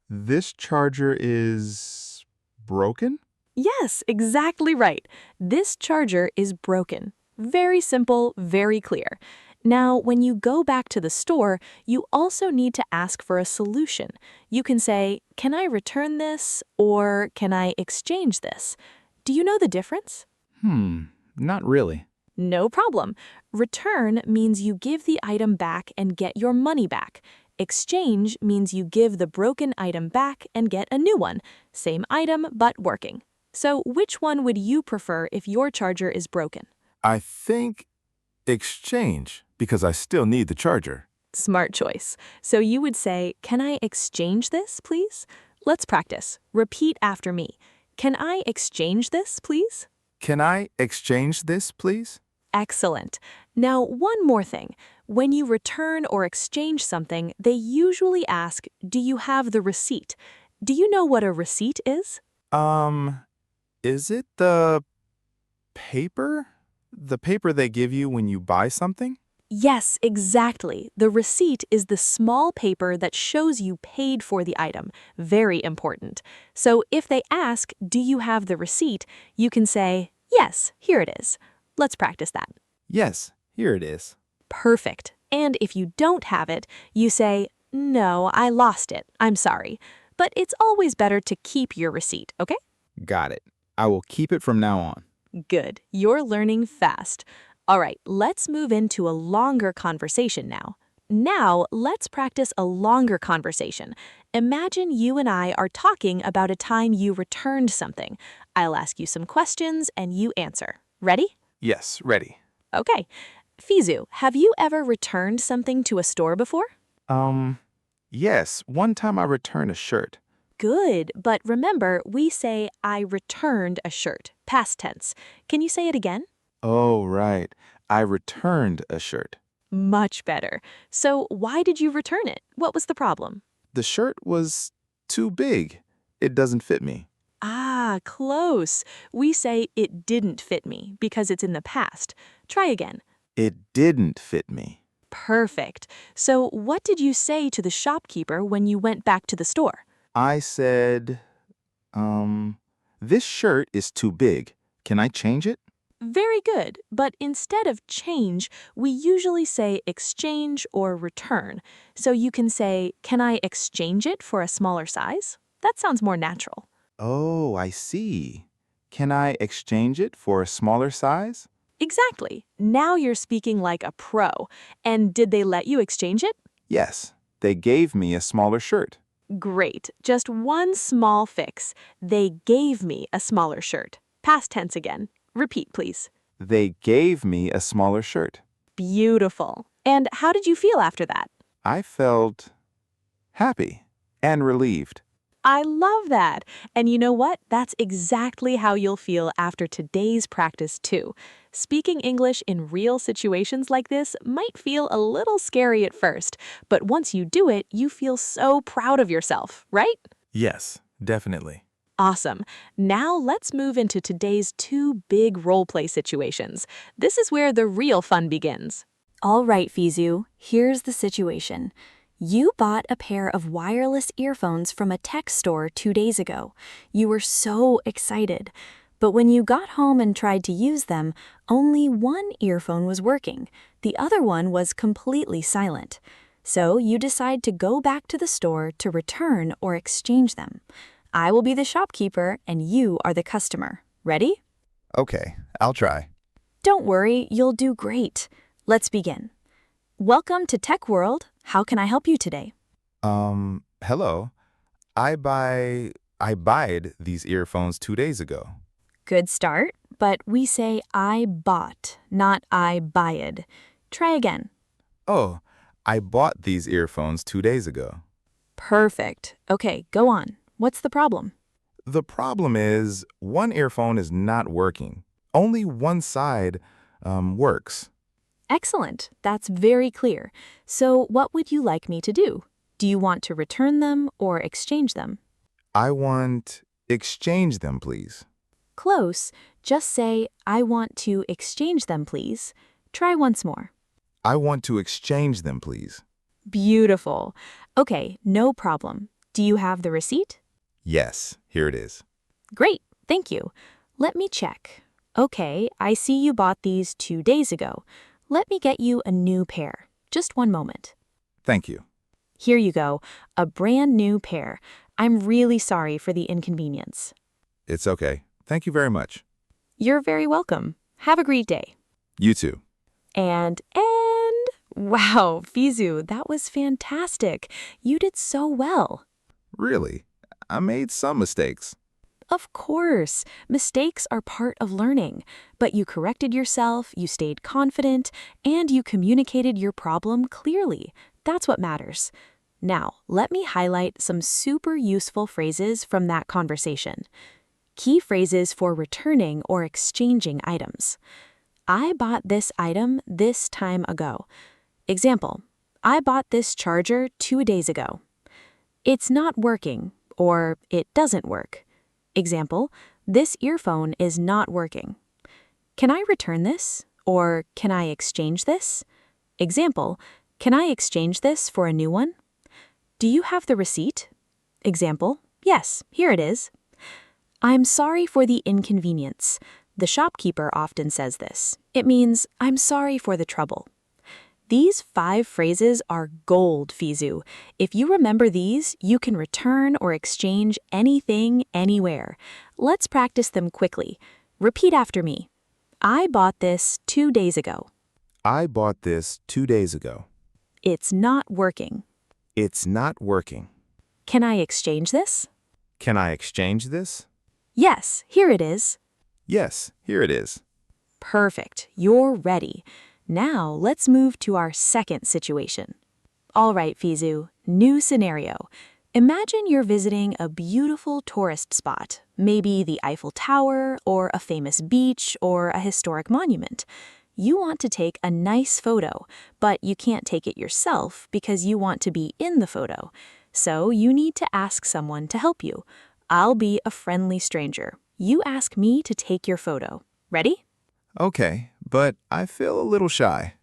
This charger is broken? Yes, exactly right. This charger is broken. Very simple, very clear. Now, when you go back to the store, you also need to ask for a solution. You can say, can I return this? Or can I exchange this? Do you know the difference? Not really. No problem. Return means you give the item back and get your money back. Exchange means you give the broken item back and get a new one. Same item, but working. So which one would you prefer if your charger is broken? I think exchange, because I still need the charger. Smart choice. So you would say, "Can I exchange this, please?" Let's practice. Repeat after me. Can I exchange this, please? Can I exchange this, please? Excellent. Now, one more thing. When you return or exchange something, they usually ask, "Do you have the receipt?" Do you know what a receipt is? Is it the paper? The paper they give you when you buy something? Yes, exactly. The receipt is the small paper that shows you paid for the item. Very important. So if they ask, "Do you have the receipt?" you can say, "Yes, here it is." Let's practice that. Yes, here it is. Perfect. And if you don't have it, you say, "No, I lost it. I'm sorry." But it's always better to keep your receipt, okay? Got it. I will keep it from now on. Good. You're learning fast. All right, let's move into a longer conversation now. Now, let's practice a longer conversation. Imagine you and I are talking about a time you returned something. I'll ask you some questions and you answer. Ready? Yes, ready. Okay. Fizu, have you ever returned something to a store before? Yes, one time I returned a shirt. Good, but remember, we say, "I returned a shirt," past tense. Can you say it again? Oh, right. I returned a shirt. Much better. So why did you return it? What was the problem? The shirt was too big. It doesn't fit me. Ah, close. We say, "It didn't fit me," because it's in the past. Try again. It didn't fit me. Perfect. So what did you say to the shopkeeper when you went back to the store? I said, this shirt is too big. Can I change it? Very good, but instead of change, we usually say exchange or return. So you can say, "Can I exchange it for a smaller size?" That sounds more natural. Oh, I see. Can I exchange it for a smaller size? Exactly. Now you're speaking like a pro. And did they let you exchange it? Yes, they gave me a smaller shirt. Great. Just one small fix. They gave me a smaller shirt. Past tense again. Repeat, please. They gave me a smaller shirt. Beautiful. And how did you feel after that? I felt happy and relieved. I love that. And you know what? That's exactly how you'll feel after today's practice, too. Speaking English in real situations like this might feel a little scary at first, but once you do it, you feel so proud of yourself, right? Yes, definitely. Awesome. Now let's move into today's two big role-play situations. This is where the real fun begins. All right, Fizu, here's the situation. You bought a pair of wireless earphones from a tech store 2 days ago. You were so excited. But when you got home and tried to use them, only one earphone was working. The other one was completely silent. So you decide to go back to the store to return or exchange them. I will be the shopkeeper and you are the customer. Ready? Okay, I'll try. Don't worry, you'll do great. Let's begin. Welcome to Tech World. How can I help you today? Hello. I buyed these earphones 2 days ago. Good start, but we say I bought, not I buyed. Try again. Oh, I bought these earphones 2 days ago. Perfect. Okay, go on. What's the problem? The problem is one earphone is not working. Only one side works. Excellent. That's very clear. So what would you like me to do? Do you want to return them or exchange them? I want exchange them, please. Close. Just say, I want to exchange them, please. Try once more. I want to exchange them, please. Beautiful. Okay, no problem. Do you have the receipt? Yes, here it is. Great, thank you. Let me check. Okay, I see you bought these 2 days ago. Let me get you a new pair. Just one moment. Thank you. Here you go, a brand new pair. I'm really sorry for the inconvenience. It's okay. Thank you very much. You're very welcome. Have a great day. You too. And wow, Fizu, that was fantastic. You did so well. Really? I made some mistakes. Of course, mistakes are part of learning, but you corrected yourself, you stayed confident, and you communicated your problem clearly. That's what matters. Now, let me highlight some super useful phrases from that conversation. Key phrases for returning or exchanging items. I bought this item this time ago. Example, I bought this charger 2 days ago. It's not working, or it doesn't work. Example, this earphone is not working. Can I return this? Or can I exchange this? Example, can I exchange this for a new one? Do you have the receipt? Example, yes, here it is. I'm sorry for the inconvenience. The shopkeeper often says this. It means, I'm sorry for the trouble. These 5 phrases are gold, Fizu. If you remember these, you can return or exchange anything, anywhere. Let's practice them quickly. Repeat after me. I bought this 2 days ago. I bought this 2 days ago. It's not working. It's not working. Can I exchange this? Can I exchange this? Yes, here it is. Yes, here it is. Perfect. You're ready. Now, let's move to our second situation. All right, Fizu, new scenario. Imagine you're visiting a beautiful tourist spot, maybe the Eiffel Tower, or a famous beach, or a historic monument. You want to take a nice photo, but you can't take it yourself because you want to be in the photo. So you need to ask someone to help you. I'll be a friendly stranger. You ask me to take your photo. Ready? Okay, but I feel a little shy.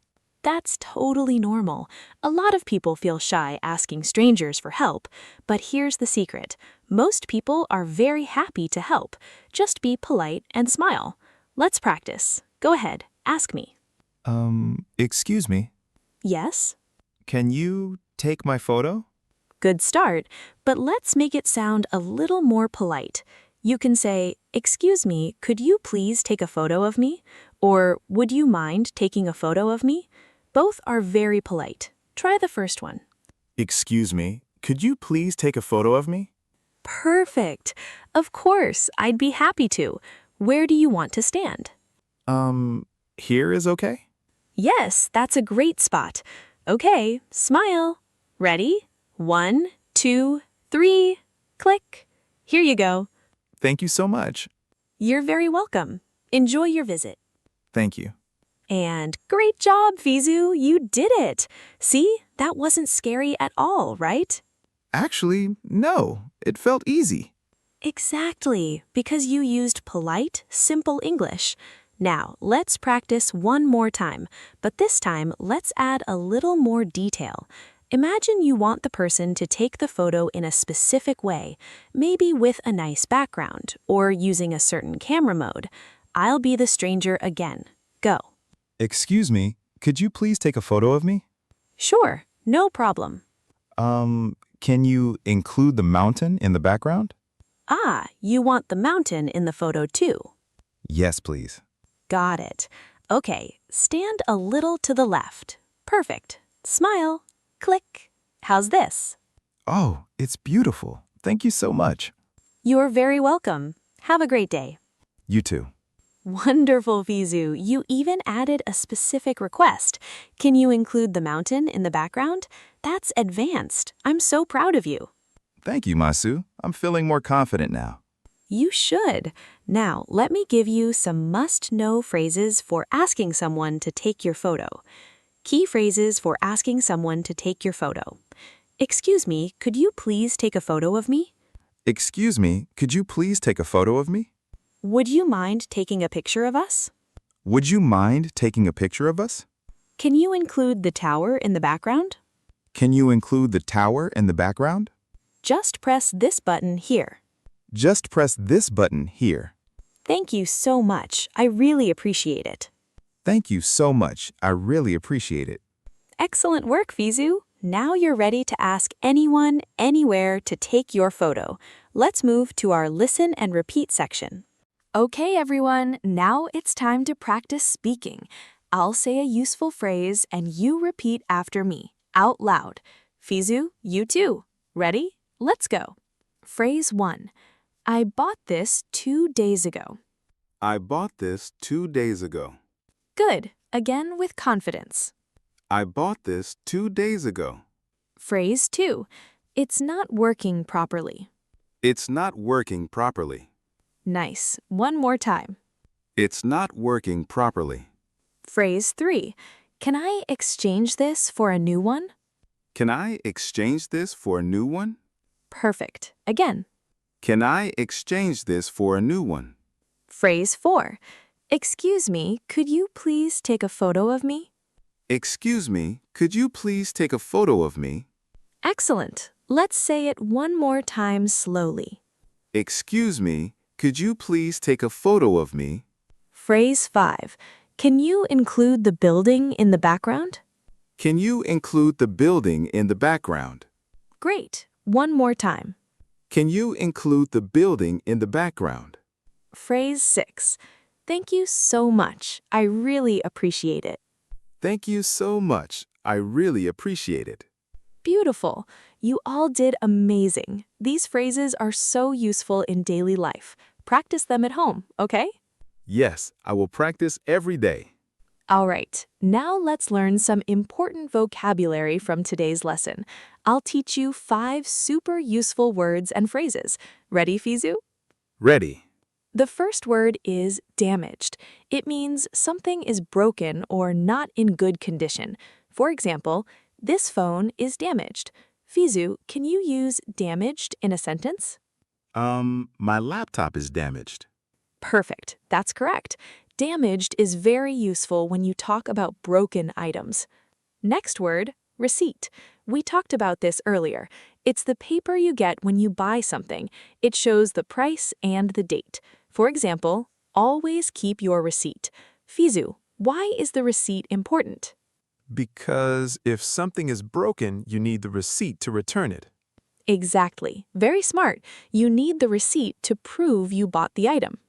That's totally normal. A lot of people feel shy asking strangers for help, but here's the secret. Most people are very happy to help. Just be polite and smile. Let's practice. Go ahead, ask me. Excuse me. Yes? Can you take my photo? Good start, but let's make it sound a little more polite. You can say, excuse me, could you please take a photo of me? Or would you mind taking a photo of me? Both are very polite. Try the first one. Excuse me, could you please take a photo of me? Perfect. Of course, I'd be happy to. Where do you want to stand? Here is okay? Yes, that's a great spot. Okay, smile. Ready? 1, 2, 3. Click. Here you go. Thank you so much. You're very welcome. Enjoy your visit. Thank you. And great job, Fizu. You did it. See, that wasn't scary at all, right? Actually, no. It felt easy. Exactly, because you used polite, simple English. Now, let's practice one more time, but this time, let's add a little more detail. Imagine you want the person to take the photo in a specific way, maybe with a nice background, or using a certain camera mode. I'll be the stranger again. Go. Excuse me, could you please take a photo of me? Sure, no problem. Can you include the mountain in the background? Ah, you want the mountain in the photo too. Yes, please. Got it. Okay, stand a little to the left. Perfect. Smile. Click. How's this? Oh, it's beautiful. Thank you so much. You're very welcome. Have a great day. You too. Wonderful, Fizu. You even added a specific request. Can you include the mountain in the background? That's advanced. I'm so proud of you. Thank you, Masu. I'm feeling more confident now. You should. Now, let me give you some must-know phrases for asking someone to take your photo. Key phrases for asking someone to take your photo. Excuse me, could you please take a photo of me? Excuse me, could you please take a photo of me? Would you mind taking a picture of us? Would you mind taking a picture of us? Can you include the tower in the background? Can you include the tower in the background? Just press this button here. Just press this button here. Thank you so much. I really appreciate it. Thank you so much. I really appreciate it. Excellent work, Fizu. Now you're ready to ask anyone, anywhere to take your photo. Let's move to our listen and repeat section. Okay, everyone, now it's time to practice speaking. I'll say a useful phrase and you repeat after me, out loud. Fizu, you too. Ready? Let's go. Phrase 1. I bought this 2 days ago. I bought this 2 days ago. Good. Again with confidence. I bought this 2 days ago. Phrase 2. It's not working properly. It's not working properly. Nice. One more time. It's not working properly. Phrase 3. Can I exchange this for a new one? Can I exchange this for a new one? Perfect. Again. Can I exchange this for a new one? Phrase 4. Excuse me, could you please take a photo of me? Excuse me, could you please take a photo of me? Excellent. Let's say it one more time slowly. Excuse me, could you please take a photo of me? Phrase 5. Can you include the building in the background? Can you include the building in the background? Great. One more time. Can you include the building in the background? Phrase 6. Thank you so much. I really appreciate it. Thank you so much. I really appreciate it. Beautiful. You all did amazing. These phrases are so useful in daily life. Practice them at home, okay? Yes, I will practice every day. All right, now let's learn some important vocabulary from today's lesson. I'll teach you 5 super useful words and phrases. Ready, Fizu? Ready. The first word is damaged. It means something is broken or not in good condition. For example, this phone is damaged. Fizu, can you use damaged in a sentence? My laptop is damaged. Perfect. That's correct. Damaged is very useful when you talk about broken items. Next word, receipt. We talked about this earlier. It's the paper you get when you buy something. It shows the price and the date. For example, always keep your receipt. Fizu, why is the receipt important? Because if something is broken, you need the receipt to return it. Exactly. Very smart. You need the receipt to prove you bought the item.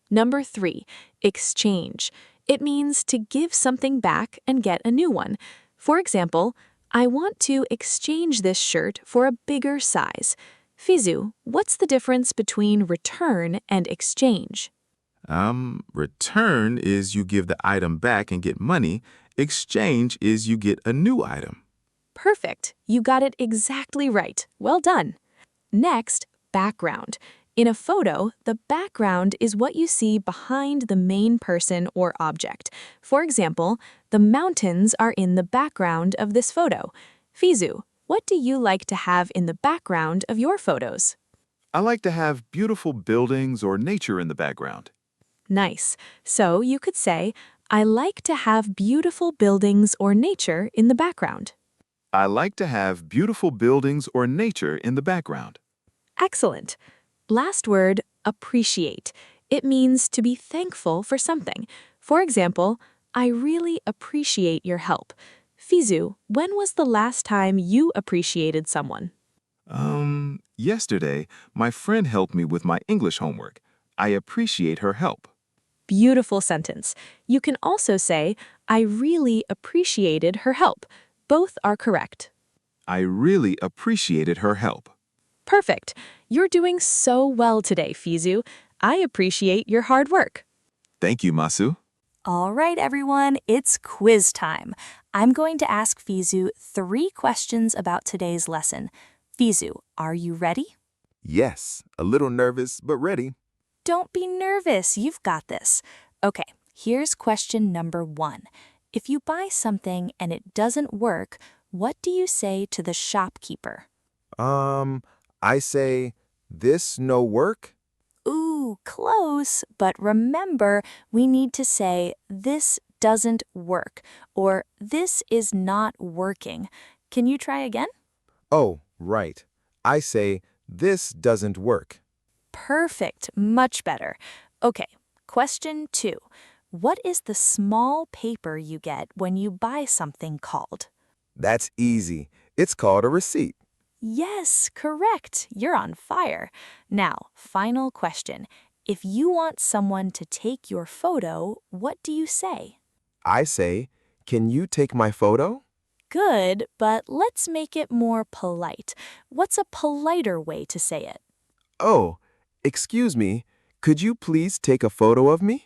Number 3, exchange. It means to give something back and get a new one. For example, I want to exchange this shirt for a bigger size. Fizu, what's the difference between return and exchange? Return is you give the item back and get money. Exchange is you get a new item. Perfect. You got it exactly right. Well done. Next, background. In a photo, the background is what you see behind the main person or object. For example, the mountains are in the background of this photo. Fizu, what do you like to have in the background of your photos? I like to have beautiful buildings or nature in the background. Nice. So you could say, I like to have beautiful buildings or nature in the background. I like to have beautiful buildings or nature in the background. Excellent. Last word, appreciate. It means to be thankful for something. For example, I really appreciate your help. Fizu, when was the last time you appreciated someone? Yesterday, my friend helped me with my English homework. I appreciate her help. Beautiful sentence. You can also say, I really appreciated her help. Both are correct. I really appreciated her help. Perfect. You're doing so well today, Fizu. I appreciate your hard work. Thank you, Masu. All right, everyone, it's quiz time. I'm going to ask Fizu 3 questions about today's lesson. Fizu, are you ready? Yes, a little nervous, but ready. Don't be nervous, you've got this. Okay, here's question number 1. If you buy something and it doesn't work, what do you say to the shopkeeper? I say, this no work? Ooh, close, but remember, we need to say, this doesn't work, or this is not working. Can you try again? Oh, right. I say, this doesn't work. Perfect, much better. Okay, question 2. What is the small paper you get when you buy something called? That's easy. It's called a receipt. Yes, correct. You're on fire. Now, final question. If you want someone to take your photo, what do you say? I say, "Can you take my photo?" Good, but let's make it more polite. What's a politer way to say it? Oh, excuse me, could you please take a photo of me?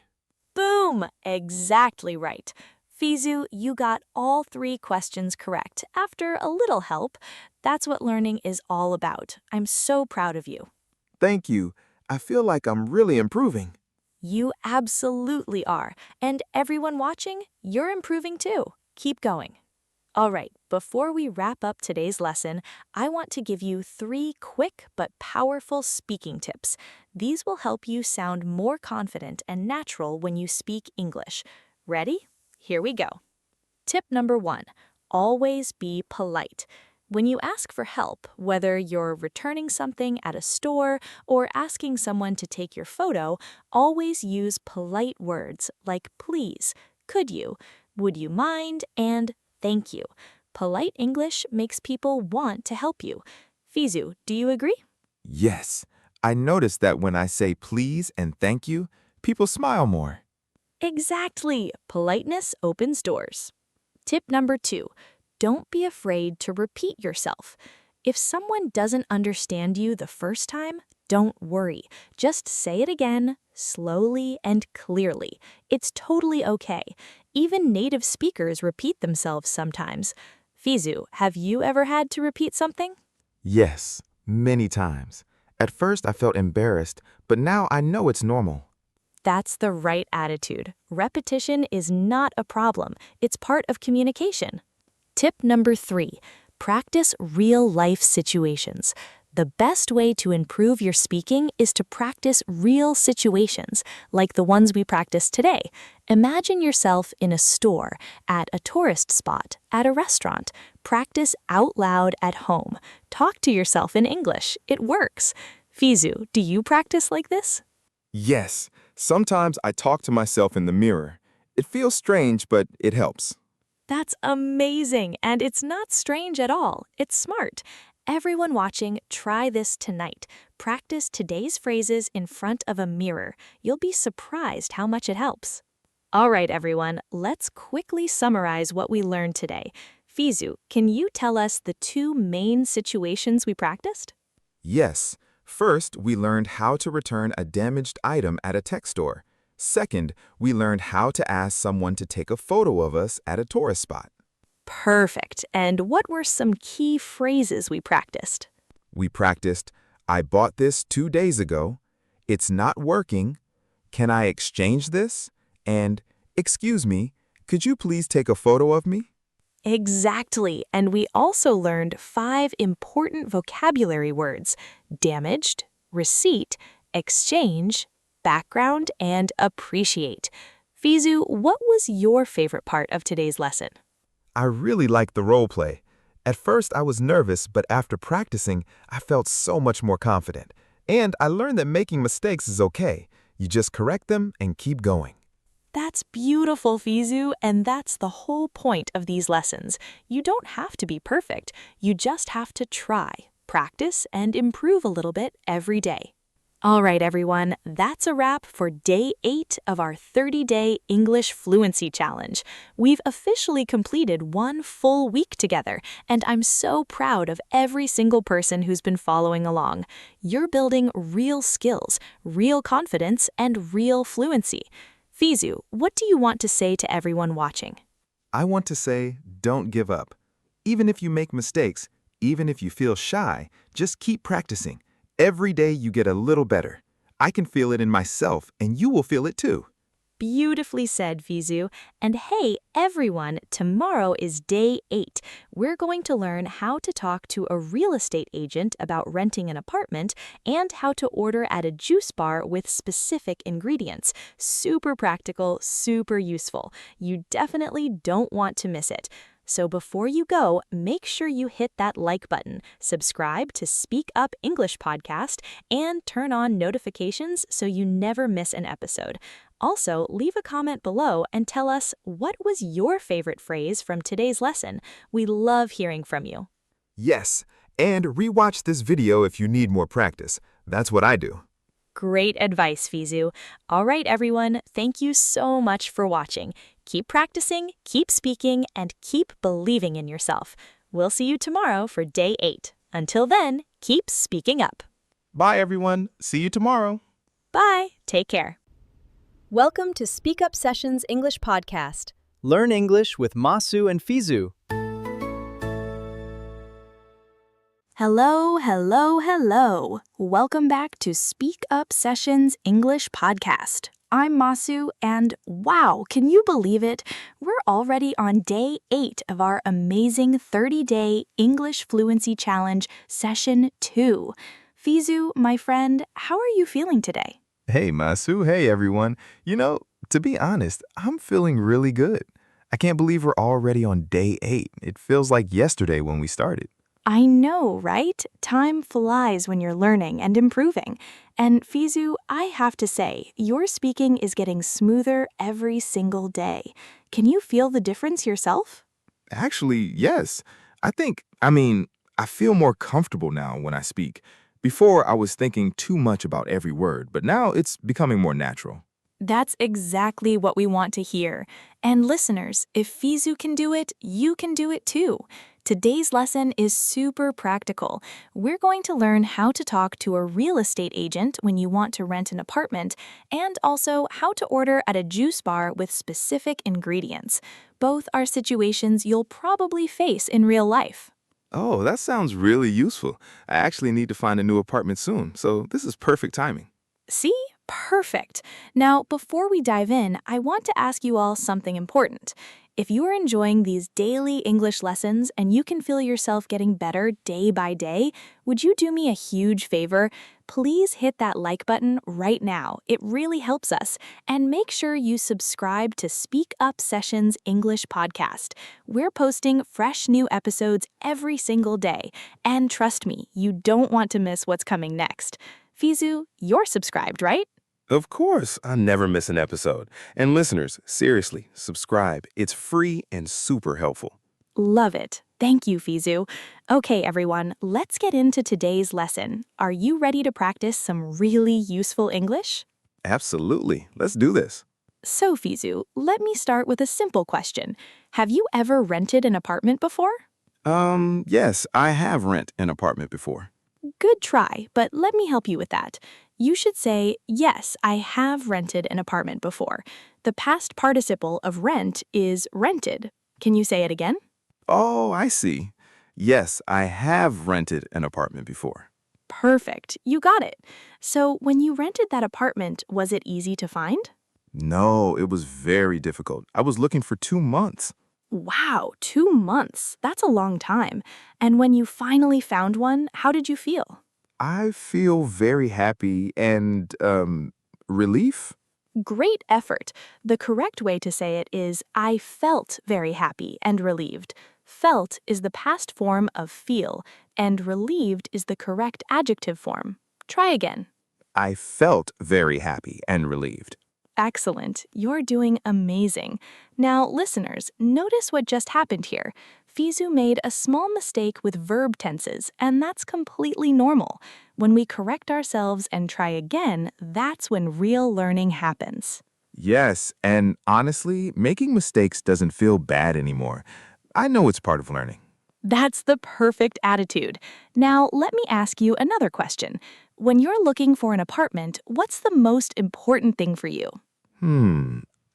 Boom! Exactly right. Fizu, you got all 3 questions correct after a little help. That's what learning is all about. I'm so proud of you. Thank you. I feel like I'm really improving. You absolutely are. And everyone watching, you're improving too. Keep going. All right, before we wrap up today's lesson, I want to give you 3 quick but powerful speaking tips. These will help you sound more confident and natural when you speak English. Ready? Here we go. Tip number 1, always be polite. When you ask for help, whether you're returning something at a store or asking someone to take your photo, always use polite words like please, could you, would you mind, and thank you. Polite English makes people want to help you. Fizu, do you agree? Yes, I noticed that when I say please and thank you, people smile more. Exactly. Politeness opens doors. Tip number 2, don't be afraid to repeat yourself. If someone doesn't understand you the first time, don't worry. Just say it again, slowly and clearly. It's totally okay. Even native speakers repeat themselves sometimes. Fizu, have you ever had to repeat something? Yes, many times. At first I felt embarrassed, but now I know it's normal. That's the right attitude. Repetition is not a problem. It's part of communication. Tip number 3, practice real-life situations. The best way to improve your speaking is to practice real situations, like the ones we practiced today. Imagine yourself in a store, at a tourist spot, at a restaurant. Practice out loud at home. Talk to yourself in English. It works. Fizu, do you practice like this? Yes, sometimes I talk to myself in the mirror. It feels strange, but it helps. That's amazing, and it's not strange at all. It's smart. Everyone watching, try this tonight. Practice today's phrases in front of a mirror. You'll be surprised how much it helps. All right, everyone, let's quickly summarize what we learned today. Fizu, can you tell us the 2 main situations we practiced? Yes. First, we learned how to return a damaged item at a tech store. Second, we learned how to ask someone to take a photo of us at a tourist spot. Perfect. And what were some key phrases we practiced? We practiced, I bought this 2 days ago, it's not working, can I exchange this? And, excuse me, could you please take a photo of me? Exactly. And we also learned 5 important vocabulary words: damaged, receipt, exchange, background, and appreciate. Fizu, what was your favorite part of today's lesson? I really liked the role play. At first, I was nervous, but after practicing, I felt so much more confident. And I learned that making mistakes is okay. You just correct them and keep going. That's beautiful, Fizu, and that's the whole point of these lessons. You don't have to be perfect. You just have to try, practice, and improve a little bit every day. All right, everyone, that's a wrap for day 8 of our 30-day English Fluency Challenge. We've officially completed 1 full week together, and I'm so proud of every single person who's been following along. You're building real skills, real confidence, and real fluency. Fizu, what do you want to say to everyone watching? I want to say, don't give up. Even if you make mistakes, even if you feel shy, just keep practicing. Every day you get a little better. I can feel it in myself, and you will feel it too. Beautifully said, Fizu. And hey, everyone, tomorrow is day 8. We're going to learn how to talk to a real estate agent about renting an apartment and how to order at a juice bar with specific ingredients. Super practical, super useful. You definitely don't want to miss it. So before you go, make sure you hit that like button, subscribe to SpeakUp English Podcast, and turn on notifications so you never miss an episode. Also, leave a comment below and tell us what was your favorite phrase from today's lesson. We love hearing from you. Yes, and rewatch this video if you need more practice. That's what I do. Great advice, Fizu. All right, everyone, thank you so much for watching. Keep practicing, keep speaking, and keep believing in yourself. We'll see you tomorrow for day 8. Until then, keep speaking up. Bye, everyone. See you tomorrow. Bye. Take care. Welcome to SpeakUp Sessions English Podcast. Learn English with Masu and Fizu. Hello, hello, hello. Welcome back to SpeakUp Sessions English Podcast. I'm Masu, and wow, can you believe it? We're already on day 8 of our amazing 30-day English Fluency Challenge, Session 2. Fizu, my friend, how are you feeling today? Hey, Masu. Hey, everyone. To be honest, I'm feeling really good. I can't believe we're already on day 8. It feels like yesterday when we started. I know, right? Time flies when you're learning and improving. And Fizu, I have to say, your speaking is getting smoother every single day. Can you feel the difference yourself? Actually, yes. I feel more comfortable now when I speak. Before, I was thinking too much about every word, but now it's becoming more natural. That's exactly what we want to hear. And listeners, if Fizu can do it, you can do it too. Today's lesson is super practical. We're going to learn how to talk to a real estate agent when you want to rent an apartment, and also how to order at a juice bar with specific ingredients. Both are situations you'll probably face in real life. Oh, that sounds really useful. I actually need to find a new apartment soon, so this is perfect timing. See? Perfect. Now, before we dive in, I want to ask you all something important. If you are enjoying these daily English lessons and you can feel yourself getting better day by day, would you do me a huge favor? Please hit that like button right now. It really helps us. And make sure you subscribe to SpeakUp Sessions English Podcast. We're posting fresh new episodes every single day. And trust me, you don't want to miss what's coming next. Fizu, you're subscribed, right? Of course, I never miss an episode. And listeners, seriously, subscribe. It's free and super helpful. Love it. Thank you, Fizu. Okay, everyone, let's get into today's lesson. Are you ready to practice some really useful English? Absolutely. Let's do this. So, Fizu, let me start with a simple question. Have you ever rented an apartment before? Yes, I have rent an apartment before. Good try, but let me help you with that. You should say, yes, I have rented an apartment before. The past participle of rent is rented. Can you say it again? Oh, I see. Yes, I have rented an apartment before. Perfect. You got it. So when you rented that apartment, was it easy to find? No, it was very difficult. I was looking for 2 months. Wow, 2 months. That's a long time. And when you finally found one, how did you feel? I feel very happy and, relief. Great effort. The correct way to say it is, I felt very happy and relieved. Felt is the past form of feel, and relieved is the correct adjective form. Try again. I felt very happy and relieved. Excellent. You're doing amazing. Now, listeners, notice what just happened here. Fizu made a small mistake with verb tenses, and that's completely normal. When we correct ourselves and try again, that's when real learning happens. Yes, and honestly, making mistakes doesn't feel bad anymore. I know it's part of learning. That's the perfect attitude. Now, let me ask you another question. When you're looking for an apartment, what's the most important thing for you?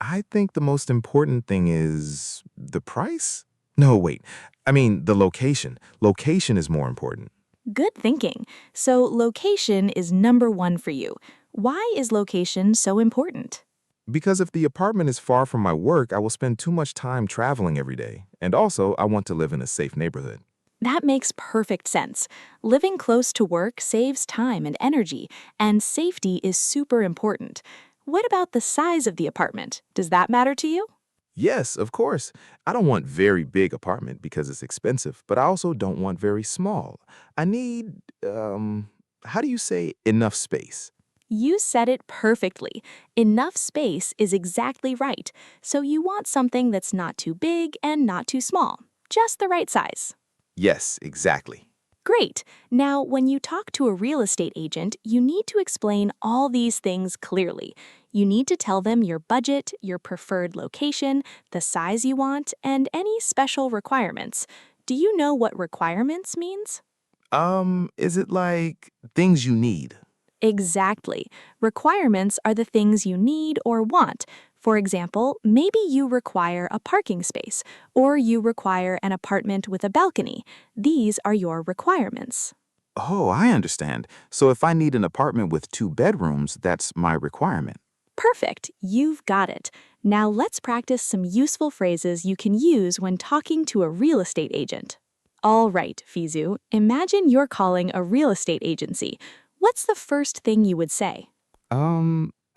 I think the most important thing is the price? No, wait. The location. Location is more important. Good thinking. So location is number 1 for you. Why is location so important? Because if the apartment is far from my work, I will spend too much time traveling every day. And also, I want to live in a safe neighborhood. That makes perfect sense. Living close to work saves time and energy, and safety is super important. What about the size of the apartment? Does that matter to you? Yes, of course. I don't want very big apartment because it's expensive, but I also don't want very small. I need, how do you say enough space? You said it perfectly. Enough space is exactly right. So you want something that's not too big and not too small. Just the right size. Yes, exactly. Great. Now, when you talk to a real estate agent, you need to explain all these things clearly. You need to tell them your budget, your preferred location, the size you want, and any special requirements. Do you know what requirements means? Is it like things you need? Exactly. Requirements are the things you need or want. For example, maybe you require a parking space, or you require an apartment with a balcony. These are your requirements. Oh, I understand. So if I need an apartment with 2 bedrooms, that's my requirement. Perfect. You've got it. Now let's practice some useful phrases you can use when talking to a real estate agent. All right, Fizu, imagine you're calling a real estate agency. What's the first thing you would say?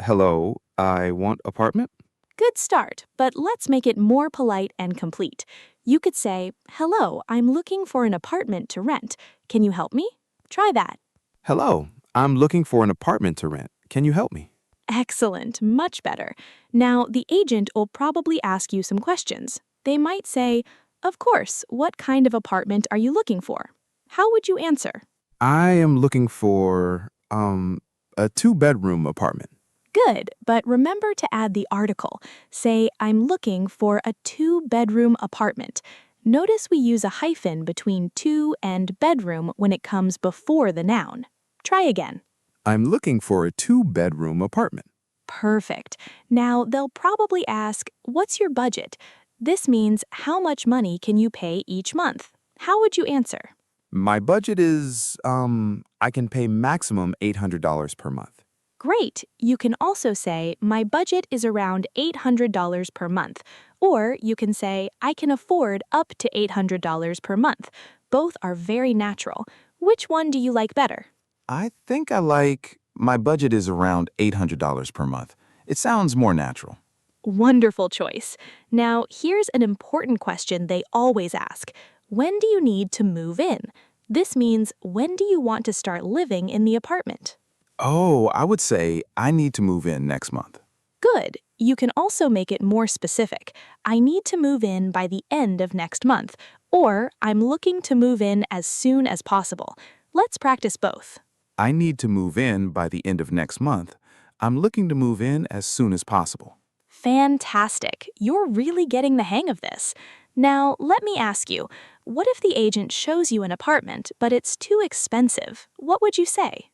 Hello, I want apartment? Good start, but let's make it more polite and complete. You could say, "Hello, I'm looking for an apartment to rent. Can you help me?" Try that. Hello, I'm looking for an apartment to rent. Can you help me? Excellent, much better. Now, the agent will probably ask you some questions. They might say, "Of course, what kind of apartment are you looking for?" How would you answer? I am looking for, a 2-bedroom apartment. Good, but remember to add the article. Say, "I'm looking for a 2-bedroom apartment." Notice we use a hyphen between 2 and bedroom when it comes before the noun. Try again. I'm looking for a 2-bedroom apartment. Perfect. Now, they'll probably ask, "What's your budget?" This means how much money can you pay each month? How would you answer? My budget is, I can pay maximum $800 per month. Great. You can also say, "My budget is around $800 per month." Or you can say, "I can afford up to $800 per month." Both are very natural. Which one do you like better? I think I like, my budget is around $800 per month. It sounds more natural. Wonderful choice. Now, here's an important question they always ask. When do you need to move in? This means, when do you want to start living in the apartment? Oh, I would say I need to move in next month. Good. You can also make it more specific. "I need to move in by the end of next month," or "I'm looking to move in as soon as possible." Let's practice both. I need to move in by the end of next month. I'm looking to move in as soon as possible. Fantastic. You're really getting the hang of this. Now, let me ask you, what if the agent shows you an apartment, but it's too expensive? What would you say?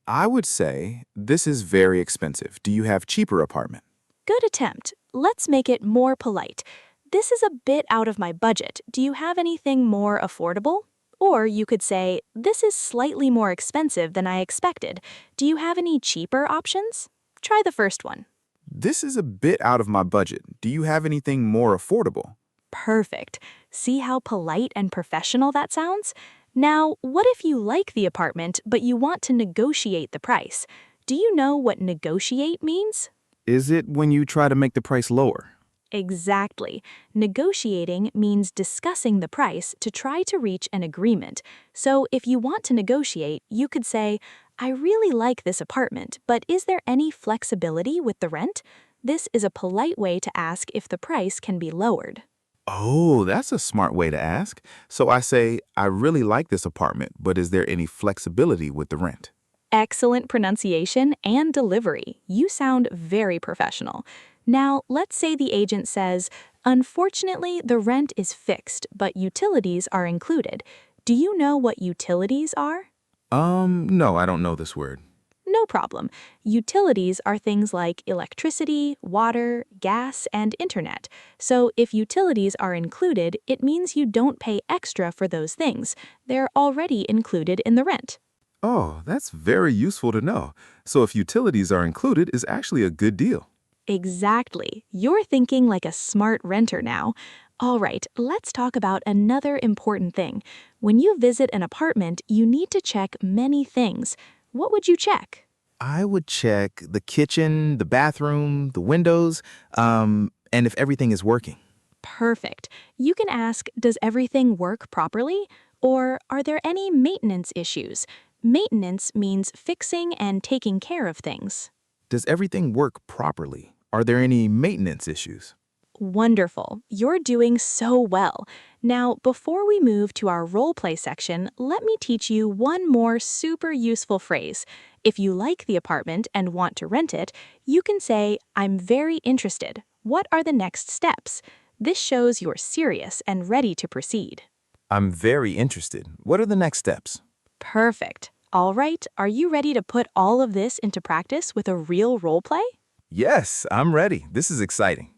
I would say, this is very expensive. Do you have cheaper apartment? Good attempt. Let's make it more polite. "This is a bit out of my budget. Do you have anything more affordable?" Or you could say, "This is slightly more expensive than I expected. Do you have any cheaper options?" Try the first one. This is a bit out of my budget. Do you have anything more affordable? Perfect. See how polite and professional that sounds? Now, what if you like the apartment, but you want to negotiate the price? Do you know what negotiate means? Is it when you try to make the price lower? Exactly. Negotiating means discussing the price to try to reach an agreement. So if you want to negotiate, you could say, "I really like this apartment, but is there any flexibility with the rent?" This is a polite way to ask if the price can be lowered. Oh, that's a smart way to ask. So I say, I really like this apartment, but is there any flexibility with the rent? Excellent pronunciation and delivery. You sound very professional. Now, let's say the agent says, "Unfortunately, the rent is fixed, but utilities are included." Do you know what utilities are? No, I don't know this word. No problem. Utilities are things like electricity, water, gas, and internet. So if utilities are included, it means you don't pay extra for those things. They're already included in the rent. Oh, that's very useful to know. So if utilities are included, is actually a good deal. Exactly. You're thinking like a smart renter now. All right, let's talk about another important thing. When you visit an apartment, you need to check many things. What would you check? I would check the kitchen, the bathroom, the windows, and if everything is working. Perfect. You can ask, "Does everything work properly?" Or, "Are there any maintenance issues?" Maintenance means fixing and taking care of things. Does everything work properly? Are there any maintenance issues? Wonderful. You're doing so well. Now, before we move to our role play section, let me teach you one more super useful phrase. If you like the apartment and want to rent it, you can say, "I'm very interested. What are the next steps?" This shows you're serious and ready to proceed. I'm very interested. What are the next steps? Perfect. All right, are you ready to put all of this into practice with a real role play? Yes, I'm ready. This is exciting.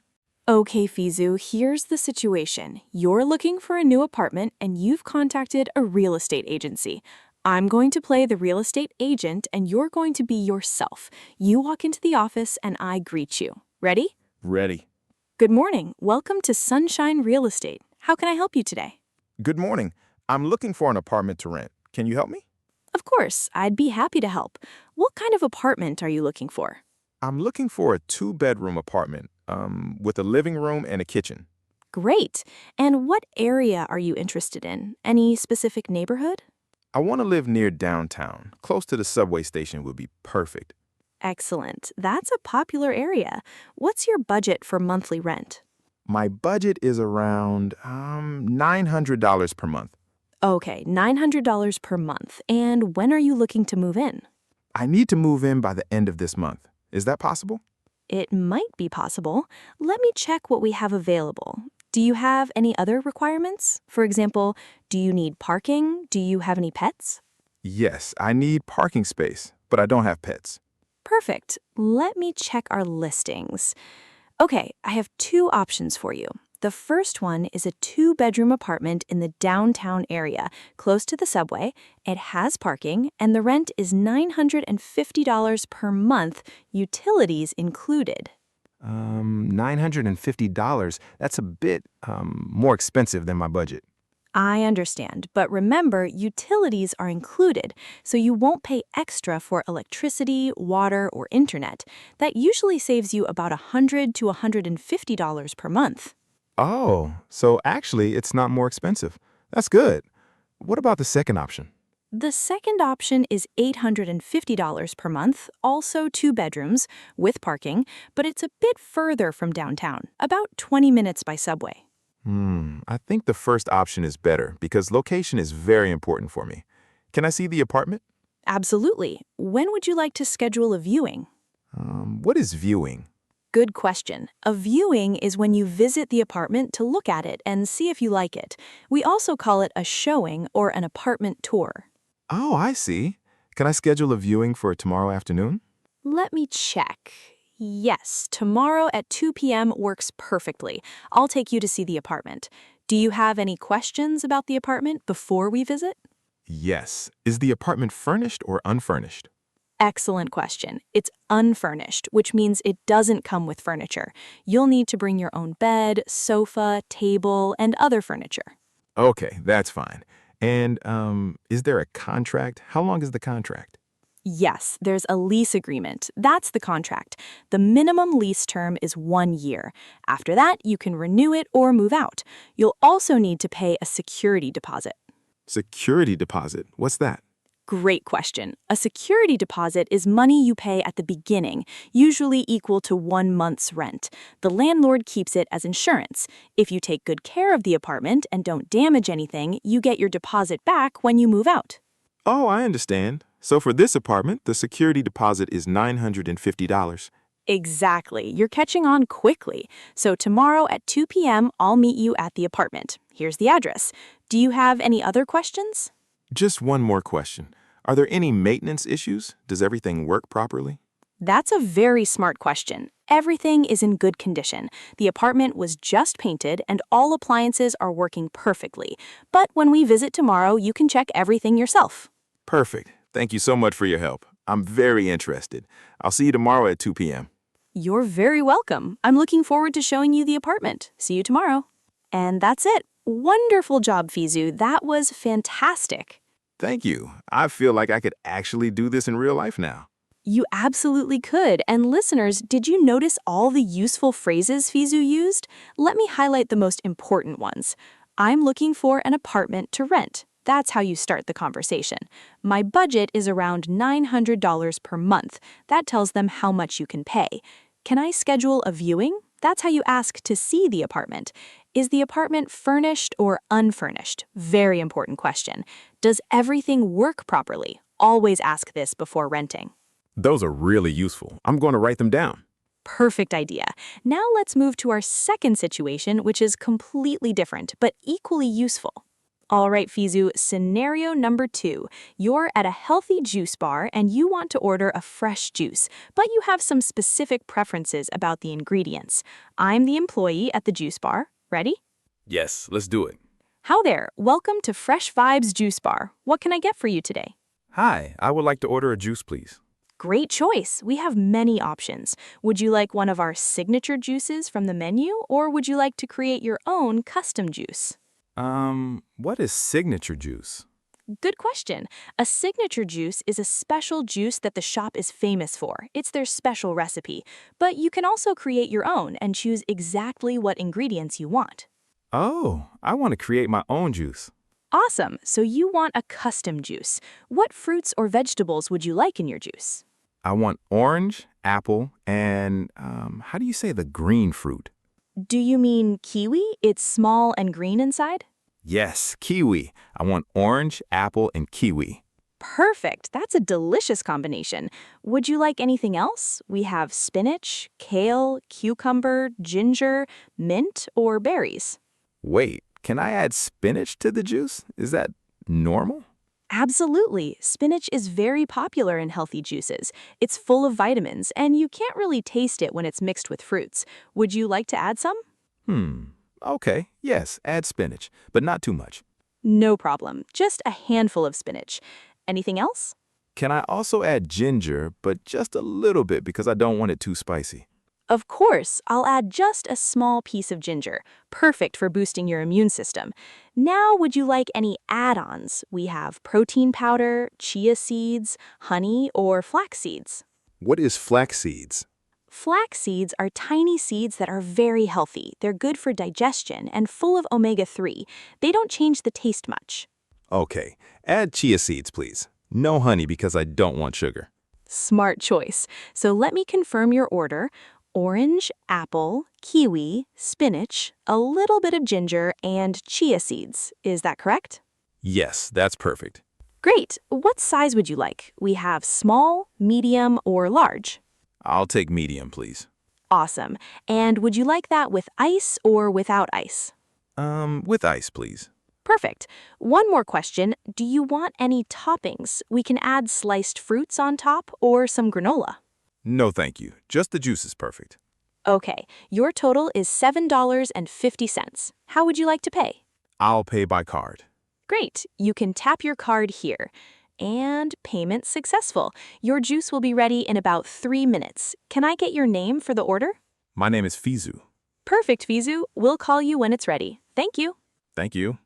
Okay, Fizu, here's the situation. You're looking for a new apartment and you've contacted a real estate agency. I'm going to play the real estate agent and you're going to be yourself. You walk into the office and I greet you. Ready? Ready. Good morning. Welcome to Sunshine Real Estate. How can I help you today? Good morning. I'm looking for an apartment to rent. Can you help me? Of course, I'd be happy to help. What kind of apartment are you looking for? I'm looking for a 2-bedroom apartment with a living room and a kitchen. Great. And what area are you interested in? Any specific neighborhood? I want to live near downtown. Close to the subway station would be perfect. Excellent. That's a popular area. What's your budget for monthly rent? My budget is around $900 per month. Okay, $900 per month. And when are you looking to move in? I need to move in by the end of this month. Is that possible? It might be possible. Let me check what we have available. Do you have any other requirements? For example, do you need parking? Do you have any pets? Yes, I need parking space, but I don't have pets. Perfect. Let me check our listings. Okay, I have 2 options for you. The first one is a 2-bedroom apartment in the downtown area, close to the subway. It has parking, and the rent is $950 per month, utilities included. $950? That's a bit more expensive than my budget. I understand, but remember, utilities are included, so you won't pay extra for electricity, water, or internet. That usually saves you about $100 to $150 per month. Oh, so actually it's not more expensive. That's good. What about the second option? The second option is $850 per month, also 2 bedrooms, with parking, but it's a bit further from downtown, about 20 minutes by subway. I think the first option is better because location is very important for me. Can I see the apartment? Absolutely. When would you like to schedule a viewing? What is viewing? Good question. A viewing is when you visit the apartment to look at it and see if you like it. We also call it a showing or an apartment tour. Oh, I see. Can I schedule a viewing for tomorrow afternoon? Let me check. Yes, tomorrow at 2 p.m. works perfectly. I'll take you to see the apartment. Do you have any questions about the apartment before we visit? Yes. Is the apartment furnished or unfurnished? Excellent question. It's unfurnished, which means it doesn't come with furniture. You'll need to bring your own bed, sofa, table, and other furniture. Okay, that's fine. And is there a contract? How long is the contract? Yes, there's a lease agreement. That's the contract. The minimum lease term is 1 year. After that, you can renew it or move out. You'll also need to pay a security deposit. Security deposit? What's that? Great question. A security deposit is money you pay at the beginning, usually equal to 1 month's rent. The landlord keeps it as insurance. If you take good care of the apartment and don't damage anything, you get your deposit back when you move out. Oh, I understand. So for this apartment, the security deposit is $950. Exactly. You're catching on quickly. So tomorrow at 2 p.m., I'll meet you at the apartment. Here's the address. Do you have any other questions? Just one more question. Are there any maintenance issues? Does everything work properly? That's a very smart question. Everything is in good condition. The apartment was just painted and all appliances are working perfectly. But when we visit tomorrow, you can check everything yourself. Perfect. Thank you so much for your help. I'm very interested. I'll see you tomorrow at 2 p.m. You're very welcome. I'm looking forward to showing you the apartment. See you tomorrow. And that's it. Wonderful job, Fizu. That was fantastic. Thank you. I feel like I could actually do this in real life now. You absolutely could. And listeners, did you notice all the useful phrases Fizu used? Let me highlight the most important ones. I'm looking for an apartment to rent. That's how you start the conversation. My budget is around $900 per month. That tells them how much you can pay. Can I schedule a viewing? That's how you ask to see the apartment. Is the apartment furnished or unfurnished? Very important question. Does everything work properly? Always ask this before renting. Those are really useful. I'm going to write them down. Perfect idea. Now let's move to our second situation, which is completely different, but equally useful. All right, Fizu, scenario number 2. You're at a healthy juice bar and you want to order a fresh juice, but you have some specific preferences about the ingredients. I'm the employee at the juice bar. Ready? Yes, let's do it. How there. Welcome to Fresh Vibes Juice Bar. What can I get for you today? Hi, I would like to order a juice, please. Great choice. We have many options. Would you like one of our signature juices from the menu, or would you like to create your own custom juice? What is signature juice? Good question. A signature juice is a special juice that the shop is famous for. It's their special recipe. But you can also create your own and choose exactly what ingredients you want. Oh, I want to create my own juice. Awesome. So you want a custom juice. What fruits or vegetables would you like in your juice? I want orange, apple, and, how do you say the green fruit? Do you mean kiwi? It's small and green inside? Yes, kiwi. I want orange, apple, and kiwi. Perfect. That's a delicious combination. Would you like anything else? We have spinach, kale, cucumber, ginger, mint, or berries. Wait, can I add spinach to the juice? Is that normal? Absolutely. Spinach is very popular in healthy juices. It's full of vitamins, and you can't really taste it when it's mixed with fruits. Would you like to add some? Okay, yes, add spinach, but not too much. No problem. Just a handful of spinach. Anything else? Can I also add ginger, but just a little bit because I don't want it too spicy? Of course, I'll add just a small piece of ginger, perfect for boosting your immune system. Now, would you like any add-ons? We have protein powder, chia seeds, honey, or flax seeds. What is flax seeds? Flax seeds are tiny seeds that are very healthy. They're good for digestion and full of omega-3. They don't change the taste much. Okay, add chia seeds, please. No honey because I don't want sugar. Smart choice. So let me confirm your order. Orange, apple, kiwi, spinach, a little bit of ginger, and chia seeds. Is that correct? Yes, that's perfect. Great. What size would you like? We have small, medium, or large. I'll take medium, please. Awesome. And would you like that with ice or without ice? With ice, please. Perfect. One more question. Do you want any toppings? We can add sliced fruits on top or some granola. No, thank you. Just the juice is perfect. Okay, your total is $7.50. How would you like to pay? I'll pay by card. Great. You can tap your card here. And payment successful. Your juice will be ready in about 3 minutes. Can I get your name for the order? My name is Fizu. Perfect, Fizu. We'll call you when it's ready. Thank you. Thank you.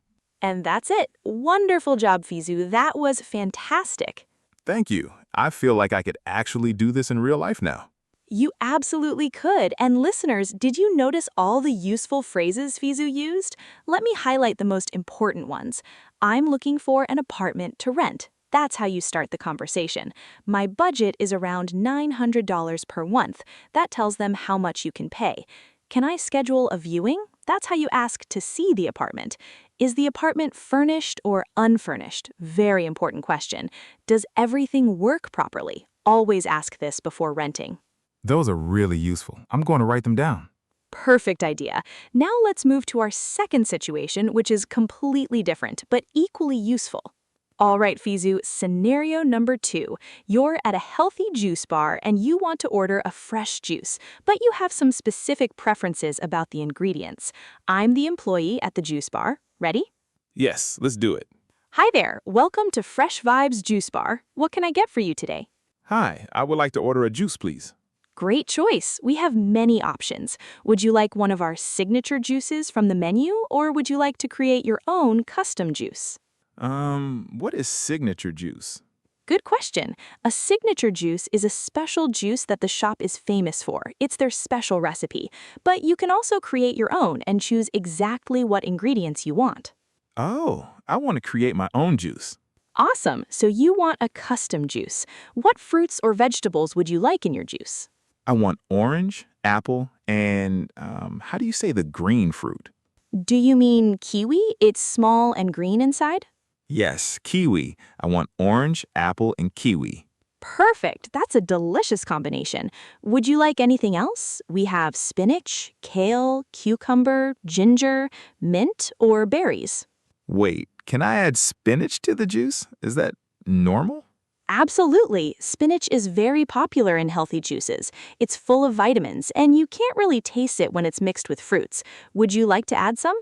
And that's it. Wonderful job, Fizu. That was fantastic. Thank you. I feel like I could actually do this in real life now. You absolutely could. And listeners, did you notice all the useful phrases Fizu used? Let me highlight the most important ones. I'm looking for an apartment to rent. That's how you start the conversation. My budget is around $900 per month. That tells them how much you can pay. Can I schedule a viewing? That's how you ask to see the apartment. Is the apartment furnished or unfurnished? Very important question. Does everything work properly? Always ask this before renting. Those are really useful. I'm going to write them down. Perfect idea. Now let's move to our second situation, which is completely different, but equally useful. All right, Fizu, scenario number 2. You're at a healthy juice bar and you want to order a fresh juice, but you have some specific preferences about the ingredients. I'm the employee at the juice bar. Ready? Yes, let's do it. Hi there. Welcome to Fresh Vibes Juice Bar. What can I get for you today? Hi, I would like to order a juice, please. Great choice. We have many options. Would you like one of our signature juices from the menu, or would you like to create your own custom juice? What is signature juice? Good question. A signature juice is a special juice that the shop is famous for. It's their special recipe. But you can also create your own and choose exactly what ingredients you want. Oh, I want to create my own juice. Awesome. So you want a custom juice. What fruits or vegetables would you like in your juice? I want orange, apple, And how do you say the green fruit? Do you mean kiwi? It's small and green inside? Yes, kiwi. I want orange, apple, and kiwi. Perfect. That's a delicious combination. Would you like anything else? We have spinach, kale, cucumber, ginger, mint, or berries. Wait, can I add spinach to the juice? Is that normal? Absolutely. Spinach is very popular in healthy juices. It's full of vitamins, and you can't really taste it when it's mixed with fruits. Would you like to add some?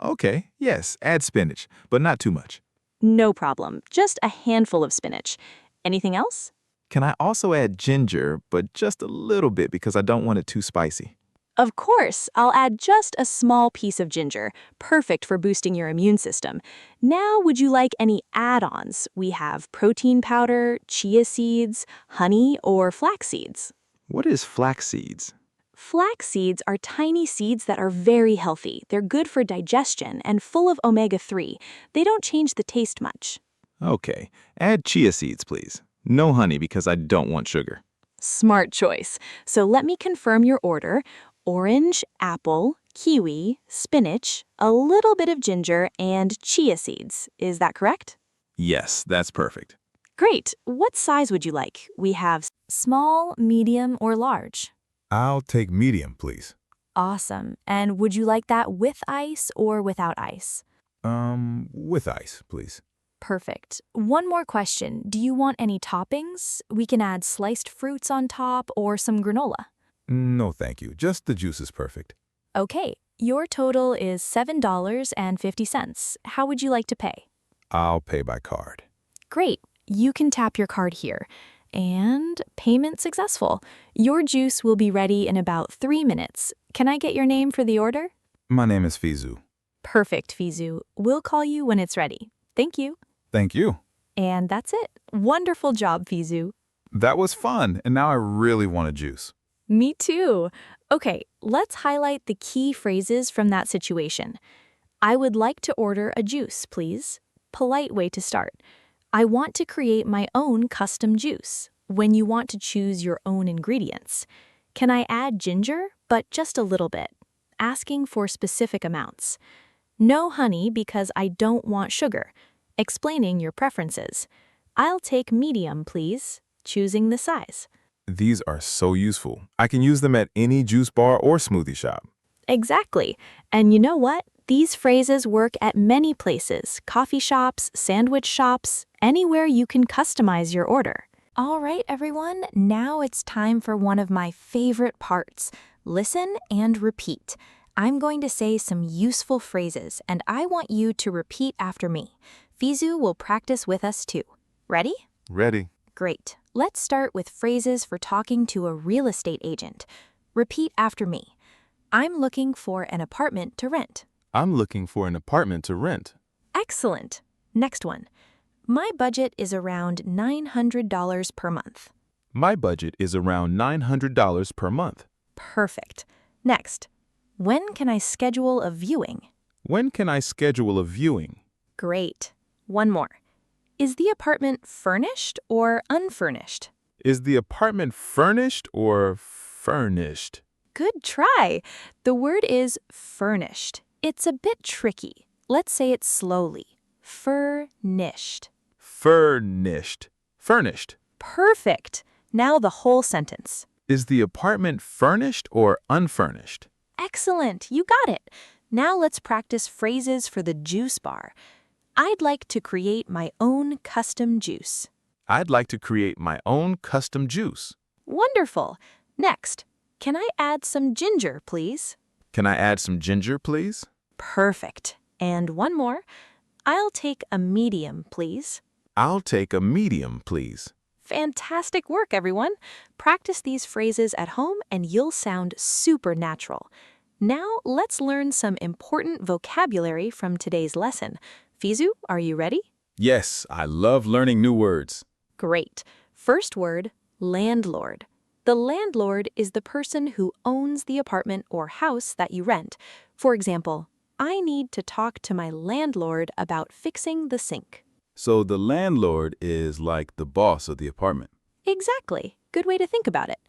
Okay, yes, add spinach, but not too much. No problem. Just a handful of spinach. Anything else? Can I also add ginger, but just a little bit because I don't want it too spicy? Of course, I'll add just a small piece of ginger, perfect for boosting your immune system. Now, would you like any add-ons? We have protein powder, chia seeds, honey, or flax seeds. What is flax seeds? Flax seeds are tiny seeds that are very healthy. They're good for digestion and full of omega-3. They don't change the taste much. Okay, add chia seeds, please. No honey because I don't want sugar. Smart choice. So let me confirm your order. Orange, apple, kiwi, spinach, a little bit of ginger, and chia seeds. Is that correct? Yes, that's perfect. Great. What size would you like? We have small, medium, or large. I'll take medium, please. Awesome. And would you like that with ice or without ice? With ice, please. Perfect. One more question. Do you want any toppings? We can add sliced fruits on top or some granola. No, thank you. Just the juice is perfect. Okay. Your total is $7.50. How would you like to pay? I'll pay by card. Great. You can tap your card here. And payment successful. Your juice will be ready in about 3 minutes. Can I get your name for the order? My name is Fizu. Perfect, Fizu. We'll call you when it's ready. Thank you. Thank you. And that's it. Wonderful job, Fizu. That was fun, and now I really want a juice. Me too. Okay, let's highlight the key phrases from that situation. I would like to order a juice, please. Polite way to start. I want to create my own custom juice. When you want to choose your own ingredients. Can I add ginger, but just a little bit? Asking for specific amounts. No honey because I don't want sugar. Explaining your preferences. I'll take medium, please. Choosing the size. These are so useful. I can use them at any juice bar or smoothie shop. Exactly. And you know what? These phrases work at many places, coffee shops, sandwich shops, anywhere you can customize your order. All right, everyone, now it's time for one of my favorite parts. Listen and repeat. I'm going to say some useful phrases, and I want you to repeat after me. Fizu will practice with us too. Ready? Ready. Great. Let's start with phrases for talking to a real estate agent. Repeat after me. I'm looking for an apartment to rent. I'm looking for an apartment to rent. Excellent. Next one. My budget is around $900 per month. My budget is around $900 per month. Perfect. Next. When can I schedule a viewing? When can I schedule a viewing? Great. One more. Is the apartment furnished or unfurnished? Is the apartment furnished or furnished? Good try. The word is furnished. It's a bit tricky. Let's say it slowly. Furnished. Furnished. Furnished. Perfect. Now the whole sentence. Is the apartment furnished or unfurnished? Excellent. You got it. Now let's practice phrases for the juice bar. I'd like to create my own custom juice. I'd like to create my own custom juice. Wonderful. Next, can I add some ginger, please? Can I add some ginger, please? Perfect. And one more. I'll take a medium, please. I'll take a medium, please. Fantastic work, everyone. Practice these phrases at home and you'll sound super natural. Now, let's learn some important vocabulary from today's lesson. Fizu, are you ready? Yes, I love learning new words. Great. First word, landlord. The landlord is the person who owns the apartment or house that you rent. For example, I need to talk to my landlord about fixing the sink. So the landlord is like the boss of the apartment. Exactly. Good way to think about it.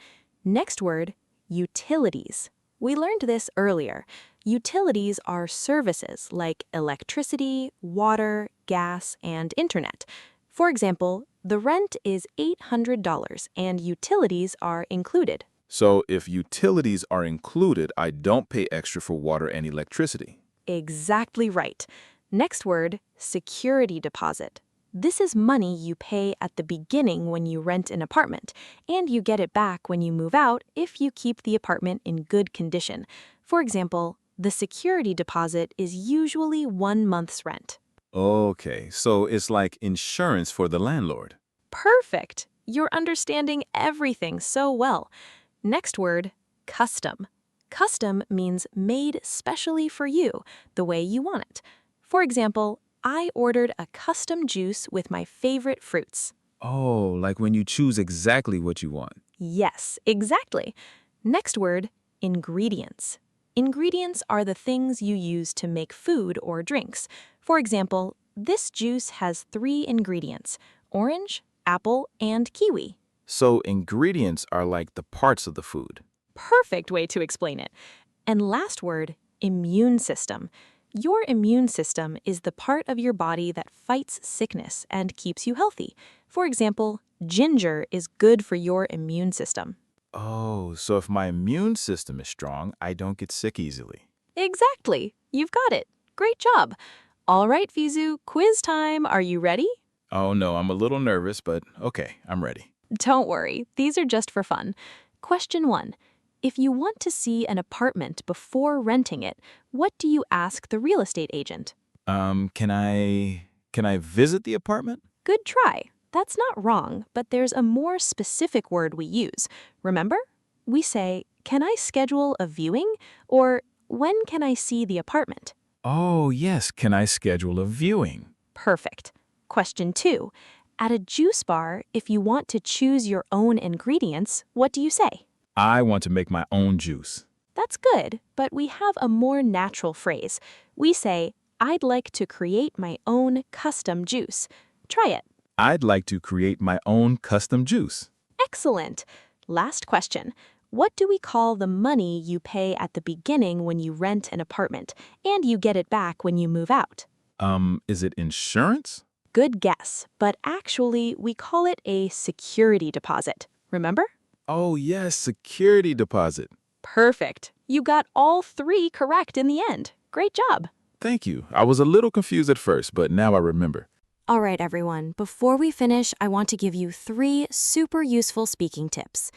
Next word, Utilities. We learned this earlier. Utilities are services like electricity, water, gas, and internet. For example, the rent is $800 and utilities are included. So if utilities are included, I don't pay extra for water and electricity. Exactly right. Next word, security deposit. This is money you pay at the beginning when you rent an apartment, and you get it back when you move out if you keep the apartment in good condition. For example, the security deposit is usually 1 month's rent. Okay, so it's like insurance for the landlord. Perfect! You're understanding everything so well. Next word, custom. Custom means made specially for you, the way you want it. For example, I ordered a custom juice with my favorite fruits. Oh, like when you choose exactly what you want. Yes, exactly. Next word, ingredients. Ingredients are the things you use to make food or drinks. For example, this juice has 3 ingredients: orange, apple, and kiwi. So ingredients are like the parts of the food. Perfect way to explain it. And last word, immune system. Your immune system is the part of your body that fights sickness and keeps you healthy. For example, ginger is good for your immune system. Oh, so if my immune system is strong, I don't get sick easily. Exactly. You've got it. Great job. All right, Fizu, quiz time. Are you ready? Oh no, I'm a little nervous, but okay, I'm ready. Don't worry. These are just for fun. Question 1. If you want to see an apartment before renting it, what do you ask the real estate agent? Can I visit the apartment? Good try. That's not wrong, but there's a more specific word we use. Remember? We say, "Can I schedule a viewing?" or "When can I see the apartment?" Oh, yes, can I schedule a viewing? Perfect. Question 2. At a juice bar, if you want to choose your own ingredients, what do you say? I want to make my own juice. That's good, but we have a more natural phrase. We say, "I'd like to create my own custom juice." Try it. I'd like to create my own custom juice. Excellent. Last question. What do we call the money you pay at the beginning when you rent an apartment, and you get it back when you move out? Is it insurance? Good guess, but actually we call it a security deposit. Remember? Oh, yes, security deposit. Perfect. You got all 3 correct in the end. Great job. Thank you. I was a little confused at first, but now I remember. All right, everyone, before we finish, I want to give you 3 super useful speaking tips.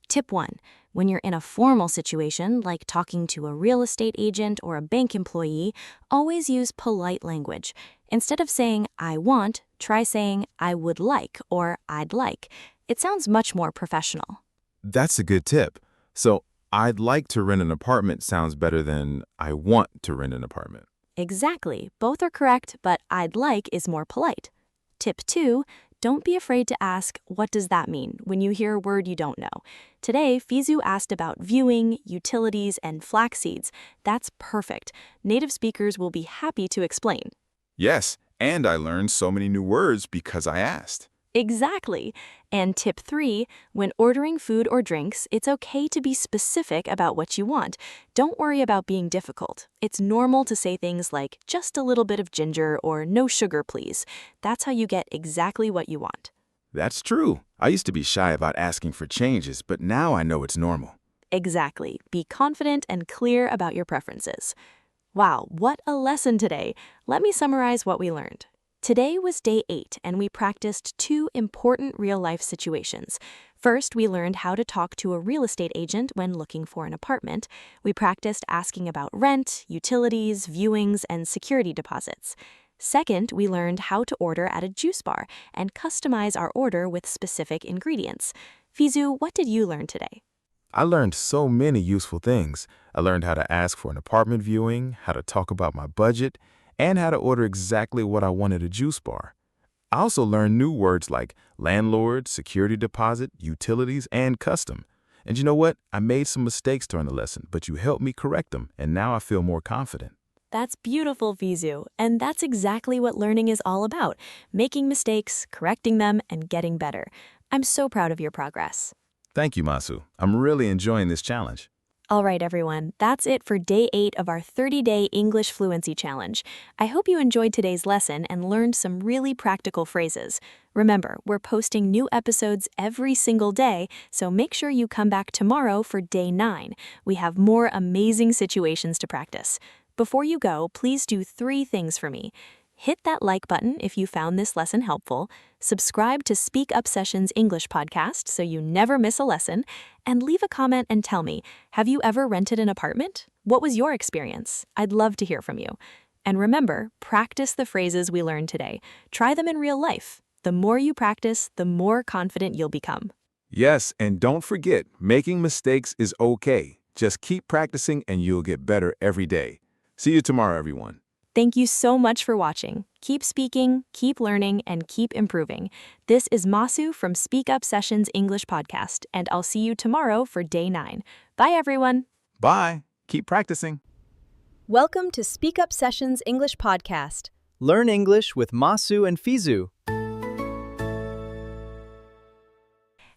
Tip 1. When you're in a formal situation, like talking to a real estate agent or a bank employee, always use polite language. Instead of saying, "I want," try saying, "I would like," or "I'd like." It sounds much more professional. That's a good tip. So, I'd like to rent an apartment sounds better than I want to rent an apartment. Exactly. Both are correct, but "I'd like" is more polite. Tip 2. Don't be afraid to ask, "What does that mean?" when you hear a word you don't know. Today, Fizu asked about viewing, utilities, and flax seeds. That's perfect. Native speakers will be happy to explain. Yes, and I learned so many new words because I asked. Exactly. And tip 3, when ordering food or drinks, it's okay to be specific about what you want. Don't worry about being difficult. It's normal to say things like, "Just a little bit of ginger," or "No sugar, please." That's how you get exactly what you want. That's true. I used to be shy about asking for changes, but now I know it's normal. Exactly. Be confident and clear about your preferences. Wow, what a lesson today. Let me summarize what we learned. Today was day 8, and we practiced 2 important real-life situations. First, we learned how to talk to a real estate agent when looking for an apartment. We practiced asking about rent, utilities, viewings, and security deposits. Second, we learned how to order at a juice bar and customize our order with specific ingredients. Fizu, what did you learn today? I learned so many useful things. I learned how to ask for an apartment viewing, how to talk about my budget, and how to order exactly what I want at a juice bar. I also learned new words like landlord, security deposit, utilities, and custom. And you know what? I made some mistakes during the lesson, but you helped me correct them, and now I feel more confident. That's beautiful, Fizu, and that's exactly what learning is all about, making mistakes, correcting them, and getting better. I'm so proud of your progress. Thank you, Masu. I'm really enjoying this challenge. All right, everyone, that's it for day 8 of our 30-day English Fluency Challenge. I hope you enjoyed today's lesson and learned some really practical phrases. Remember, we're posting new episodes every single day, so make sure you come back tomorrow for day 9. We have more amazing situations to practice. Before you go, please do 3 things for me. Hit that like button if you found this lesson helpful, subscribe to SpeakUp Sessions English Podcast so you never miss a lesson, and leave a comment and tell me, have you ever rented an apartment? What was your experience? I'd love to hear from you. And remember, practice the phrases we learned today. Try them in real life. The more you practice, the more confident you'll become. Yes, and don't forget, making mistakes is okay. Just keep practicing and you'll get better every day. See you tomorrow, everyone. Thank you so much for watching. Keep speaking, keep learning, and keep improving. This is Masu from SpeakUp Sessions English Podcast, and I'll see you tomorrow for day 9. Bye, everyone. Bye. Keep practicing. Welcome to SpeakUp Sessions English Podcast. Learn English with Masu and Fizu.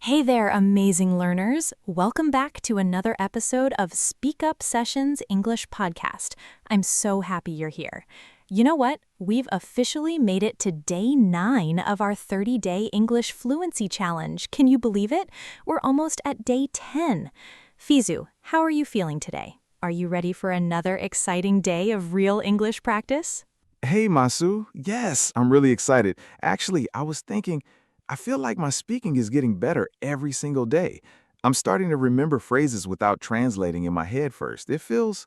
Hey there, amazing learners. Welcome back to another episode of SpeakUp Sessions English Podcast. I'm so happy you're here. You know what? We've officially made it to day 9 of our 30-day English Fluency Challenge. Can you believe it? We're almost at day 10. Fizu, how are you feeling today? Are you ready for another exciting day of real English practice? Hey, Masu. Yes, I'm really excited. Actually, I was thinking, I feel like my speaking is getting better every single day. I'm starting to remember phrases without translating in my head first. It feels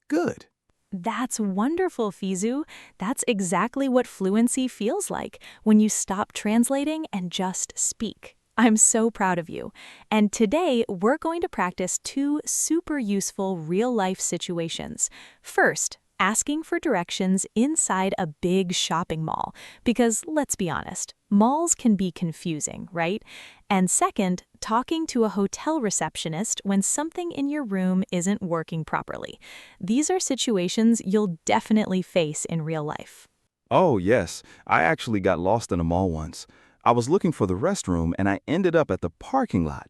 good. That's wonderful, Fizu. That's exactly what fluency feels like when you stop translating and just speak. I'm so proud of you. And today, we're going to practice 2 super useful real-life situations. First, asking for directions inside a big shopping mall, because let's be honest, malls can be confusing, right? And second, talking to a hotel receptionist when something in your room isn't working properly. These are situations you'll definitely face in real life. Oh, yes. I actually got lost in a mall once. I was looking for the restroom and I ended up at the parking lot.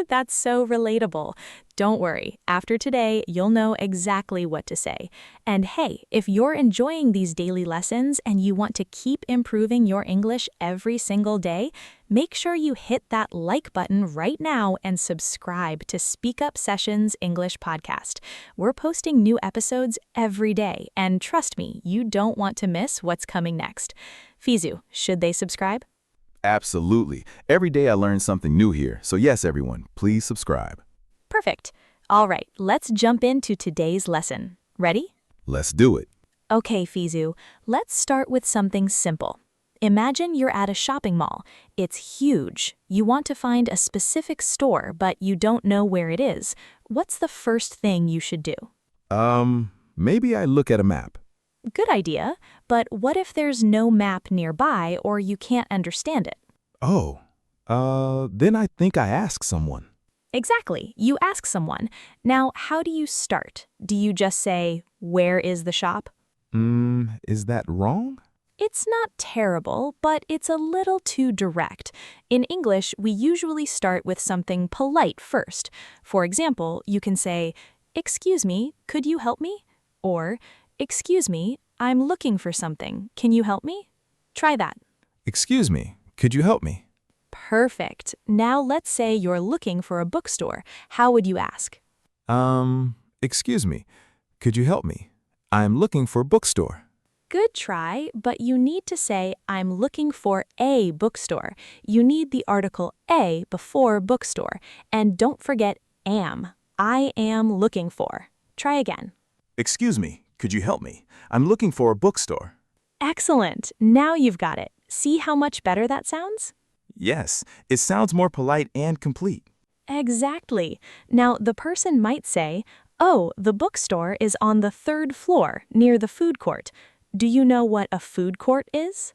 That's so relatable. Don't worry, after today, you'll know exactly what to say. And hey, if you're enjoying these daily lessons and you want to keep improving your English every single day, make sure you hit that like button right now and subscribe to SpeakUp Sessions English Podcast. We're posting new episodes every day, and trust me, you don't want to miss what's coming next. Fizu, should they subscribe? Absolutely. Every day I learn something new here. So yes, everyone, please subscribe. Perfect. All right, let's jump into today's lesson. Ready? Let's do it. Okay, Fizu, let's start with something simple. Imagine you're at a shopping mall. It's huge. You want to find a specific store, but you don't know where it is. What's the first thing you should do? Maybe I look at a map. Good idea, but what if there's no map nearby or you can't understand it? Oh, then I think I ask someone. Exactly, you ask someone. Now, how do you start? Do you just say, "Where is the shop?" Is that wrong? It's not terrible, but it's a little too direct. In English, we usually start with something polite first. For example, you can say, "Excuse me, could you help me?" Or, "Excuse me, I'm looking for something. Can you help me?" Try that. Excuse me, could you help me? Perfect. Now let's say you're looking for a bookstore. How would you ask? Excuse me, could you help me? I'm looking for a bookstore. Good try, but you need to say, "I'm looking for a bookstore." You need the article a before bookstore. And don't forget am. I am looking for. Try again. Excuse me, could you help me? I'm looking for a bookstore. Excellent. Now you've got it. See how much better that sounds? Yes, it sounds more polite and complete. Exactly. Now, the person might say, "Oh, the bookstore is on the 3rd floor, near the food court." Do you know what a food court is?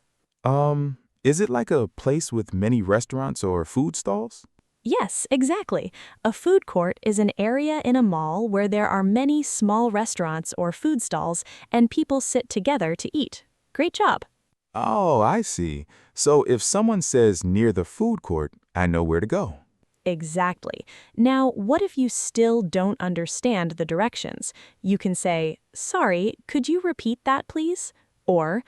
Is it like a place with many restaurants or food stalls? Yes, exactly. A food court is an area in a mall where there are many small restaurants or food stalls and people sit together to eat. Great job. Oh, I see. So if someone says near the food court, I know where to go. Exactly. Now, what if you still don't understand the directions? You can say, "Sorry, could you repeat that, please?" Or,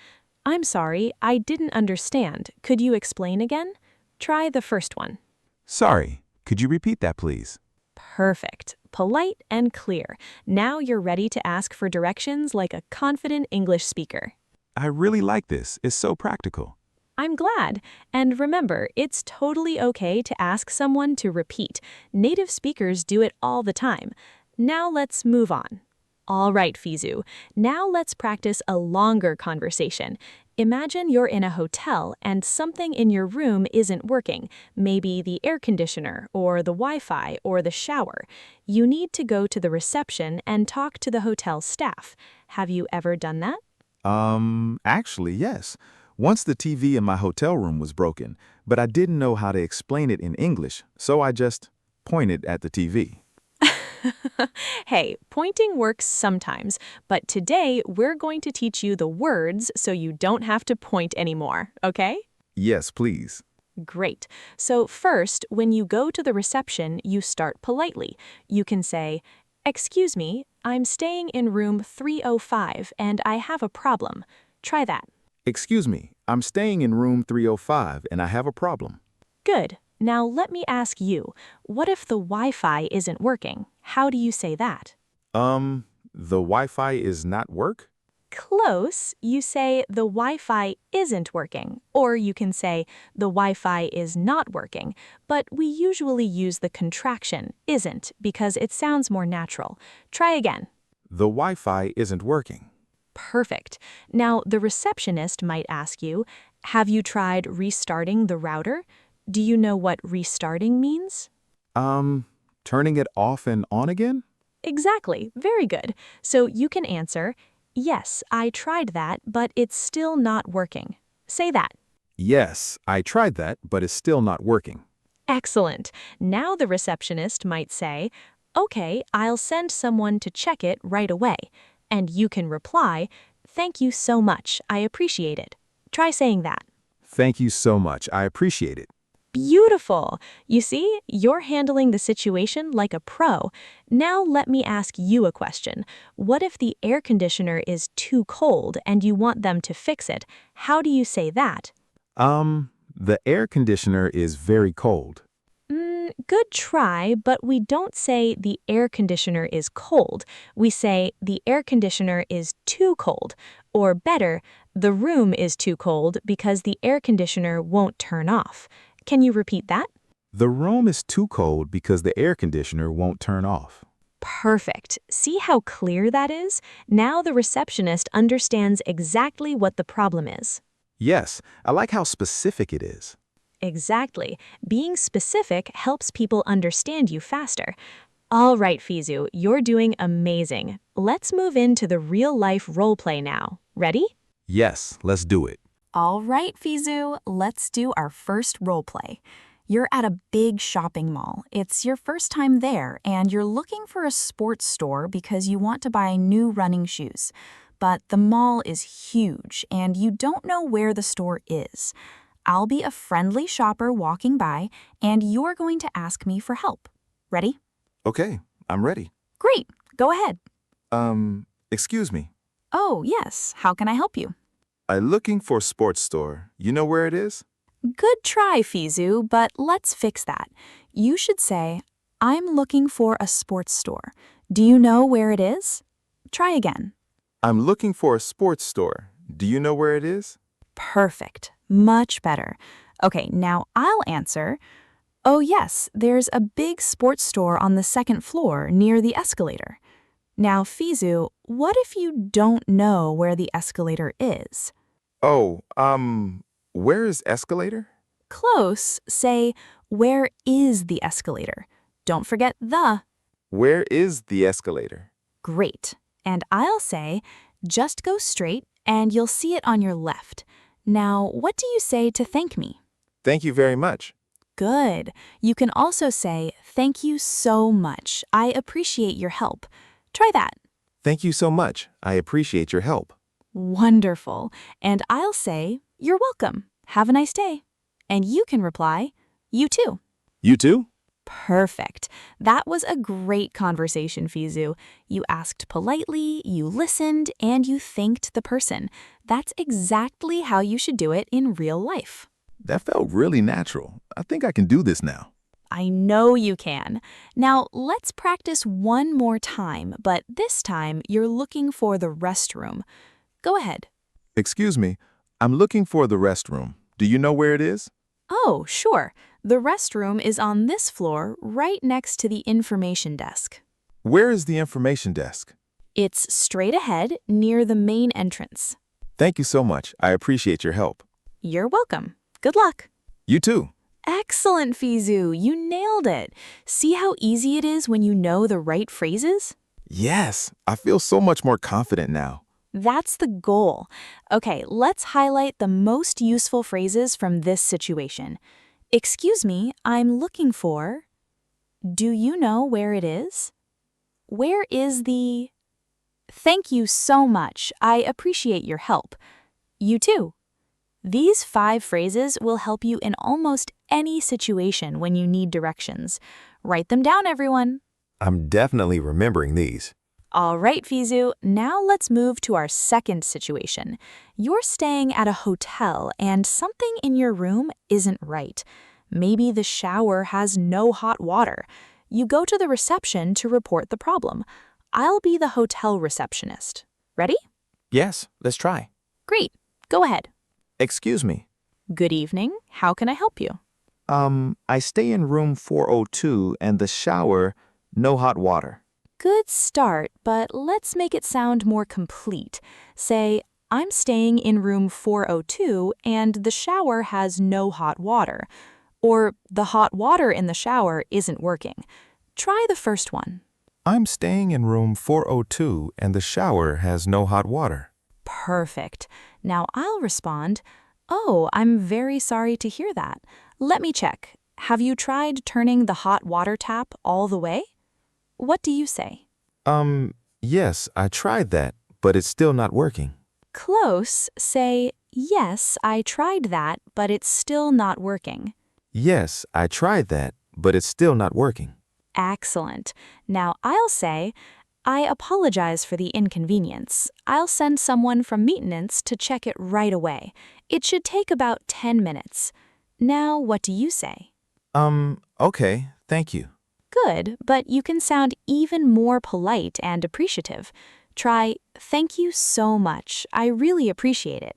"I'm sorry, I didn't understand. Could you explain again?" Try the first one. Sorry, could you repeat that, please? Perfect. Polite and clear. Now you're ready to ask for directions like a confident English speaker. I really like this. It's so practical. I'm glad. And remember, it's totally okay to ask someone to repeat. Native speakers do it all the time. Now let's move on. All right, Fizu. Now let's practice a longer conversation. Imagine you're in a hotel and something in your room isn't working, maybe the air conditioner or the Wi-Fi or the shower. You need to go to the reception and talk to the hotel staff. Have you ever done that? Actually, yes. Once the TV in my hotel room was broken, but I didn't know how to explain it in English, so I just pointed at the TV. Hey, pointing works sometimes, but today we're going to teach you the words so you don't have to point anymore, okay? Yes, please. Great. So first, when you go to the reception, you start politely. You can say, "Excuse me, I'm staying in room 305 and I have a problem." Try that. Excuse me, I'm staying in room 305 and I have a problem. Good. Now let me ask you, what if the Wi-Fi isn't working? How do you say that? The Wi-Fi is not work? Close. You say the Wi-Fi isn't working, or you can say the Wi-Fi is not working, but we usually use the contraction isn't because it sounds more natural. Try again. The Wi-Fi isn't working. Perfect. Now, the receptionist might ask you, have you tried restarting the router? Do you know what restarting means? Turning it off and on again? Exactly. Very good. So you can answer, yes, I tried that, but it's still not working. Say that. Yes, I tried that, but it's still not working. Excellent. Now the receptionist might say, okay, I'll send someone to check it right away. And you can reply, thank you so much, I appreciate it. Try saying that. Thank you so much, I appreciate it. Beautiful. You see, you're handling the situation like a pro. Now let me ask you a question. What if the air conditioner is too cold and you want them to fix it? How do you say that? The air conditioner is very cold. Good try, but we don't say the air conditioner is cold. We say the air conditioner is too cold. Or better, the room is too cold because the air conditioner won't turn off. Can you repeat that? The room is too cold because the air conditioner won't turn off. Perfect. See how clear that is? Now the receptionist understands exactly what the problem is. Yes, I like how specific it is. Exactly. Being specific helps people understand you faster. All right, Fizu, you're doing amazing. Let's move into the real-life role play now. Ready? Yes, let's do it. All right, Fizu, let's do our first role play. You're at a big shopping mall. It's your first time there, and you're looking for a sports store because you want to buy new running shoes. But the mall is huge, and you don't know where the store is. I'll be a friendly shopper walking by, and you're going to ask me for help. Ready? Okay, I'm ready. Great. Go ahead. Excuse me. Oh, yes. How can I help you? I'm looking for a sports store. You know where it is? Good try, Fizu, but let's fix that. You should say, I'm looking for a sports store. Do you know where it is? Try again. I'm looking for a sports store. Do you know where it is? Perfect. Much better. Okay, now I'll answer. Oh, yes, there's a big sports store on the second floor near the escalator. Now, Fizu, what if you don't know where the escalator is? Oh, where is escalator? Close. Say, where is the escalator? Don't forget the. Where is the escalator? Great. And I'll say, just go straight and you'll see it on your left. Now, what do you say to thank me? Thank you very much. Good. You can also say, thank you so much. I appreciate your help. Try that. Thank you so much. I appreciate your help. Wonderful. And I'll say, you're welcome. Have a nice day. And you can reply, you too. You too? Perfect. That was a great conversation, Fizu. You asked politely, you listened, and you thanked the person. That's exactly how you should do it in real life. That felt really natural. I think I can do this now. I know you can. Now, let's practice one more time, but this time you're looking for the restroom. Go ahead. Excuse me, I'm looking for the restroom. Do you know where it is? Oh, sure. The restroom is on this floor, right next to the information desk. Where is the information desk? It's straight ahead near the main entrance. Thank you so much. I appreciate your help. You're welcome. Good luck. You too. Excellent, Fizu. You nailed it. See how easy it is when you know the right phrases? Yes, I feel so much more confident now. That's the goal. Okay, let's highlight the most useful phrases from this situation. Excuse me, I'm looking for. Do you know where it is? Where is the... Thank you so much. I appreciate your help. You too. These 5 phrases will help you in almost any situation when you need directions. Write them down, everyone. I'm definitely remembering these. All right, Fizu, now let's move to our second situation. You're staying at a hotel and something in your room isn't right. Maybe the shower has no hot water. You go to the reception to report the problem. I'll be the hotel receptionist. Ready? Yes, let's try. Great. Go ahead. Excuse me. Good evening. How can I help you? I stay in room 402 and the shower, no hot water. Good start, but let's make it sound more complete. Say, I'm staying in room 402 and the shower has no hot water. Or the hot water in the shower isn't working. Try the first one. I'm staying in room 402 and the shower has no hot water. Perfect. Now I'll respond, oh, I'm very sorry to hear that. Let me check. Have you tried turning the hot water tap all the way? What do you say? Yes, I tried that, but it's still not working. Close. Say, yes, I tried that, but it's still not working. Yes, I tried that, but it's still not working. Excellent. Now I'll say, I apologize for the inconvenience. I'll send someone from maintenance to check it right away. It should take about 10 minutes. Now, what do you say? Okay, thank you. Good, but you can sound even more polite and appreciative. Try, thank you so much. I really appreciate it.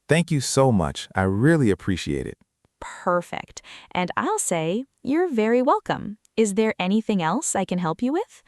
Thank you so much. I really appreciate it. Perfect. And I'll say, you're very welcome. Is there anything else I can help you with?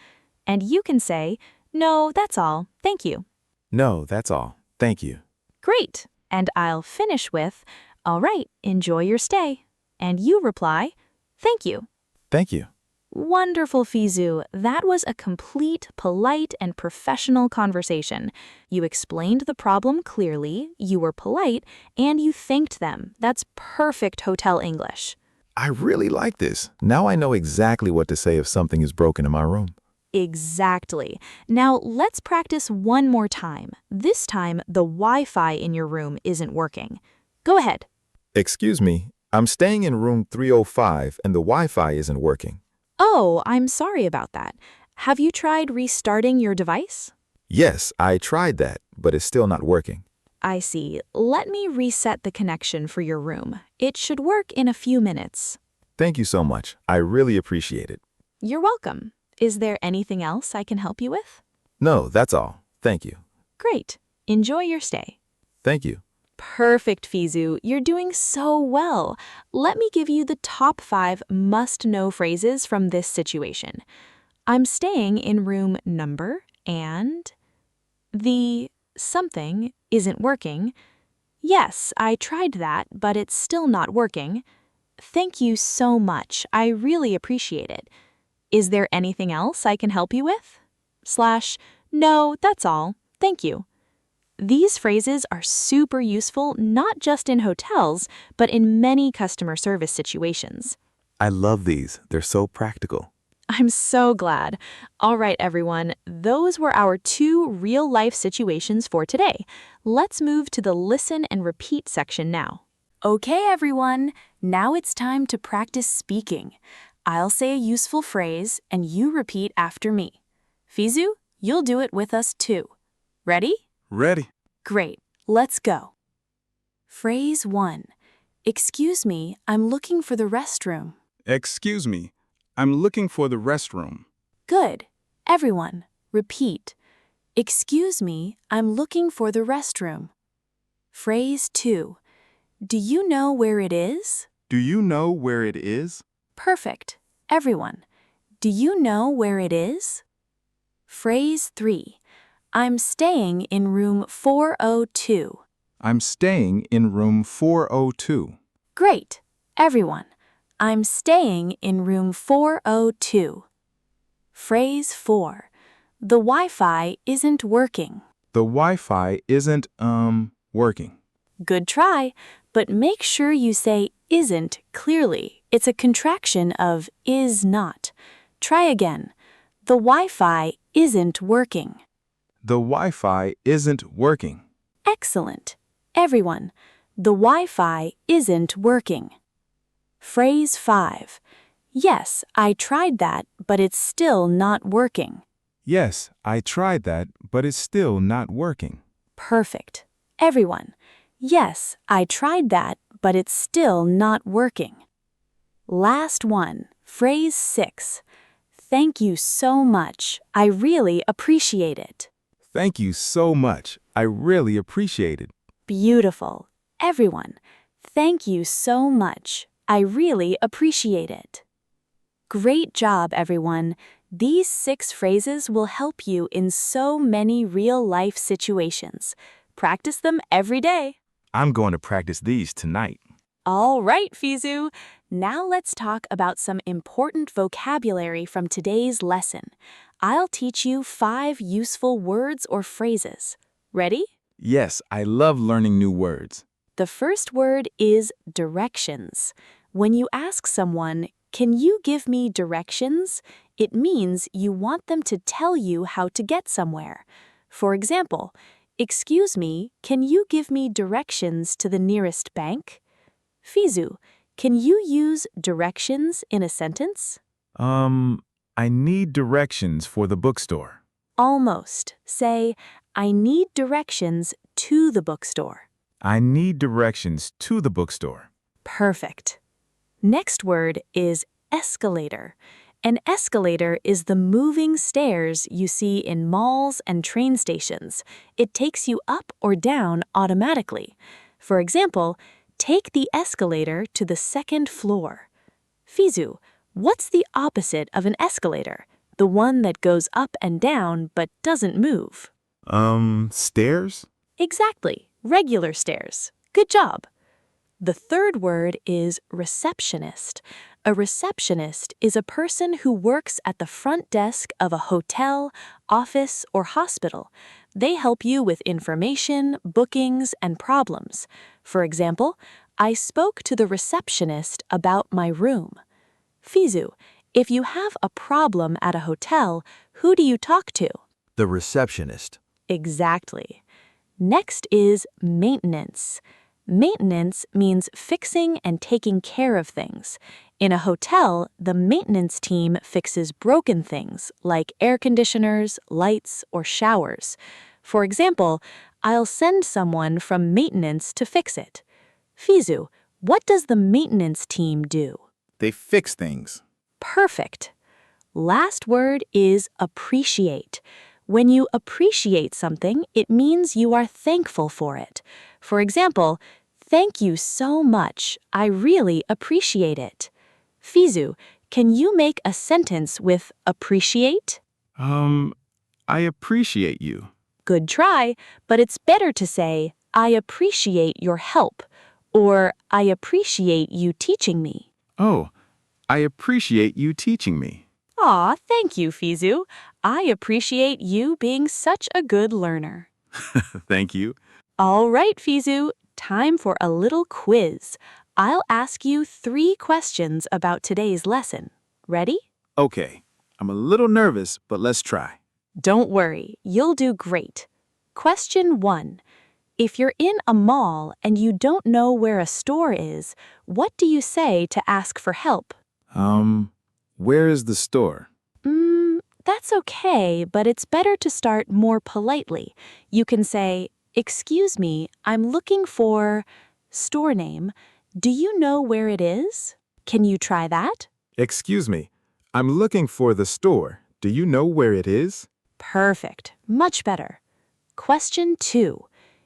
And you can say, no, that's all. Thank you. No, that's all. Thank you. Great. And I'll finish with, all right, enjoy your stay. And you reply, thank you. Thank you. Wonderful, Fizu. That was a complete, polite, and professional conversation. You explained the problem clearly, you were polite, and you thanked them. That's perfect hotel English. I really like this. Now I know exactly what to say if something is broken in my room. Exactly. Now let's practice one more time. This time, the Wi-Fi in your room isn't working. Go ahead. Excuse me, I'm staying in room 305 and the Wi-Fi isn't working. Oh, I'm sorry about that. Have you tried restarting your device? Yes, I tried that, but it's still not working. I see. Let me reset the connection for your room. It should work in a few minutes. Thank you so much. I really appreciate it. You're welcome. Is there anything else I can help you with? No, that's all. Thank you. Great. Enjoy your stay. Thank you. Perfect, Fizu. You're doing so well. Let me give you the top 5 must-know phrases from this situation. I'm staying in room number and the something isn't working. Yes, I tried that, but it's still not working. Thank you so much. I really appreciate it. Is there anything else I can help you with? / no, that's all. Thank you. These phrases are super useful not just in hotels, but in many customer service situations. I love these. They're so practical. I'm so glad. All right, everyone, those were our 2 real-life situations for today. Let's move to the listen and repeat section now. Okay, everyone, now it's time to practice speaking. I'll say a useful phrase and you repeat after me. Fizu, you'll do it with us too. Ready? Ready. Great. Let's go. Phrase 1. Excuse me, I'm looking for the restroom. Excuse me. I'm looking for the restroom. Good. Everyone, repeat. Excuse me, I'm looking for the restroom. Phrase 2. Do you know where it is? Do you know where it is? Perfect. Everyone, do you know where it is? Phrase 3. I'm staying in room 402. I'm staying in room 402. Great. Everyone, I'm staying in room 402. Phrase 4. The Wi-Fi isn't working. The Wi-Fi isn't, working. Good try, but make sure you say isn't clearly. It's a contraction of is not. Try again. The Wi-Fi isn't working. The Wi-Fi isn't working. Excellent. Everyone, the Wi-Fi isn't working. Phrase 5. Yes, I tried that, but it's still not working. Yes, I tried that, but it's still not working. Perfect. Everyone, yes, I tried that, but it's still not working. Last one, phrase 6. Thank you so much. I really appreciate it. Thank you so much. I really appreciate it. Beautiful. Everyone, thank you so much. I really appreciate it. Great job, everyone. These 6 phrases will help you in so many real-life situations. Practice them every day. I'm going to practice these tonight. All right, Fizu. Now let's talk about some important vocabulary from today's lesson. I'll teach you 5 useful words or phrases. Ready? Yes, I love learning new words. The first word is directions. When you ask someone, "Can you give me directions?" it means you want them to tell you how to get somewhere. For example, "Excuse me, can you give me directions to the nearest bank?" Fizu, can you use directions in a sentence? I need directions for the bookstore. Almost. Say, I need directions to the bookstore. I need directions to the bookstore. Perfect. Next word is escalator. An escalator is the moving stairs you see in malls and train stations. It takes you up or down automatically. For example, take the escalator to the 2nd floor. Fizu, what's the opposite of an escalator? The one that goes up and down but doesn't move. Stairs? Exactly. Regular stairs. Good job. The third word is receptionist. A receptionist is a person who works at the front desk of a hotel, office, or hospital. They help you with information, bookings, and problems. For example, I spoke to the receptionist about my room. Fizu, if you have a problem at a hotel, who do you talk to? The receptionist. Exactly. Next is maintenance. Maintenance means fixing and taking care of things. In a hotel, the maintenance team fixes broken things like air conditioners, lights, or showers. For example, I'll send someone from maintenance to fix it. Fizu, what does the maintenance team do? They fix things. Perfect. Last word is appreciate. When you appreciate something, it means you are thankful for it. For example, thank you so much. I really appreciate it. Fizu, can you make a sentence with appreciate? I appreciate you. Good try, but it's better to say, I appreciate your help, or I appreciate you teaching me. Oh, I appreciate you teaching me. Aw, thank you, Fizu. I appreciate you being such a good learner. Thank you. All right, Fizu, time for a little quiz. I'll ask you 3 questions about today's lesson. Ready? Okay, I'm a little nervous, but let's try. Don't worry, you'll do great. Question 1. If you're in a mall and you don't know where a store is, what do you say to ask for help? Where is the store? That's okay, but it's better to start more politely. You can say, "Excuse me, I'm looking for store name. Do you know where it is?" Can you try that? Excuse me. I'm looking for the store. Do you know where it is? Perfect. Much better. Question 2.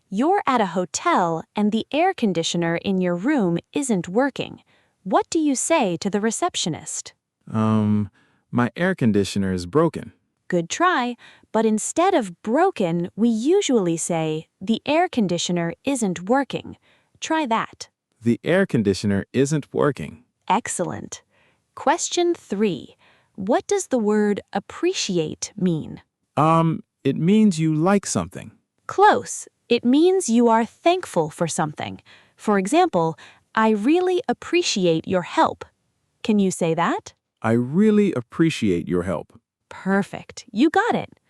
You're at a hotel and the air conditioner in your room isn't working. What do you say to the receptionist? My air conditioner is broken. Good try, but instead of broken, we usually say, "The air conditioner isn't working." Try that. The air conditioner isn't working. Excellent. Question 3. What does the word appreciate mean? It means you like something. Close. It means you are thankful for something. For example, "I really appreciate your help." Can you say that? I really appreciate your help. Perfect. You got it.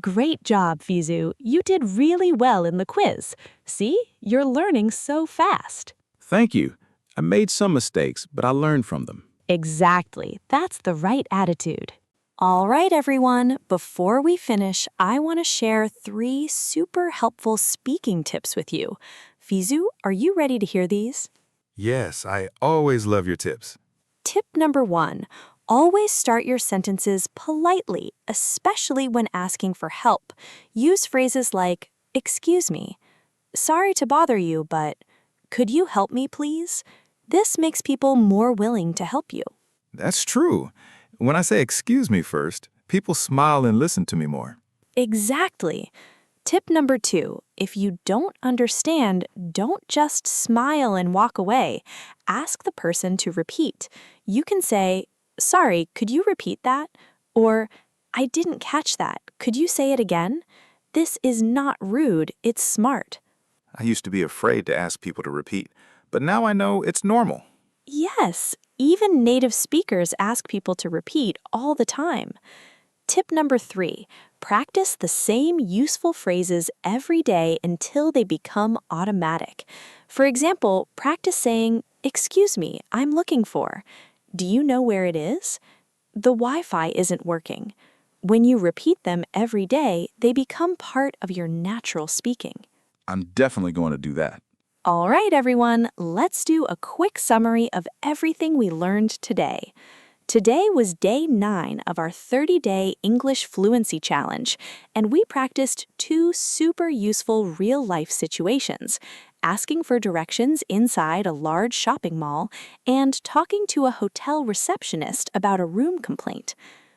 Great job, Fizu. You did really well in the quiz. See, you're learning so fast. Thank you. I made some mistakes, but I learned from them. Exactly. That's the right attitude. All right, everyone. Before we finish, I want to share 3 super helpful speaking tips with you. Fizu, are you ready to hear these? Yes, I always love your tips. Tip number 1. Always start your sentences politely, especially when asking for help. Use phrases like, "Excuse me," "Sorry to bother you, but," "Could you help me, please?" This makes people more willing to help you. That's true. When I say excuse me first, people smile and listen to me more. Exactly. Tip number 2. If you don't understand, don't just smile and walk away. Ask the person to repeat. You can say, "Sorry, could you repeat that?" Or, "I didn't catch that. Could you say it again?" This is not rude, it's smart. I used to be afraid to ask people to repeat, but now I know it's normal. Yes, even native speakers ask people to repeat all the time. Tip number 3. Practice the same useful phrases every day until they become automatic. For example, practice saying, "Excuse me, I'm looking for." "Do you know where it is?" "The Wi-Fi isn't working." When you repeat them every day, they become part of your natural speaking. I'm definitely going to do that. All right, everyone, let's do a quick summary of everything we learned today. Today was day 9 of our 30-day English Fluency Challenge, and we practiced 2 super useful real-life situations: asking for directions inside a large shopping mall and talking to a hotel receptionist about a room complaint.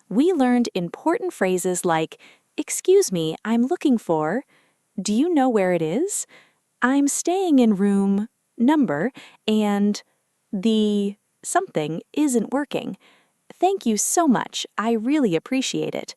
We learned important phrases like, "Excuse me, I'm looking for," "Do you know where it is?" "I'm staying in room number," and "the something isn't working." Thank you so much. I really appreciate it.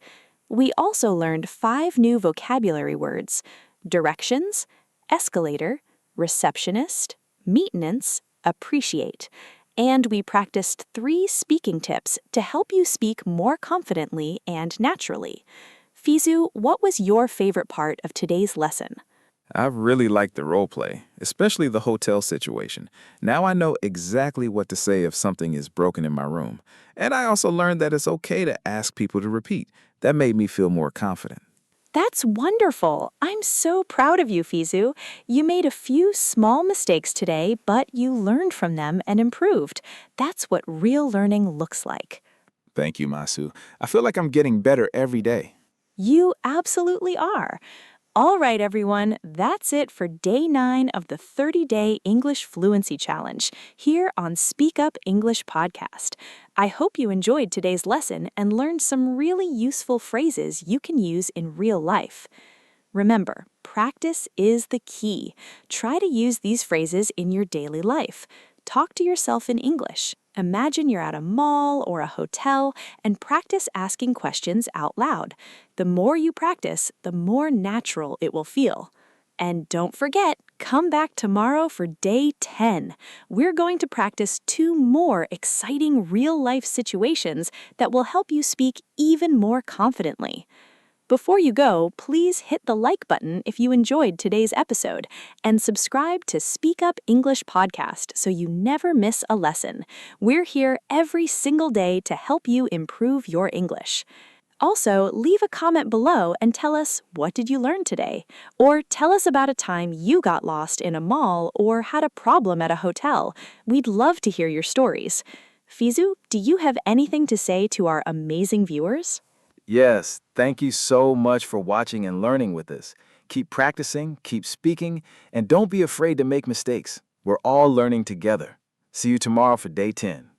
We also learned 5 new vocabulary words: directions, escalator, receptionist, maintenance, appreciate. And we practiced 3 speaking tips to help you speak more confidently and naturally. Fizu, what was your favorite part of today's lesson? I really liked the role play, especially the hotel situation. Now I know exactly what to say if something is broken in my room. And I also learned that it's okay to ask people to repeat. That made me feel more confident. That's wonderful. I'm so proud of you, Fizu. You made a few small mistakes today, but you learned from them and improved. That's what real learning looks like. Thank you, Masu. I feel like I'm getting better every day. You absolutely are. All right, everyone, that's it for day 9 of the 30-day English Fluency Challenge here on SpeakUp English Podcast. I hope you enjoyed today's lesson and learned some really useful phrases you can use in real life. Remember, practice is the key. Try to use these phrases in your daily life. Talk to yourself in English. Imagine you're at a mall or a hotel and practice asking questions out loud. The more you practice, the more natural it will feel. And don't forget, come back tomorrow for day 10. We're going to practice 2 more exciting real-life situations that will help you speak even more confidently. Before you go, please hit the like button if you enjoyed today's episode and subscribe to SpeakUp English Podcast so you never miss a lesson. We're here every single day to help you improve your English. Also, leave a comment below and tell us, what did you learn today? Or tell us about a time you got lost in a mall or had a problem at a hotel. We'd love to hear your stories. Fizu, do you have anything to say to our amazing viewers? Yes, thank you so much for watching and learning with us. Keep practicing, keep speaking, and don't be afraid to make mistakes. We're all learning together. See you tomorrow for day 10.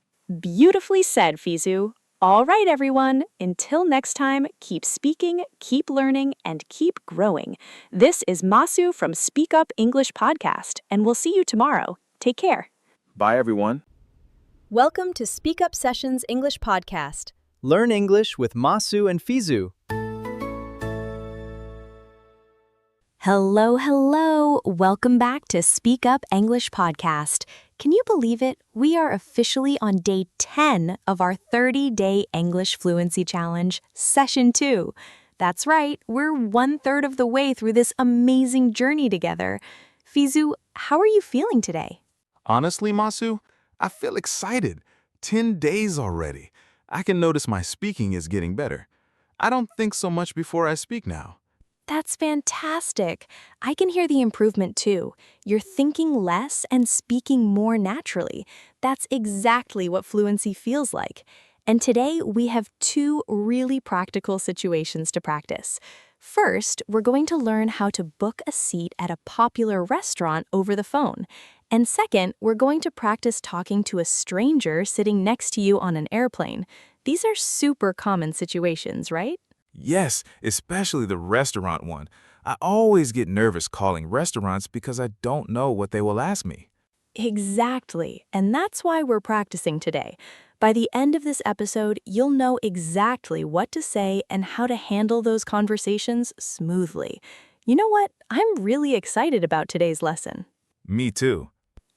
Beautifully said, Fizu. All right, everyone. Until next time, keep speaking, keep learning, and keep growing. This is Masu from SpeakUp English Podcast, and we'll see you tomorrow. Take care. Bye, everyone. Welcome to SpeakUp Sessions English Podcast. Learn English with Masu and Fizu. Hello. Welcome back to SpeakUp English Podcast. Can you believe it? We are officially on day 10 of our 30-day English Fluency Challenge, Session 2. That's right, we're 1/3 of the way through this amazing journey together. Fizu, how are you feeling today? Honestly, Masu, I feel excited. 10 days already. I can notice my speaking is getting better. I don't think so much before I speak now. That's fantastic. I can hear the improvement too. You're thinking less and speaking more naturally. That's exactly what fluency feels like. And today we have 2 really practical situations to practice. First, we're going to learn how to book a seat at a popular restaurant over the phone. And second, we're going to practice talking to a stranger sitting next to you on an airplane. These are super common situations, right? Yes, especially the restaurant one. I always get nervous calling restaurants because I don't know what they will ask me. Exactly, and that's why we're practicing today. By the end of this episode, you'll know exactly what to say and how to handle those conversations smoothly. You know what? I'm really excited about today's lesson. Me too.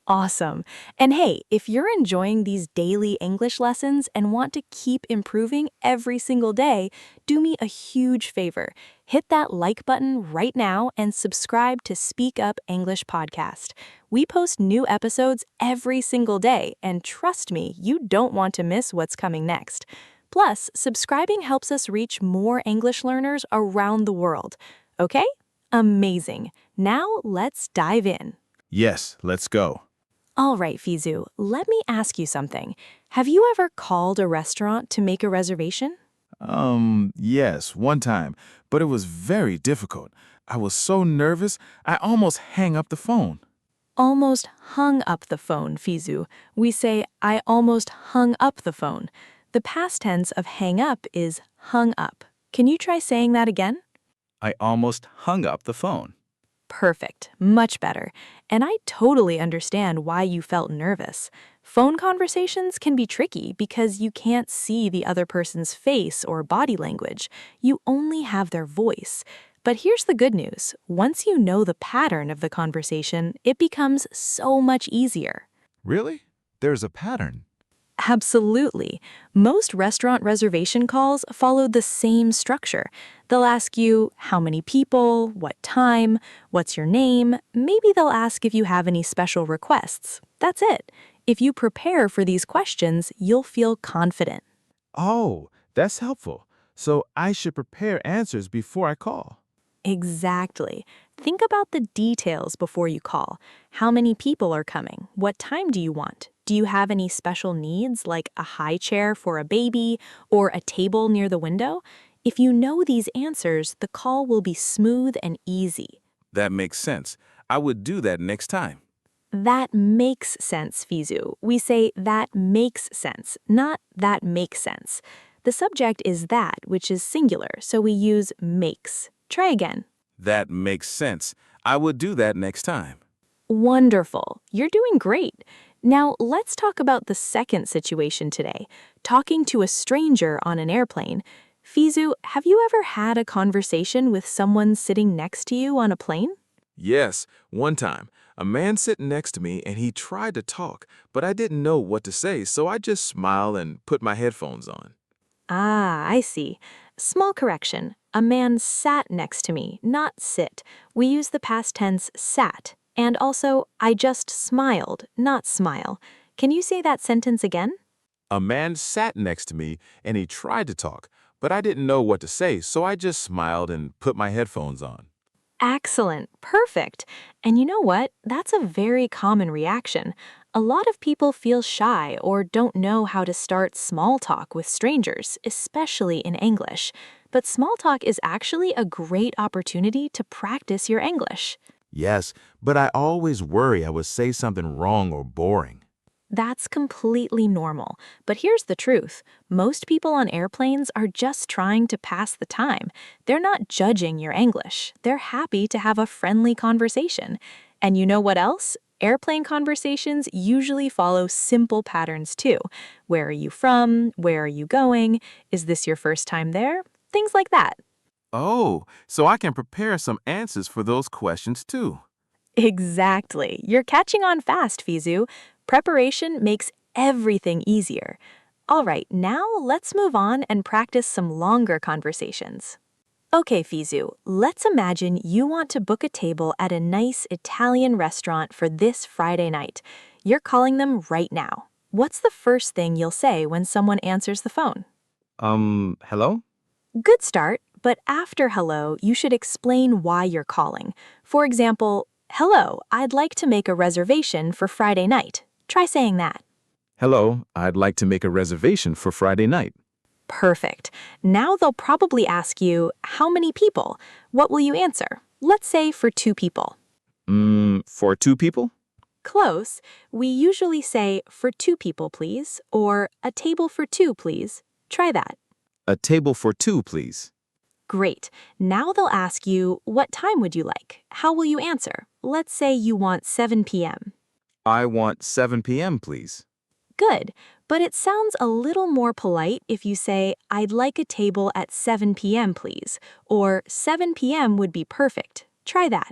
Awesome. And hey, if you're enjoying these daily English lessons and want to keep improving every single day, do me a huge favor. Hit that like button right now and subscribe to SpeakUp English Podcast. We post new episodes every single day, and trust me, you don't want to miss what's coming next. Plus, subscribing helps us reach more English learners around the world. Okay? Amazing. Now let's dive in. Yes, let's go. All right, Fizu, let me ask you something. Have you ever called a restaurant to make a reservation? Yes, one time, but it was very difficult. I was so nervous, I almost hang up the phone. Almost hung up the phone, Fizu. We say, I almost hung up the phone. The past tense of hang up is hung up. Can you try saying that again? I almost hung up the phone. Perfect. Much better. And I totally understand why you felt nervous. Phone conversations can be tricky because you can't see the other person's face or body language. You only have their voice. But here's the good news. Once you know the pattern of the conversation, it becomes so much easier. Really? There's a pattern. Absolutely. Most restaurant reservation calls follow the same structure. They'll ask you how many people, what time, what's your name. Maybe they'll ask if you have any special requests. That's it. If you prepare for these questions, you'll feel confident. Oh, that's helpful. So I should prepare answers before I call. Exactly. Think about the details before you call. How many people are coming? What time do you want? Do you have any special needs like a high chair for a baby or a table near the window? If you know these answers, the call will be smooth and easy. That makes sense. I would do that next time. That makes sense, Fizu. We say that makes sense, not that makes sense. The subject is that, which is singular, so we use makes. Try again. That makes sense. I would do that next time. Wonderful. You're doing great. Now, let's talk about the second situation today, talking to a stranger on an airplane. Fizu, have you ever had a conversation with someone sitting next to you on a plane? Yes, one time. A man sitting next to me and he tried to talk, but I didn't know what to say, so I just smiled and put my headphones on. Ah, I see. Small correction. A man sat next to me, not sit. We use the past tense sat. And also, I just smiled, not smile. Can you say that sentence again? A man sat next to me and he tried to talk, but I didn't know what to say, so I just smiled and put my headphones on. Excellent. Perfect. And you know what? That's a very common reaction. A lot of people feel shy or don't know how to start small talk with strangers, especially in English. But small talk is actually a great opportunity to practice your English. Yes, but I always worry I would say something wrong or boring. That's completely normal. But here's the truth. Most people on airplanes are just trying to pass the time. They're not judging your English. They're happy to have a friendly conversation. And you know what else? Airplane conversations usually follow simple patterns too. Where are you from? Where are you going? Is this your first time there? Things like that. Oh, so I can prepare some answers for those questions too. Exactly. You're catching on fast, Fizu. Preparation makes everything easier. All right, now let's move on and practice some longer conversations. Okay, Fizu, let's imagine you want to book a table at a nice Italian restaurant for this Friday night. You're calling them right now. What's the first thing you'll say when someone answers the phone? Hello? Good start, but after hello, you should explain why you're calling. For example, hello, I'd like to make a reservation for Friday night. Try saying that. Hello, I'd like to make a reservation for Friday night. Perfect. Now they'll probably ask you, how many people? What will you answer? Let's say for 2 people. For 2 people? Close. We usually say, for 2 people, please, or a table for 2, please. Try that. A table for 2, please. Great. Now they'll ask you, what time would you like? How will you answer? Let's say you want 7 p.m. I want 7 p.m., please. Good, but it sounds a little more polite if you say, I'd like a table at 7 p.m., please, or 7 p.m. would be perfect. Try that.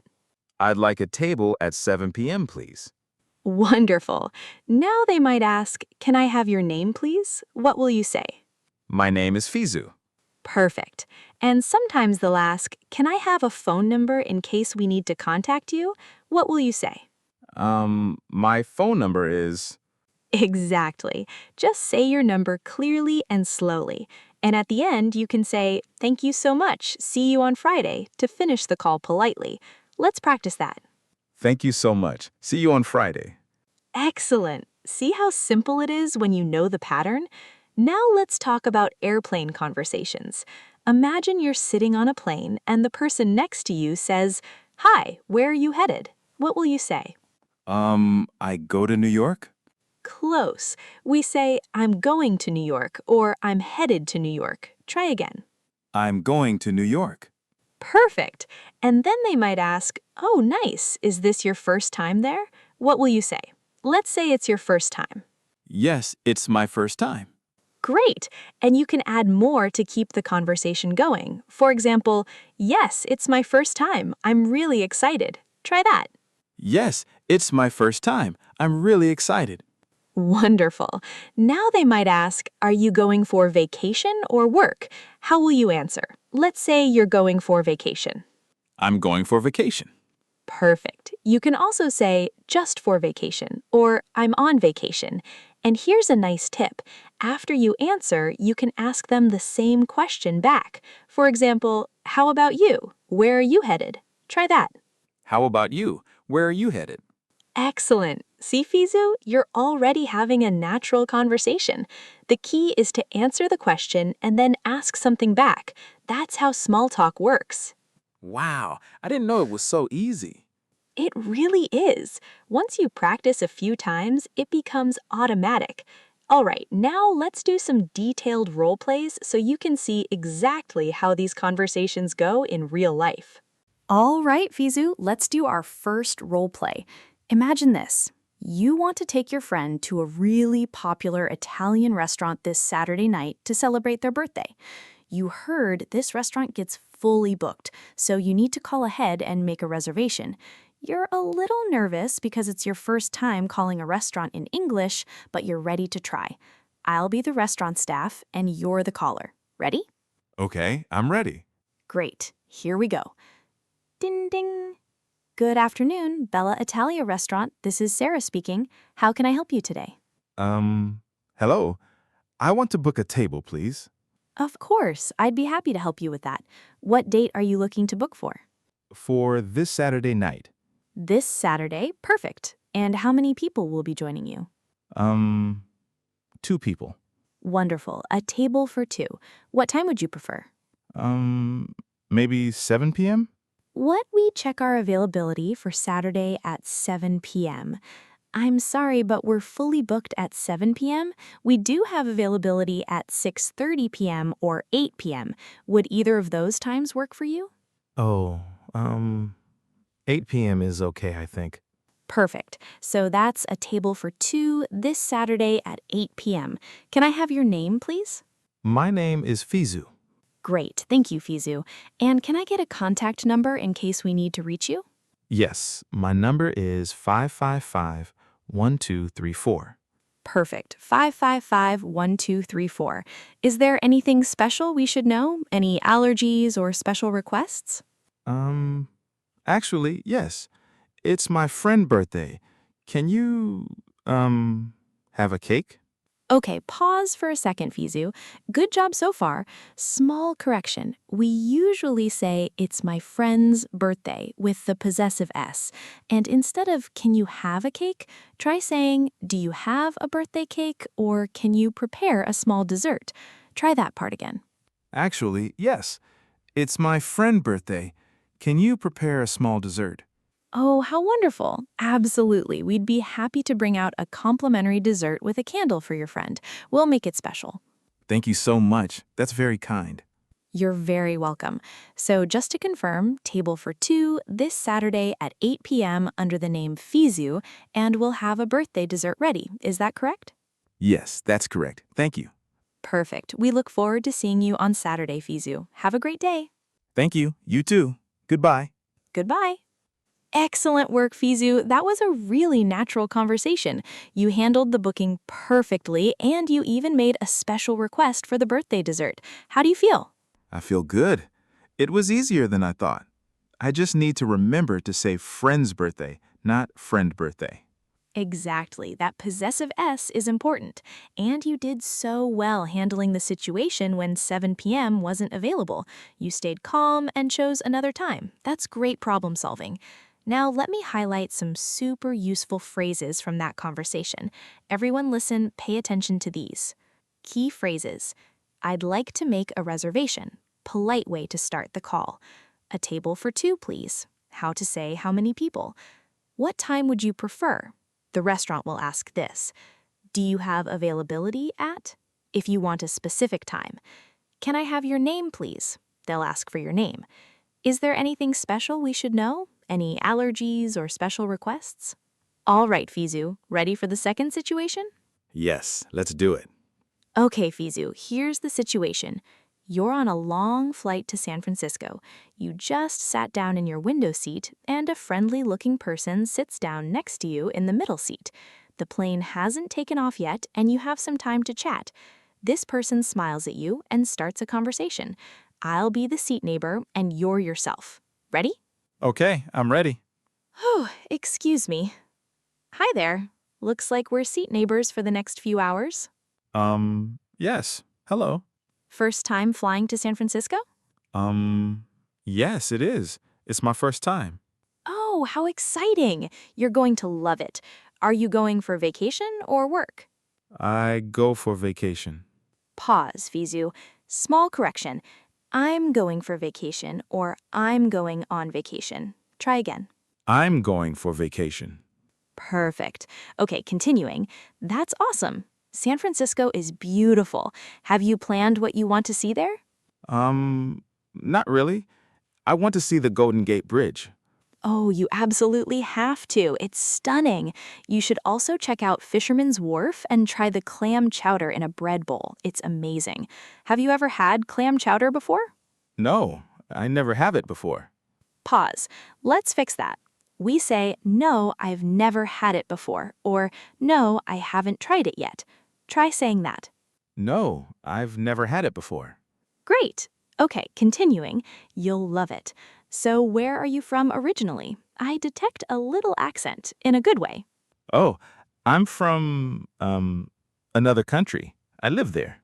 I'd like a table at 7 p.m., please. Wonderful. Now they might ask, can I have your name, please? What will you say? My name is Fizu. Perfect. And sometimes they'll ask, can I have a phone number in case we need to contact you? What will you say? My phone number is... Exactly. Just say your number clearly and slowly. And at the end, you can say, thank you so much, see you on Friday, to finish the call politely. Let's practice that. Thank you so much. See you on Friday. Excellent. See how simple it is when you know the pattern? Now let's talk about airplane conversations. Imagine you're sitting on a plane and the person next to you says, hi, where are you headed? What will you say? I go to New York? Close. We say, I'm going to New York, or I'm headed to New York. Try again. I'm going to New York. Perfect. And then they might ask, oh, nice. Is this your first time there? What will you say? Let's say it's your first time. Yes, it's my first time. Great. And you can add more to keep the conversation going. For example, yes, it's my first time. I'm really excited. Try that. Yes, it's my first time. I'm really excited. Wonderful. Now they might ask, are you going for vacation or work? How will you answer? Let's say you're going for vacation. I'm going for vacation. Perfect. You can also say, just for vacation, or I'm on vacation. And here's a nice tip. After you answer, you can ask them the same question back. For example, how about you? Where are you headed? Try that. How about you? Where are you headed? Excellent. See, Fizu, you're already having a natural conversation. The key is to answer the question and then ask something back. That's how small talk works. Wow, I didn't know it was so easy. It really is. Once you practice a few times, it becomes automatic. All right, now let's do some detailed role plays so you can see exactly how these conversations go in real life. All right, Fizu, let's do our first role play. Imagine this. You want to take your friend to a really popular Italian restaurant this Saturday night to celebrate their birthday. You heard this restaurant gets fully booked, so you need to call ahead and make a reservation. You're a little nervous because it's your first time calling a restaurant in English, but you're ready to try. I'll be the restaurant staff, and you're the caller. Ready? Okay, I'm ready. Great. Here we go. Ding, ding. Good afternoon, Bella Italia Restaurant. This is Sarah speaking. How can I help you today? Hello. I want to book a table, please. Of course, I'd be happy to help you with that. What date are you looking to book for? For this Saturday night. This Saturday? Perfect. And how many people will be joining you? 2 people. Wonderful. A table for 2. What time would you prefer? Maybe 7 p.m.? What we check our availability for Saturday at 7 p.m. I'm sorry, but we're fully booked at 7 p.m. We do have availability at 6:30 p.m. or 8 p.m. Would either of those times work for you? Oh, 8 p.m. is okay, I think. Perfect. So that's a table for 2 this Saturday at 8 p.m. Can I have your name, please? My name is Fizu. Great. Thank you, Fizu. And can I get a contact number in case we need to reach you? Yes, my number is 555-1234. Perfect. 555-1234. Is there anything special we should know? Any allergies or special requests? Actually, yes. It's my friend's birthday. Can you, have a cake? Okay, pause for a second, Fizu. Good job so far. Small correction. We usually say it's my friend's birthday with the possessive S. And instead of can you have a cake, try saying do you have a birthday cake or can you prepare a small dessert? Try that part again. Actually, yes. It's my friend's birthday. Can you prepare a small dessert? Oh, how wonderful. Absolutely. We'd be happy to bring out a complimentary dessert with a candle for your friend. We'll make it special. Thank you so much. That's very kind. You're very welcome. So just to confirm, table for 2 this Saturday at 8 p.m. under the name Fizu, and we'll have a birthday dessert ready. Is that correct? Yes, that's correct. Thank you. Perfect. We look forward to seeing you on Saturday, Fizu. Have a great day. Thank you. You too. Goodbye. Goodbye. Excellent work, Fizu. That was a really natural conversation. You handled the booking perfectly, and you even made a special request for the birthday dessert. How do you feel? I feel good. It was easier than I thought. I just need to remember to say friend's birthday, not friend birthday. Exactly. That possessive S is important. And you did so well handling the situation when 7 p.m. wasn't available. You stayed calm and chose another time. That's great problem solving. Now, let me highlight some super useful phrases from that conversation. Everyone listen, pay attention to these. Key phrases. I'd like to make a reservation. Polite way to start the call. A table for 2, please. How to say how many people. What time would you prefer? The restaurant will ask this. Do you have availability at? If you want a specific time. Can I have your name, please? They'll ask for your name. Is there anything special we should know? Any allergies or special requests? All right, Fizu, ready for the second situation? Yes, let's do it. Okay, Fizu, here's the situation. You're on a long flight to San Francisco. You just sat down in your window seat, and a friendly-looking person sits down next to you in the middle seat. The plane hasn't taken off yet, and you have some time to chat. This person smiles at you and starts a conversation. I'll be the seat neighbor, and you're yourself. Ready? Okay, I'm ready. Oh, excuse me. Hi there. Looks like we're seat neighbors for the next few hours. Yes. Hello. First time flying to San Francisco? Yes, it is. It's my first time. Oh, how exciting. You're going to love it. Are you going for vacation or work? I go for vacation. Pause, Fizu. Small correction. I'm going for vacation or I'm going on vacation. Try again. I'm going for vacation. Perfect. Okay, continuing. That's awesome. San Francisco is beautiful. Have you planned what you want to see there? Not really. I want to see the Golden Gate Bridge. Oh, you absolutely have to. It's stunning. You should also check out Fisherman's Wharf and try the clam chowder in a bread bowl. It's amazing. Have you ever had clam chowder before? No, I never have it before. Pause. Let's fix that. We say, no, I've never had it before, or no, I haven't tried it yet. Try saying that. No, I've never had it before. Great. Okay, continuing. You'll love it. So where are you from originally? I detect a little accent, in a good way. Oh, I'm from, another country. I live there.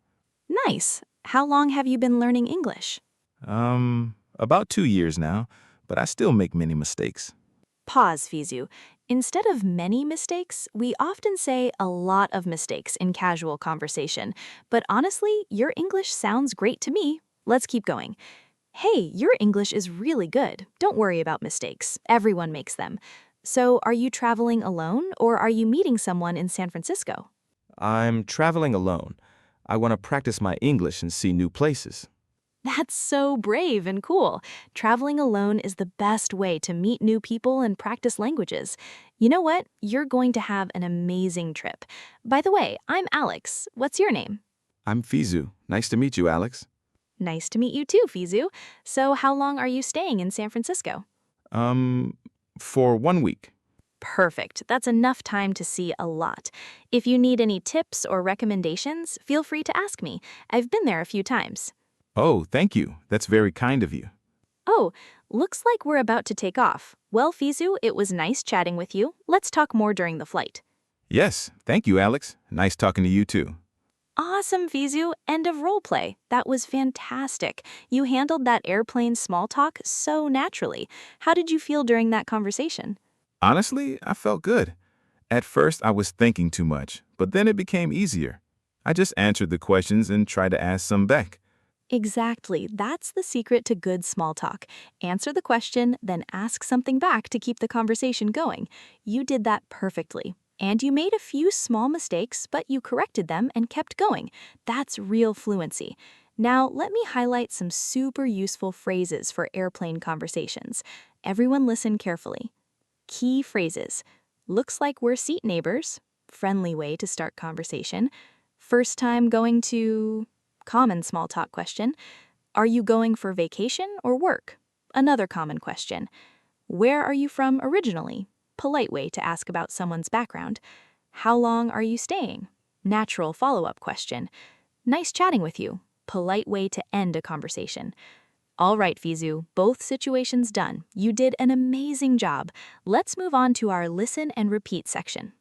Nice. How long have you been learning English? About 2 years now, but I still make many mistakes. Pause, Fizu. Instead of many mistakes, we often say a lot of mistakes in casual conversation. But honestly, your English sounds great to me. Let's keep going. Hey, your English is really good. Don't worry about mistakes. Everyone makes them. So, are you traveling alone or are you meeting someone in San Francisco? I'm traveling alone. I want to practice my English and see new places. That's so brave and cool. Traveling alone is the best way to meet new people and practice languages. You know what? You're going to have an amazing trip. By the way, I'm Alex. What's your name? I'm Fizu. Nice to meet you, Alex. Nice to meet you too, Fizu. So how long are you staying in San Francisco? For 1 week. Perfect. That's enough time to see a lot. If you need any tips or recommendations, feel free to ask me. I've been there a few times. Oh, thank you. That's very kind of you. Oh, looks like we're about to take off. Well, Fizu, it was nice chatting with you. Let's talk more during the flight. Yes, thank you, Alex. Nice talking to you too. Awesome, Fizu. End of role play. That was fantastic. You handled that airplane small talk so naturally. How did you feel during that conversation? Honestly, I felt good. At first, I was thinking too much, but then it became easier. I just answered the questions and tried to ask some back. Exactly. That's the secret to good small talk. Answer the question, then ask something back to keep the conversation going. You did that perfectly. And you made a few small mistakes, but you corrected them and kept going. That's real fluency. Now, let me highlight some super useful phrases for airplane conversations. Everyone listen carefully. Key phrases. Looks like we're seat neighbors. Friendly way to start conversation. First time going to... Common small talk question. Are you going for vacation or work? Another common question. Where are you from originally? Polite way to ask about someone's background. How long are you staying? Natural follow-up question. Nice chatting with you. Polite way to end a conversation. All right, Fizu, both situations done. You did an amazing job. Let's move on to our listen and repeat section.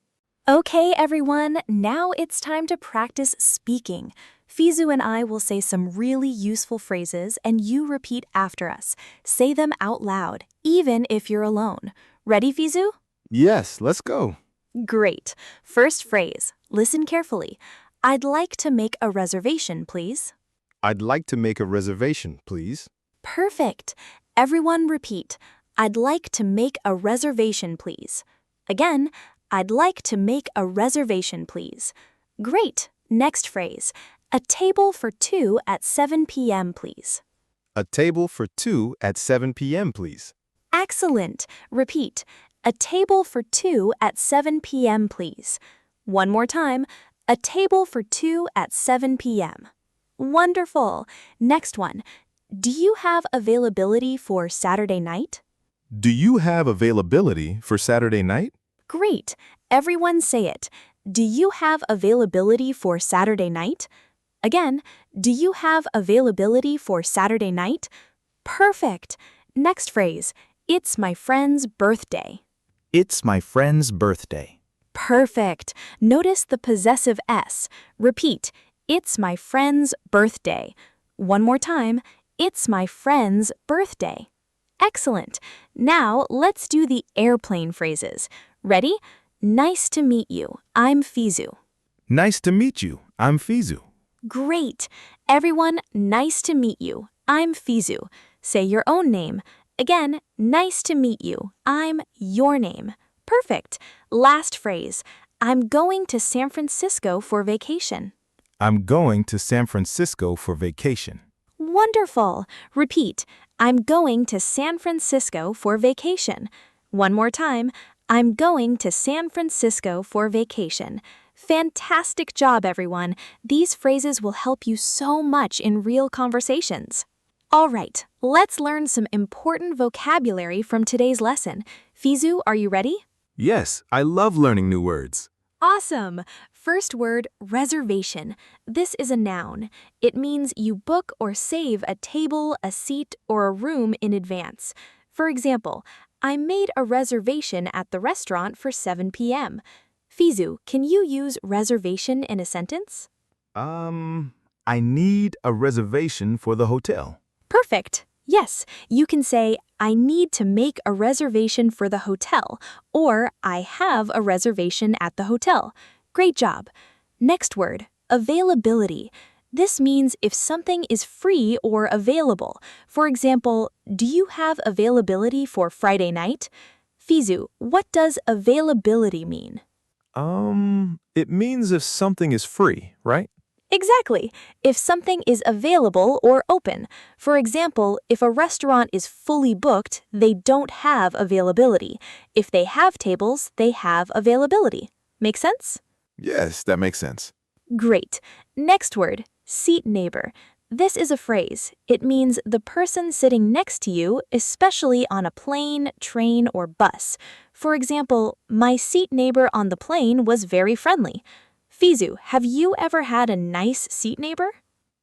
Okay, everyone, now it's time to practice speaking. Fizu and I will say some really useful phrases and you repeat after us. Say them out loud, even if you're alone. Ready, Fizu? Yes, let's go. Great. First phrase. Listen carefully. I'd like to make a reservation, please. I'd like to make a reservation, please. Perfect. Everyone repeat. I'd like to make a reservation, please. Again, I'd like to make a reservation, please. Great. Next phrase. A table for 2 at 7 p.m., please. A table for 2 at 7 p.m., please. Excellent. Repeat. A table for 2 at 7 p.m., please. One more time. A table for 2 at 7 p.m. Wonderful. Next one. Do you have availability for Saturday night? Do you have availability for Saturday night? Great. Everyone say it. Do you have availability for Saturday night? Again, do you have availability for Saturday night? Perfect. Next phrase. It's my friend's birthday. It's my friend's birthday. Perfect. Notice the possessive S. Repeat. It's my friend's birthday. One more time. It's my friend's birthday. Excellent. Now let's do the airplane phrases. Ready? Nice to meet you. I'm Fizu. Nice to meet you. I'm Fizu. Great. Everyone, nice to meet you. I'm Fizu. Say your own name. Again, nice to meet you. I'm your name. Perfect. Last phrase. I'm going to San Francisco for vacation. I'm going to San Francisco for vacation. Wonderful. Repeat. I'm going to San Francisco for vacation. One more time. I'm going to San Francisco for vacation. Fantastic job, everyone. These phrases will help you so much in real conversations. All right, let's learn some important vocabulary from today's lesson. Fizu, are you ready? Yes, I love learning new words. Awesome. First word, reservation. This is a noun. It means you book or save a table, a seat, or a room in advance. For example, I made a reservation at the restaurant for 7 p.m. Fizu, can you use reservation in a sentence? I need a reservation for the hotel. Perfect. Yes, you can say, I need to make a reservation for the hotel, or I have a reservation at the hotel. Great job. Next word, availability. This means if something is free or available. For example, do you have availability for Friday night? Fizu, what does availability mean? It means if something is free, right? Exactly. If something is available or open. For example, if a restaurant is fully booked, they don't have availability. If they have tables, they have availability. Make sense? Yes, that makes sense. Great. Next word, seat neighbor. This is a phrase. It means the person sitting next to you, especially on a plane, train, or bus. For example, my seat neighbor on the plane was very friendly. Fizu, have you ever had a nice seat neighbor?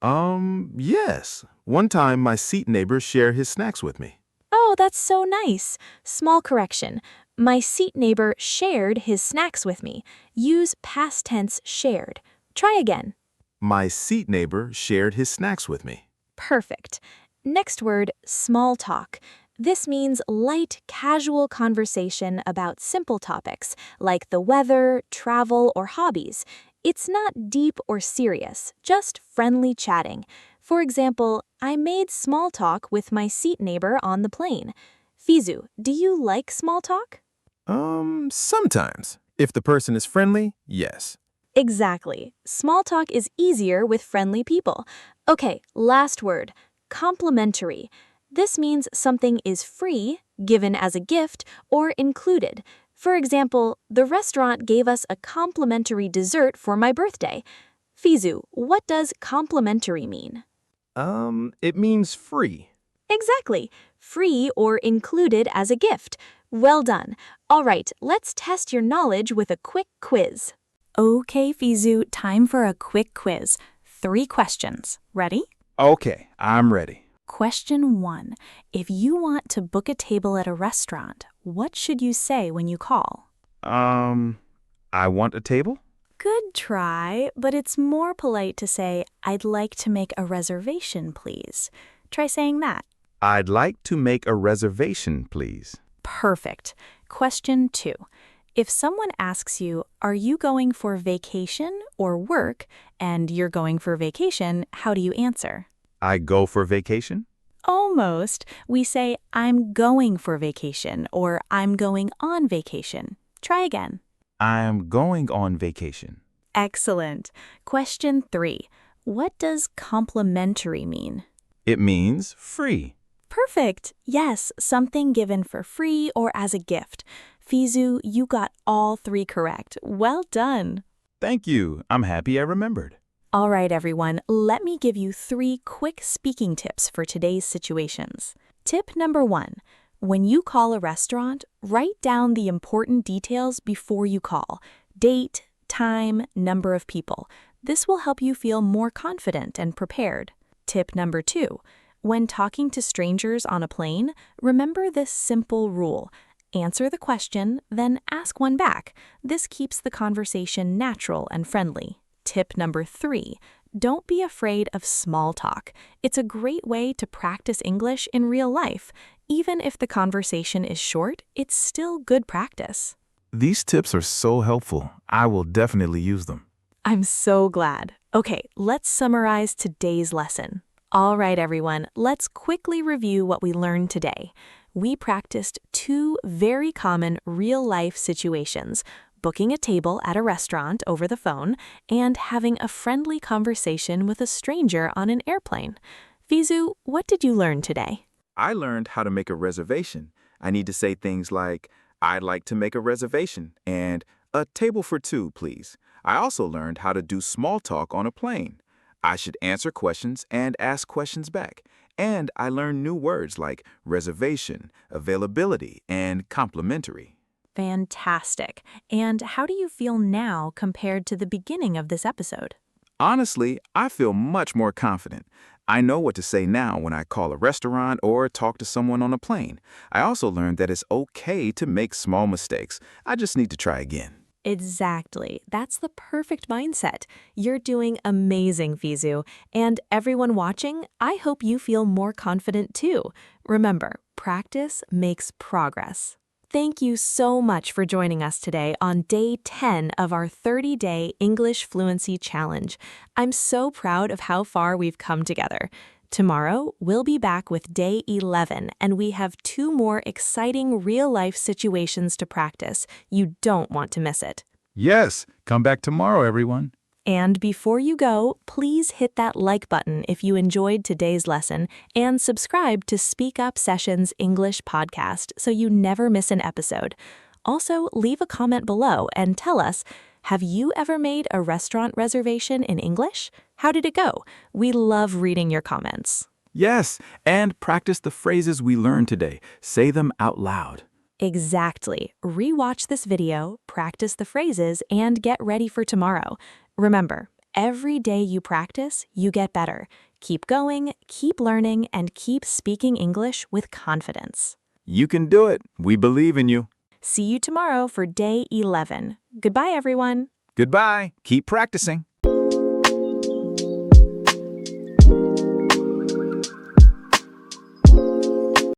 Yes. One time my seat neighbor shared his snacks with me. Oh, that's so nice. Small correction. My seat neighbor shared his snacks with me. Use past tense shared. Try again. My seat neighbor shared his snacks with me. Perfect. Next word, small talk. This means light, casual conversation about simple topics like the weather, travel, or hobbies. It's not deep or serious, just friendly chatting. For example, I made small talk with my seat neighbor on the plane. Fizu, do you like small talk? Sometimes. If the person is friendly, yes. Exactly. Small talk is easier with friendly people. Okay, last word, complimentary. This means something is free, given as a gift, or included. For example, the restaurant gave us a complimentary dessert for my birthday. Fizu, what does complimentary mean? It means free. Exactly. Free or included as a gift. Well done. All right, let's test your knowledge with a quick quiz. Okay, Fizu, time for a quick quiz. 3 questions. Ready? Okay, I'm ready. Question 1. If you want to book a table at a restaurant, what should you say when you call? I want a table? Good try, but it's more polite to say, I'd like to make a reservation, please. Try saying that. I'd like to make a reservation, please. Perfect. Question 2. If someone asks you, are you going for vacation or work, and you're going for vacation, how do you answer? I go for vacation? Almost. We say, I'm going for vacation, or I'm going on vacation. Try again. I'm going on vacation. Excellent. Question 3. What does complimentary mean? It means free. Perfect. Yes, something given for free or as a gift. Fizu, you got all 3 correct. Well done. Thank you. I'm happy I remembered. All right, everyone, let me give you 3 quick speaking tips for today's situations. Tip number 1. When you call a restaurant, write down the important details before you call. Date, time, number of people. This will help you feel more confident and prepared. Tip number 2. When talking to strangers on a plane, remember this simple rule. Answer the question, then ask one back. This keeps the conversation natural and friendly. Tip number 3. Don't be afraid of small talk. It's a great way to practice English in real life. Even if the conversation is short, it's still good practice. These tips are so helpful. I will definitely use them. I'm so glad. Okay, let's summarize today's lesson. All right, everyone, let's quickly review what we learned today. We practiced 2 very common real-life situations: booking a table at a restaurant over the phone and having a friendly conversation with a stranger on an airplane. Fizu, what did you learn today? I learned how to make a reservation. I need to say things like, I'd like to make a reservation, and a table for 2, please. I also learned how to do small talk on a plane. I should answer questions and ask questions back. And I learned new words like reservation, availability, and complimentary. Fantastic. And how do you feel now compared to the beginning of this episode? Honestly, I feel much more confident. I know what to say now when I call a restaurant or talk to someone on a plane. I also learned that it's okay to make small mistakes. I just need to try again. Exactly. That's the perfect mindset. You're doing amazing, Fizu. And everyone watching, I hope you feel more confident too. Remember, practice makes progress. Thank you so much for joining us today on day 10 of our 30-day English Fluency Challenge. I'm so proud of how far we've come together. Tomorrow, we'll be back with day 11, and we have 2 more exciting real-life situations to practice. You don't want to miss it. Yes, come back tomorrow, everyone. And before you go, please hit that like button if you enjoyed today's lesson and subscribe to SpeakUp Sessions English Podcast so you never miss an episode. Also, leave a comment below and tell us, have you ever made a restaurant reservation in English? How did it go? We love reading your comments. Yes, and practice the phrases we learned today. Say them out loud. Exactly. Rewatch this video, practice the phrases, and get ready for tomorrow. Remember, every day you practice, you get better. Keep going, keep learning, and keep speaking English with confidence. You can do it. We believe in you. See you tomorrow for day 11. Goodbye, everyone. Goodbye. Keep practicing.